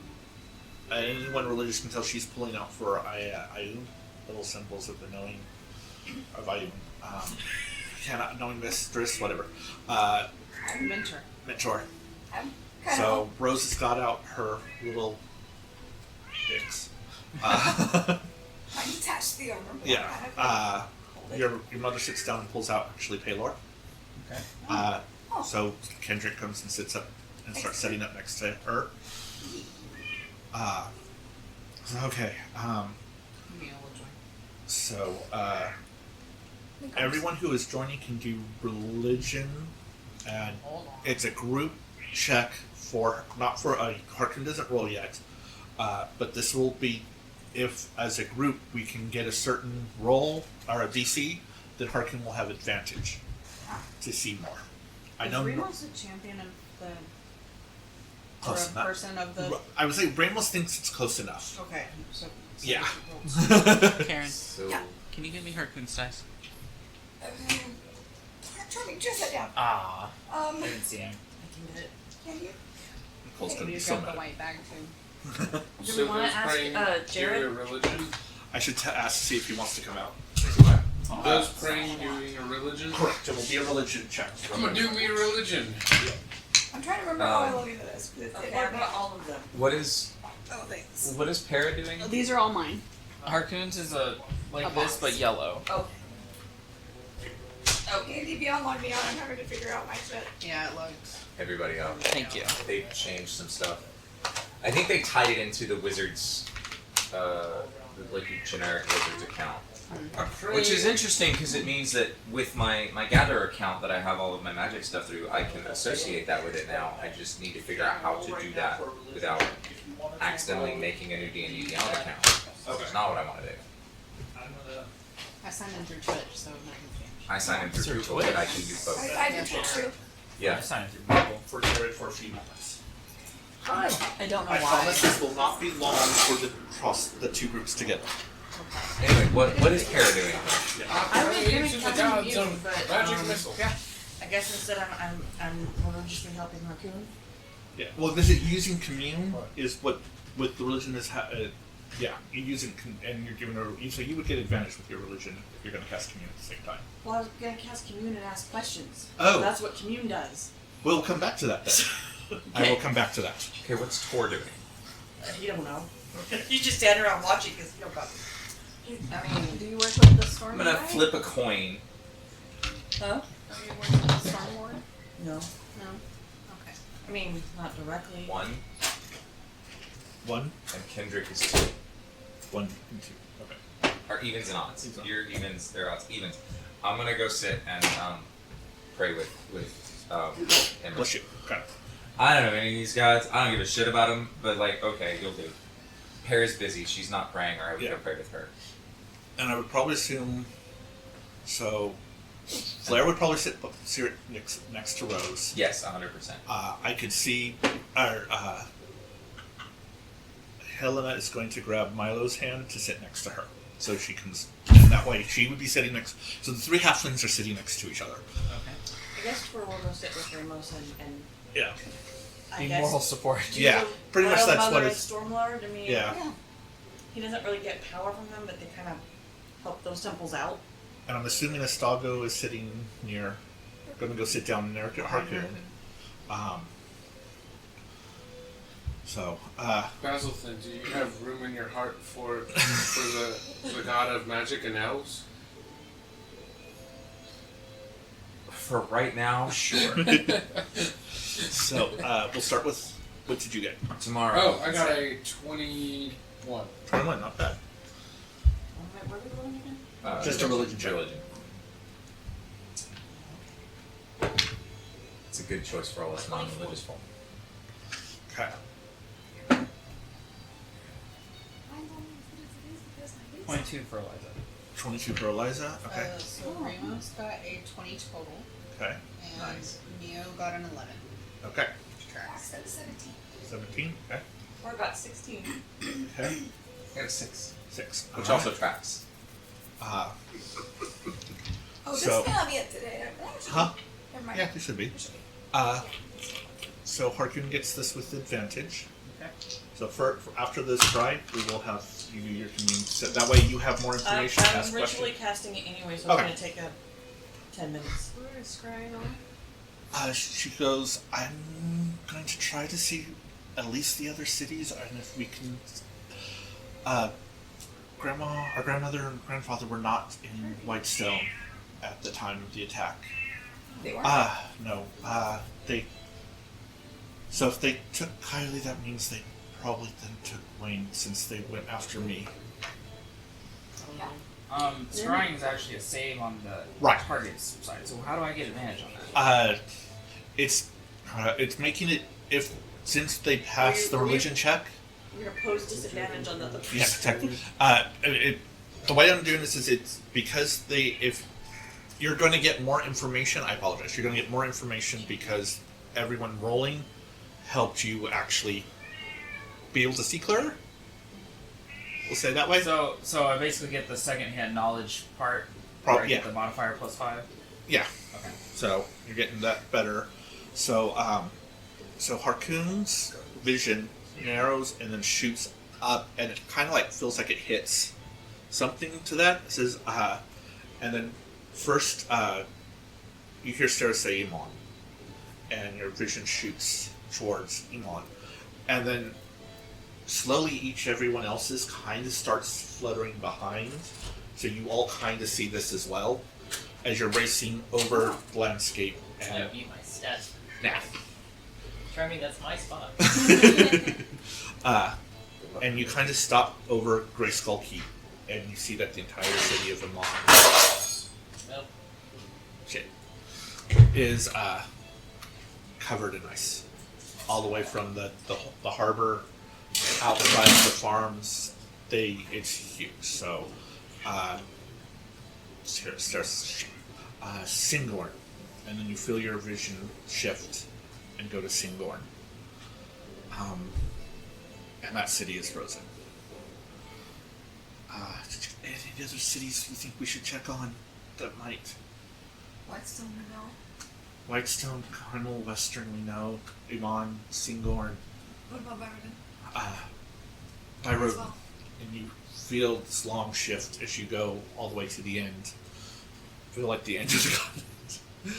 Speaker 1: Anyone religious can tell she's pulling out for Ayun, little symbols of the knowing of Ayun. Cannot knowing mistress, whatever.
Speaker 9: Mentor.
Speaker 1: Mentor.
Speaker 7: I'm kind
Speaker 1: So Rose has got out her little dicks.
Speaker 7: I'm detached the armor. but
Speaker 1: Yeah.
Speaker 7: kind of hold it.
Speaker 1: Your mother sits down and pulls out actually Paylor.
Speaker 6: Okay.
Speaker 1: So Kendrick comes and sits up and starts setting up next to her. Okay.
Speaker 9: Yeah, we'll join.
Speaker 1: So everyone who is joining can do religion, and
Speaker 9: Hold on.
Speaker 1: it's a group check for not for Harkoon doesn't roll yet, but this will be if as a group we can get a certain roll or a DC, then Harkoon will have advantage to see more. I know.
Speaker 9: Is Remos the champion of the
Speaker 1: Close
Speaker 9: or a
Speaker 1: enough.
Speaker 9: person of the?
Speaker 1: I would say Ramos thinks it's close enough.
Speaker 9: Okay, so
Speaker 1: Yeah.
Speaker 6: Karen,
Speaker 3: So
Speaker 7: Yeah.
Speaker 6: can you give me Harkoon's dice?
Speaker 7: Charming, just sit down.
Speaker 6: Ah, I
Speaker 7: Um,
Speaker 6: didn't see him.
Speaker 8: I can get it.
Speaker 7: can you?
Speaker 1: Nicole's gonna be
Speaker 9: You
Speaker 1: so
Speaker 9: got the
Speaker 1: mad.
Speaker 9: white bag too.
Speaker 8: Do we
Speaker 2: So
Speaker 8: want
Speaker 2: those
Speaker 8: to ask
Speaker 2: praying
Speaker 8: Jared?
Speaker 2: do a religion?
Speaker 1: I should ask to see if he wants to come out.
Speaker 2: Those praying doing a religion?
Speaker 1: Correct. It will be a religion check.
Speaker 2: I'm gonna do me a religion.
Speaker 7: I'm trying to remember how I look into this. 'Cause
Speaker 8: Okay,
Speaker 7: it
Speaker 8: what
Speaker 7: might
Speaker 8: about all of them?
Speaker 3: what is
Speaker 7: Oh, thanks.
Speaker 3: Para doing?
Speaker 9: These are all mine.
Speaker 6: Harkoon's is like
Speaker 9: A
Speaker 6: this,
Speaker 9: box.
Speaker 6: but yellow.
Speaker 7: Andy, beyond log me out. I'm having to figure out my shit.
Speaker 9: Yeah, it looks.
Speaker 3: Everybody up.
Speaker 6: Thank you.
Speaker 3: They've changed some stuff. I think they tied it into the Wizards, like your generic Wizards account. Which is interesting because it means that with my Gather account that I have all of my magic stuff through, I can associate that with it now. I just need to figure out how to do that without accidentally making a new D&D Beyond account. Which is not what I want to do.
Speaker 9: I signed in through Twitch, so nothing changed.
Speaker 3: I sign in through
Speaker 6: Through
Speaker 3: Google, but I can use both.
Speaker 7: I did Twitch too.
Speaker 3: Yeah.
Speaker 6: I signed through Google.
Speaker 1: For Jared for a few moments.
Speaker 8: I don't know
Speaker 1: I
Speaker 8: why.
Speaker 1: promise this will not be long for the cross the two groups together.
Speaker 3: Anyway, what is Para doing?
Speaker 8: I was gonna
Speaker 2: Use the
Speaker 8: come
Speaker 2: gods
Speaker 8: to you,
Speaker 2: of
Speaker 8: but
Speaker 2: magic missile.
Speaker 8: I guess instead I'm religiously helping Harkoon.
Speaker 1: Yeah. Well, this is using commune is what the religion is. Yeah, you're using and you're giving her. So you would get advantage with your religion if you're going to cast commune at the same time.
Speaker 8: Well, I was gonna cast commune and ask questions.
Speaker 1: Oh.
Speaker 8: That's what commune does.
Speaker 1: We'll come back to that then. I will come back to that.
Speaker 3: Okay, what's Tor doing?
Speaker 8: You don't know. You just stand around watching because you don't got. I mean,
Speaker 9: Do you work with the Storm
Speaker 3: I'm gonna
Speaker 9: guy?
Speaker 3: flip a coin.
Speaker 8: huh?
Speaker 9: Are you working with the Storm Lord?
Speaker 8: No.
Speaker 9: No. Okay.
Speaker 8: I mean, not directly.
Speaker 3: 1,
Speaker 1: One,
Speaker 3: and Kendrick is 2.
Speaker 1: 1, and 2. Okay.
Speaker 3: Or evens and odds.
Speaker 1: Evens.
Speaker 3: Your evens, their odds. Evens. I'm gonna go sit and pray with Emma.
Speaker 1: Bless you. Okay.
Speaker 3: I don't know any of these guys. I don't give a shit about them. But like, okay, you'll do. Para's busy. She's not praying, or I would
Speaker 1: Yeah.
Speaker 3: go pray with her.
Speaker 1: And I would probably assume. So, Flair would probably sit next to Rose.
Speaker 3: Yes, 100%.
Speaker 1: I could see. Helena is going to grab Milo's hand to sit next to her, so she can. And that way, she would be sitting next. So the three halflings are sitting next to each other.
Speaker 6: Okay.
Speaker 8: I guess we'll go sit with Ramos and
Speaker 1: Yeah.
Speaker 8: I
Speaker 6: Be
Speaker 8: guess.
Speaker 6: moral support.
Speaker 8: do
Speaker 1: Yeah,
Speaker 8: the
Speaker 1: pretty much
Speaker 8: Wild
Speaker 1: that's
Speaker 8: Mother
Speaker 1: what
Speaker 8: and
Speaker 1: it's-
Speaker 8: Stormlord. I mean,
Speaker 1: Yeah.
Speaker 8: he doesn't really get power from them, but they kind of help those temples out.
Speaker 1: And I'm assuming Astago is sitting near. Going to go sit down near Harkoon. So,
Speaker 2: Basilthin, do you have room in your heart for the god of magic and elves?
Speaker 3: For right now, sure.
Speaker 1: so we'll start with, what did you get?
Speaker 3: Tomorrow.
Speaker 2: Oh, I got a 21.
Speaker 1: 21, not bad.
Speaker 8: Alright, where are we going again?
Speaker 1: Just a religion check.
Speaker 3: It's a good choice for all us non-religious folk.
Speaker 1: Okay.
Speaker 7: Mine's only as good as it is because my base
Speaker 6: 22 for Eliza.
Speaker 1: 22 for Eliza. Okay.
Speaker 9: So Ramos got a 20 total,
Speaker 1: Okay.
Speaker 9: and
Speaker 3: Nice.
Speaker 9: Neo got an 11.
Speaker 1: Okay.
Speaker 7: tracks at 17.
Speaker 1: 17. Okay.
Speaker 8: Or got 16.
Speaker 1: Okay.
Speaker 3: I got a 6.
Speaker 1: 6.
Speaker 3: Which also tracks.
Speaker 7: Oh, this
Speaker 1: So-
Speaker 7: may not be it today.
Speaker 1: Huh?
Speaker 7: Never mind.
Speaker 1: Yeah, it should be.
Speaker 7: It should be.
Speaker 1: So Harkoon gets this with advantage.
Speaker 6: Okay.
Speaker 1: So for after this try, we will have you do your commune. So that way you have more information to
Speaker 8: I'm
Speaker 1: ask
Speaker 8: ritually
Speaker 1: questions.
Speaker 8: casting it anyway, so
Speaker 1: Okay.
Speaker 8: it's going to take 10 minutes.
Speaker 5: Where is Scrying on?
Speaker 1: She goes, I'm going to try to see at least the other cities, and if we can. Grandma, our grandmother, and grandfather were not in Whitestone at the time of the attack.
Speaker 7: They weren't.
Speaker 1: No. They. So if they took Kylie, that means they probably then took Wayne, since they went after me.
Speaker 6: Scrying is actually a save on the
Speaker 1: Right.
Speaker 6: target's side, so how do I get advantage on that?
Speaker 1: It's making it since they passed the
Speaker 8: Were you-
Speaker 1: religion check.
Speaker 8: We're going to pose disadvantage on the other person.
Speaker 1: Yeah, technically. The way I'm doing this is it's because if you're going to get more information, I apologize. You're going to get more information because everyone rolling helped you actually be able to see clearer. We'll say it that way.
Speaker 6: So I basically get the second-hand knowledge part, where I get the modifier +5?
Speaker 1: Yeah.
Speaker 6: Okay.
Speaker 1: So you're getting that better. So Harkoon's vision narrows and then shoots up, and it kind of like feels like it hits something to that. It says, and then first you hear Sarah say Iman, and your vision shoots towards Iman, and then slowly everyone else's kind of starts fluttering behind, so you all kind of see this as well as you're racing over the landscape.
Speaker 10: I
Speaker 1: And
Speaker 10: beat my stats.
Speaker 1: nah.
Speaker 10: Try me, that's my spot.
Speaker 1: And you kind of stop over Grey Skull Keep, and you see that the entire city of Amon
Speaker 10: Yep.
Speaker 1: is covered in ice, all the way from the harbor outside of the farms. It's huge. So here it starts Singorn, and then you feel your vision shift and go to Singorn. And that city is frozen. Any other cities you think we should check on that might?
Speaker 7: Whitestone, we know.
Speaker 1: Whitestone, Carmel, Western, we know. Iman, Singorn,
Speaker 7: What about Barrington?
Speaker 1: Byroden.
Speaker 7: As well.
Speaker 1: And you feel this long shift as you go all the way to the end. Feel like the end is gone.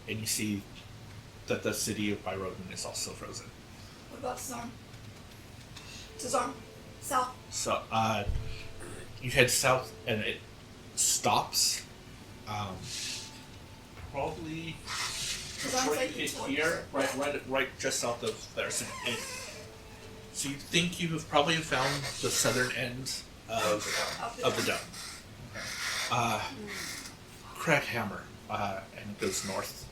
Speaker 1: And you see that the city of Byroden is also frozen.
Speaker 7: What about Tazarn? Tazarn. South.
Speaker 1: So, you head south and it stops. Probably
Speaker 7: Tazarn's
Speaker 1: right
Speaker 7: like
Speaker 1: it's
Speaker 7: towards-
Speaker 1: here, right just south of there. So, so you think you have probably found the southern end of the dome. Crackhammer, and it goes north.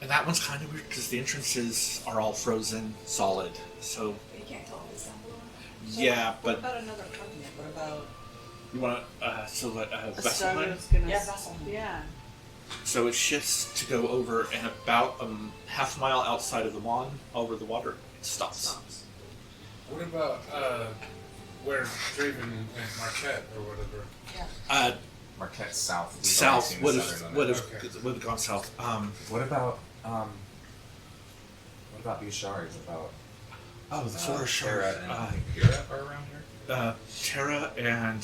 Speaker 1: And that one's kind of weird because the entrances are all frozen solid. So
Speaker 7: You can't tell if it's down below.
Speaker 1: yeah,
Speaker 8: What
Speaker 1: but
Speaker 8: about another continent? What about
Speaker 1: you want to
Speaker 9: Vasselheim?
Speaker 1: Vasselheim?
Speaker 8: Vasselheim.
Speaker 9: Yeah.
Speaker 1: So it shifts to go over, and about half a mile outside of the Mon, over the water, it stops.
Speaker 2: What about where Draven and Marquette or whatever?
Speaker 3: Marquette south. We've
Speaker 1: South
Speaker 3: only
Speaker 1: would
Speaker 3: seen the southern
Speaker 1: have
Speaker 3: one.
Speaker 2: Okay.
Speaker 1: would have gone south.
Speaker 3: What about the Ashari? About
Speaker 1: Oh, the forest
Speaker 3: Terra
Speaker 1: shark.
Speaker 3: and Kira are around here.
Speaker 1: Terra and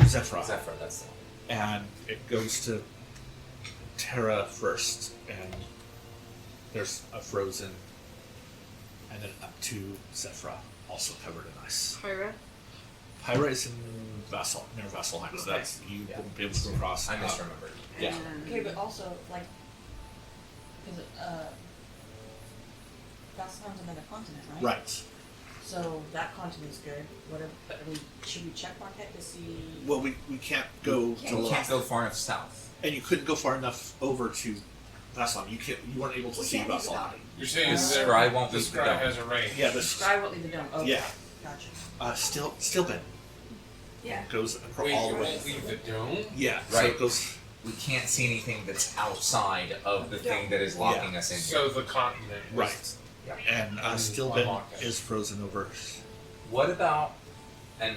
Speaker 1: Zephyra.
Speaker 3: Zephyr, that's the one.
Speaker 1: And it goes to Terra first, and there's a frozen and then up to Zephyra, also covered in ice.
Speaker 9: Pyra?
Speaker 1: Pyra is in Vassal, near Vasselheim, so that's you won't be able to go across.
Speaker 3: I misremembered.
Speaker 1: Yeah.
Speaker 4: Okay, but also, like, because, Vasselheim's another continent, right?
Speaker 1: Right.
Speaker 4: So that continent's good. What if, should we check mark it to see?
Speaker 1: Well, we can't go to
Speaker 3: You can't go far enough south.
Speaker 1: and you couldn't go far enough over to Vasselheim. You weren't able to
Speaker 7: We
Speaker 1: see
Speaker 7: can't leave the
Speaker 1: Vasselheim.
Speaker 7: mountain.
Speaker 2: You're saying
Speaker 3: The
Speaker 2: that
Speaker 3: scry won't
Speaker 2: the
Speaker 3: leave the
Speaker 2: scry
Speaker 3: dome.
Speaker 2: has a range.
Speaker 1: Yeah, the
Speaker 4: Sky won't leave the dome. Okay.
Speaker 1: Yeah.
Speaker 4: Gotcha.
Speaker 1: still been
Speaker 7: Yeah.
Speaker 1: goes across
Speaker 2: Wait,
Speaker 1: all
Speaker 2: you
Speaker 1: the way.
Speaker 2: won't leave the dome?
Speaker 1: Yeah, so
Speaker 3: Right.
Speaker 1: it goes.
Speaker 3: We can't see anything that's outside of the thing that is locking us in
Speaker 2: So
Speaker 3: here.
Speaker 2: the continent. is-
Speaker 1: Right.
Speaker 3: Yeah.
Speaker 1: And still
Speaker 2: Unlocked
Speaker 1: been
Speaker 2: it.
Speaker 1: is frozen over.
Speaker 3: What about, and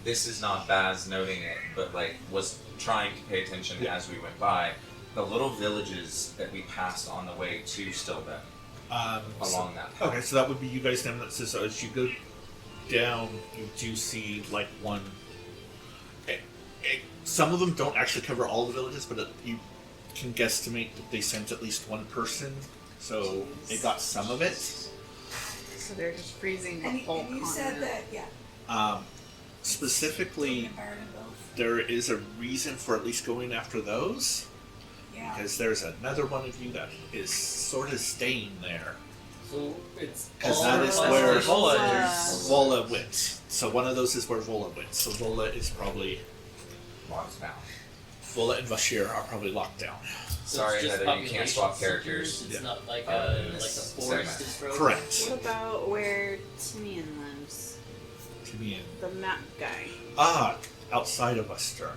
Speaker 3: this is not Baz noting it, but like was trying to pay attention as we went by, the little villages that we passed on the way to Stillben along that path.
Speaker 1: Okay, so that would be you guys then. That says as you go down, you do see like one. Some of them don't actually cover all the villages, but you can guesstimate that they sent at least one person, so they got some of it.
Speaker 9: So they're just freezing the
Speaker 7: And
Speaker 9: whole
Speaker 7: you
Speaker 9: continent.
Speaker 7: said that, yeah.
Speaker 1: Specifically,
Speaker 7: Byron and both.
Speaker 1: there is a reason for at least going after those,
Speaker 7: Yeah.
Speaker 1: because there's another one of you that is sort of staying there.
Speaker 10: So it's
Speaker 1: 'Cause
Speaker 10: all
Speaker 1: that is
Speaker 10: unless
Speaker 1: where-
Speaker 10: there's Vola.
Speaker 1: Vola went. So one of those is where Vola went. So Vola is probably
Speaker 3: Locked down.
Speaker 1: Vola and Bashir are probably locked down.
Speaker 10: So
Speaker 3: Sorry,
Speaker 10: it's just
Speaker 3: Heather, you can't swap
Speaker 10: population
Speaker 3: characters.
Speaker 10: centers, It's
Speaker 1: Yeah.
Speaker 10: not like
Speaker 3: In
Speaker 10: a
Speaker 3: this
Speaker 10: forest
Speaker 3: segment.
Speaker 10: is frozen.
Speaker 1: Correct.
Speaker 9: What about where Timian lives?
Speaker 1: To me and
Speaker 9: The map guy.
Speaker 1: outside of Western.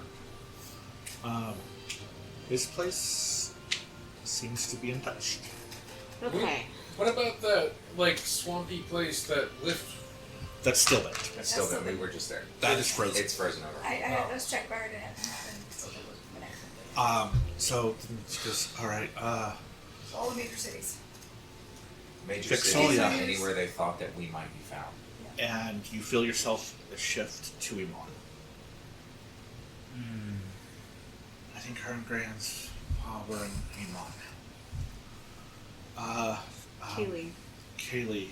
Speaker 1: His place seems to be untouched.
Speaker 9: Okay.
Speaker 2: What about that like swampy place that lift?
Speaker 1: That's still it.
Speaker 3: It's Stillben. We were just there.
Speaker 1: That is frozen.
Speaker 3: It's frozen over.
Speaker 7: Let's check Byron and
Speaker 1: So then she goes, all right.
Speaker 7: all the major cities.
Speaker 3: Major
Speaker 1: Vixolia.
Speaker 3: cities are anywhere they thought that we might be found.
Speaker 1: And you feel yourself shift to Iman. I think her and Grant's were in Iman.
Speaker 9: Kaylee.
Speaker 1: Kaylee,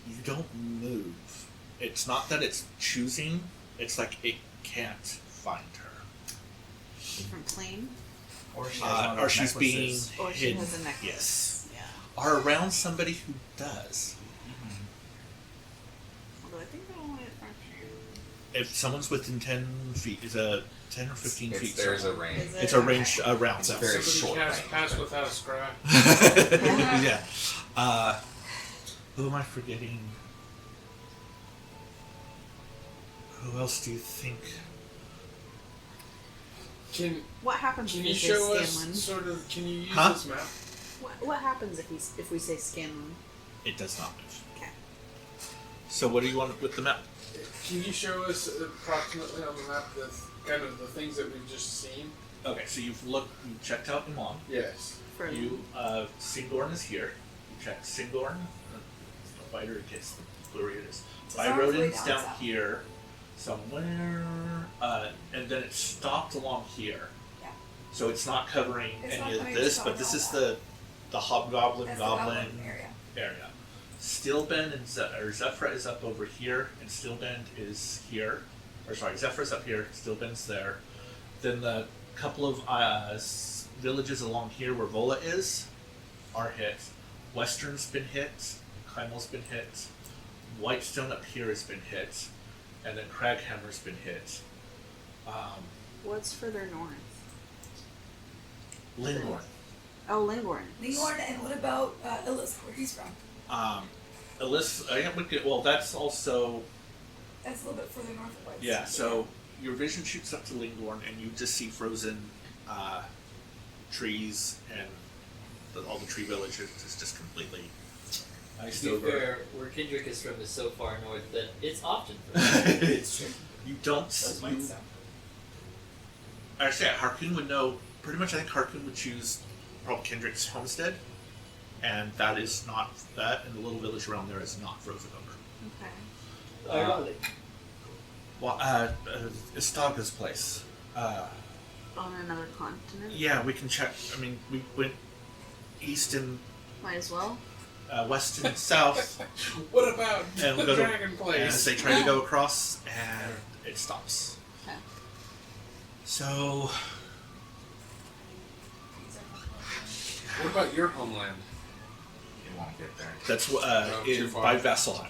Speaker 1: you don't move. It's not that it's choosing, it's like it can't find her.
Speaker 9: Different plane.
Speaker 6: Or she has one of those
Speaker 1: Or she's being
Speaker 6: necklaces.
Speaker 9: Or she
Speaker 1: hidden.
Speaker 9: has a necklace.
Speaker 1: Yes.
Speaker 9: Yeah.
Speaker 1: Are around somebody who does.
Speaker 9: Although I think they're only at Frontier.
Speaker 1: If someone's within 10 feet, is a 10 or 15 feet.
Speaker 3: There's a
Speaker 1: somewhere.
Speaker 3: range.
Speaker 9: Is it?
Speaker 1: It's a range around
Speaker 3: It's a
Speaker 1: them.
Speaker 3: very
Speaker 2: Somebody
Speaker 3: short
Speaker 2: cast
Speaker 3: range,
Speaker 2: pass
Speaker 3: but-
Speaker 2: without a scry.
Speaker 1: Yeah. Who am I forgetting? Who else do you think?
Speaker 2: Can
Speaker 9: What happens
Speaker 2: Can
Speaker 9: if
Speaker 2: you
Speaker 9: we say
Speaker 2: show us
Speaker 9: Scanlan?
Speaker 2: sort of? Can you use
Speaker 1: Huh?
Speaker 2: this map?
Speaker 9: What happens if we say Scanlan?
Speaker 1: It does not move.
Speaker 9: Okay.
Speaker 1: So what do you want with the map?
Speaker 2: Can you show us approximately on the map the kind of the things that we've just seen?
Speaker 1: Okay, so you checked out Iman.
Speaker 2: Yes.
Speaker 9: For
Speaker 1: Singorn is here. You checked Singorn. The wider it gets, the blurrier it is.
Speaker 7: So it's all the way
Speaker 1: Byrodin's
Speaker 7: down
Speaker 1: down
Speaker 7: south.
Speaker 1: here somewhere, and then it stopped along here.
Speaker 7: Yeah.
Speaker 1: So it's not covering
Speaker 7: It's not
Speaker 1: any of
Speaker 7: coming
Speaker 1: this,
Speaker 7: to
Speaker 1: but this is
Speaker 7: Colorado.
Speaker 1: the hobgoblin
Speaker 7: That's
Speaker 1: goblin
Speaker 7: the area.
Speaker 1: area. Stillbend and Zephyra is up over here, and Stillbend is here. Or sorry, Zephyr's up here, Stillbend's there. Then the couple of villages along here where Vola is are hit. Western's been hit, Kaimel's been hit, Whitestone up here has been hit, and then Craghammer's been hit.
Speaker 9: what's further north?
Speaker 1: Lindorn.
Speaker 9: Oh, Lingorn.
Speaker 7: Leorn, and what about Illis, where he's from?
Speaker 1: Well, that's also
Speaker 7: That's a little bit further north of White.
Speaker 1: yeah. So your vision shoots up to Lingorn, and you just see frozen trees, and all the tree villages is just completely iced
Speaker 10: To be
Speaker 1: over.
Speaker 10: fair, where Kendrick is from is so far north that it's often frozen.
Speaker 1: It's true. You don't.
Speaker 7: Those
Speaker 1: You,
Speaker 7: Whitestone.
Speaker 1: actually, Harkoon would know. Pretty much, I think Harkoon would choose probably Kendrick's homestead, and that is not that, and the little village around there is not frozen over.
Speaker 9: Okay.
Speaker 10: Ironic.
Speaker 1: Well, Istaga's place.
Speaker 9: On another continent.
Speaker 1: Yeah, we can check. I mean, we went east and
Speaker 9: Might as well.
Speaker 1: West and south.
Speaker 2: What about
Speaker 1: And
Speaker 2: the
Speaker 1: we'll go to-
Speaker 2: dragon
Speaker 1: As
Speaker 2: place?
Speaker 1: they try to go across, and it stops.
Speaker 9: Okay.
Speaker 1: So,
Speaker 2: What about your homeland?
Speaker 3: You won't get there.
Speaker 1: that's
Speaker 2: too
Speaker 1: in
Speaker 2: far.
Speaker 1: by Vasselheim.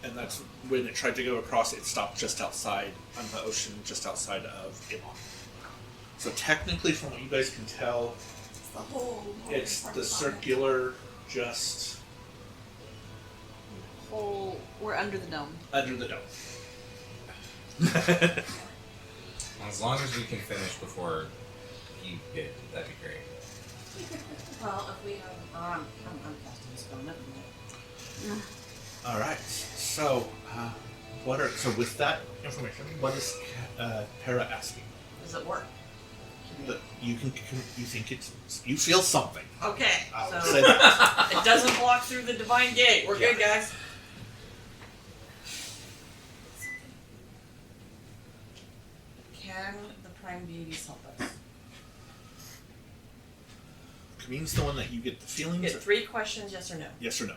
Speaker 1: And that's when it tried to go across, it stopped just outside on the ocean, just outside of Imon. So technically, from what you guys can tell,
Speaker 7: It's the whole.
Speaker 1: it's
Speaker 7: part
Speaker 1: the
Speaker 7: of Sonic.
Speaker 1: circular, just
Speaker 9: Whole. We're under the dome.
Speaker 1: under the dome.
Speaker 3: As long as we can finish before you get, that'd be great.
Speaker 8: Well, if we have, I'm casting a spell, never mind.
Speaker 1: All right. So, so with that information, what is Para asking?
Speaker 8: Does it work?
Speaker 1: That you think you feel something.
Speaker 8: Okay,
Speaker 1: I would
Speaker 8: so
Speaker 1: say that.
Speaker 8: it doesn't block through the divine gate. We're good, guys. Can the prime deities help us?
Speaker 1: Means the one that you get the feelings.
Speaker 8: You get 3 questions, yes or no.
Speaker 1: Yes or no.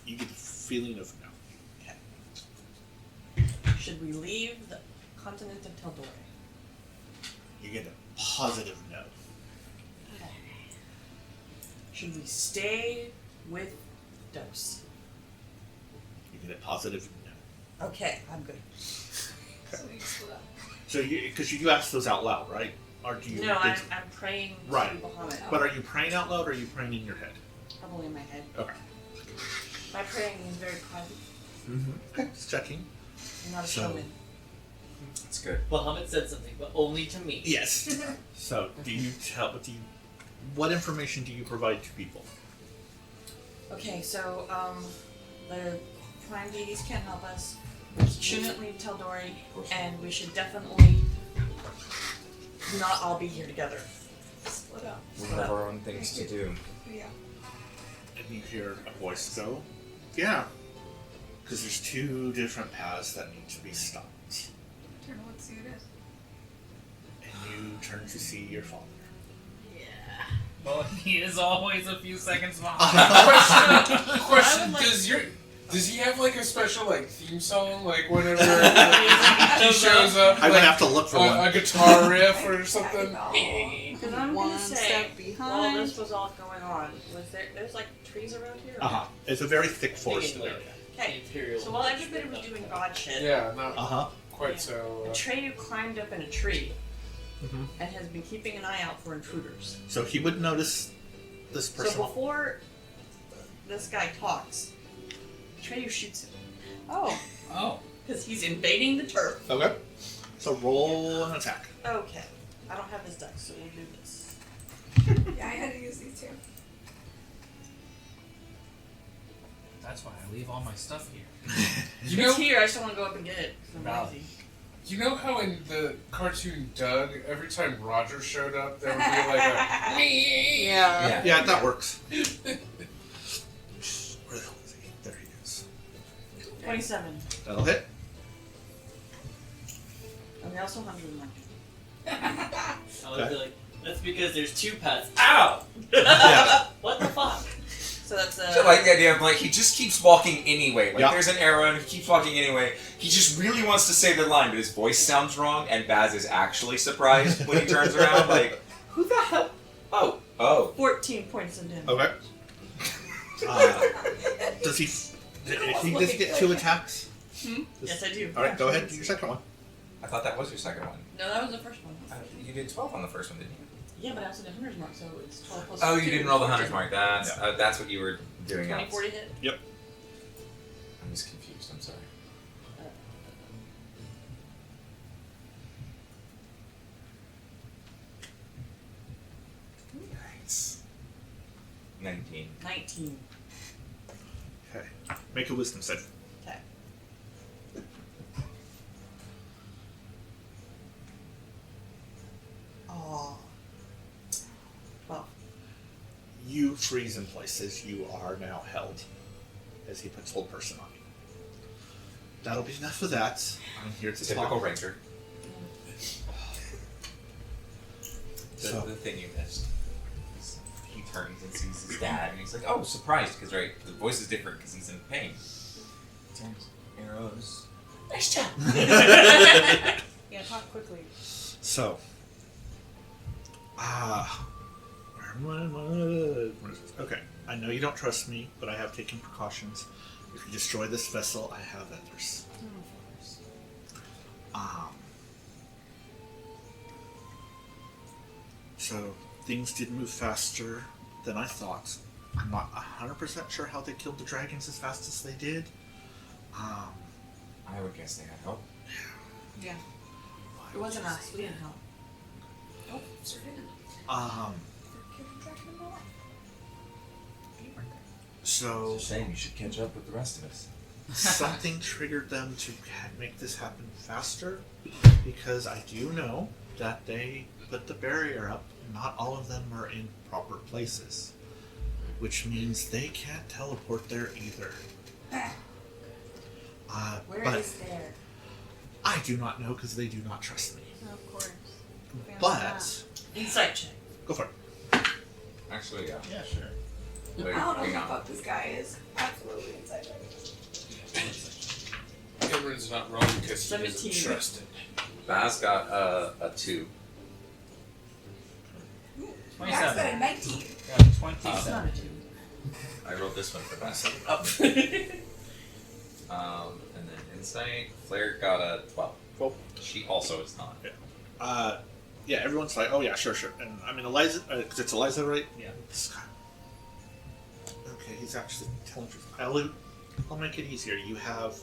Speaker 1: You get the feeling of no.
Speaker 8: Should we leave the continent of Taldori?
Speaker 1: You get a positive no.
Speaker 8: Should we stay with Dose?
Speaker 1: You get a positive no.
Speaker 8: Okay, I'm good.
Speaker 7: So we split up.
Speaker 1: So because you ask those out loud, right? Or do you?
Speaker 8: No, I'm praying
Speaker 1: Right.
Speaker 8: to Bahamut.
Speaker 1: But are you praying out loud or are you praying in your head?
Speaker 8: Probably in my head.
Speaker 1: Okay.
Speaker 8: My praying is very private.
Speaker 1: Okay. Just checking.
Speaker 8: I'm not a
Speaker 1: So-
Speaker 8: showman.
Speaker 3: That's good.
Speaker 10: Bahamut said something, but only to me.
Speaker 1: Yes. So what information do you provide to people?
Speaker 8: Okay, so the prime deities can help us. We shouldn't leave Taldori, and we should definitely not all be here together.
Speaker 7: Split up.
Speaker 3: We have our own things to do.
Speaker 7: Yeah.
Speaker 1: And you hear a voice go, yeah. Because there's 2 different paths that need to be stopped.
Speaker 7: Turn on, see who it is.
Speaker 1: And you turn to see your father.
Speaker 6: Well, he is always a few seconds behind.
Speaker 2: Question: Does he have like a special like theme song like whenever he shows up?
Speaker 1: I'm
Speaker 2: like,
Speaker 1: gonna have to look for one.
Speaker 2: a guitar riff or something.
Speaker 8: Because I'm
Speaker 9: One
Speaker 8: gonna say,
Speaker 9: step
Speaker 8: while
Speaker 9: behind.
Speaker 8: this was all going on, there's like trees around here?
Speaker 1: It's a very thick forested area.
Speaker 8: Okay,
Speaker 10: Imperial.
Speaker 8: so while everybody was doing god shit,
Speaker 2: Yeah, not
Speaker 1: Uh-huh.
Speaker 2: quite so.
Speaker 8: Atreyu climbed up in a tree
Speaker 1: Mhm.
Speaker 8: and has been keeping an eye out for intruders.
Speaker 1: So he would notice this person.
Speaker 8: So before this guy talks, Atreyu shoots him.
Speaker 9: Oh.
Speaker 6: Oh.
Speaker 8: Because he's invading the turf.
Speaker 1: Okay. So roll an attack.
Speaker 8: Okay. I don't have his dice, so we'll do this.
Speaker 7: Yeah, I had to use these 2.
Speaker 6: That's why I leave all my stuff here.
Speaker 2: You
Speaker 8: It's
Speaker 2: know,
Speaker 8: here, I just don't want to go up and get it. 'Cause I'm
Speaker 6: Valid.
Speaker 8: lazy.
Speaker 2: you know how in the cartoon Doug, every time Roger showed up, there would be like a me.
Speaker 9: Yeah.
Speaker 1: Yeah, that works. Where the hell is he? There he is.
Speaker 8: 27.
Speaker 1: That'll hit.
Speaker 8: And we also 101.
Speaker 10: I would
Speaker 1: Okay.
Speaker 10: be like, that's because there's 2 paths. Ow!
Speaker 1: Yeah.
Speaker 10: What the fuck?
Speaker 8: So that's
Speaker 3: I like the idea of like he just keeps walking anyway. Like
Speaker 1: Yeah.
Speaker 3: there's an arrow and he keeps walking anyway. He just really wants to say the line, but his voice sounds wrong, and Baz is actually surprised when he turns around. Like, who the hell? Oh,
Speaker 8: 14 points of damage.
Speaker 1: Okay. Does he? Does he get 2 attacks?
Speaker 8: Yes, I do.
Speaker 1: All right, go ahead. Do your second one.
Speaker 3: I thought that was your second one.
Speaker 8: No, that was the first one.
Speaker 3: You did 12 on the first one, didn't you?
Speaker 8: Yeah, but I also did hunter's mark, so it's 12 plus
Speaker 3: Oh,
Speaker 8: 2,
Speaker 3: you didn't roll the hunter's
Speaker 8: 14.
Speaker 3: mark. That's what you were doing
Speaker 8: 20,
Speaker 3: else.
Speaker 8: 40 hit.
Speaker 3: I'm just confused. I'm sorry. Nice. 19.
Speaker 8: 19.
Speaker 1: Okay. Make a wisdom save.
Speaker 8: Okay. Oh. 12.
Speaker 1: You freeze in places. You are now held as he puts hold person on you. That'll be enough of that. I'm here to
Speaker 3: Typical
Speaker 1: talk.
Speaker 3: ranger.
Speaker 1: So
Speaker 3: The thing you missed.
Speaker 1: he
Speaker 3: turns and sees his dad, and he's like, "Oh, surprised!" Because the voice is different because he's in pain. Turns, arrows. Nice job.
Speaker 9: Yeah, talk quickly.
Speaker 1: So, okay. I know you don't trust me, but I have taken precautions. If you destroy this vessel, I have others. So things did move faster than I thought. I'm not 100% sure how they killed the dragons as fast as they did.
Speaker 3: I would guess they had help.
Speaker 9: Yeah.
Speaker 8: It wasn't us. We didn't help.
Speaker 7: Nope, sure didn't. Killed the dragon in my life.
Speaker 1: So
Speaker 3: Shame, you should catch up with the rest of us.
Speaker 1: something triggered them to make this happen faster, because I do know that they put the barrier up. Not all of them are in proper places, which means they can't teleport there either.
Speaker 8: Where
Speaker 1: but
Speaker 8: is there?
Speaker 1: I do not know because they do not trust me.
Speaker 9: Of course.
Speaker 1: But
Speaker 8: Insight check.
Speaker 1: go for it.
Speaker 3: Actually, yeah.
Speaker 6: Yeah, sure.
Speaker 3: Wait,
Speaker 7: I don't know who
Speaker 3: hang
Speaker 7: the
Speaker 3: on.
Speaker 7: fuck this guy is. Absolutely inside out.
Speaker 2: Cameron's not wrong because he
Speaker 8: 17.
Speaker 2: isn't trusted.
Speaker 3: Baz got a 2.
Speaker 7: Max got a 19.
Speaker 6: Got 27.
Speaker 8: It's not a 2.
Speaker 3: I rolled this one for Baz. And then insight, Flair got a 12.
Speaker 1: 12.
Speaker 3: She also is not.
Speaker 1: Yeah, everyone's like, oh yeah, sure. And I mean, Eliza, because it's Eliza, right?
Speaker 6: Yeah.
Speaker 1: This guy. Okay, he's actually telling the truth. I'll make it easier. You have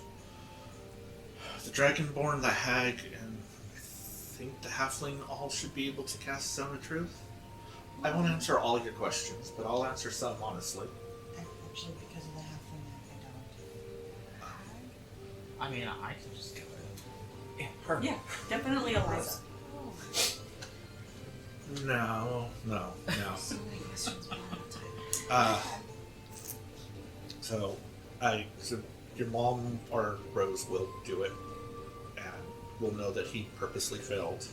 Speaker 1: the Dragonborn, the Hag, and I think the Halfling all should be able to cast Zone of Truth. I won't answer all your questions, but I'll answer some honestly.
Speaker 8: Actually, because of the halfling, I don't.
Speaker 6: I mean, I can just do it.
Speaker 3: Yeah, her.
Speaker 8: Yeah, definitely Eliza.
Speaker 1: No.
Speaker 7: So many questions one at a time.
Speaker 1: So your mom or Rose will do it, and will know that he purposely failed.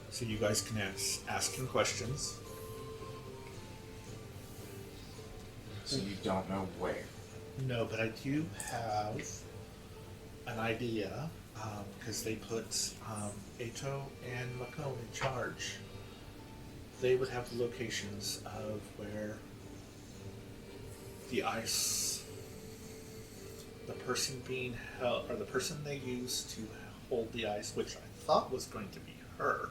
Speaker 1: So you guys can ask him questions.
Speaker 3: So you don't know where.
Speaker 1: No, but I do have an idea, because they put Ato and Macomb in charge. They would have the locations of where the ice, the person being held, or the person they use to hold the ice, which I thought was going to be her,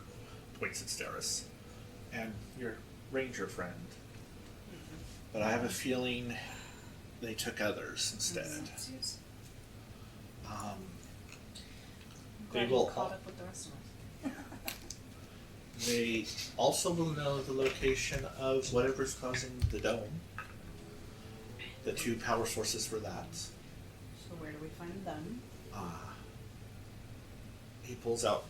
Speaker 1: points at Steris, and your ranger friend. But I have a feeling they took others instead. They will.
Speaker 9: Caught up with the rest of us.
Speaker 1: They also will know the location of whatever's causing the dome. The 2 power sources for that.
Speaker 9: So where do we find them?
Speaker 1: He pulls out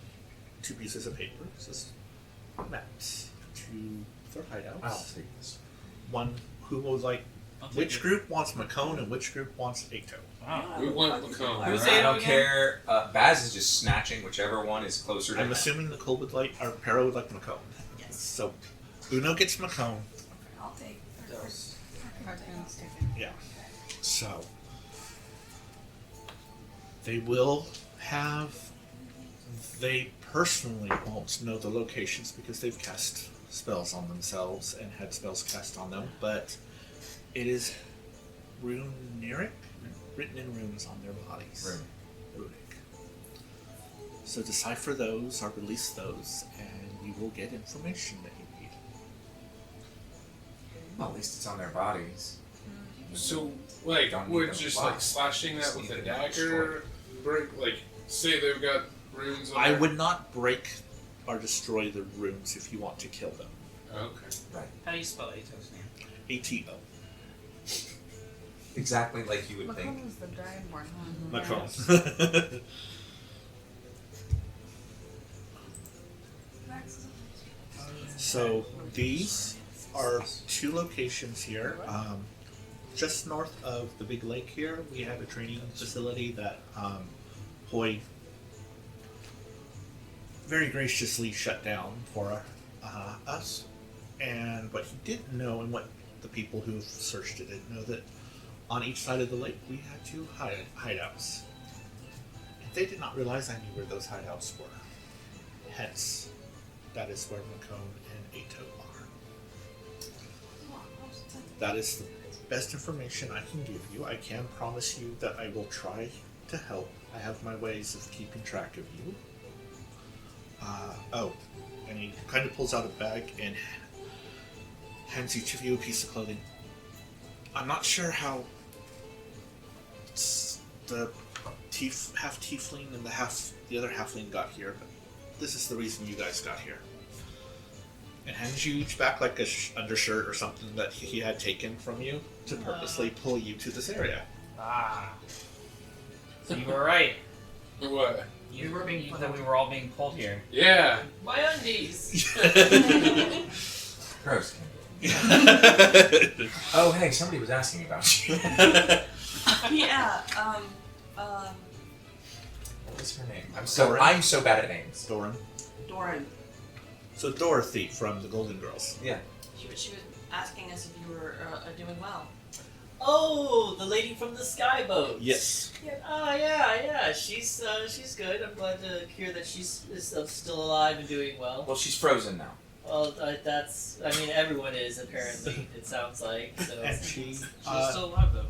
Speaker 1: 2 pieces of paper. Says, maps to their hideouts.
Speaker 3: I'll take this.
Speaker 1: One who was like,
Speaker 6: I'll take
Speaker 1: which
Speaker 6: it.
Speaker 1: group wants Macone and which group wants Ato.
Speaker 6: Wow.
Speaker 2: We want Macomb.
Speaker 6: Who's
Speaker 3: I
Speaker 6: Ato
Speaker 3: don't
Speaker 6: again?
Speaker 3: care. Baz is just snatching whichever one is closer to
Speaker 1: I'm
Speaker 3: him.
Speaker 1: assuming Nicole would like, or Para would like Macone.
Speaker 8: Yes.
Speaker 1: So Uno gets Macone.
Speaker 7: I'll take those.
Speaker 9: Cartoon's taken.
Speaker 1: Yeah. So they will have. They personally won't know the locations because they've cast spells on themselves and had spells cast on them, but it is runeric, written in runes on their bodies. Runic. So decipher those or release those, and you will get information that you need.
Speaker 3: Well, at least it's on their bodies.
Speaker 2: So, like,
Speaker 3: Don't need
Speaker 2: would
Speaker 3: them
Speaker 2: just
Speaker 3: alive.
Speaker 2: like slashing that
Speaker 3: Just
Speaker 2: with
Speaker 3: need
Speaker 2: a
Speaker 3: them
Speaker 2: dagger break? Like, say they've got runes on
Speaker 1: I
Speaker 2: there.
Speaker 1: would not break or destroy the runes if you want to kill them.
Speaker 2: Okay.
Speaker 6: How do you spell Ato's name?
Speaker 1: ATO.
Speaker 3: Exactly like you would think.
Speaker 9: Macomb was the Dragonborn, huh?
Speaker 1: Macron.
Speaker 7: Max is
Speaker 1: So these are 2 locations here. Just north of the big lake here, we have a training facility that Hoy very graciously shut down for us. what he didn't know, and what the people who searched it didn't know, that on each side of the lake we had two hideouts. And they did not realize I knew where those hideouts were. Hence, that is where Macone and Ato are. That is the best information I can give you. I can promise you that I will try to help. I have my ways of keeping track of you. And he kind of pulls out a bag and hands each of you a piece of clothing. I'm not sure how the half tiefling and the other halfling got here, but this is the reason you guys got here. And hands you each back like a undershirt or something that he had taken from you to purposely pull you to this area.
Speaker 6: Ah. So you were right.
Speaker 2: What?
Speaker 6: You were being that we were all being pulled here.
Speaker 2: Yeah.
Speaker 10: My undies.
Speaker 3: Gross. Oh, hey, somebody was asking about you.
Speaker 8: Yeah,
Speaker 3: What was her name?
Speaker 1: Doran.
Speaker 3: I'm so bad at names.
Speaker 1: Doran.
Speaker 8: Doran.
Speaker 1: So Dorothy from the Golden Girls.
Speaker 3: Yeah.
Speaker 8: She was asking us if you were doing well.
Speaker 10: Oh, the lady from the skyboat.
Speaker 1: Yes.
Speaker 10: Yeah. She's good. I'm glad to hear that she's still alive and doing well.
Speaker 3: Well, she's frozen now.
Speaker 10: Well, everyone is apparently. It sounds like. So
Speaker 1: And she
Speaker 10: she's still alive though.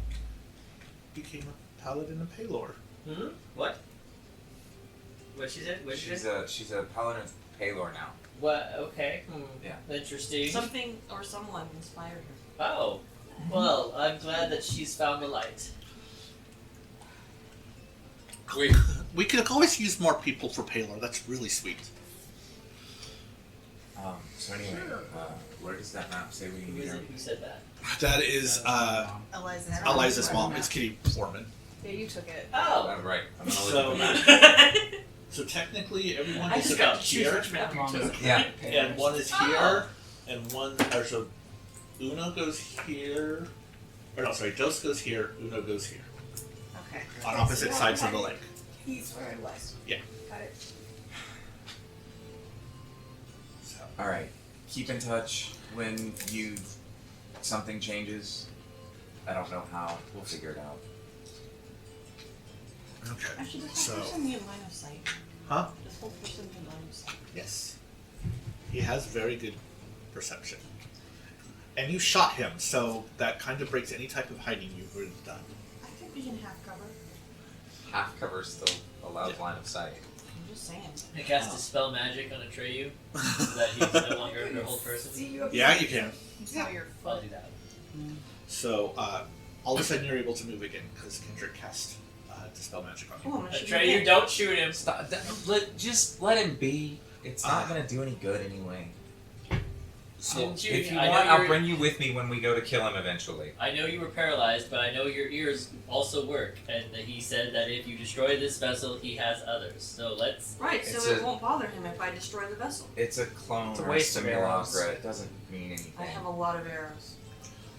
Speaker 1: became a paladin of Palor.
Speaker 10: Hmm. What? What she said? What she said?
Speaker 3: She's a paladin of Palor now.
Speaker 10: What? Okay.
Speaker 3: Yeah.
Speaker 10: Interesting.
Speaker 8: Something or someone inspired her.
Speaker 10: Oh. Well, I'm glad that she's found the light.
Speaker 2: Wait.
Speaker 1: We could always use more people for Palor. That's really sweet.
Speaker 3: So anyway, where does that map say we
Speaker 10: Who
Speaker 3: need
Speaker 10: is
Speaker 3: her?
Speaker 10: it? Who said that?
Speaker 1: That is
Speaker 9: Eliza's
Speaker 1: Eliza's mom. It's Kitty Foreman.
Speaker 9: Yeah, you took it.
Speaker 10: Oh.
Speaker 3: Oh, right. I'm gonna
Speaker 1: So-
Speaker 3: look at the map.
Speaker 1: So technically, everyone
Speaker 10: I
Speaker 1: is
Speaker 10: just got
Speaker 1: about
Speaker 10: to choose
Speaker 1: here,
Speaker 10: which map you
Speaker 6: Mom is-
Speaker 10: took.
Speaker 3: Yeah.
Speaker 1: and one is here, and one. Or so, Uno goes here. Or no, sorry, Dos goes here. Uno goes here,
Speaker 9: Okay.
Speaker 1: on opposite sides of the lake.
Speaker 7: He's where it was.
Speaker 1: Yeah.
Speaker 7: Got it.
Speaker 1: So,
Speaker 3: All right. Keep in touch when something changes. I don't know how. We'll figure it out.
Speaker 1: okay.
Speaker 8: Actually, does
Speaker 1: So-
Speaker 8: this person need line of sight?
Speaker 1: Huh?
Speaker 8: Does whole person need line of sight?
Speaker 1: Yes. He has very good perception. And you shot him, so that kind of breaks any type of hiding you would have done.
Speaker 8: I think we can half cover.
Speaker 3: Half cover still allows
Speaker 1: Yeah.
Speaker 3: line of sight.
Speaker 8: I'm just saying.
Speaker 10: I cast Dispel Magic on Atreyu so that he's no longer a whole person.
Speaker 7: See you up
Speaker 1: Yeah,
Speaker 7: there.
Speaker 1: you can.
Speaker 9: Saw your
Speaker 10: I'll
Speaker 9: foot.
Speaker 10: do that.
Speaker 1: So, all of a sudden you're able to move again because Kendrick cast Dispel Magic on you.
Speaker 8: Oh, I'm gonna shoot
Speaker 10: Atreyu,
Speaker 8: him.
Speaker 10: don't shoot him.
Speaker 3: Stop. Just let him be. It's not gonna do any good anyway.
Speaker 1: So,
Speaker 10: Didn't you-
Speaker 3: If you
Speaker 10: I know
Speaker 3: want, I'll
Speaker 10: you're-
Speaker 3: bring you with me when we go to kill him eventually.
Speaker 10: I know you were paralyzed, but I know your ears also work, and that he said that if you destroy this vessel, he has others. So let's.
Speaker 8: Right, so
Speaker 3: It's
Speaker 8: it
Speaker 3: a-
Speaker 8: won't bother him if I destroy the vessel.
Speaker 3: It's a clone
Speaker 6: It's a
Speaker 3: or a
Speaker 6: waste of arrows.
Speaker 3: simulacra. It doesn't mean anything.
Speaker 8: I have a lot of arrows.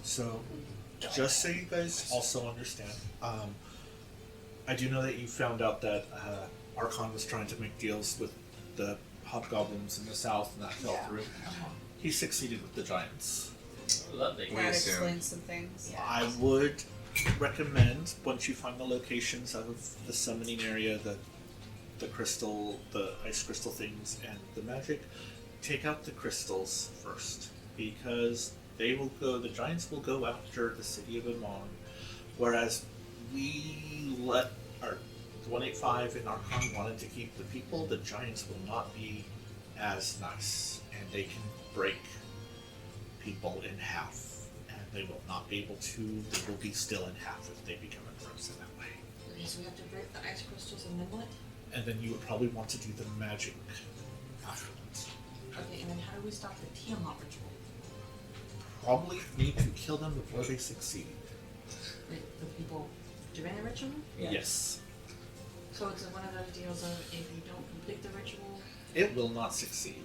Speaker 1: So, just so you guys also understand, I do know that you found out that Archon was trying to make deals with the hobgoblins in the south, and that fell through. He succeeded with the giants.
Speaker 10: Lovely.
Speaker 3: We
Speaker 9: That
Speaker 3: assume.
Speaker 9: explains some things.
Speaker 1: I would recommend, once you find the locations of the summoning area, the crystal, the ice crystal things, and the magic, take out the crystals first, because the giants will go after the city of Amon, whereas we let our 185 and Archon wanted to keep the people. The giants will not be as nice, and they can break people in half, and they will not be able to. They will be still in half if they become frozen that way.
Speaker 8: Okay, so we have to break the ice crystals and then what?
Speaker 1: And then you would probably want to do the magic afterwards.
Speaker 8: Okay, and then how do we stop the Tiamat ritual?
Speaker 1: Probably need to kill them before they succeed.
Speaker 8: The people doing the ritual?
Speaker 3: Yeah.
Speaker 1: Yes.
Speaker 8: So it's one of those deals of if you don't complete the ritual,
Speaker 1: It will not succeed.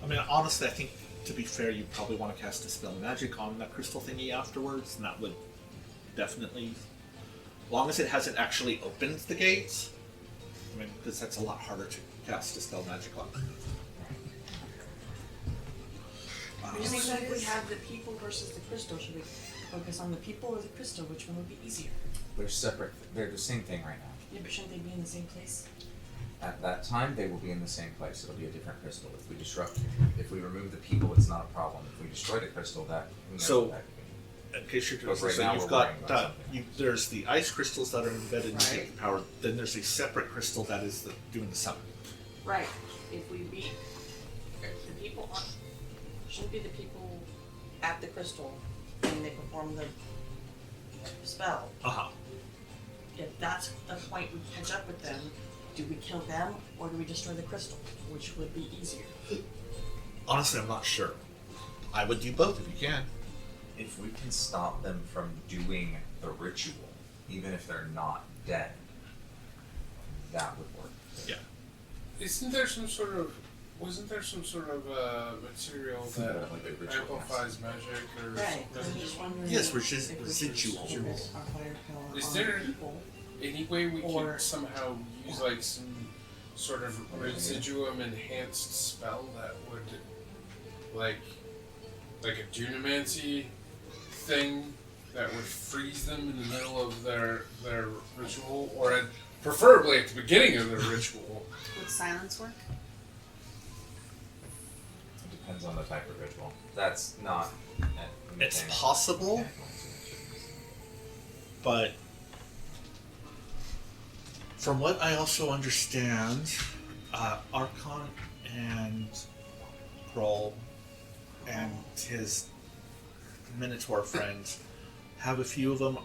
Speaker 1: I mean, honestly, I think, to be fair, you probably want to cast Dispel Magic on that crystal thingy afterwards, and that would definitely, as long as it hasn't actually opened the gates, I mean, because that's a lot harder to cast Dispel Magic on.
Speaker 8: I just think that if we have the people versus the crystal, should we focus on the people or the crystal? Which one would be easier?
Speaker 3: They're separate. They're the same thing right now.
Speaker 8: Yeah, but shouldn't they be in the same place?
Speaker 3: At that time, they will be in the same place. It'll be a different crystal. If we disrupt, if we remove the people, it's not a problem. If we destroy the crystal, that who knows
Speaker 1: So-
Speaker 3: what that could be.
Speaker 1: In case you're
Speaker 3: But
Speaker 1: confused,
Speaker 3: right
Speaker 1: so
Speaker 3: now
Speaker 1: you've
Speaker 3: we're
Speaker 1: got
Speaker 3: worrying about something.
Speaker 1: there's the ice crystals that are embedded in
Speaker 8: Right.
Speaker 1: the power. Then there's a separate crystal that is doing the summon.
Speaker 8: Right. If we beat the people on, shouldn't be the people at the crystal when they perform the spell. If that's the point we catch up with them, do we kill them or do we destroy the crystal? Which would be easier?
Speaker 1: Honestly, I'm not sure. I would do both if you can.
Speaker 3: If we can stop them from doing the ritual, even if they're not dead, that would work.
Speaker 2: Wasn't there some sort of material that
Speaker 3: Like a ritual
Speaker 2: amplifies magic or
Speaker 8: Right. I'm
Speaker 2: something?
Speaker 8: just wondering
Speaker 1: Yes, which
Speaker 8: if
Speaker 1: is
Speaker 8: we should
Speaker 1: residual.
Speaker 8: focus our firepower
Speaker 2: Is
Speaker 8: on
Speaker 2: there-
Speaker 8: the people.
Speaker 2: Any way we
Speaker 8: Or-
Speaker 2: could somehow use like some sort of residuum enhanced spell that would like a dunamancy thing that would freeze them in the middle of their ritual, or preferably at the beginning of their ritual?
Speaker 9: Would silence work?
Speaker 3: It depends on the type of ritual. That's not.
Speaker 1: It's
Speaker 3: anything-
Speaker 1: possible, but from what I also understand, Archon and Kroll and his Minotaur friends have a few of them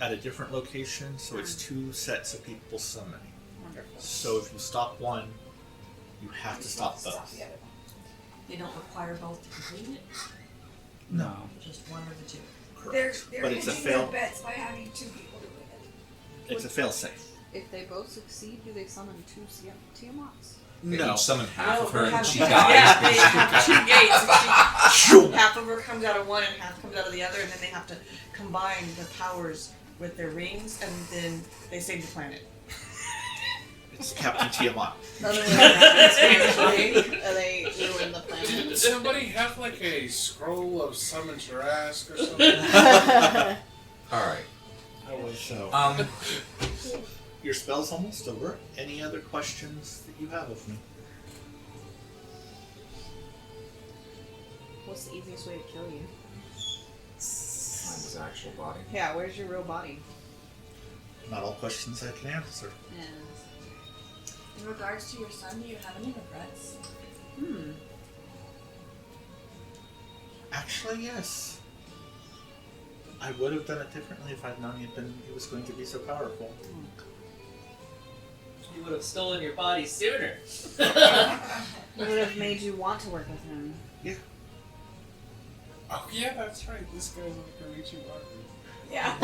Speaker 1: at a different location, so it's two sets of people summoning.
Speaker 9: Wonderful.
Speaker 1: So if you stop one, you have to stop both.
Speaker 8: They don't require both to complete it,
Speaker 1: No,
Speaker 8: just one or the two.
Speaker 7: They're
Speaker 1: correct. But it's a
Speaker 7: hedging their
Speaker 1: fail.
Speaker 7: bets by having two people doing it.
Speaker 1: It's a fail safe.
Speaker 9: If they both succeed, do they summon two Tiamats?
Speaker 3: They
Speaker 1: No.
Speaker 3: each summon half
Speaker 8: No,
Speaker 3: of her
Speaker 8: they
Speaker 3: and
Speaker 8: have-
Speaker 3: she
Speaker 8: yeah,
Speaker 3: dies.
Speaker 8: they have two gates. And
Speaker 1: Shoo!
Speaker 8: half of her comes out of one and half comes out of the other, and then they have to combine the powers with their rings, and then they save the planet.
Speaker 1: It's Captain Tiamat.
Speaker 9: Or they ruin the planet.
Speaker 2: Did somebody have like a scroll of summon Tarask or something?
Speaker 3: Alright.
Speaker 1: So, your spell's almost over. Any other questions that you have of me?
Speaker 9: What's the easiest way to kill you?
Speaker 3: Mine's actual body.
Speaker 9: Yeah, where's your real body?
Speaker 1: Not all questions I can answer.
Speaker 9: Yeah.
Speaker 8: In regards to your son, do you have any regrets?
Speaker 1: Actually, yes. I would have done it differently if I'd known he was going to be so powerful.
Speaker 10: You would have stolen your body sooner.
Speaker 9: It would have made you want to work with him.
Speaker 2: Oh yeah, that's right. This guy's like a Riichi Maru.
Speaker 7: Yeah.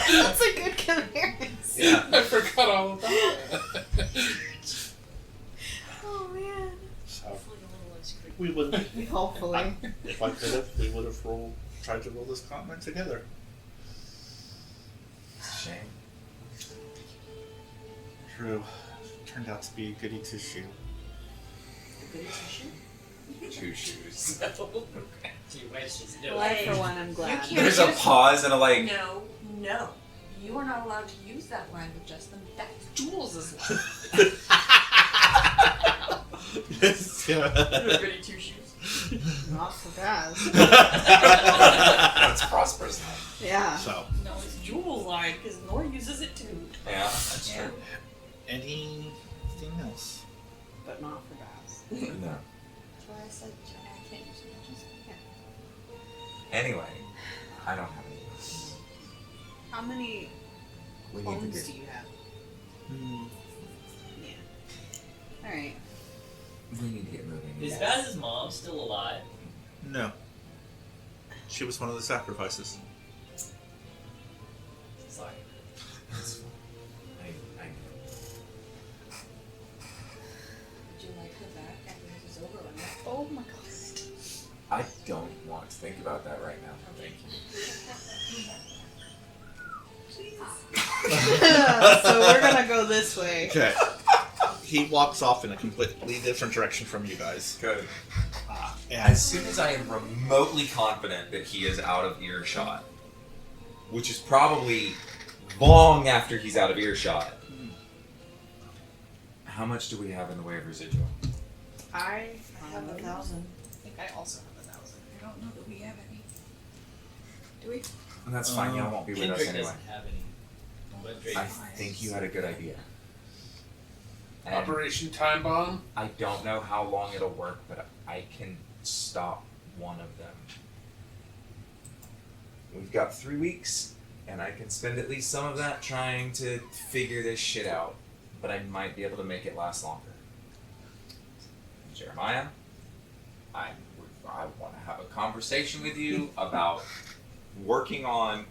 Speaker 9: That's a good comparison.
Speaker 3: Yeah.
Speaker 2: I forgot all about that.
Speaker 9: Oh man.
Speaker 1: So
Speaker 5: Hopefully a little less creepy.
Speaker 1: we wouldn't.
Speaker 9: Hopefully.
Speaker 1: If I could have, we would have tried to roll this continent together.
Speaker 3: It's a shame.
Speaker 1: True. Turned out to be goody two shoe.
Speaker 3: Two shoes.
Speaker 10: Two wedges. No.
Speaker 9: Well, I, for one, I'm glad.
Speaker 8: can't-
Speaker 3: There's a pause and a like.
Speaker 8: No, no. You are not allowed to use that language, Justin. That's Jules' language. Goody two shoes.
Speaker 9: Not so fast.
Speaker 3: That's prosperous now.
Speaker 9: Yeah.
Speaker 1: So,
Speaker 8: No, it's Jules' line because Nora uses it too.
Speaker 3: Yeah, that's true.
Speaker 1: anything else?
Speaker 9: But not for Babs.
Speaker 3: No.
Speaker 8: That's why I said I can't use it.
Speaker 3: Anyway, I don't have any.
Speaker 9: How many
Speaker 3: We need to
Speaker 9: bones
Speaker 3: get.
Speaker 9: do you have?
Speaker 1: Hmm.
Speaker 9: Yeah. Alright.
Speaker 3: We need to get moving.
Speaker 10: Is Baz's mom still alive?
Speaker 1: No. She was one of the sacrifices.
Speaker 10: Sorry.
Speaker 3: That's fine. I
Speaker 8: Would you like her back after this is over or not?
Speaker 9: Oh my god.
Speaker 3: I don't want to think about that right now. Thank you.
Speaker 9: So we're gonna go this way.
Speaker 1: Okay. He walks off in a completely different direction from you guys.
Speaker 3: Good.
Speaker 1: And
Speaker 3: As soon as I am remotely confident that he is out of earshot, which is probably long after he's out of earshot, how much do we have in the way of residual?
Speaker 9: I
Speaker 4: have 1,000.
Speaker 9: think I also have 1,000.
Speaker 7: I don't know that we have any. Do we?
Speaker 3: And that's fine, y'all won't be with us
Speaker 10: Kendrick
Speaker 3: anyway.
Speaker 10: doesn't have any. But Drake
Speaker 3: I think you had a good idea. And
Speaker 2: Operation Time Bomb.
Speaker 3: I don't know how long it'll work, but I can stop one of them. We've got 3 weeks, and I can spend at least some of that trying to figure this shit out, but I might be able to make it last longer. Jeremiah, I want to have a conversation with you about working on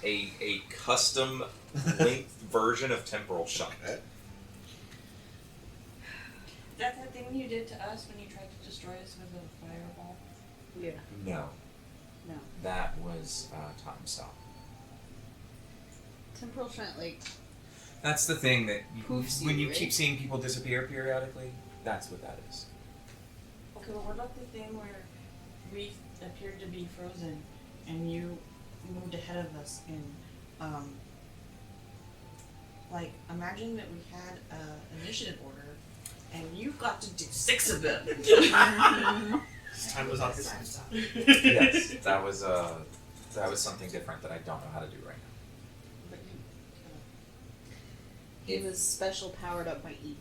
Speaker 3: a custom length version of temporal shock.
Speaker 8: That's that thing you did to us when you tried to destroy us with a fireball?
Speaker 9: Yeah.
Speaker 3: No.
Speaker 9: No.
Speaker 3: That was time stop.
Speaker 9: Temporal shunt, like,
Speaker 3: That's the thing that
Speaker 9: Poofs
Speaker 3: when
Speaker 9: you,
Speaker 3: you
Speaker 9: right?
Speaker 3: keep seeing people disappear periodically, that's what that is.
Speaker 8: Okay, well, what about the thing where we appeared to be frozen and you moved ahead of us in, like, imagine that we had an initiative order and you got to do 6 of them.
Speaker 1: time was on his side.
Speaker 3: Yes, that was something different that I don't know how to do right now.
Speaker 8: But
Speaker 9: it was special powered up by evil.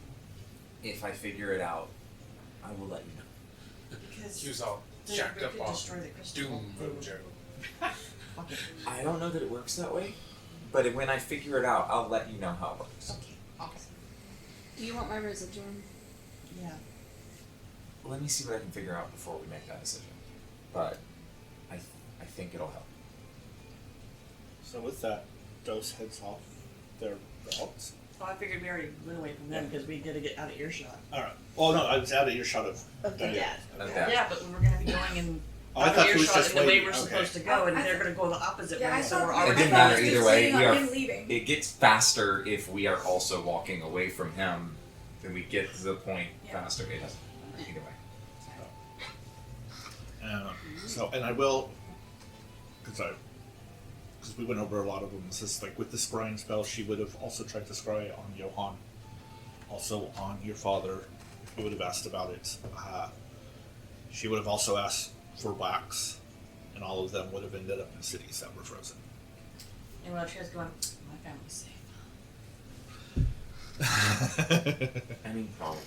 Speaker 3: If I figure it out, I will let you know.
Speaker 8: because
Speaker 2: She was all
Speaker 8: they
Speaker 2: jacked
Speaker 8: could
Speaker 2: up on
Speaker 8: destroy the crystal.
Speaker 2: Doom
Speaker 8: They would-
Speaker 2: Mojo.
Speaker 8: Fuck it.
Speaker 3: I don't know that it works that way, but when I figure it out, I'll let you know how it works.
Speaker 8: Okay, awesome.
Speaker 9: Do you want my residual?
Speaker 8: Yeah.
Speaker 3: Let me see what I can figure out before we make that decision. But I think it'll help.
Speaker 1: So with that, Dose heads off their routes.
Speaker 8: Oh, I figured we already went away from them because we gotta get out of earshot.
Speaker 1: Alright. Oh no, I was out of earshot of
Speaker 9: Okay.
Speaker 8: Yeah.
Speaker 3: Okay.
Speaker 8: Yeah, but we were gonna be going in
Speaker 1: Oh, I
Speaker 8: out
Speaker 1: thought
Speaker 8: of
Speaker 1: it was
Speaker 8: earshot
Speaker 1: just
Speaker 8: in the way
Speaker 1: waiting.
Speaker 8: we're
Speaker 1: Okay.
Speaker 8: supposed to go, and
Speaker 7: I
Speaker 8: they're gonna go the opposite
Speaker 7: Yeah,
Speaker 8: way,
Speaker 7: I
Speaker 8: so
Speaker 7: thought
Speaker 8: we're
Speaker 3: It
Speaker 8: already
Speaker 3: didn't
Speaker 7: I thought
Speaker 3: matter
Speaker 7: it was
Speaker 3: either
Speaker 7: just
Speaker 3: way.
Speaker 7: waiting
Speaker 3: We
Speaker 7: on
Speaker 3: are-
Speaker 7: him leaving.
Speaker 3: It gets faster if we are also walking away from him. Then we get to the point
Speaker 8: Yeah.
Speaker 3: faster. It doesn't matter either way.
Speaker 1: So, and I will, because we went over a lot of them. It's just like with the scrying spell, she would have also tried to scry on Johann, also on your father, if you would have asked about it. She would have also asked for wax, and all of them would have ended up in cities that were frozen.
Speaker 8: And while Trey's going, my family's safe.
Speaker 3: I mean, probably.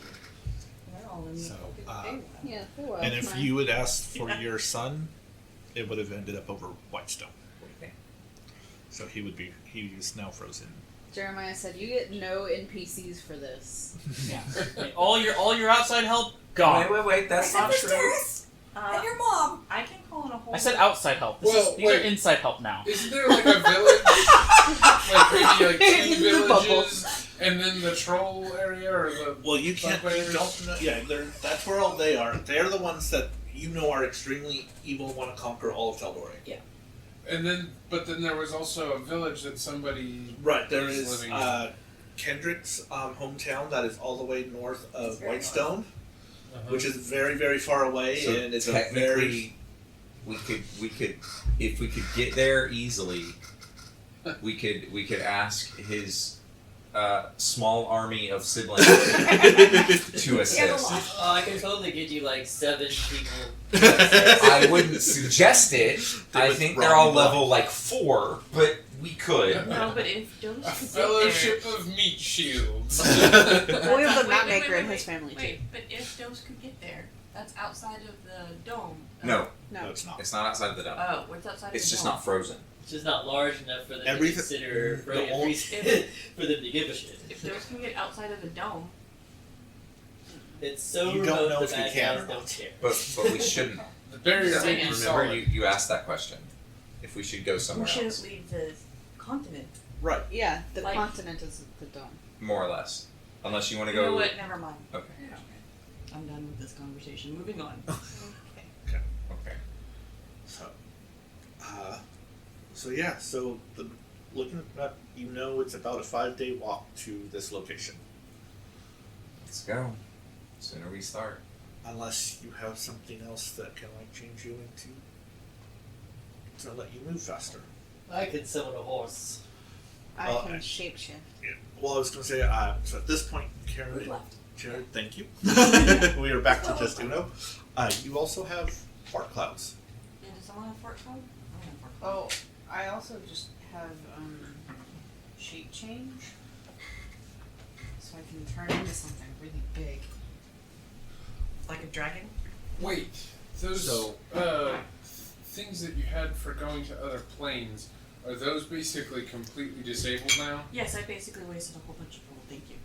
Speaker 8: They're all in the
Speaker 1: So,
Speaker 8: fucking thing.
Speaker 9: Yeah, there was.
Speaker 1: And if you had asked for your son, it would have ended up over Whitestone.
Speaker 3: What do you think?
Speaker 1: So he is now frozen.
Speaker 9: Jeremiah said, "You get no NPCs for this."
Speaker 6: Yeah. Like, all your outside help gone.
Speaker 3: Wait. That's
Speaker 7: Except
Speaker 3: not
Speaker 7: for
Speaker 3: true.
Speaker 7: Stairs and your mom.
Speaker 8: I can call in a whole.
Speaker 6: I said outside help.
Speaker 2: Well,
Speaker 6: These are
Speaker 2: wait.
Speaker 6: inside help now.
Speaker 2: Isn't there like a village? Like maybe like 2
Speaker 9: The
Speaker 2: villages,
Speaker 9: bubbles.
Speaker 2: and then the troll area or the.
Speaker 1: Well, you can't. You
Speaker 2: Buckwheaters?
Speaker 1: don't know. Yeah, that's where all they are. They're the ones that you know are extremely evil, want to conquer all of Tal'Dorei.
Speaker 2: And then, but then there was also a village that somebody.
Speaker 1: Right. There
Speaker 2: is
Speaker 1: is
Speaker 2: living
Speaker 1: Kendrick's hometown that is all the way north
Speaker 7: It's
Speaker 1: of
Speaker 7: very
Speaker 1: Whitestone,
Speaker 2: Uh-huh.
Speaker 1: which is very, very far away,
Speaker 3: So
Speaker 1: and it's a
Speaker 3: technically,
Speaker 1: very.
Speaker 3: we could if we could get there easily, we could ask his small army of siblings to
Speaker 7: Yeah,
Speaker 3: assist.
Speaker 7: the lot.
Speaker 10: Oh, I can totally get you like 7 people.
Speaker 3: I wouldn't suggest it. I
Speaker 1: was
Speaker 3: think they're all
Speaker 1: wrong.
Speaker 3: level like 4, but we could.
Speaker 8: No, but if those
Speaker 2: A
Speaker 8: could get
Speaker 2: fellowship of meat shields.
Speaker 9: Boy of the
Speaker 7: Wait,
Speaker 9: map
Speaker 7: wait,
Speaker 9: maker
Speaker 7: wait,
Speaker 9: and
Speaker 7: wait,
Speaker 9: his family
Speaker 7: Wait, but if Dose could get there, that's outside of the dome.
Speaker 3: No,
Speaker 1: No,
Speaker 9: No.
Speaker 1: it's not.
Speaker 3: it's not outside of the dome.
Speaker 7: Oh, what's outside of
Speaker 3: It's
Speaker 7: the
Speaker 3: just
Speaker 7: dome?
Speaker 3: not frozen.
Speaker 10: It's just not large enough for them to
Speaker 1: Everything-
Speaker 10: consider
Speaker 1: the
Speaker 10: throwing a
Speaker 1: only-
Speaker 10: free for them to give a shit.
Speaker 7: If Dose can get outside of the dome,
Speaker 10: It's so
Speaker 1: You don't
Speaker 10: remote
Speaker 1: know
Speaker 10: the
Speaker 1: if you
Speaker 10: bad
Speaker 1: can
Speaker 10: guys
Speaker 1: or
Speaker 10: don't
Speaker 1: not.
Speaker 10: care.
Speaker 3: But we shouldn't.
Speaker 2: The barrier
Speaker 3: So,
Speaker 2: may be
Speaker 3: remember,
Speaker 2: solid.
Speaker 3: you asked that question. If we should go
Speaker 8: we
Speaker 3: somewhere
Speaker 8: shouldn't
Speaker 3: else,
Speaker 8: leave the continent.
Speaker 1: Right.
Speaker 9: Yeah, the
Speaker 8: Like-
Speaker 9: continent is the dome.
Speaker 3: more or less, unless you want to
Speaker 8: You
Speaker 3: go.
Speaker 8: know what? Never mind.
Speaker 3: Okay.
Speaker 8: I'm done with this conversation. Moving on.
Speaker 3: Okay.
Speaker 1: So yeah. So looking at that, you know, it's about a 5-day walk to this location.
Speaker 3: Let's go. Sooner we start.
Speaker 1: Unless you have something else that can like change you into to let you move faster.
Speaker 10: I can summon a horse.
Speaker 9: I
Speaker 1: Well,
Speaker 9: can
Speaker 1: I-
Speaker 9: shapeshift.
Speaker 1: Yeah. Well, I was going to say, so at this point, Karen,
Speaker 8: Who's left?
Speaker 1: Jared, thank you. We are back to just Uno. You also have fart clouds.
Speaker 8: Yeah, does someone have fort cloud? I don't have fort cloud.
Speaker 9: Oh, I also just have shape change, so I can turn into something really big.
Speaker 8: Like a dragon?
Speaker 2: Wait, those
Speaker 1: So-
Speaker 2: things that you had for going to other planes, are those basically completely disabled now?
Speaker 8: Yes, I basically wasted a whole bunch of gold, thank you.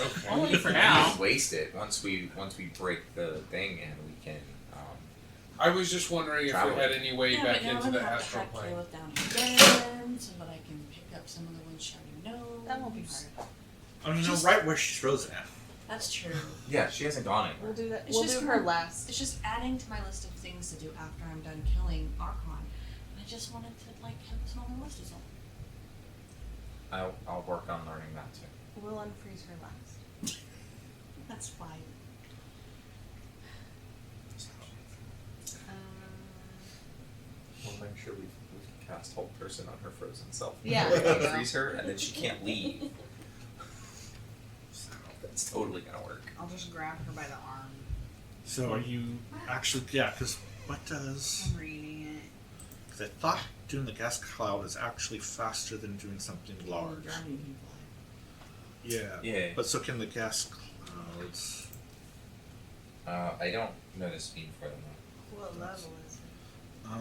Speaker 2: Okay.
Speaker 6: Only for
Speaker 3: We
Speaker 6: now.
Speaker 3: just waste it. Once we break the thing and we can.
Speaker 2: I was just wondering if
Speaker 3: Travel.
Speaker 2: we had any way
Speaker 8: Yeah,
Speaker 2: back
Speaker 8: but now
Speaker 2: into
Speaker 8: I'm
Speaker 2: the
Speaker 8: gonna have to
Speaker 2: astral
Speaker 8: track
Speaker 2: plane.
Speaker 8: Caleb down again, so that I can pick up some of the ones she already knows.
Speaker 9: That won't be hard.
Speaker 1: I mean,
Speaker 8: Just-
Speaker 1: right where she's frozen at.
Speaker 8: That's true.
Speaker 3: Yeah, she hasn't gone
Speaker 9: We'll
Speaker 3: anywhere.
Speaker 9: do that.
Speaker 8: It's
Speaker 9: We'll
Speaker 8: just
Speaker 9: do
Speaker 8: gonna-
Speaker 9: her last.
Speaker 8: It's just adding to my list of things to do after I'm done killing Archon. And I just wanted to like have this on my list as well.
Speaker 3: I'll work on learning that too.
Speaker 9: We'll unfreeze her last.
Speaker 8: That's fine.
Speaker 3: We'll make sure we cast hold person on her frozen self.
Speaker 9: Yeah,
Speaker 3: We'll
Speaker 9: there you go.
Speaker 3: freeze her, and then she can't leave. That's totally gonna work.
Speaker 9: I'll just grab her by the arm.
Speaker 1: So are you actually, yeah, because what does,
Speaker 9: I'm reading it.
Speaker 1: because I thought doing the gas cloud is actually faster than doing something large.
Speaker 8: Dragon can fly.
Speaker 1: Yeah.
Speaker 3: Yeah.
Speaker 1: But so can the gas clouds.
Speaker 3: I don't know the speed for them
Speaker 9: What level is it?
Speaker 1: I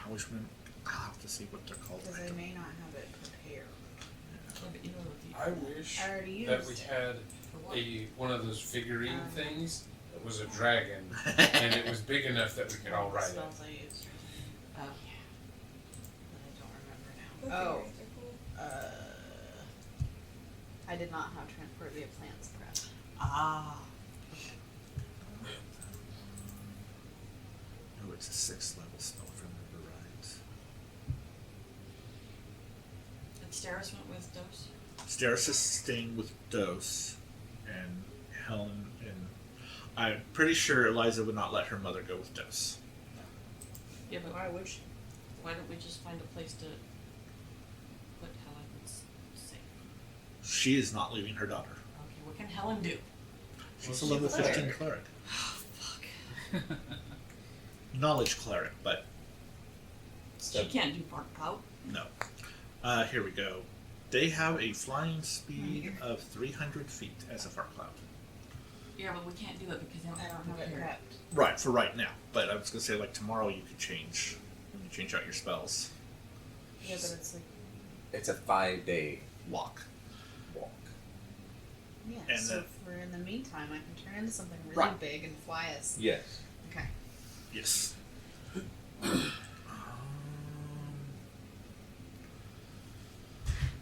Speaker 1: always remember, I'll have to see what they're called.
Speaker 9: Because
Speaker 1: I
Speaker 9: I
Speaker 1: don't-
Speaker 9: may not have it prepared.
Speaker 8: Yeah, but you know what the
Speaker 2: I wish
Speaker 9: I already used
Speaker 2: that we had
Speaker 8: for what?
Speaker 2: one of those figurine
Speaker 9: Um,
Speaker 2: things that was a dragon, and it was big enough that we could all ride it.
Speaker 9: Spells I used.
Speaker 8: Oh.
Speaker 9: But I don't remember now. I did not have transport via plants prep.
Speaker 8: Ah.
Speaker 1: No, it's a 6th level spell if I remember right.
Speaker 8: And Steris went with Dose.
Speaker 1: Steris is staying with Dose, and Helen, and I'm pretty sure Eliza would not let her mother go with Dose.
Speaker 8: Yeah, but why would she? Why don't we just find a place to put Helen safe?
Speaker 1: She is not leaving her daughter.
Speaker 8: Okay, what can Helen do?
Speaker 1: She's
Speaker 2: Well,
Speaker 1: a level
Speaker 2: she's a
Speaker 1: 15 cleric.
Speaker 8: Fuck.
Speaker 1: Knowledge cleric, but
Speaker 8: She can't do Fart Cloud.
Speaker 1: no. Here we go. They have a flying speed of 300 feet as a fart cloud.
Speaker 8: Yeah, but we can't do it because they don't
Speaker 9: I
Speaker 8: have
Speaker 9: don't have it
Speaker 8: prepared.
Speaker 9: prepped.
Speaker 1: Right, for right now. But I was gonna say like tomorrow you could change out your spells.
Speaker 9: Yeah, but it's like,
Speaker 3: It's a 5-day
Speaker 1: Walk.
Speaker 3: walk.
Speaker 9: yeah,
Speaker 1: And
Speaker 9: so
Speaker 1: then-
Speaker 9: for in the meantime, I can turn into something really
Speaker 1: Right.
Speaker 9: big and fly us.
Speaker 3: Yes.
Speaker 9: Okay.
Speaker 1: Yes.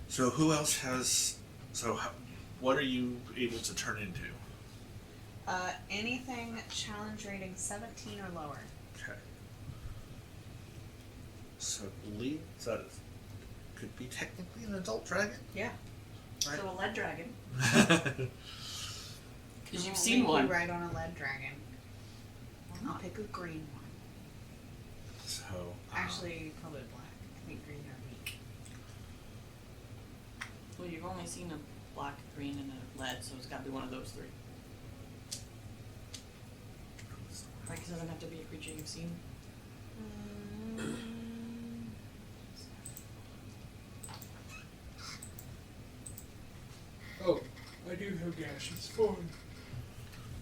Speaker 1: So who else has? What are you able to turn into?
Speaker 9: Anything challenge rating 17 or lower.
Speaker 1: Okay. So I believe that could be technically an adult dragon.
Speaker 9: Yeah.
Speaker 1: Right.
Speaker 8: So a lead dragon. Because you've
Speaker 9: I'll
Speaker 8: seen
Speaker 9: make
Speaker 8: one.
Speaker 9: You ride on a lead dragon. I'll pick a green one.
Speaker 1: So
Speaker 9: Actually, probably black. I think green are weak.
Speaker 8: Well, you've only seen a black, green, and a lead, so it's got to be one of those three. Right? Because it doesn't have to be a creature you've seen.
Speaker 2: Oh, I do have gaseous form.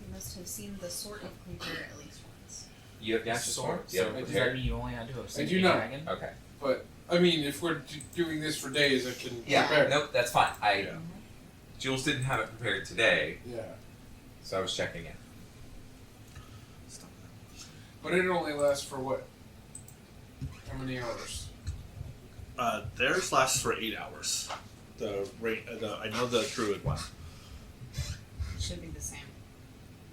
Speaker 9: You must have seen the sort of creature at least once.
Speaker 3: You have gaseous form? You have it
Speaker 6: Does that
Speaker 3: prepared?
Speaker 6: mean you only had to have seen
Speaker 2: do
Speaker 6: a
Speaker 2: not.
Speaker 6: dragon?
Speaker 3: Okay.
Speaker 2: But I mean, if we're doing this for days, I can
Speaker 3: Yeah.
Speaker 2: prepare.
Speaker 3: Nope, that's fine.
Speaker 1: Yeah.
Speaker 3: Jules didn't have it prepared today,
Speaker 2: Yeah,
Speaker 3: so I was checking in.
Speaker 1: stop that.
Speaker 2: but it only lasts for what? How many hours?
Speaker 1: Theirs lasts for 8 hours. I know the druid one,
Speaker 9: It should be the same.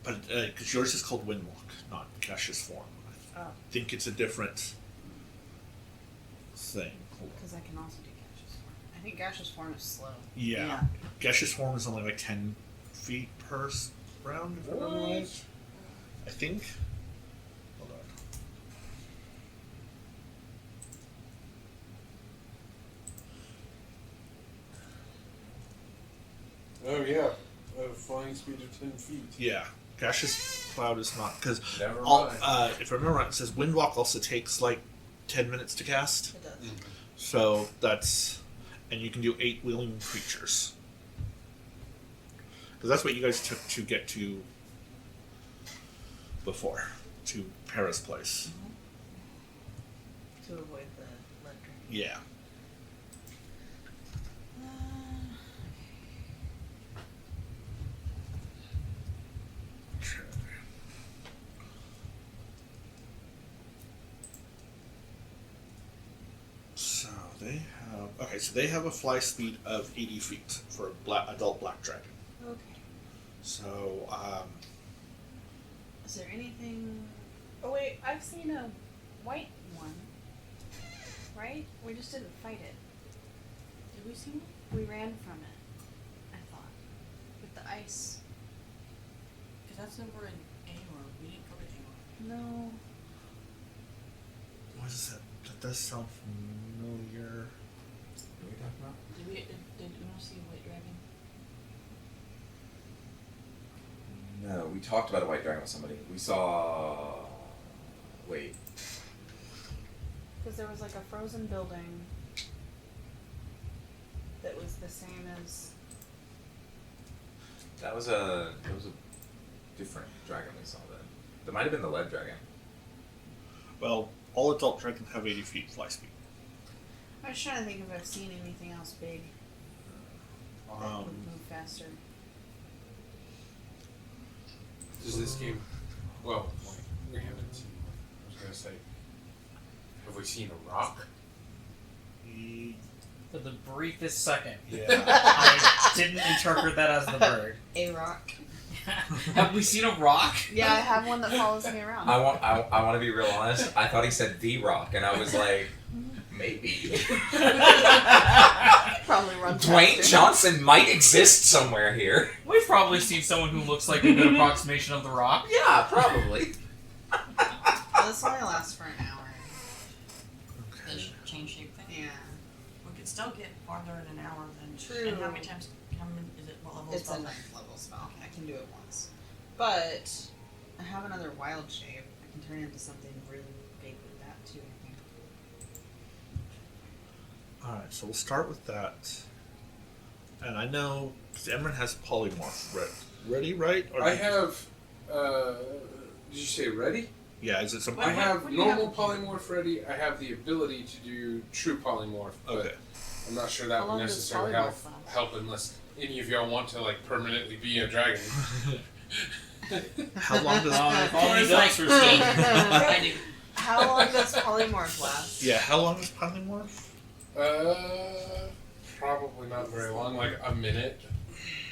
Speaker 1: but because yours is called windwalk, not gaseous form. I
Speaker 9: Oh.
Speaker 1: think it's a different thing. Hold on.
Speaker 9: Because I can also do gaseous form. I think gaseous form is slow.
Speaker 1: Yeah. Gaseous form is only like 10 feet per round, if I remember right. I think. Hold on.
Speaker 2: Oh yeah, a flying speed of 10 feet.
Speaker 1: Yeah, gaseous cloud is not because
Speaker 2: Never
Speaker 1: all.
Speaker 2: mind.
Speaker 1: If I remember right, it says windwalk also takes like 10 minutes to cast.
Speaker 9: It does.
Speaker 1: So that's, and you can do 8 wheeling creatures. Because that's what you guys took to get to before, to Paris Place.
Speaker 9: To avoid the lead dragon.
Speaker 1: Yeah. So they have, okay, so they have a fly speed of 80 feet for a adult black dragon.
Speaker 9: Okay.
Speaker 1: So,
Speaker 9: Is there anything? Oh wait, I've seen a white one. Right? We just didn't fight it.
Speaker 8: Did we see one?
Speaker 9: We ran from it. I thought with the ice.
Speaker 8: Because that's over in Aor. We didn't go to Aor.
Speaker 9: No.
Speaker 1: what is that? That does sound familiar.
Speaker 3: What are we talking about?
Speaker 8: Did Uno see a white dragon?
Speaker 3: No, we talked about a white dragon with somebody. We saw. Wait.
Speaker 9: Because there was like a frozen building that was the same as.
Speaker 3: That was a different dragon we saw then. That might have been the lead dragon.
Speaker 1: Well, all adult dragons have 80 feet fly speed.
Speaker 9: I was trying to think if I've seen anything else big that would move faster.
Speaker 2: Does this game? Well, we haven't seen. I was gonna say, have we seen a rock?
Speaker 6: For the briefest second,
Speaker 1: Yeah.
Speaker 6: I didn't interpret that as the bird.
Speaker 9: A rock.
Speaker 6: Have we seen a rock?
Speaker 9: Yeah, I have one that follows me around.
Speaker 3: I want to be real honest. I thought he said the rock, and I was like, maybe.
Speaker 9: Probably run
Speaker 3: Dwayne
Speaker 9: faster.
Speaker 3: Johnson might exist somewhere here.
Speaker 6: We've probably seen someone who looks like a good approximation of the rock.
Speaker 3: Yeah, probably.
Speaker 9: Well, this only lasts for an hour.
Speaker 8: The change shape thing?
Speaker 9: Yeah.
Speaker 8: We could still get farther in an hour than.
Speaker 9: True.
Speaker 8: And how many times? How many is it? What level?
Speaker 9: It's
Speaker 8: spell?
Speaker 9: a 9th level spell. I can do it once. But I have another wild shape. I can turn into something really big with that too, I think.
Speaker 1: Alright, so we'll start with that. And I know, because Emran has polymorph. Ready, right? Or
Speaker 2: I have. Did you say ready?
Speaker 1: Yeah, is it something?
Speaker 2: I have
Speaker 8: what do you
Speaker 2: normal
Speaker 8: have?
Speaker 2: polymorph ready. I have the ability to do true polymorph, but
Speaker 1: Okay.
Speaker 2: I'm not sure
Speaker 9: How
Speaker 2: that would
Speaker 9: long does
Speaker 2: necessarily
Speaker 9: polymorph
Speaker 2: help unless any of y'all want to like permanently be a dragon.
Speaker 1: How long does
Speaker 6: If only
Speaker 8: It's
Speaker 6: ducks
Speaker 8: like-
Speaker 6: were still.
Speaker 8: I do.
Speaker 9: How long does polymorph last?
Speaker 1: Yeah, how long is polymorph?
Speaker 2: Probably not very long, like a minute.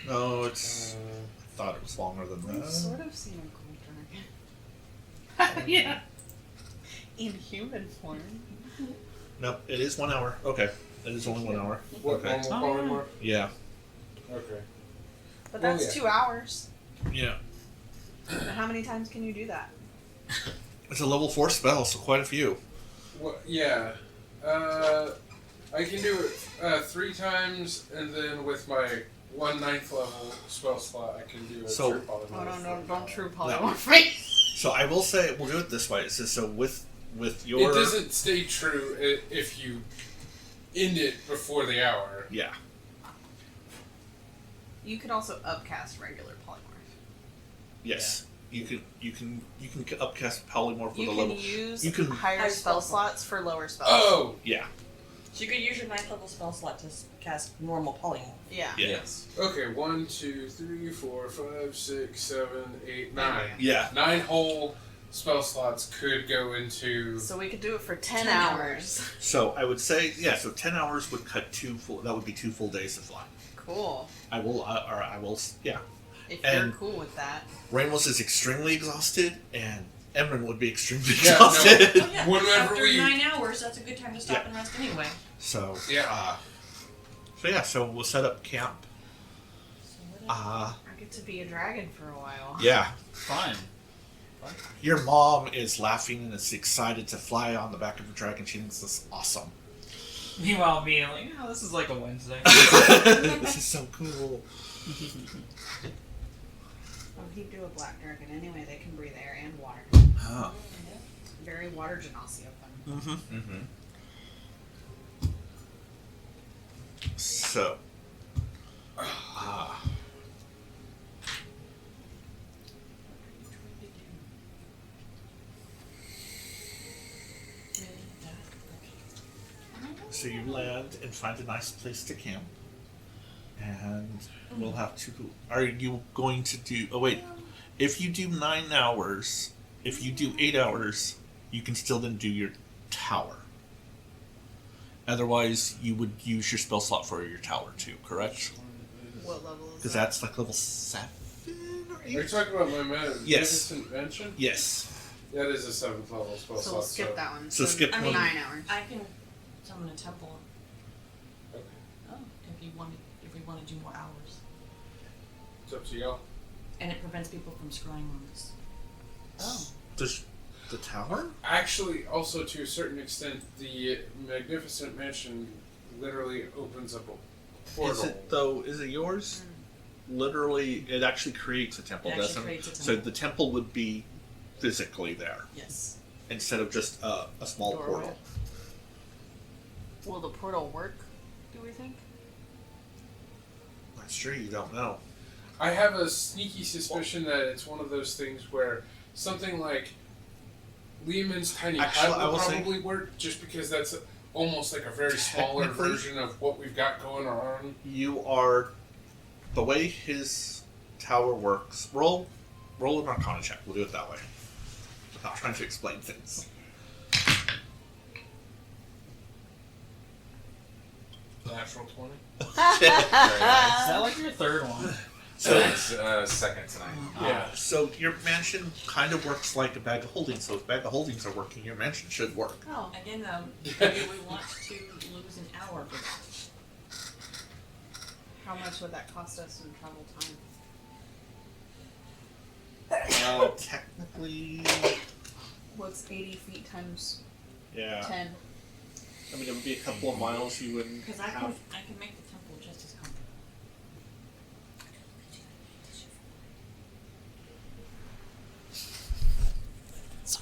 Speaker 1: No, it's. I thought it was longer than
Speaker 9: I've
Speaker 1: that.
Speaker 9: sort of seen a gold dragon.
Speaker 6: Yeah.
Speaker 9: In human form.
Speaker 1: Nope, it is 1 hour. Okay, it is only 1 hour.
Speaker 2: What
Speaker 1: Okay.
Speaker 2: normal polymorph?
Speaker 1: Yeah.
Speaker 2: Okay.
Speaker 9: But
Speaker 2: Well,
Speaker 9: that's
Speaker 2: yeah.
Speaker 9: 2 hours.
Speaker 1: Yeah.
Speaker 9: But how many times can you do that?
Speaker 1: It's a level 4 spell, so quite a few.
Speaker 2: Well, yeah. I can do it 3 times, and then with my 1/9 level spell slot, I can do a
Speaker 1: So-
Speaker 2: true polymorph.
Speaker 9: Oh no,
Speaker 2: for-
Speaker 9: don't true polymorph me.
Speaker 1: So I will say, we'll do it this way. It says, so with your.
Speaker 2: It doesn't stay true if you end it before the hour.
Speaker 1: Yeah.
Speaker 9: You could also upcast regular polymorph.
Speaker 1: Yes. You can upcast polymorph with
Speaker 9: You
Speaker 1: a
Speaker 9: can
Speaker 1: level.
Speaker 9: use
Speaker 1: you can-
Speaker 9: higher
Speaker 8: Higher
Speaker 9: spell
Speaker 8: spell
Speaker 9: slots for lower spells.
Speaker 2: Oh!
Speaker 1: Yeah.
Speaker 8: So you could use your 9th level spell slot to cast normal polymorph.
Speaker 9: Yeah.
Speaker 1: Yeah.
Speaker 3: Yes.
Speaker 2: Okay, 1, 2, 3, 4, 5, 6, 7, 8, 9.
Speaker 1: Yeah.
Speaker 2: 9 whole spell slots could go into.
Speaker 9: So we could do it for 10
Speaker 8: 10
Speaker 9: hours.
Speaker 1: So I would say, yeah. So 10 hours would cut 2 full. That would be 2 full days of flying.
Speaker 9: Cool.
Speaker 1: I will. Or I will. Yeah.
Speaker 9: If
Speaker 1: And-
Speaker 9: you're cool with that.
Speaker 1: Ramos is extremely exhausted, and Emran would be extremely
Speaker 2: Yeah, no.
Speaker 1: exhausted.
Speaker 8: Oh yeah.
Speaker 2: Whenever
Speaker 8: After
Speaker 2: we-
Speaker 8: 9 hours, that's a good time to stop
Speaker 1: Yeah.
Speaker 8: and rest anyway.
Speaker 1: So
Speaker 2: Yeah.
Speaker 1: So yeah. So we'll set up camp.
Speaker 8: So what
Speaker 1: Uh,
Speaker 9: I get to be a dragon for a while.
Speaker 1: Yeah.
Speaker 6: Fun.
Speaker 1: Your mom is laughing and is excited to fly on the back of a dragon. She thinks this is awesome.
Speaker 6: Meanwhile, me like, this is like a Wednesday.
Speaker 1: This is so cool.
Speaker 9: Well, he'd do a black dragon anyway. They can breathe air and water.
Speaker 1: Oh.
Speaker 9: Very water genasi of them.
Speaker 1: Mm-hmm.
Speaker 3: Mm-hmm.
Speaker 1: So. So you land and find a nice place to camp. And we'll have to. Are you going to do. Oh, wait. If you do 9 hours, if you do 8 hours, you can still then do your tower. Otherwise, you would use your spell slot for your tower too, correct?
Speaker 9: What level is
Speaker 1: Because
Speaker 9: that?
Speaker 1: that's like level 7 or
Speaker 2: Are you
Speaker 1: 8?
Speaker 2: talking about my magnificent mansion?
Speaker 1: Yes.
Speaker 2: That is a 7th level spell
Speaker 9: So we'll
Speaker 2: slot.
Speaker 9: skip that one.
Speaker 1: So skip
Speaker 8: I
Speaker 1: one.
Speaker 8: mean,
Speaker 9: 9 hours.
Speaker 8: I can summon a temple.
Speaker 2: Okay.
Speaker 8: Oh, if we want to do more hours,
Speaker 2: It's up to y'all.
Speaker 8: and it prevents people from scrying on us. Oh,
Speaker 1: Does the tower?
Speaker 2: Actually, also to a certain extent, the magnificent mansion literally opens up a portal.
Speaker 1: Is it though? Is it yours? Literally, it actually creates a temple,
Speaker 8: It actually
Speaker 1: doesn't
Speaker 8: creates a
Speaker 1: it? So
Speaker 8: temple.
Speaker 1: the temple would be physically there
Speaker 8: yes.
Speaker 1: instead of just a small
Speaker 9: Doorway.
Speaker 1: portal.
Speaker 9: Will the portal work, do we think?
Speaker 1: That's true. You don't know.
Speaker 2: I have a sneaky suspicion that it's one of those things where something like Lehman's tiny
Speaker 1: Actually,
Speaker 2: hut
Speaker 1: I
Speaker 2: will
Speaker 1: will say-
Speaker 2: probably work, just because that's almost like a very smaller
Speaker 1: Technically-
Speaker 2: version of what we've got going on.
Speaker 1: You are the way his tower works. Roll an Arcana check. We'll do it that way. Without trying to explain things.
Speaker 2: Natural 20.
Speaker 3: Very nice.
Speaker 6: Is that like your third one?
Speaker 1: So
Speaker 3: It's second tonight.
Speaker 2: Yeah.
Speaker 1: So your mansion kind of works like a bag of holding. So if bag of holdings are working, your mansion should work.
Speaker 8: Oh, again, do we want to lose an hour for that?
Speaker 9: How much would that cost us in travel time?
Speaker 1: Technically,
Speaker 9: What's 80 feet times
Speaker 1: yeah.
Speaker 9: 10?
Speaker 1: I mean, it would be a couple of miles. You wouldn't
Speaker 8: Because I
Speaker 1: have.
Speaker 8: can make the temple just as comfortable.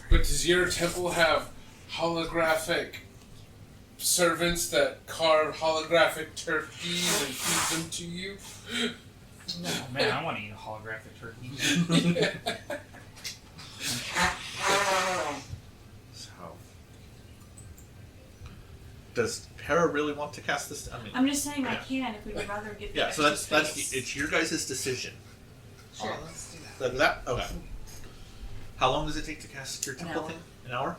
Speaker 2: But does your temple have holographic servants that carve holographic turkeys and feed them to you?
Speaker 6: Oh man, I want to eat a holographic turkey.
Speaker 1: So, does Hera really want to cast this? I mean,
Speaker 8: I'm just saying I
Speaker 1: Yeah.
Speaker 8: can if we would rather get the
Speaker 1: yeah. So
Speaker 8: extra
Speaker 1: that's
Speaker 8: space.
Speaker 1: it's your guys' decision.
Speaker 9: Sure, let's do that.
Speaker 1: That okay. How long does it take to cast your
Speaker 8: An
Speaker 1: temple
Speaker 8: hour.
Speaker 1: thing? An hour.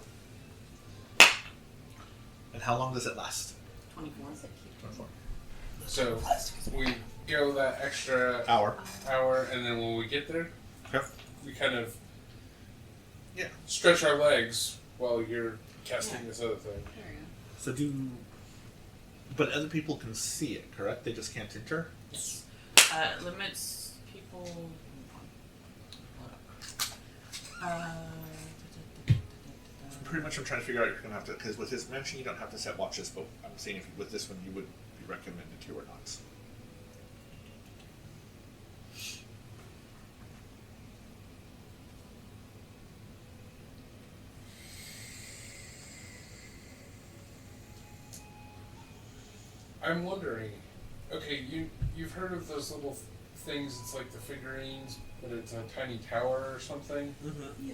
Speaker 1: And how long does it last?
Speaker 8: 24.
Speaker 1: 24
Speaker 2: So we go that extra
Speaker 1: hour.
Speaker 2: hour, and then when we get there,
Speaker 1: Okay.
Speaker 2: we kind of
Speaker 1: Yeah.
Speaker 2: stretch our legs while you're casting
Speaker 8: Yeah.
Speaker 2: this other thing.
Speaker 9: There you go.
Speaker 1: So but other people can see it, correct? They just can't enter.
Speaker 8: Limits people.
Speaker 1: Pretty much, I'm trying to figure out. You're gonna have to, because with his mention, you don't have to set watches. But I'm saying if with this one, you would be recommended to or not.
Speaker 2: I'm wondering. Okay, you've heard of those little things? It's like the figurines, but it's a tiny tower or something.
Speaker 1: Mm-hmm.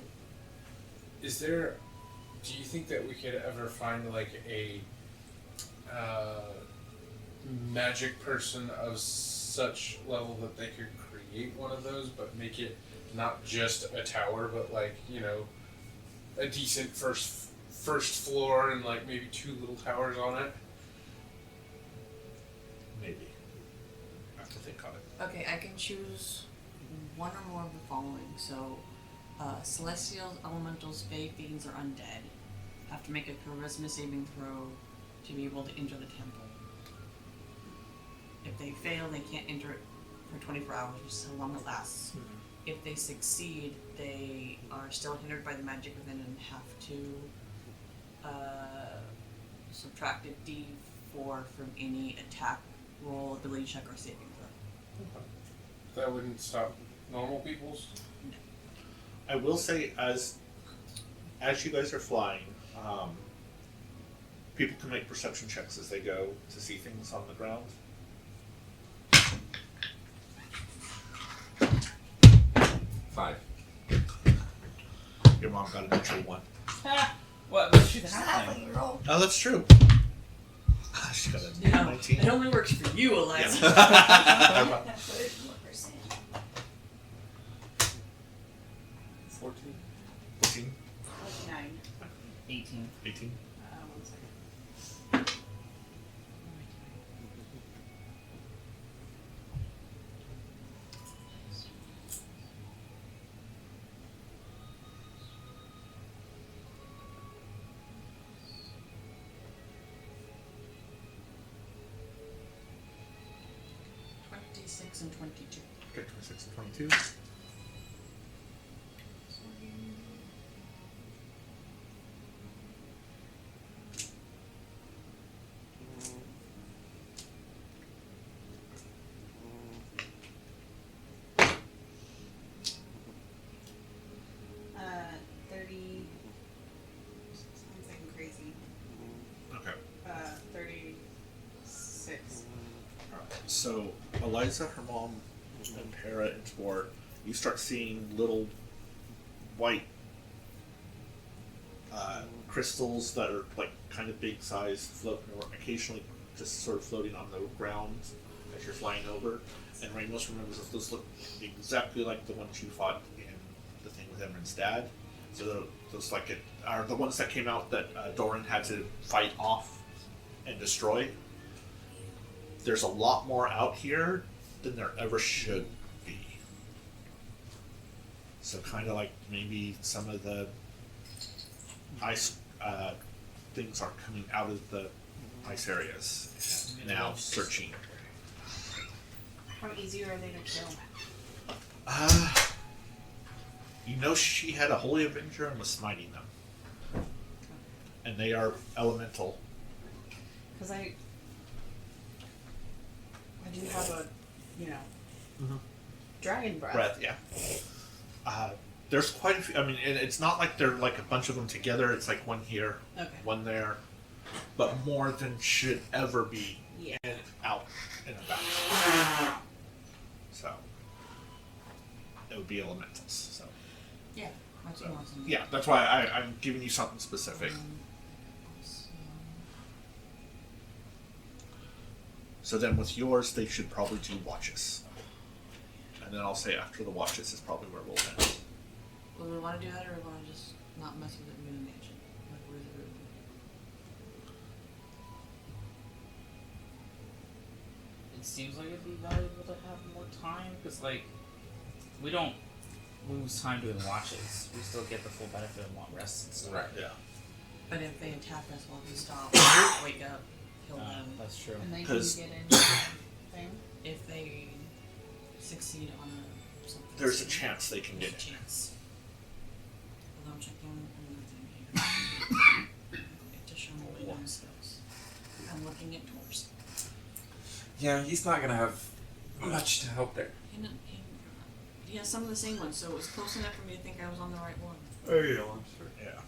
Speaker 2: Is there? Do you think that we could ever find like a magic person of such level that they could create one of those, but make it not just a tower, but like, you know, a decent first floor and like maybe 2 little towers on it?
Speaker 1: Maybe. I have to think on it.
Speaker 8: Okay, I can choose one or more of the following. So, celestials, elementals, fae, fiends, or undead have to make a charisma saving throw to be able to enter the temple. If they fail, they can't enter it for 24 hours, which is how long it lasts. If they succeed, they are still hindered by the magic within and have to subtract a D4 from any attack roll, ability check, or saving throw.
Speaker 2: That wouldn't stop normal people's.
Speaker 1: I will say, as you guys are flying, people can make perception checks as they go to see things on the ground.
Speaker 3: Five.
Speaker 1: Your mom got a natural 1.
Speaker 6: What? But she's
Speaker 7: It's
Speaker 6: a
Speaker 7: not
Speaker 6: halfling.
Speaker 7: halfling, you roll.
Speaker 1: Oh, that's true. She got a
Speaker 8: You know,
Speaker 1: 19.
Speaker 8: it only works for you, Eliza.
Speaker 1: Yeah.
Speaker 7: That's what we're saying.
Speaker 2: 14.
Speaker 1: 14,
Speaker 9: 9.
Speaker 6: 18.
Speaker 1: 18.
Speaker 9: 1 second.
Speaker 8: And 22.
Speaker 1: Okay, 26 and 22.
Speaker 9: Uh, 30. Sounds like I'm crazy.
Speaker 1: Okay.
Speaker 9: 36.
Speaker 1: So, Eliza, her mom, and Para and Sport, you start seeing little white crystals that are like kind of big size, floating, or occasionally just sort of floating on the ground as you're flying over. And Ramos remembers that those look exactly like the ones you fought in the thing with Emran's dad. So those like are the ones that came out that Doran had to fight off and destroy. There's a lot more out here than there ever should be. So kind of like maybe some of the ice things aren't coming out of the ice areas and now searching.
Speaker 9: How easy are they to kill?
Speaker 1: You know she had a Holy Avenger and was smiting them. And they are elemental.
Speaker 9: Because I do have a, dragon breath.
Speaker 1: Yeah. There's quite a few. I mean, it's not like they're like a bunch of them together. It's like one here,
Speaker 9: Okay.
Speaker 1: one there, but more than should ever be
Speaker 9: Yeah.
Speaker 1: in, out, and about. So it would be elementals. So
Speaker 8: That's
Speaker 1: So,
Speaker 8: awesome.
Speaker 1: yeah, that's why I'm giving you something specific. So then with yours, they should probably do watches. And then I'll say after the watches is probably where we'll end.
Speaker 8: Well, do we want to do that, or we want to just not mess with it and do the mansion? Like, where's the room?
Speaker 6: It seems like it'd be valuable to have more time because, like, we don't lose time doing watches. We still get the full benefit of long rests and stuff.
Speaker 3: Right.
Speaker 1: Yeah.
Speaker 8: But if they attack us while we stop, wake up, kill them.
Speaker 6: That's true.
Speaker 9: And they can
Speaker 1: 'Cause-
Speaker 9: get in the thing.
Speaker 8: If they succeed on a something.
Speaker 1: There's a chance they can
Speaker 8: There's
Speaker 1: get
Speaker 8: a
Speaker 1: in.
Speaker 8: chance. Although I'm checking another thing here. Get to show me what skills. I'm looking at doors.
Speaker 3: Yeah, he's not gonna have much to help there.
Speaker 8: He has some of the same ones, so it was close enough for me to think I was on the right one.
Speaker 2: Oh yeah, I'm sure.
Speaker 1: Yeah.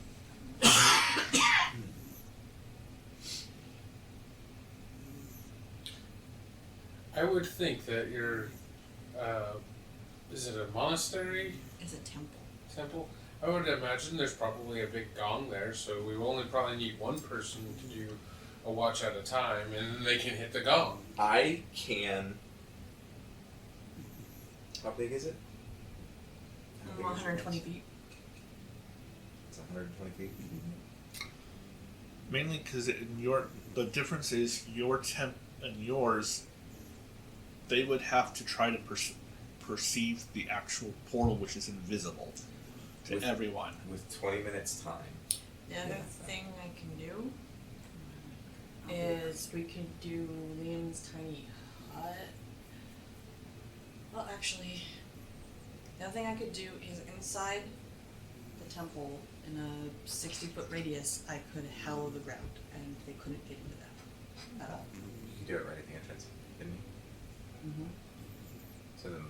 Speaker 2: I would think that your, is it a monastery
Speaker 8: It's a temple.
Speaker 2: temple? I would imagine there's probably a big gong there, so we will only probably need one person to do a watch at a time, and then they can hit the gong.
Speaker 3: I can. How big is it? How big is
Speaker 8: 120
Speaker 3: yours?
Speaker 8: feet.
Speaker 3: It's 120 feet.
Speaker 1: Mainly because the difference is your temp and yours, they would have to try to perceive the actual portal, which is invisible to
Speaker 3: With-
Speaker 1: everyone.
Speaker 3: With 20 minutes time.
Speaker 8: The other thing I can do is we could do Liam's tiny hut Well, actually, the other thing I could do is inside the temple in a 60-foot radius, I could hallow the ground, and they couldn't get into that at all.
Speaker 3: You could do it right at the entrance, didn't you?
Speaker 8: Mm-hmm.
Speaker 3: So then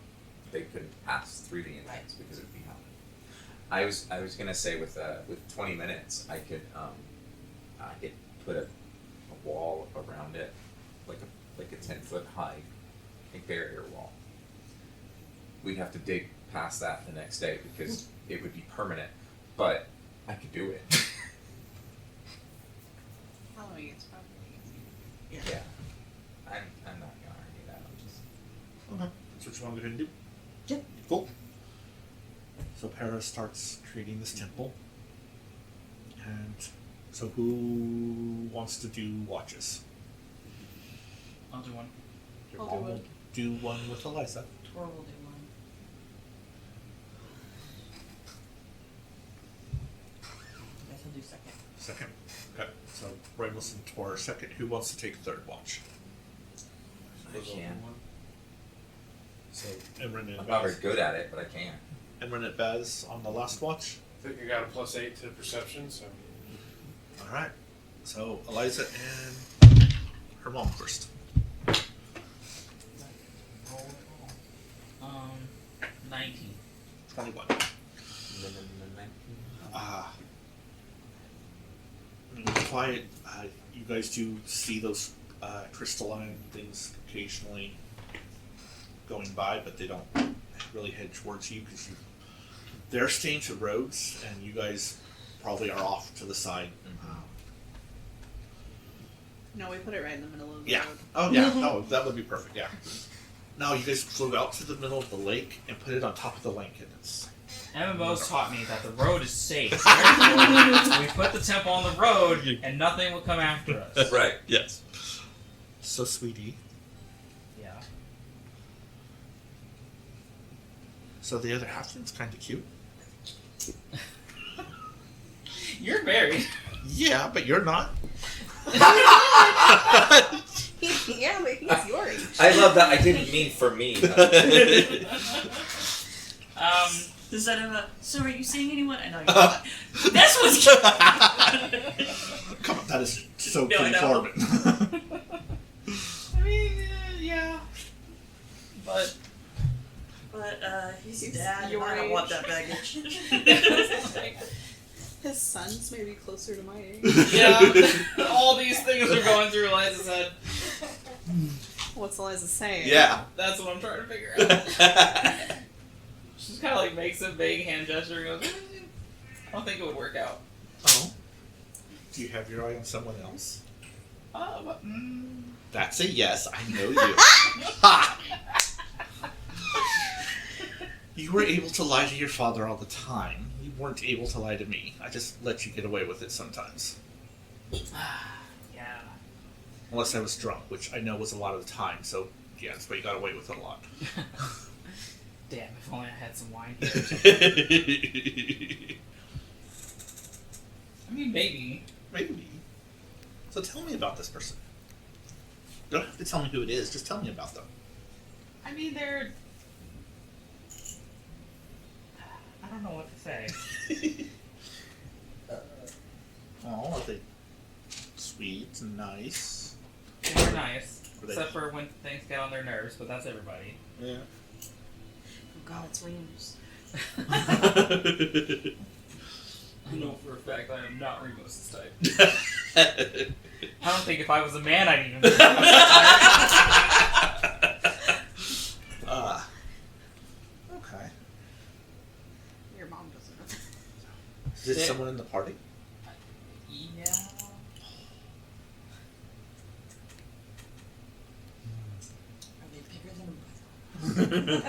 Speaker 3: they couldn't pass through the entrance because it would be hell. I was gonna say with 20 minutes I could put a wall around it, like a 10-foot high barrier wall. We'd have to dig past that the next day because it would be permanent, but I could do it.
Speaker 9: Following it's probably easy.
Speaker 3: Yeah. I'm not gonna argue that. I'm just
Speaker 1: Okay. That's what you want to go ahead and do?
Speaker 8: Yep.
Speaker 1: Cool. So Para starts creating this temple. And so who wants to do watches?
Speaker 6: I'll do one.
Speaker 9: I'll do
Speaker 1: I'll
Speaker 9: one.
Speaker 1: do one with Eliza.
Speaker 8: Tor will do one. I guess I'll do second.
Speaker 1: Second. Okay. So Ramos and Tor are second. Who wants to take third watch?
Speaker 3: I can.
Speaker 1: So Emran and
Speaker 3: I'm not very
Speaker 1: Baz.
Speaker 3: good at it, but I can.
Speaker 1: Emran and Baz on the last watch.
Speaker 2: I think I got a +8 to perception, so.
Speaker 1: Alright. So Eliza and her mom first.
Speaker 6: 19.
Speaker 1: 21. Quiet. You guys do see those crystalline things occasionally going by, but they don't really head towards you because they're staying to roads, and you guys probably are off to the side.
Speaker 9: No, we put it right in the middle of the
Speaker 1: Yeah.
Speaker 9: road.
Speaker 1: Oh yeah. No, that would be perfect. Yeah. No, you guys flew out to the middle of the lake and put it on top of the lake, and it's
Speaker 6: MMO's taught me that the road is safe. Therefore, we put the temple on the road, and nothing will come after us.
Speaker 3: Right.
Speaker 1: yes. So sweetie.
Speaker 6: Yeah.
Speaker 1: So the other halfling's kind of cute.
Speaker 6: You're married.
Speaker 1: Yeah, but you're not.
Speaker 9: Yeah, but he's your age.
Speaker 3: I love that. I didn't mean for me.
Speaker 8: Does that ever? So are you seeing anyone? I know you're not. This was cute.
Speaker 1: Come on, that is so
Speaker 8: No, I know.
Speaker 1: conforming.
Speaker 6: I mean, yeah. But
Speaker 8: He's
Speaker 9: He's
Speaker 8: dad.
Speaker 9: your
Speaker 8: I don't want
Speaker 9: age.
Speaker 8: that baggage.
Speaker 9: His son's maybe closer to my age.
Speaker 6: yeah, all these things are going through Eliza's head.
Speaker 9: What's Eliza saying?
Speaker 1: Yeah.
Speaker 6: That's what I'm trying to figure out. She just kind of like makes a vague hand gesture and goes, I don't think it would work out.
Speaker 1: Oh. Do you have your eye on someone else? That's a yes. I know you. Ha! You were able to lie to your father all the time. You weren't able to lie to me. I just let you get away with it sometimes.
Speaker 6: Yeah.
Speaker 1: Unless I was drunk, which I know was a lot of the time, so yeah, that's why you got away with it a lot.
Speaker 6: Damn, if only I had some wine here. I mean, maybe.
Speaker 1: Maybe. So tell me about this person. You don't have to tell me who it is, just tell me about them.
Speaker 6: I mean, they're... I don't know what to say.
Speaker 1: Oh, are they sweet and nice?
Speaker 6: They were nice.
Speaker 1: Were they-
Speaker 6: Except for when things get on their nerves, but that's everybody.
Speaker 1: Yeah.
Speaker 8: Oh God, it's Williams.
Speaker 6: I know for a fact I am not Remos's type. I don't think if I was a man I'd even be Remos's type.
Speaker 1: Okay.
Speaker 9: Your mom doesn't know.
Speaker 1: Is it
Speaker 6: Yeah.
Speaker 1: someone in the party?
Speaker 6: Yeah.
Speaker 8: Are they bigger than a brother?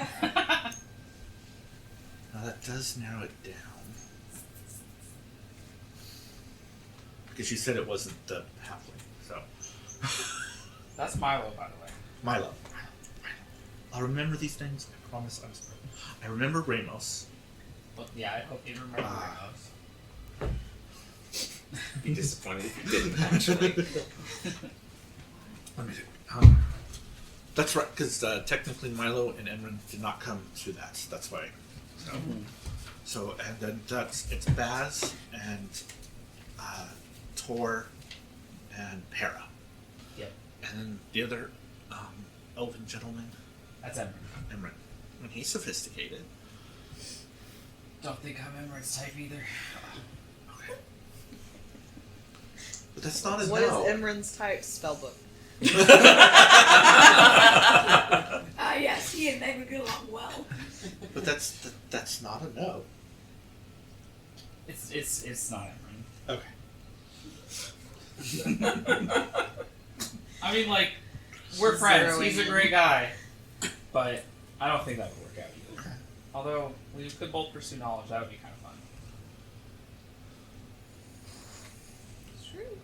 Speaker 1: Now that does narrow it down. Because you said it wasn't the halfling, so.
Speaker 6: That's Milo, by the way.
Speaker 1: Milo. I'll remember these things, I promise. I remember Ramos.
Speaker 6: Well, yeah, I hope you remember Ramos.
Speaker 3: Be disappointed if you didn't actually.
Speaker 1: Let me see. That's right, because technically Milo and Emran did not come to that. That's why. So, so and then it's Baz and Tor and Hera.
Speaker 6: Yep.
Speaker 1: And then the other elven gentleman,
Speaker 6: That's Emran.
Speaker 1: Emran. And he's sophisticated.
Speaker 6: Don't think I'm Emran's type either.
Speaker 1: Okay. But that's not a
Speaker 9: What
Speaker 1: no.
Speaker 9: is Imran's type spellbook?
Speaker 7: Yes, he and they would get along well.
Speaker 1: But that's not a no.
Speaker 6: It's not Emran.
Speaker 1: Okay.
Speaker 6: I mean, like, we're friends.
Speaker 9: Zeroing
Speaker 6: He's a
Speaker 9: in.
Speaker 6: great guy, but I don't think that would work out either. Although we could both pursue knowledge, that would be kind of fun.
Speaker 9: It's true.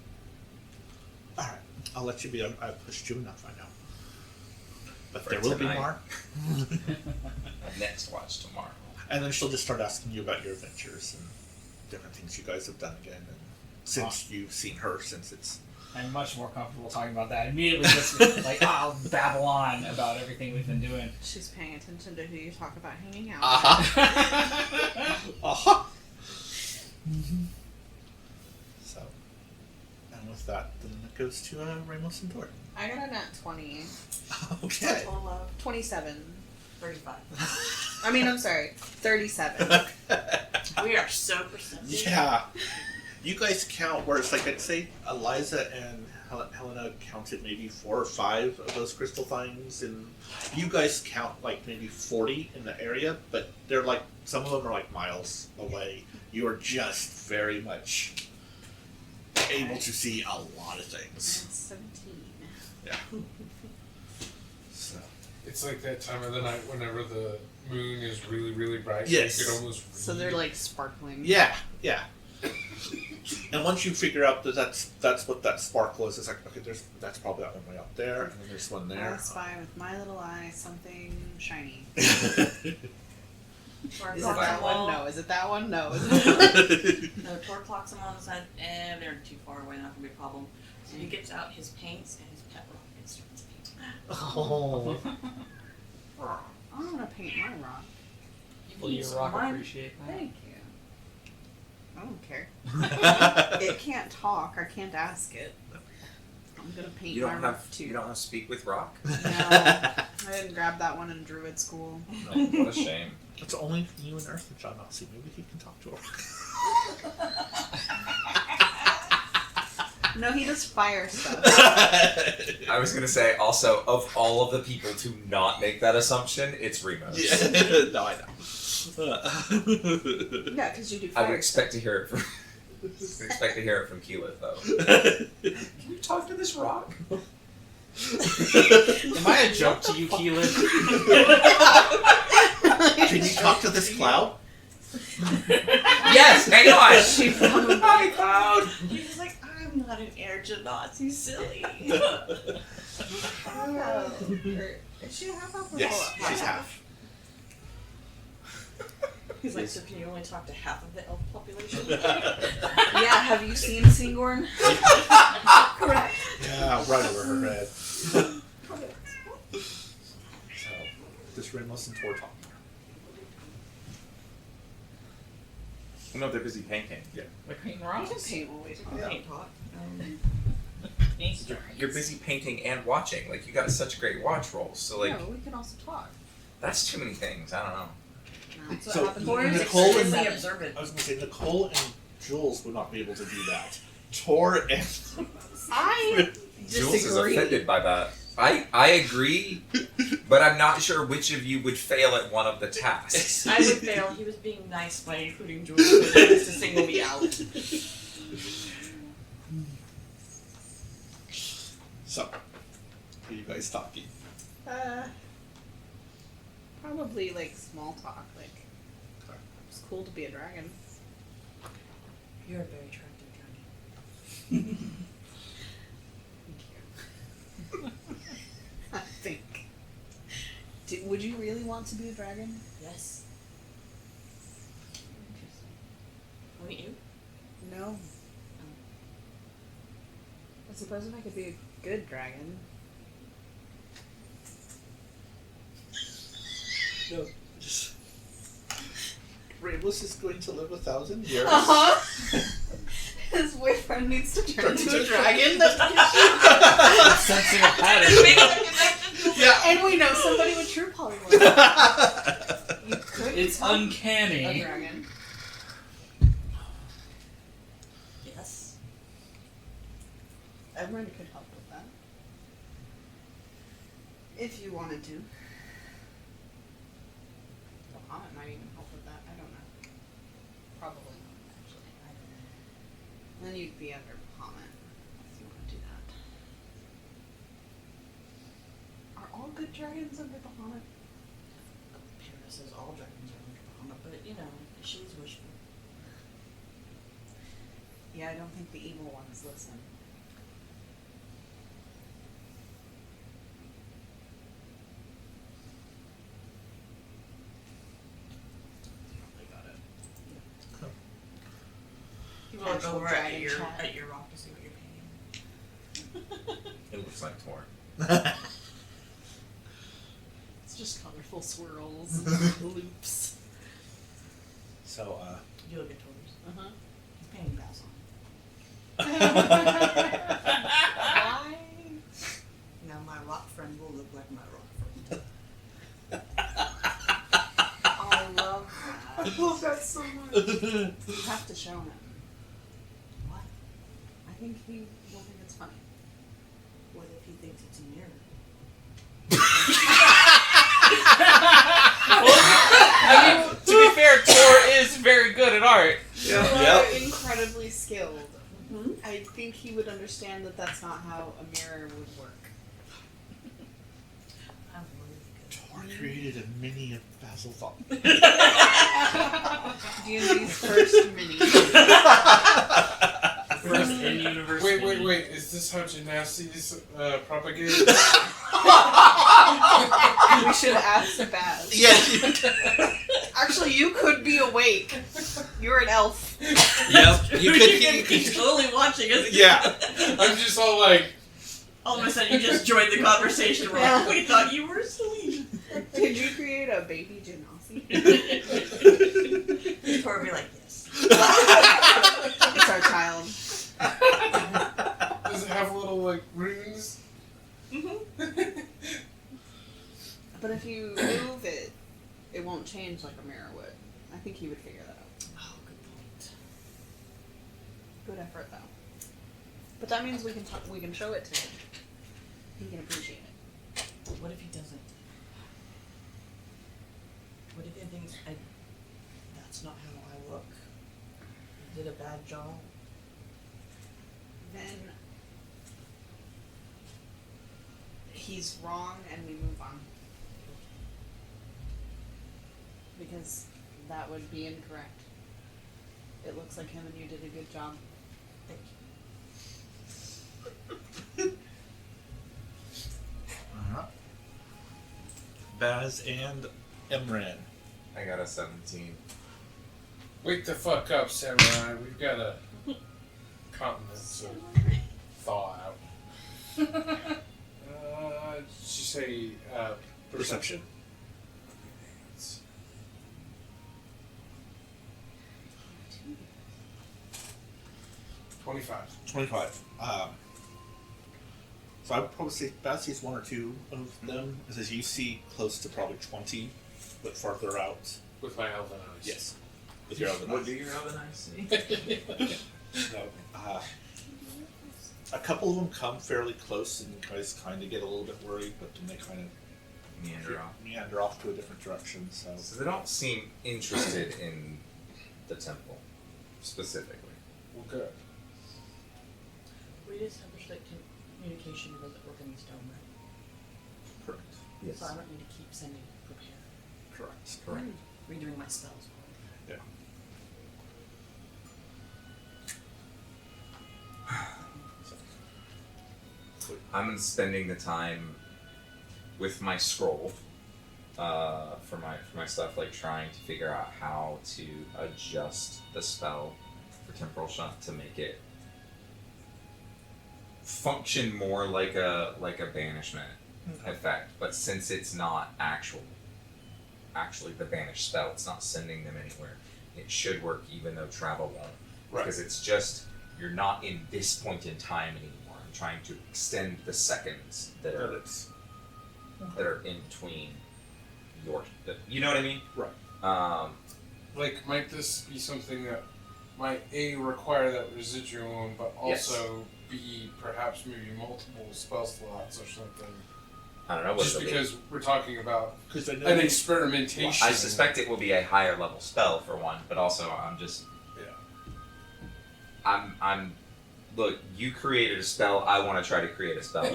Speaker 1: All right. I'll let you be. I pushed you enough. I know. But
Speaker 3: For
Speaker 1: there will be
Speaker 3: tonight.
Speaker 1: more.
Speaker 3: Next watch tomorrow.
Speaker 1: And then she'll just start asking you about your adventures and different things you guys have done again. And since you've seen her, since it's
Speaker 6: I'm much more comfortable talking about that. Immediately just like, I'll babble on about everything we've been doing.
Speaker 9: She's paying attention to who you talk about hanging out.
Speaker 1: So, and with that, then it goes to Ramos and Tor.
Speaker 9: I got a nat 20.
Speaker 1: Okay.
Speaker 8: Total of
Speaker 9: 27.
Speaker 8: 35.
Speaker 9: I mean, I'm sorry, 37.
Speaker 8: We are so perceptive.
Speaker 1: Yeah. You guys count where it's like, I'd say Eliza and Helena counted maybe 4 or 5 of those crystal things, and you guys count like maybe 40 in the area, but they're like, some of them are like miles away. You are just very much able to see a lot of things.
Speaker 9: 17.
Speaker 1: Yeah. So.
Speaker 2: It's like that time of the night whenever the moon is really, really bright.
Speaker 1: Yes.
Speaker 2: You could almost
Speaker 9: So they're like sparkling.
Speaker 1: Yeah, yeah. And once you figure out that that's what that sparkle is, it's like, okay, that's probably that one way out there, and then there's one
Speaker 9: I
Speaker 1: there.
Speaker 9: spy with my little eye something shiny.
Speaker 8: Or
Speaker 9: Is it
Speaker 8: clocks
Speaker 9: that
Speaker 8: them
Speaker 9: one?
Speaker 8: all.
Speaker 9: No. Is it that one? No.
Speaker 8: No, Tor clocks him on the side, and they're too far away, not gonna be a problem. So he gets out his paints and his pet rock and starts painting.
Speaker 1: Oh.
Speaker 9: I want to paint my rock.
Speaker 6: Will your
Speaker 8: Use
Speaker 6: rock
Speaker 8: mine.
Speaker 6: appreciate that?
Speaker 9: Thank you. I don't care. It can't talk. I can't ask it. I'm gonna paint
Speaker 3: You
Speaker 9: my
Speaker 3: don't
Speaker 9: rock
Speaker 3: have
Speaker 9: too.
Speaker 3: you don't have speak with rock.
Speaker 9: No, I didn't grab that one in Druid school.
Speaker 3: No, what a shame.
Speaker 1: It's only you and Earth and John Nazi. Maybe he can talk to her.
Speaker 9: No, he does fire stuff.
Speaker 3: I was gonna say also, of all of the people to not make that assumption, it's Remo's.
Speaker 1: Yeah. No, I know.
Speaker 9: Yeah, because you do
Speaker 3: I
Speaker 9: fire
Speaker 3: would expect to hear it from Keyleth though. Can you talk to this rock?
Speaker 6: Am I a joke to you, Keelan?
Speaker 1: Can you talk to this cloud?
Speaker 3: Yes, hang on. Hi, cloud.
Speaker 8: He's like, I'm not an air Janat, you silly.
Speaker 9: Oh, is she a half elf or
Speaker 1: Yes,
Speaker 9: full elf?
Speaker 1: she's half.
Speaker 8: He's like, so can you only talk to half of the elf population?
Speaker 9: Yeah, have you seen Singorn?
Speaker 7: Correct.
Speaker 1: Yeah, right over her head. So, this Ramos and Tor talking.
Speaker 3: No, they're busy painting.
Speaker 1: Yeah.
Speaker 6: We're painting
Speaker 9: You can
Speaker 6: rocks.
Speaker 9: paint while we talk.
Speaker 1: Yeah.
Speaker 8: Paint talk.
Speaker 3: You're busy painting and watching. Like, you got such great watch rolls. So, like,
Speaker 9: No, we can also talk.
Speaker 3: that's too many things. I don't know.
Speaker 9: That's what
Speaker 1: So,
Speaker 9: happens
Speaker 8: Tor
Speaker 9: when
Speaker 8: is
Speaker 9: you're
Speaker 1: Nicole and-
Speaker 8: extremely
Speaker 9: seven.
Speaker 8: observant.
Speaker 1: I was gonna say Nicole and Jules would not be able to do that. Tor and
Speaker 9: I
Speaker 3: Jules is
Speaker 9: disagree.
Speaker 3: offended by that. I agree, but I'm not sure which of you would fail at one of the tasks.
Speaker 8: I would fail. He was being nice by including Jules because he wants to single me out.
Speaker 1: So, who are you guys talking?
Speaker 9: Probably like small talk. Like,
Speaker 1: Okay.
Speaker 9: it's cool to be a dragon.
Speaker 8: You're a very attractive dragon.
Speaker 9: I think. Would you really want to be a dragon?
Speaker 8: Yes. Wouldn't you?
Speaker 9: No. I suppose if I could be a good dragon.
Speaker 1: No, just Rainless is going to live 1,000 years.
Speaker 9: His boyfriend needs to turn into a
Speaker 1: Turn-
Speaker 9: dragon.
Speaker 6: Sensing a pattern.
Speaker 1: Yeah.
Speaker 9: And we know somebody with true polymorph. You could
Speaker 6: It's
Speaker 9: become
Speaker 6: uncanny.
Speaker 9: a dragon.
Speaker 8: Yes.
Speaker 9: Everyone could help with that. If you wanted to. Bahamut might even help with that. I don't know. Probably not, actually. I don't know. Then you'd be under Bahamut if you want to do that. Are all good dragons under Bahamut?
Speaker 8: Paris says all dragons are under Bahamut, but you know, she's wishful.
Speaker 9: Yeah, I don't think the evil ones listen.
Speaker 8: They got it. You
Speaker 9: Casual
Speaker 8: look over
Speaker 9: dragon chat.
Speaker 8: at your rock to see what you're painting.
Speaker 3: It looks like Tor.
Speaker 9: It's just colorful swirls, loops.
Speaker 1: So,
Speaker 8: You look at Tor's.
Speaker 9: Uh-huh.
Speaker 8: He's painting Basil.
Speaker 9: Why?
Speaker 8: Now my rock friend will look like my rock friend.
Speaker 9: I love that.
Speaker 1: I love that so much.
Speaker 9: You have to show him.
Speaker 8: What?
Speaker 9: I think he will think it's funny.
Speaker 8: What if he thinks it's a mirror?
Speaker 6: I mean, to be fair, Tor is very good at art.
Speaker 9: You are incredibly skilled.
Speaker 8: Mm-hmm.
Speaker 9: I think he would understand that that's not how a mirror would work.
Speaker 8: I'm really good.
Speaker 1: Tor created a mini of Basil Thought.
Speaker 9: D&D's first mini.
Speaker 6: First in-universe.
Speaker 2: Wait. Is this how gymnastics propagate?
Speaker 9: We should ask Baz.
Speaker 1: Yes.
Speaker 9: Actually, you could be awake. You're an elf.
Speaker 1: Yep. You could.
Speaker 8: He's totally watching us.
Speaker 1: Yeah.
Speaker 2: I'm just all like,
Speaker 8: All of a sudden, you just joined the conversation. We're like, we thought you were asleep.
Speaker 9: Did you create a baby genasi?
Speaker 8: Tor would be like, yes.
Speaker 9: It's our child.
Speaker 2: does it have little like runes?
Speaker 9: But if you move it, it won't change like a mirror would. I think he would figure that out.
Speaker 8: Oh, good point.
Speaker 9: Good effort, though. But that means we can show it to him. He can appreciate it.
Speaker 8: What if he doesn't? What if he thinks that's not how I look? I did a bad job.
Speaker 9: Then he's wrong and we move on. Because that would be incorrect. It looks like him and you did a good job.
Speaker 8: Thank you.
Speaker 1: Baz and Emran.
Speaker 3: I got a 17.
Speaker 2: Wake the fuck up, samurai. We've got a continent to thaw out. Did you say perception? 25.
Speaker 1: 25. So I would probably say Baz sees one or two of them. It says you see close to probably 20, but farther out.
Speaker 2: With my elven eyes.
Speaker 1: Yes. With your other
Speaker 3: What do your oven eyes see?
Speaker 1: No. A couple of them come fairly close, and you guys kind of get a little bit worried, but then they kind of meander off to a different direction. So
Speaker 3: So they don't seem interested in the temple, specifically.
Speaker 2: Well, good.
Speaker 8: We established that communication doesn't work in the stone, right?
Speaker 1: correct.
Speaker 8: So I don't need to keep sending prepare.
Speaker 1: Correct.
Speaker 8: Correct. Redoing my spells.
Speaker 1: Yeah.
Speaker 3: I'm spending the time with my scroll for my stuff, like trying to figure out how to adjust the spell for temporal shot to make it function more like a banishment effect, but since it's not actual, actually the banish spell. It's not sending them anywhere. It should work even though travel won't.
Speaker 1: Right.
Speaker 3: Because it's just, you're not in this point in time anymore. I'm trying to extend the seconds that are in between you know what I mean?
Speaker 1: Right.
Speaker 2: Like, might this be something that might A, require that residual, but also B, perhaps maybe multiple spell slots or something?
Speaker 3: I don't know what
Speaker 2: Just
Speaker 3: it'll be.
Speaker 2: because we're talking about
Speaker 1: Because I know
Speaker 2: an experimentation.
Speaker 3: I suspect it will be a higher level spell for one, but also I'm just I'm look, you created a spell, I want to try to create a spell.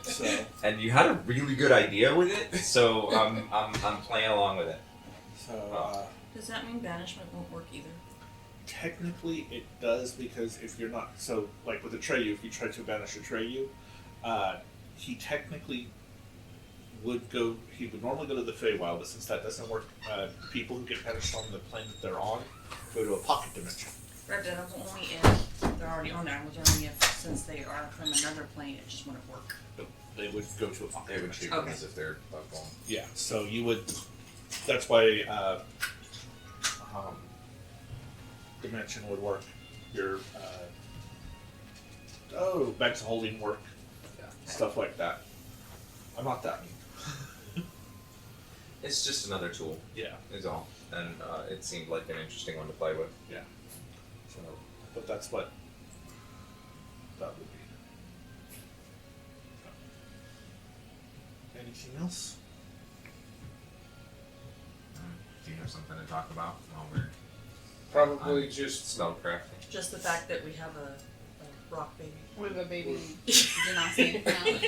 Speaker 1: so.
Speaker 3: And you had a really good idea with it, so I'm playing along with it.
Speaker 1: So.
Speaker 8: Does that mean banishment won't work either?
Speaker 1: Technically, it does, because if you're not like with Atreyu, if you try to banish Atreyu, he technically would go. He would normally go to the Feywild, but since that doesn't work, people who get banished on the plane that they're on go to a pocket dimension.
Speaker 8: Right, that was only if they're already on there. I was wondering if, since they are from another plane, it just wouldn't work.
Speaker 1: But they would go to a pocket
Speaker 3: They would
Speaker 1: dimension.
Speaker 3: treat them
Speaker 8: Okay.
Speaker 3: as if they're bugbone.
Speaker 1: Yeah, so you would. That's why dimension would work. Your bags of holding work, stuff like that. I'm not that mean.
Speaker 3: It's just another tool,
Speaker 1: Yeah,
Speaker 3: is all. And it seemed like an interesting one to play with.
Speaker 1: yeah. So, but that's what that would be. Anything else?
Speaker 3: Do you have something to talk about while we're
Speaker 2: Probably just
Speaker 3: spell crafting?
Speaker 8: Just the fact that we have a rock baby.
Speaker 9: With a baby genocide now.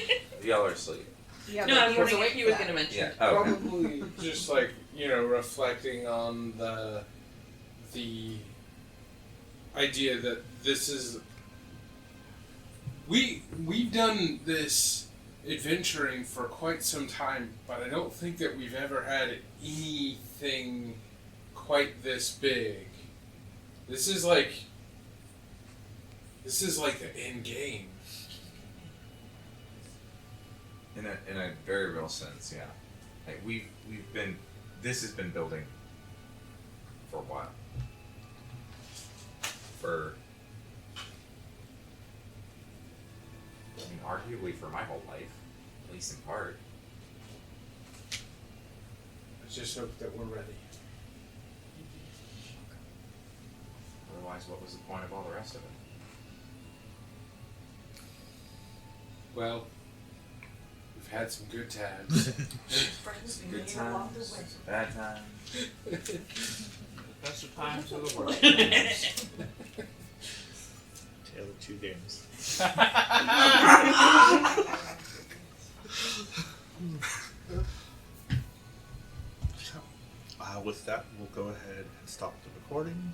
Speaker 3: Y'all are asleep.
Speaker 9: Yeah,
Speaker 8: No,
Speaker 9: but
Speaker 8: he
Speaker 9: he was
Speaker 8: was,
Speaker 9: awake
Speaker 8: he
Speaker 9: for
Speaker 8: was
Speaker 9: that.
Speaker 8: gonna mention.
Speaker 3: Yeah. Oh, okay.
Speaker 2: probably just like, reflecting on the idea that this is we've done this adventuring for quite some time, but I don't think that we've ever had anything quite this big. This is like the end game.
Speaker 3: In a very real sense, yeah. Like this has been building for a while. Arguably for my whole life, at least in part.
Speaker 2: Let's just hope that we're ready.
Speaker 3: Otherwise, what was the point of all the rest of it?
Speaker 2: Well, we've had some good times.
Speaker 8: Friends we
Speaker 3: Good
Speaker 8: made along the
Speaker 3: times,
Speaker 8: way.
Speaker 3: bad times.
Speaker 6: The best of times of the world.
Speaker 1: Tale of two games. With that, we'll go ahead and stop the recording.